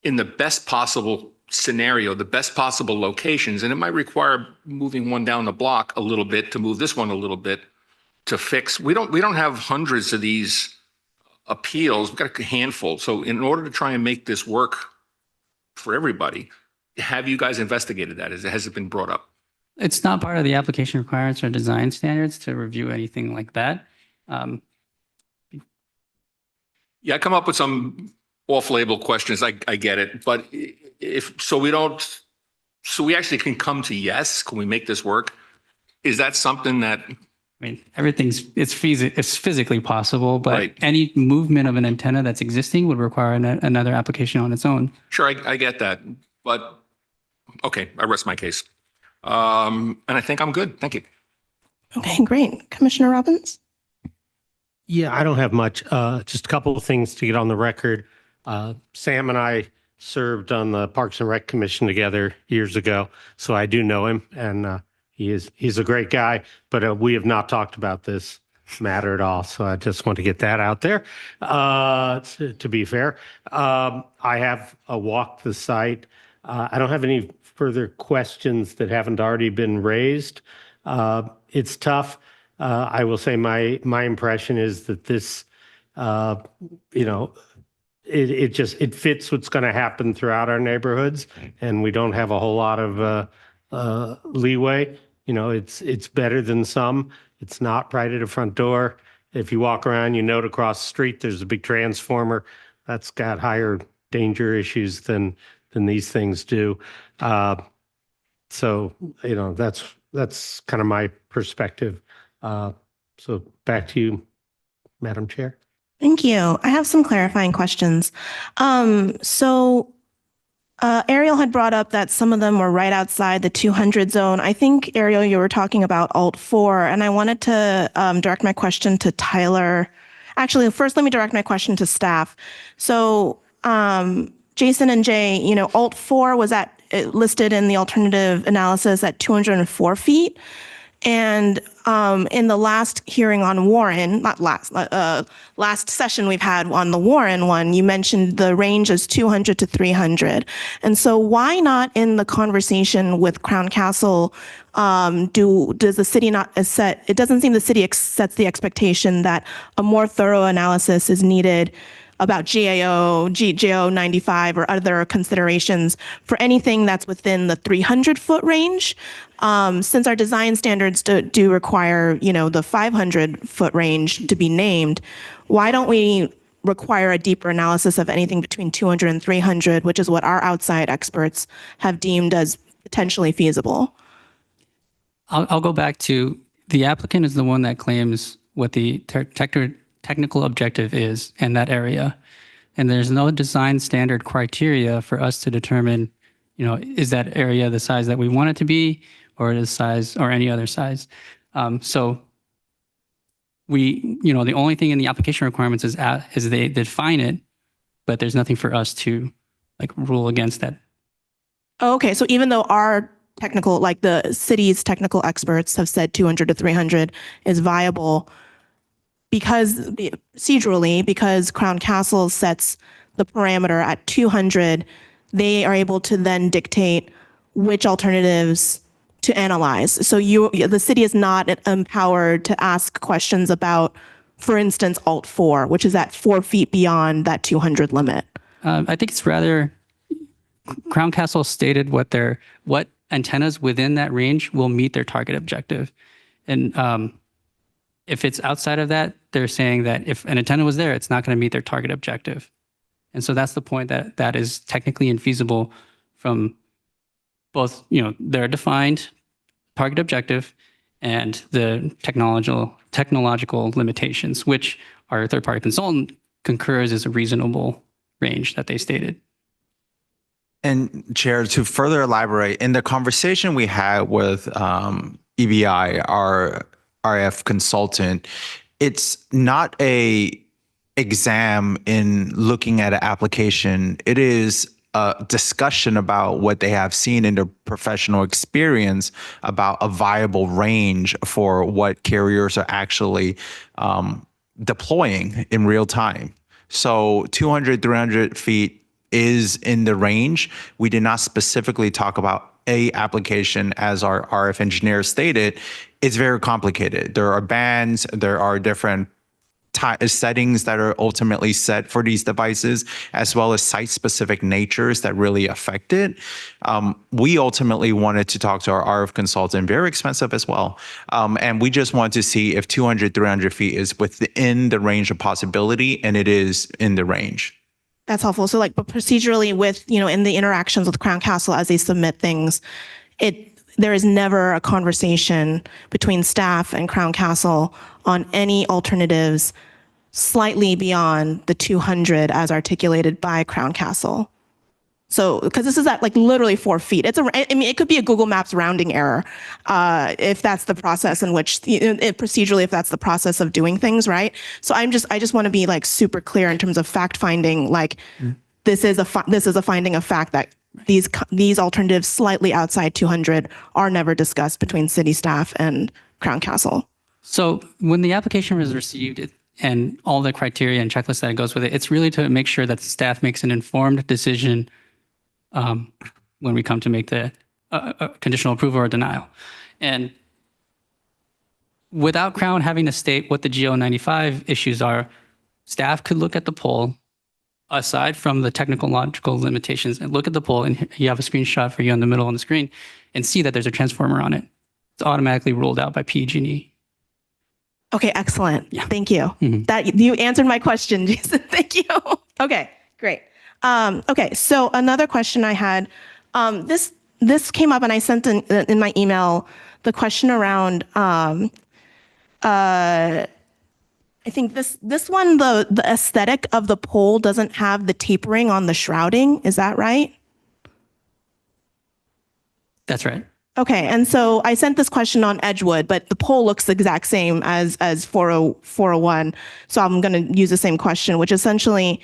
in the best possible scenario, the best possible locations. And it might require moving one down the block a little bit to move this one a little bit to fix. We don't have hundreds of these appeals. We've got a handful. So in order to try and make this work for everybody, have you guys investigated that? Has it been brought up? It's not part of the application requirements or design standards to review anything like that. Yeah, I come up with some off-label questions. I get it, but so we actually can come to yes. Can we make this work? Is that something that? I mean, it's physically possible, but Right. any movement of an antenna that's existing would require another application on its own. Sure, I get that, but okay, I rest my case. And I think I'm good. Thank you. Okay, great. Commissioner Robbins? Yeah, I don't have much. Just a couple of things to get on the record. Sam and I served on the Parks and Rec Commission together years ago, so I do know him, and he's a great guy. But we have not talked about this matter at all, so I just want to get that out there. To be fair, I have walked the site. I don't have any further questions that haven't already been raised. It's tough. I will say my impression is that this, it fits what's going to happen throughout our neighborhoods, and we don't have a whole lot of leeway. It's better than some. It's not right at a front door. If you walk around, note across the street there's a big transformer that's got higher danger issues than these things do. So that's kind of my perspective. So back to you, Madam Chair. Thank you. I have some clarifying questions. Ariel had brought up that some of them were right outside the 200 zone. I think, Ariel, you were talking about Alt 4, and I wanted to direct my question to Tyler. Actually, first, let me direct my question to staff. So, Jason and Jay, Alt 4 was listed in the alternative analysis at 204 feet. And in the last hearing on Warren, last session we've had on the Warren one, you mentioned the range is 200 to 300. And so why not in the conversation with Crown Castle, does the city not set, it doesn't seem the city sets the expectation that a more thorough analysis is needed about GAO 95 or other considerations for anything that's within the 300-foot range. Since our design standards do require, the 500-foot range to be named, why don't we require a deeper analysis of anything between 200 and 300, which is what our outside experts have deemed as potentially feasible? I'll go back to the applicant is the one that claims what the technical objective is in that area. And there's no design standard criteria for us to determine, is that area the size that we want it to be, or the size or any other size. So we, the only thing in the application requirements is they define it, but there's nothing for us to rule against that. Okay, so even though our technical, the city's technical experts have said 200 to 300 is viable, procedurally, because Crown Castle sets the parameter at 200, they are able to then dictate which alternatives to analyze. So the city is not empowered to ask questions about, for instance, Alt 4, which is at 4 feet beyond that 200 limit. I think it's rather Crown Castle stated what antennas within that range will meet their target objective. And if it's outside of that, they're saying that if an antenna was there, it's not going to meet their target objective. And so that's the point that is technically infeasible from both, their defined target objective and the technological limitations, which our third-party consultant concurs is a reasonable range that they stated. And Chair, to further elaborate, in the conversation we had with EBI, our RF consultant, it's not a exam in looking at an application. It is a discussion about what they have seen in their professional experience about a viable range for what carriers are actually deploying in real time. So 200, 300 feet is in the range. We did not specifically talk about a application, as our RF engineer stated. It's very complicated. There are bands, there are different settings that are ultimately set for these devices, as well as site-specific natures that really affect it. We ultimately wanted to talk to our RF consultant, very expensive as well. And we just want to see if 200, 300 feet is within the range of possibility, and it is in the range. That's helpful. So like, but procedurally with, in the interactions with Crown Castle as they submit things, there is never a conversation between staff and Crown Castle on any alternatives slightly beyond the 200 as articulated by Crown Castle. So, because this is at like literally 4 feet. It could be a Google Maps rounding error, if that's the process in which, procedurally, if that's the process of doing things, right? So I just want to be like super clear in terms of fact finding, like this is a finding of fact that these alternatives slightly outside 200 are never discussed between city staff and Crown Castle. So when the application was received and all the criteria and checklist that goes with it, it's really to make sure that the staff makes an informed decision when we come to make the conditional approval or denial. And without Crown having to state what the GO95 issues are, staff could look at the poll, aside from the technical logical limitations, and look at the poll, and you have a screenshot for you in the middle on the screen, and see that there's a transformer on it. It's automatically ruled out by PG&E. Okay, excellent. Yeah. Thank you. Mm-hmm. That you answered my question, Jason. Thank you. Okay, great. Okay, so another question I had, this came up and I sent in my email the question around, I think this one, the aesthetic of the pole doesn't have the tapering on the shrouding. Is that right? That's right. Okay, and so I sent this question on Edgewood, but the pole looks the exact same as 401. So I'm going to use the same question, which essentially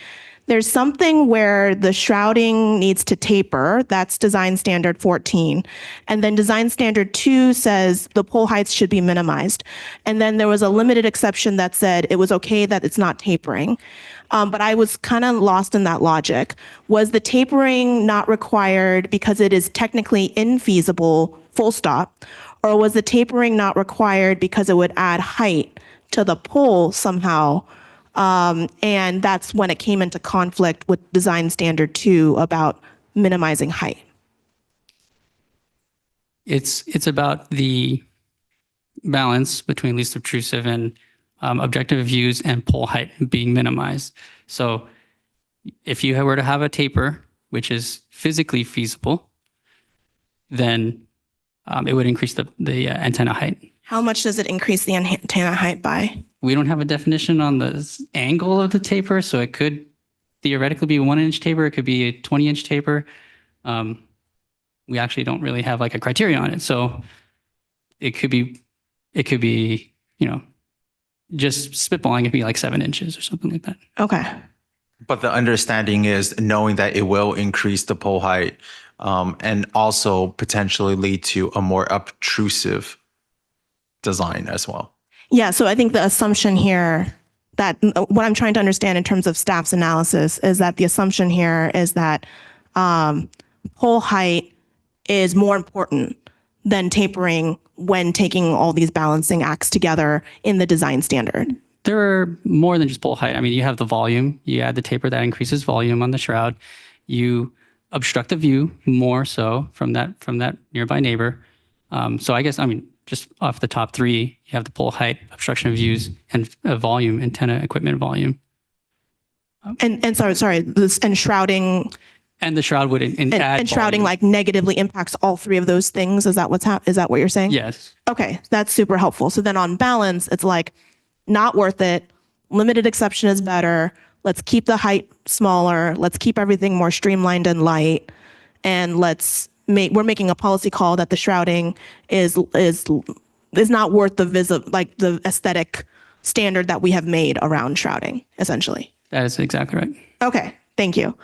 there's something where the shrouding needs to taper. That's design standard 14. And then design standard 2 says the pole heights should be minimized. And then there was a limited exception that said it was okay that it's not tapering. But I was kind of lost in that logic. Was the tapering not required because it is technically infeasible, full stop? Or was the tapering not required because it would add height to the pole somehow? And that's when it came into conflict with design standard 2 about minimizing height. It's about the balance between least obtrusive and objective views and pole height being minimized. So if you were to have a taper, which is physically feasible, then it would increase the antenna height. How much does it increase the antenna height by? We don't have a definition on the angle of the taper, so it could theoretically be a 1-inch taper. It could be a 20-inch taper. We actually don't really have like a criteria on it. So it could be, just spitballing, it'd be like 7 inches or something like that. Okay. But the understanding is knowing that it will increase the pole height and also potentially lead to a more obtrusive design as well. Yeah, so I think the assumption here that what I'm trying to understand in terms of staff's analysis is that the assumption here is that pole height is more important than tapering when taking all these balancing acts together in the design standard. There are more than just pole height. I mean, you have the volume, you add the taper that increases volume on the shroud, you obstruct the view more so from that nearby neighbor. So I guess, just off the top 3, you have the pole height, obstruction of views, and volume, antenna equipment volume. And sorry, and shrouding. And the shroud would add and shrouding volume. like negatively impacts all 3 of those things. Is that is that what you're saying? Yes. Okay, that's super helpful. So then on balance, it's like not worth it. Limited exception is better. Let's keep the height smaller. Let's keep everything more streamlined and light. And we're making a policy call that the shrouding is not worth the aesthetic standard that we have made around shrouding, essentially. That is exactly right. Okay, thank you.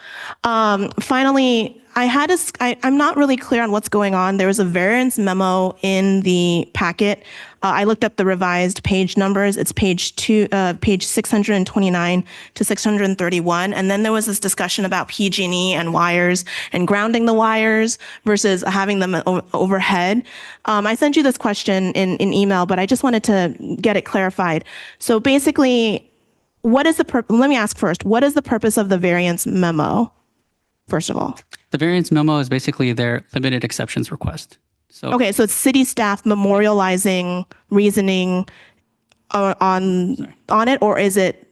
Finally, I'm not really clear on what's going on. There was a variance memo in the packet. I looked up the revised page numbers. It's page 629 to 631. And then there was this discussion about PG&E and wires and grounding the wires versus having them overhead. I sent you this question in email, but I just wanted to get it clarified. So basically, let me ask first, what is the purpose of the variance memo, first of all? The variance memo is basically their limited exceptions request. So Okay, so it's city staff memorializing reasoning on it, or is it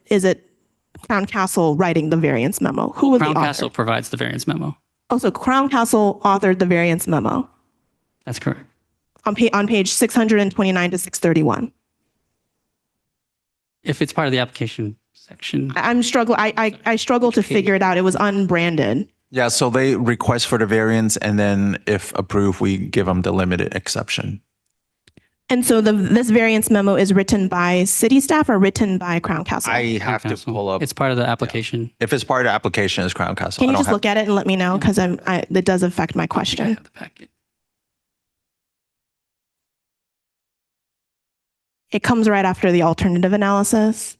Crown Castle writing the variance memo? Who was the Crown author? Castle provides the variance memo. Oh, so Crown Castle authored the variance memo That's correct. on page 629 to 631. If it's part of the application section. I struggle to figure it out. It was unbranded. Yeah, so they request for the variance, and then if approved, we give them the limited exception. And so this variance memo is written by city staff or written by Crown Castle? I have to pull up. It's part of the application. If it's part of the application, it's Crown Castle. Can I you don't just have- look at it and let me know? Because that does affect my question. It comes right after the alternative analysis.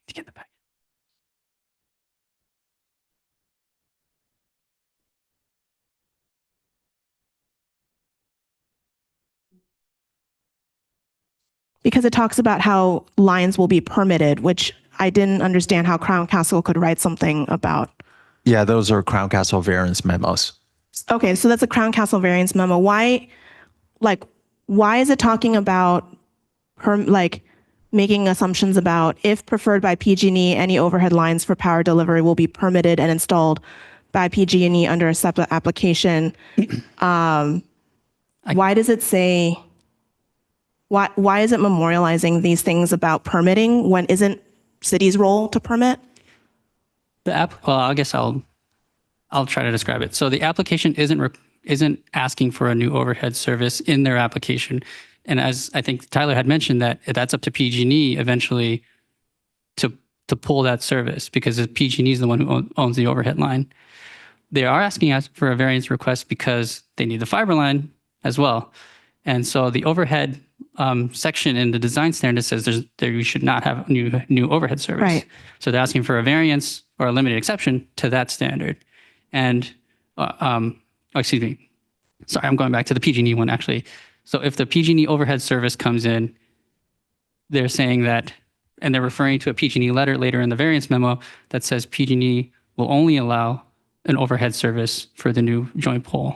To get the packet. Because it talks about how lines will be permitted, which I didn't understand how Crown Castle could write something about. Yeah, those are Crown Castle variance memos. Okay, so that's a Crown Castle variance memo. Why is it talking about making assumptions about if preferred by PG&E, any overhead lines for power delivery will be permitted and installed by PG&E under a separate application? Why does it say? Why is it memorializing these things about permitting when isn't city's role to permit? Well, I guess I'll try to describe it. So the application isn't asking for a new overhead service in their application. And as I think Tyler had mentioned, that's up to PG&E eventually to pull that service, because PG&E is the one who owns the overhead line. They are asking us for a variance request because they need the fiber line as well. And so the overhead section in the design standard says you should not have new overhead service. Right. So they're asking for a variance or a limited exception to that standard. And, excuse me, sorry, I'm going back to the PG&E one actually. So if the PG&E overhead service comes in, they're saying that, and they're referring to a PG&E letter later in the variance memo that says PG&E will only allow an overhead service for the new joint pole.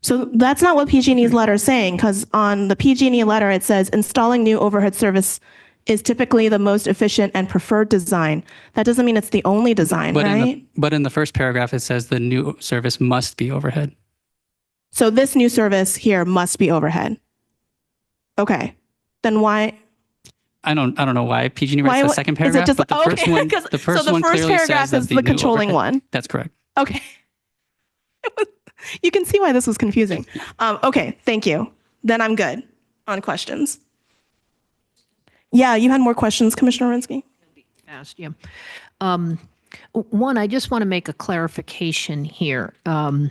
So that's not what PG&E's letter is saying, because on the PG&E letter, it says installing new overhead service is typically the most efficient and preferred design. That doesn't mean it's the only design, right? But in the first paragraph, it says the new service must be overhead. So this new service here must be overhead. Okay, then why? I don't know why PG&E writes the second is it paragraph, just but the first one, so the first the one first clearly paragraph says that is the new controlling overhead- one. That's correct. Okay. You can see why this was confusing. Okay, thank you. Then I'm good on questions. Yeah, you had more questions, Commissioner Orinsky? Asked you. One, I just want to make a clarification here, and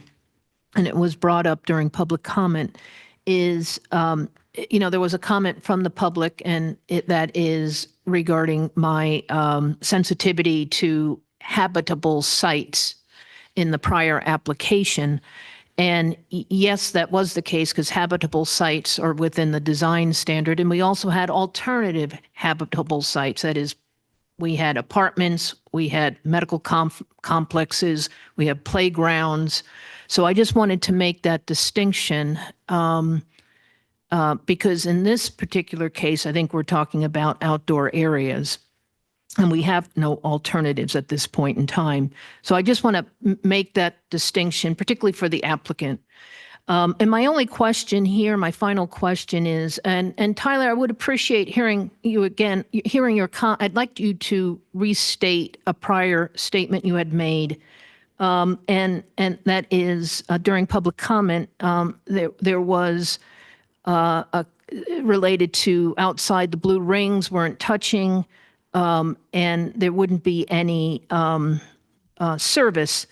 it was brought up during public comment, is, there was a comment from the public, and that is regarding my sensitivity to habitable sites in the prior application. And yes, that was the case because habitable sites are within the design standard. And we also had alternative habitable sites. That is, we had apartments, we had medical complexes, we had playgrounds. So I just wanted to make that distinction because in this particular case, I think we're talking about outdoor areas. And we have no alternatives at this point in time. So I just want to make that distinction, particularly for the applicant. And my only question here, my final question is, and Tyler, I would appreciate hearing you again, I'd like you to restate a prior statement you had made And that is during public comment, there was related to outside the blue rings weren't touching, and there wouldn't be any service.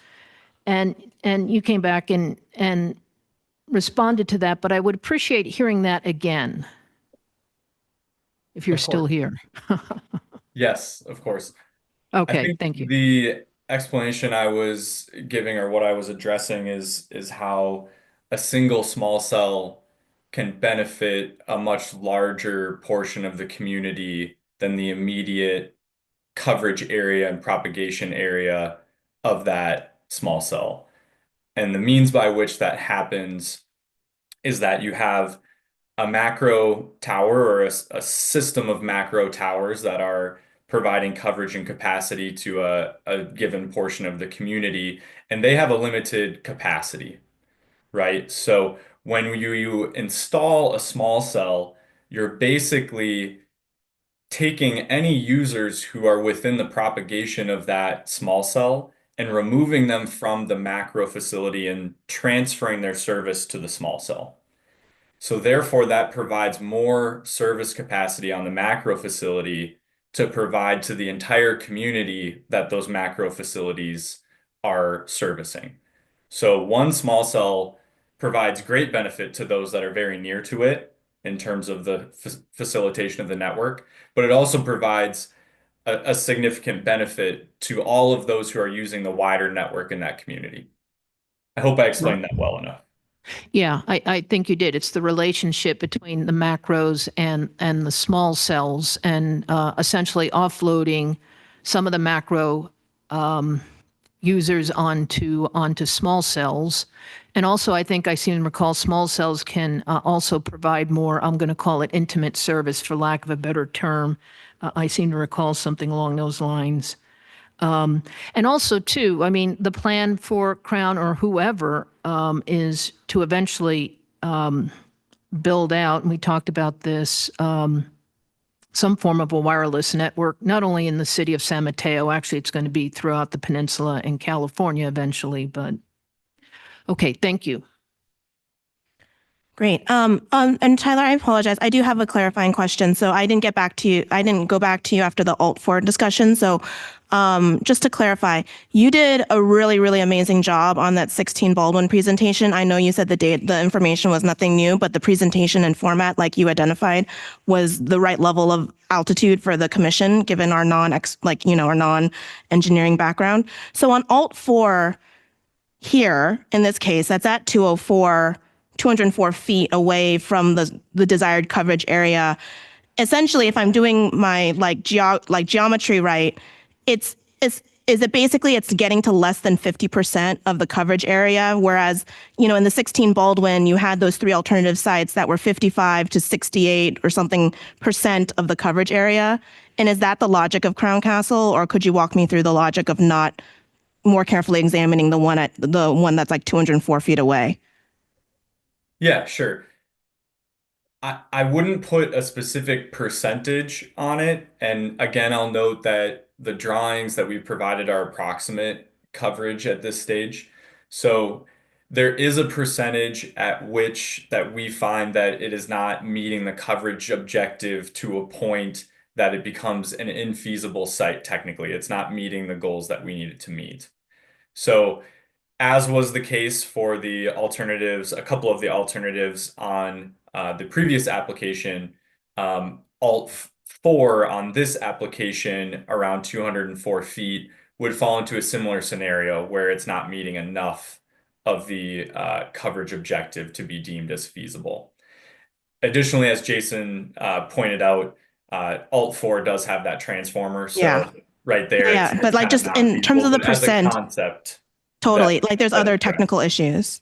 And you came back and responded to that, but I would appreciate hearing that again, if you're still here. Yes, of course. Okay, I think thank you. the explanation I was giving or what I was addressing is how a single small cell can benefit a much larger portion of the community than the immediate coverage area and propagation area of that small cell. And the means by which that happens is that you have a macro tower or a system of macro towers that are providing coverage and capacity to a given portion of the community, and they have a limited capacity, right? So when you install a small cell, you're basically taking any users who are within the propagation of that small cell and removing them from the macro facility and transferring their service to the small cell. So therefore, that provides more service capacity on the macro facility to provide to the entire community that those macro facilities are servicing. So one small cell provides great benefit to those that are very near to it in terms of the facilitation of the network, but it also provides a significant benefit to all of those who are using the wider network in that community. I hope I explained that well enough. Yeah, I think you did. It's the relationship between the macros and the small cells, and essentially offloading some of the macro users onto small cells. And also, I think I seem to recall small cells can also provide more, I'm going to call it intimate service, for lack of a better term. I seem to recall something along those lines. And also, too, I mean, the plan for Crown or whoever is to eventually build out, and we talked about this, some form of a wireless network, not only in the city of San Mateo, actually it's going to be throughout the peninsula in California eventually, but okay, thank you. Great. And Tyler, I apologize. I do have a clarifying question. So I didn't get back to you. I didn't go back to you after the Alt4 discussion. So just to clarify, you did a really, really amazing job on that 16 Baldwin presentation. I know you said the information was nothing new, but the presentation and format, like you identified, was the right level of altitude for the commission, given our our non-engineering background. So on Alt4 here, in this case, that's at 204 feet away from the desired coverage area. Essentially, if I'm doing my geometry right, is it basically it's getting to less than 50% of the coverage area, whereas in the 16 Baldwin you had those three alternative sites that were 55 to 68 or something % of the coverage area. And is that the logic of Crown Castle, or could you walk me through the logic of not more carefully examining the one that's like 204 feet away? Yeah, sure. I wouldn't put a specific percentage on it. And again, I'll note that the drawings that we provided are approximate coverage at this stage. So there is a percentage at which that we find that it is not meeting the coverage objective to a point that it becomes an infeasible site technically. It's not meeting the goals that we need it to meet. So as was the case for the alternatives, a couple of the alternatives on the previous application, Alt4 on this application around 204 feet would fall into a similar scenario where it's not meeting enough of the coverage objective to be deemed as feasible. Additionally, as Jason pointed out, Alt4 does have that transformer. So right there. Yeah, but like just in terms of the percent. Concept. Totally. Like there's other technical issues.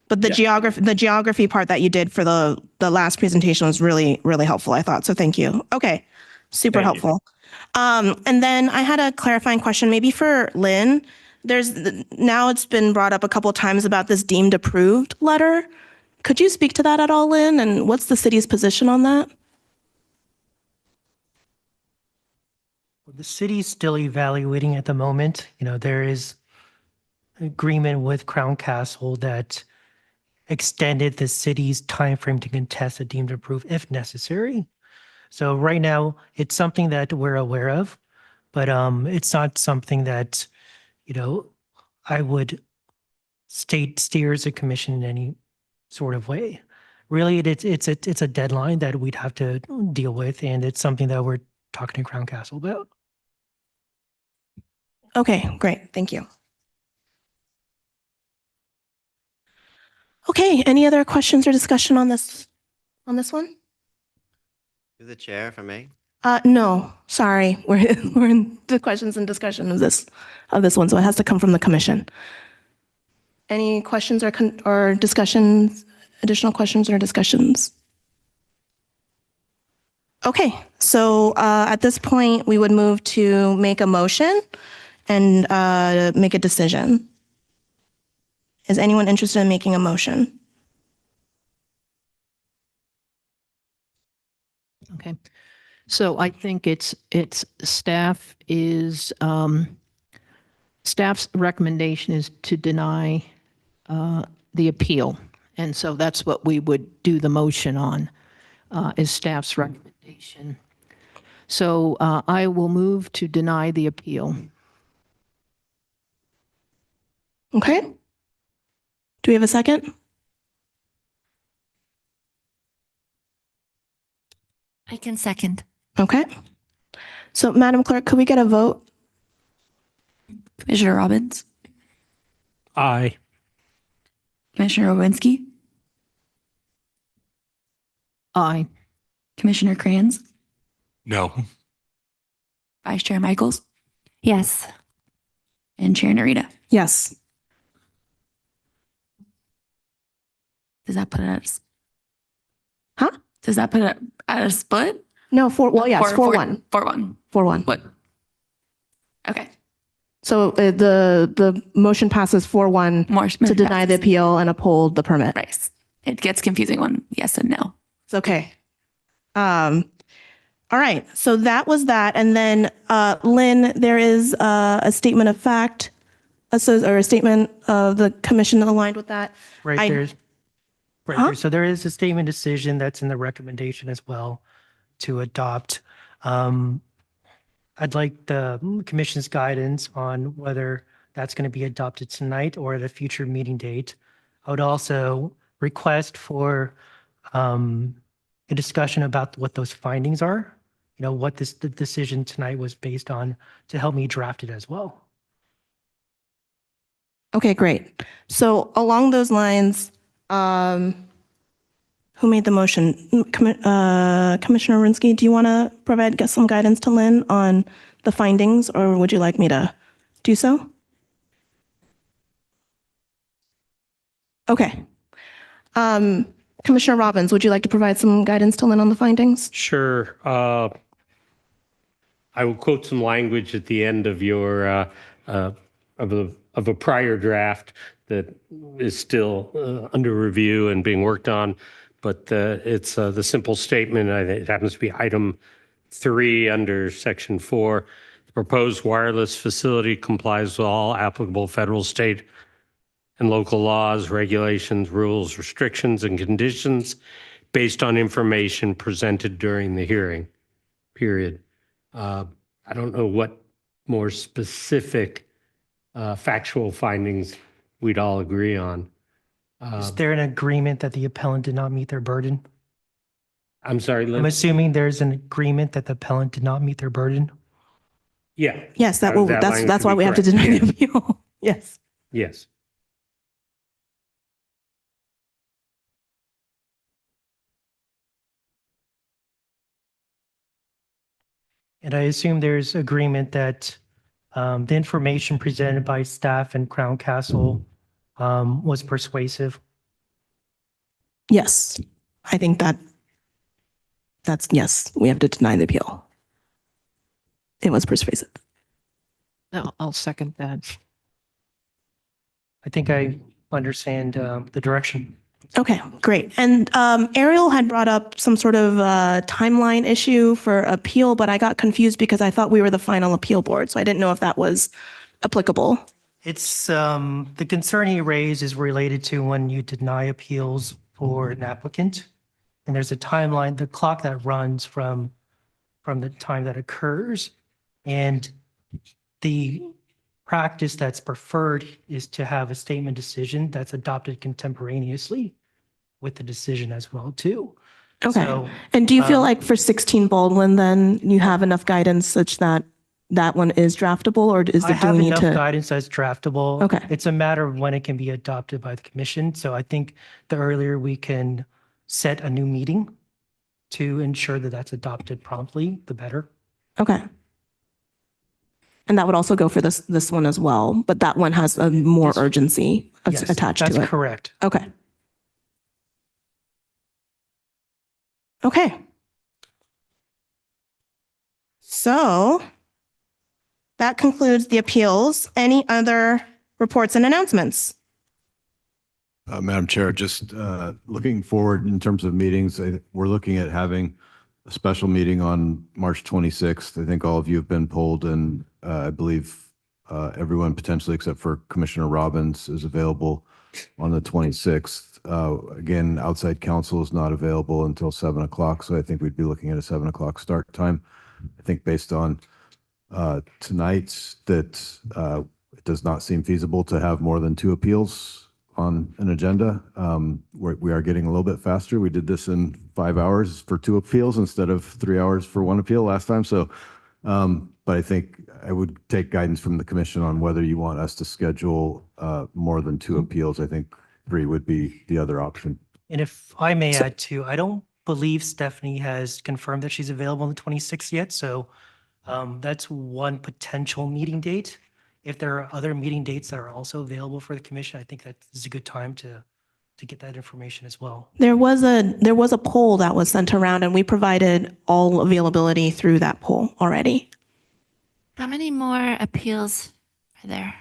But the geography part that you did for the last presentation was really, really helpful, I thought. So thank you. Okay. Super helpful. And then I had a clarifying question maybe for Lynn. Now it's been brought up a couple of times about this deemed approved letter. Could you speak to that at all, Lynn? And what's the city's position on that? The city's still evaluating at the moment. There is agreement with Crown Castle that extended the city's timeframe to contest a deemed approved if necessary. So right now, it's something that we're aware of, but it's not something that, I would steer as a commission in any sort of way. Really, it's a deadline that we'd have to deal with, and it's something that we're talking to Crown Castle about. Okay, great. Thank you. Okay, any other questions or discussion on this one? To the chair, if I may. No, sorry. We're in the questions and discussion of this one, so it has to come from the commission. Any questions or discussions, additional questions or discussions? Okay, so at this point, we would move to make a motion and make a decision. Is anyone interested in making a motion? Okay. So I think it's staff's recommendation is to deny the appeal. And so that's what we would do the motion on, is staff's recommendation. So I will move to deny the appeal. Okay. Do we have a second? I can second. Okay. So Madam Clerk, could we get a vote? Commissioner Robbins, Aye. Commissioner Owinski, Aye. Commissioner Kranz, No. Vice Chair Michaels, Yes. and Chair Narita. Yes. Does that put it Huh? Does that put it at a split? No, yes, 4-1. 4-1. 4-1. What? Okay. So the motion passes 4-1 to deny the appeal and uphold the permit. Right. It gets confusing when yes and no. It's okay. All right. So that was that. And then, Lynn, there is a statement of fact, or a statement of the commission aligned with that. Right there. So there is a statement decision that's in the recommendation as well to adopt. I'd like the commission's guidance on whether that's going to be adopted tonight or at a future meeting date. I would also request for a discussion about what those findings are, what the decision tonight was based on, to help me draft it as well. Okay, great. So along those lines, who made the motion? Commissioner Rinsky, do you want to get some guidance to Lynn on the findings, or would you like me to do so? Okay. Commissioner Robbins, would you like to provide some guidance to Lynn on the findings? Sure. I will quote some language at the end of your of a prior draft that is still under review and being worked on, but it's the simple statement. It happens to be item 3 under section 4. The proposed wireless facility complies with all applicable federal, state, and local laws, regulations, rules, restrictions, and conditions based on information presented during the hearing, period. I don't know what more specific factual findings we'd all agree on. Is there an agreement that the appellant did not meet their burden? I'm sorry, Lynn? I'm assuming there's an agreement that the appellant did not meet their burden? Yeah. Yes, that's language why would we be have to correct. deny Yeah. the appeal. Yes. Yes. And I assume there's agreement that the information presented by staff and Crown Castle was persuasive. Yes. I think that's yes, we have to deny the appeal. It was persuasive. No, I'll second that. I think I understand the direction. Okay, great. And Ariel had brought up some sort of timeline issue for appeal, but I got confused because I thought we were the final appeal board, so I didn't know if that was applicable. It's, the concern he raised is related to when you deny appeals for an applicant. And there's a timeline, the clock that runs from the time that occurs. And the practice that's preferred is to have a statement decision that's adopted contemporaneously with the decision as well, too. Okay. So, And do you feel like for 16 Baldwin, then you have enough guidance such that that one is draftable, or is I there, do have we need enough to? guidance that's draftable. Okay. It's a matter of when it can be adopted by the commission. So I think the earlier we can set a new meeting to ensure that that's adopted promptly, the better. Okay. And that would also go for this one as well, but that one has a more urgency Yes, attached to it. that's correct. Okay. Okay. So that concludes the appeals. Any other reports and announcements? Madam Chair, just looking forward in terms of meetings, we're looking at having a special meeting on March 26th. I think all of you have been polled, and I believe everyone potentially except for Commissioner Robbins is available on the 26th. Again, outside counsel is not available until 7 o'clock, so I think we'd be looking at a 7 o'clock start time. I think based on tonight's that it does not seem feasible to have more than 2 appeals on an agenda. We are getting a little bit faster. We did this in 5 hours for 2 appeals instead of 3 hours for 1 appeal last time. So, but I think I would take guidance from the commission on whether you want us to schedule more than 2 appeals. I think 3 would be the other option. And if I may add too, I don't believe Stephanie has confirmed that she's available on the 26th yet. So that's one potential meeting date. If there are other meeting dates that are also available for the commission, I think that is a good time to get that information as well. There was a poll that was sent around, and we provided all availability through that poll already. How many more appeals are there?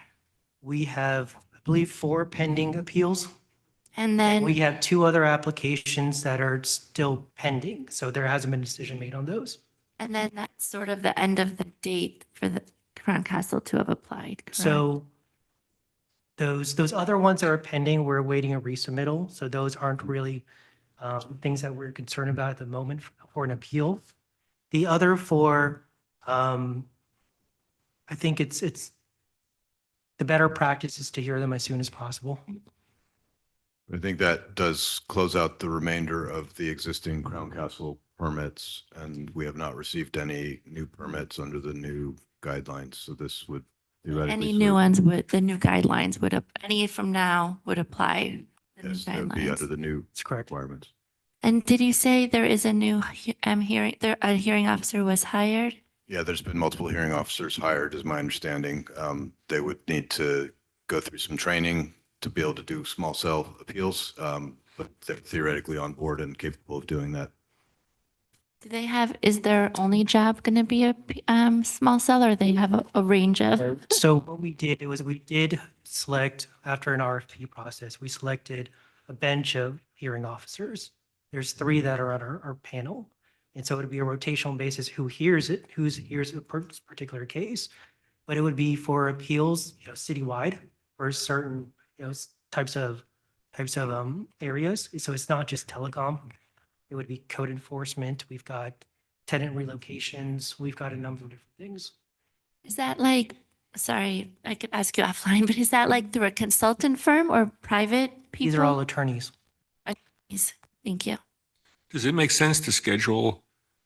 We have, I believe, 4 pending appeals. And then We have 2 other applications that are still pending. So there hasn't been a decision made on those. And then that's sort of the end of the date for the Crown Castle to have applied. Correct? So those other ones that are pending, we're awaiting a resubmittal. So those aren't really things that we're concerned about at the moment for an appeal. The other 4, I think it's the better practice is to hear them as soon as possible. I think that does close out the remainder of the existing Crown Castle permits, and we have not received any new permits under the new guidelines. So this would theoretically. Any new ones the new guidelines any from now would apply. The new Yes, that would be guidelines. under the new That's correct. requirements. And did you say there is a new hearing, a hearing officer was hired? Yeah, there's been multiple hearing officers hired, is my understanding. They would need to go through some training to be able to do small cell appeals, but they're theoretically on board and capable of doing that. Is their only job going to be a small cell, or they have a range of? So what we did was we did select, after an RFP process, we selected a bench of hearing officers. There's 3 that are on our panel. And so it would be a rotational basis who hears it, who hears a particular case. But it would be for appeals, citywide for certain, types of areas. So it's not just telecom. It would be code enforcement. We've got tenant relocations. We've got a number of different things. Is that sorry, I could ask you offline, but is that through a consultant firm or private people? These are all attorneys. Attorneys. Thank you. Does it make sense to schedule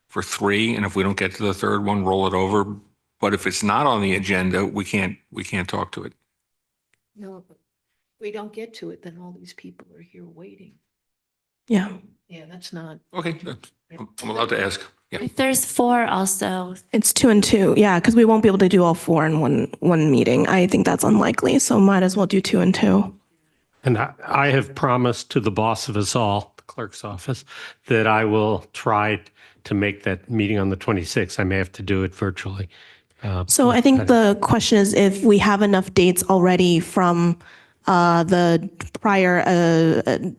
for 3, and if we don't get to the 3rd one, roll it over? But if it's not on the agenda, we can't talk to it. No, but if we don't get to it, then all these people are here waiting. Yeah. Yeah, that's not. Okay, I'm allowed to ask. Yeah. If there's 4 also. It's 2 and 2. Yeah, because we won't be able to do all 4 in one meeting. I think that's unlikely. So might as well do 2 and 2. And I have promised to the boss of us all, the clerk's office, that I will try to make that meeting on the 26th. I may have to do it virtually. So I think the question is if we have enough dates already from the prior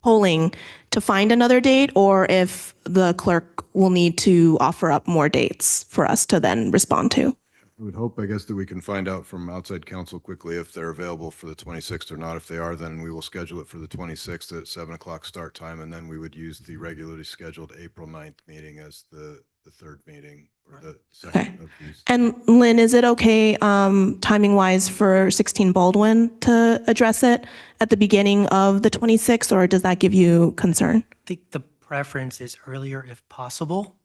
polling to find another date, or if the clerk will need to offer up more dates for us to then respond to. would hope, I guess, that we can find out from outside counsel quickly if they're available for the 26th or not. If they are, then we will schedule it for the 26th at 7 o'clock start time, and then we would use the regularly scheduled April 9th meeting as the third meeting or the second of these. And Lynn, is it okay, timing wise for 16 Baldwin to address it at the beginning of the 26th, or does that give you concern? I think the preference is earlier if possible.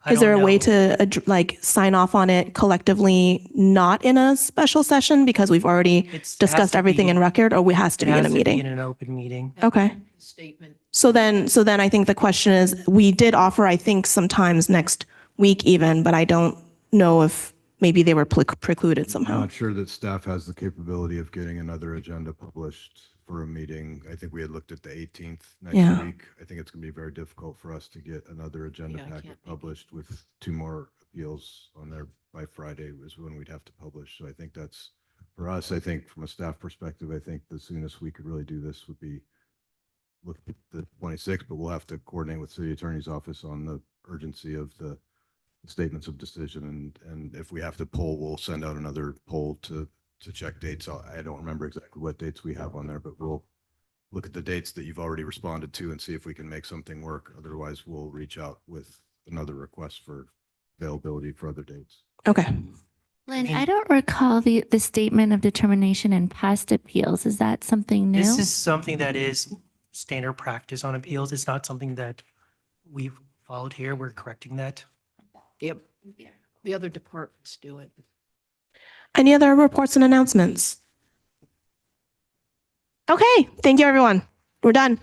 I Is there a don't way know. to like sign off on it collectively, not in a special session because we've already Has discussed to everything be- in record, or it has to It be in has a to be meeting? in an open meeting. Okay. Statement. So then I think the question is, we did offer, I think, sometimes next week even, but I don't know if maybe they were precluded I'm somehow. not sure that staff has the capability of getting another agenda published for a meeting. I think we had looked at the 18th next Yeah. week. I think it's going to be very difficult for us to get another agenda Yeah, I packet can't make it. published with 2 more appeals on there by Friday is when we'd have to publish. So I think that's, for us, I think from a staff perspective, I think the soonest we could really do this would be look at the 26th, but we'll have to coordinate with city attorney's office on the urgency of the statements of decision. And if we have to poll, we'll send out another poll to check dates. I don't remember exactly what dates we have on there, but we'll look at the dates that you've already responded to and see if we can make something work. Otherwise, we'll reach out with another request for availability for other dates. Okay. Lynn, I don't recall the statement of determination in past appeals. Is that something new? This is something that is standard practice on appeals. It's not something that we've followed here. We're correcting that. Yep. The other departments do it. Any other reports and announcements? Okay, thank you, everyone. We're done.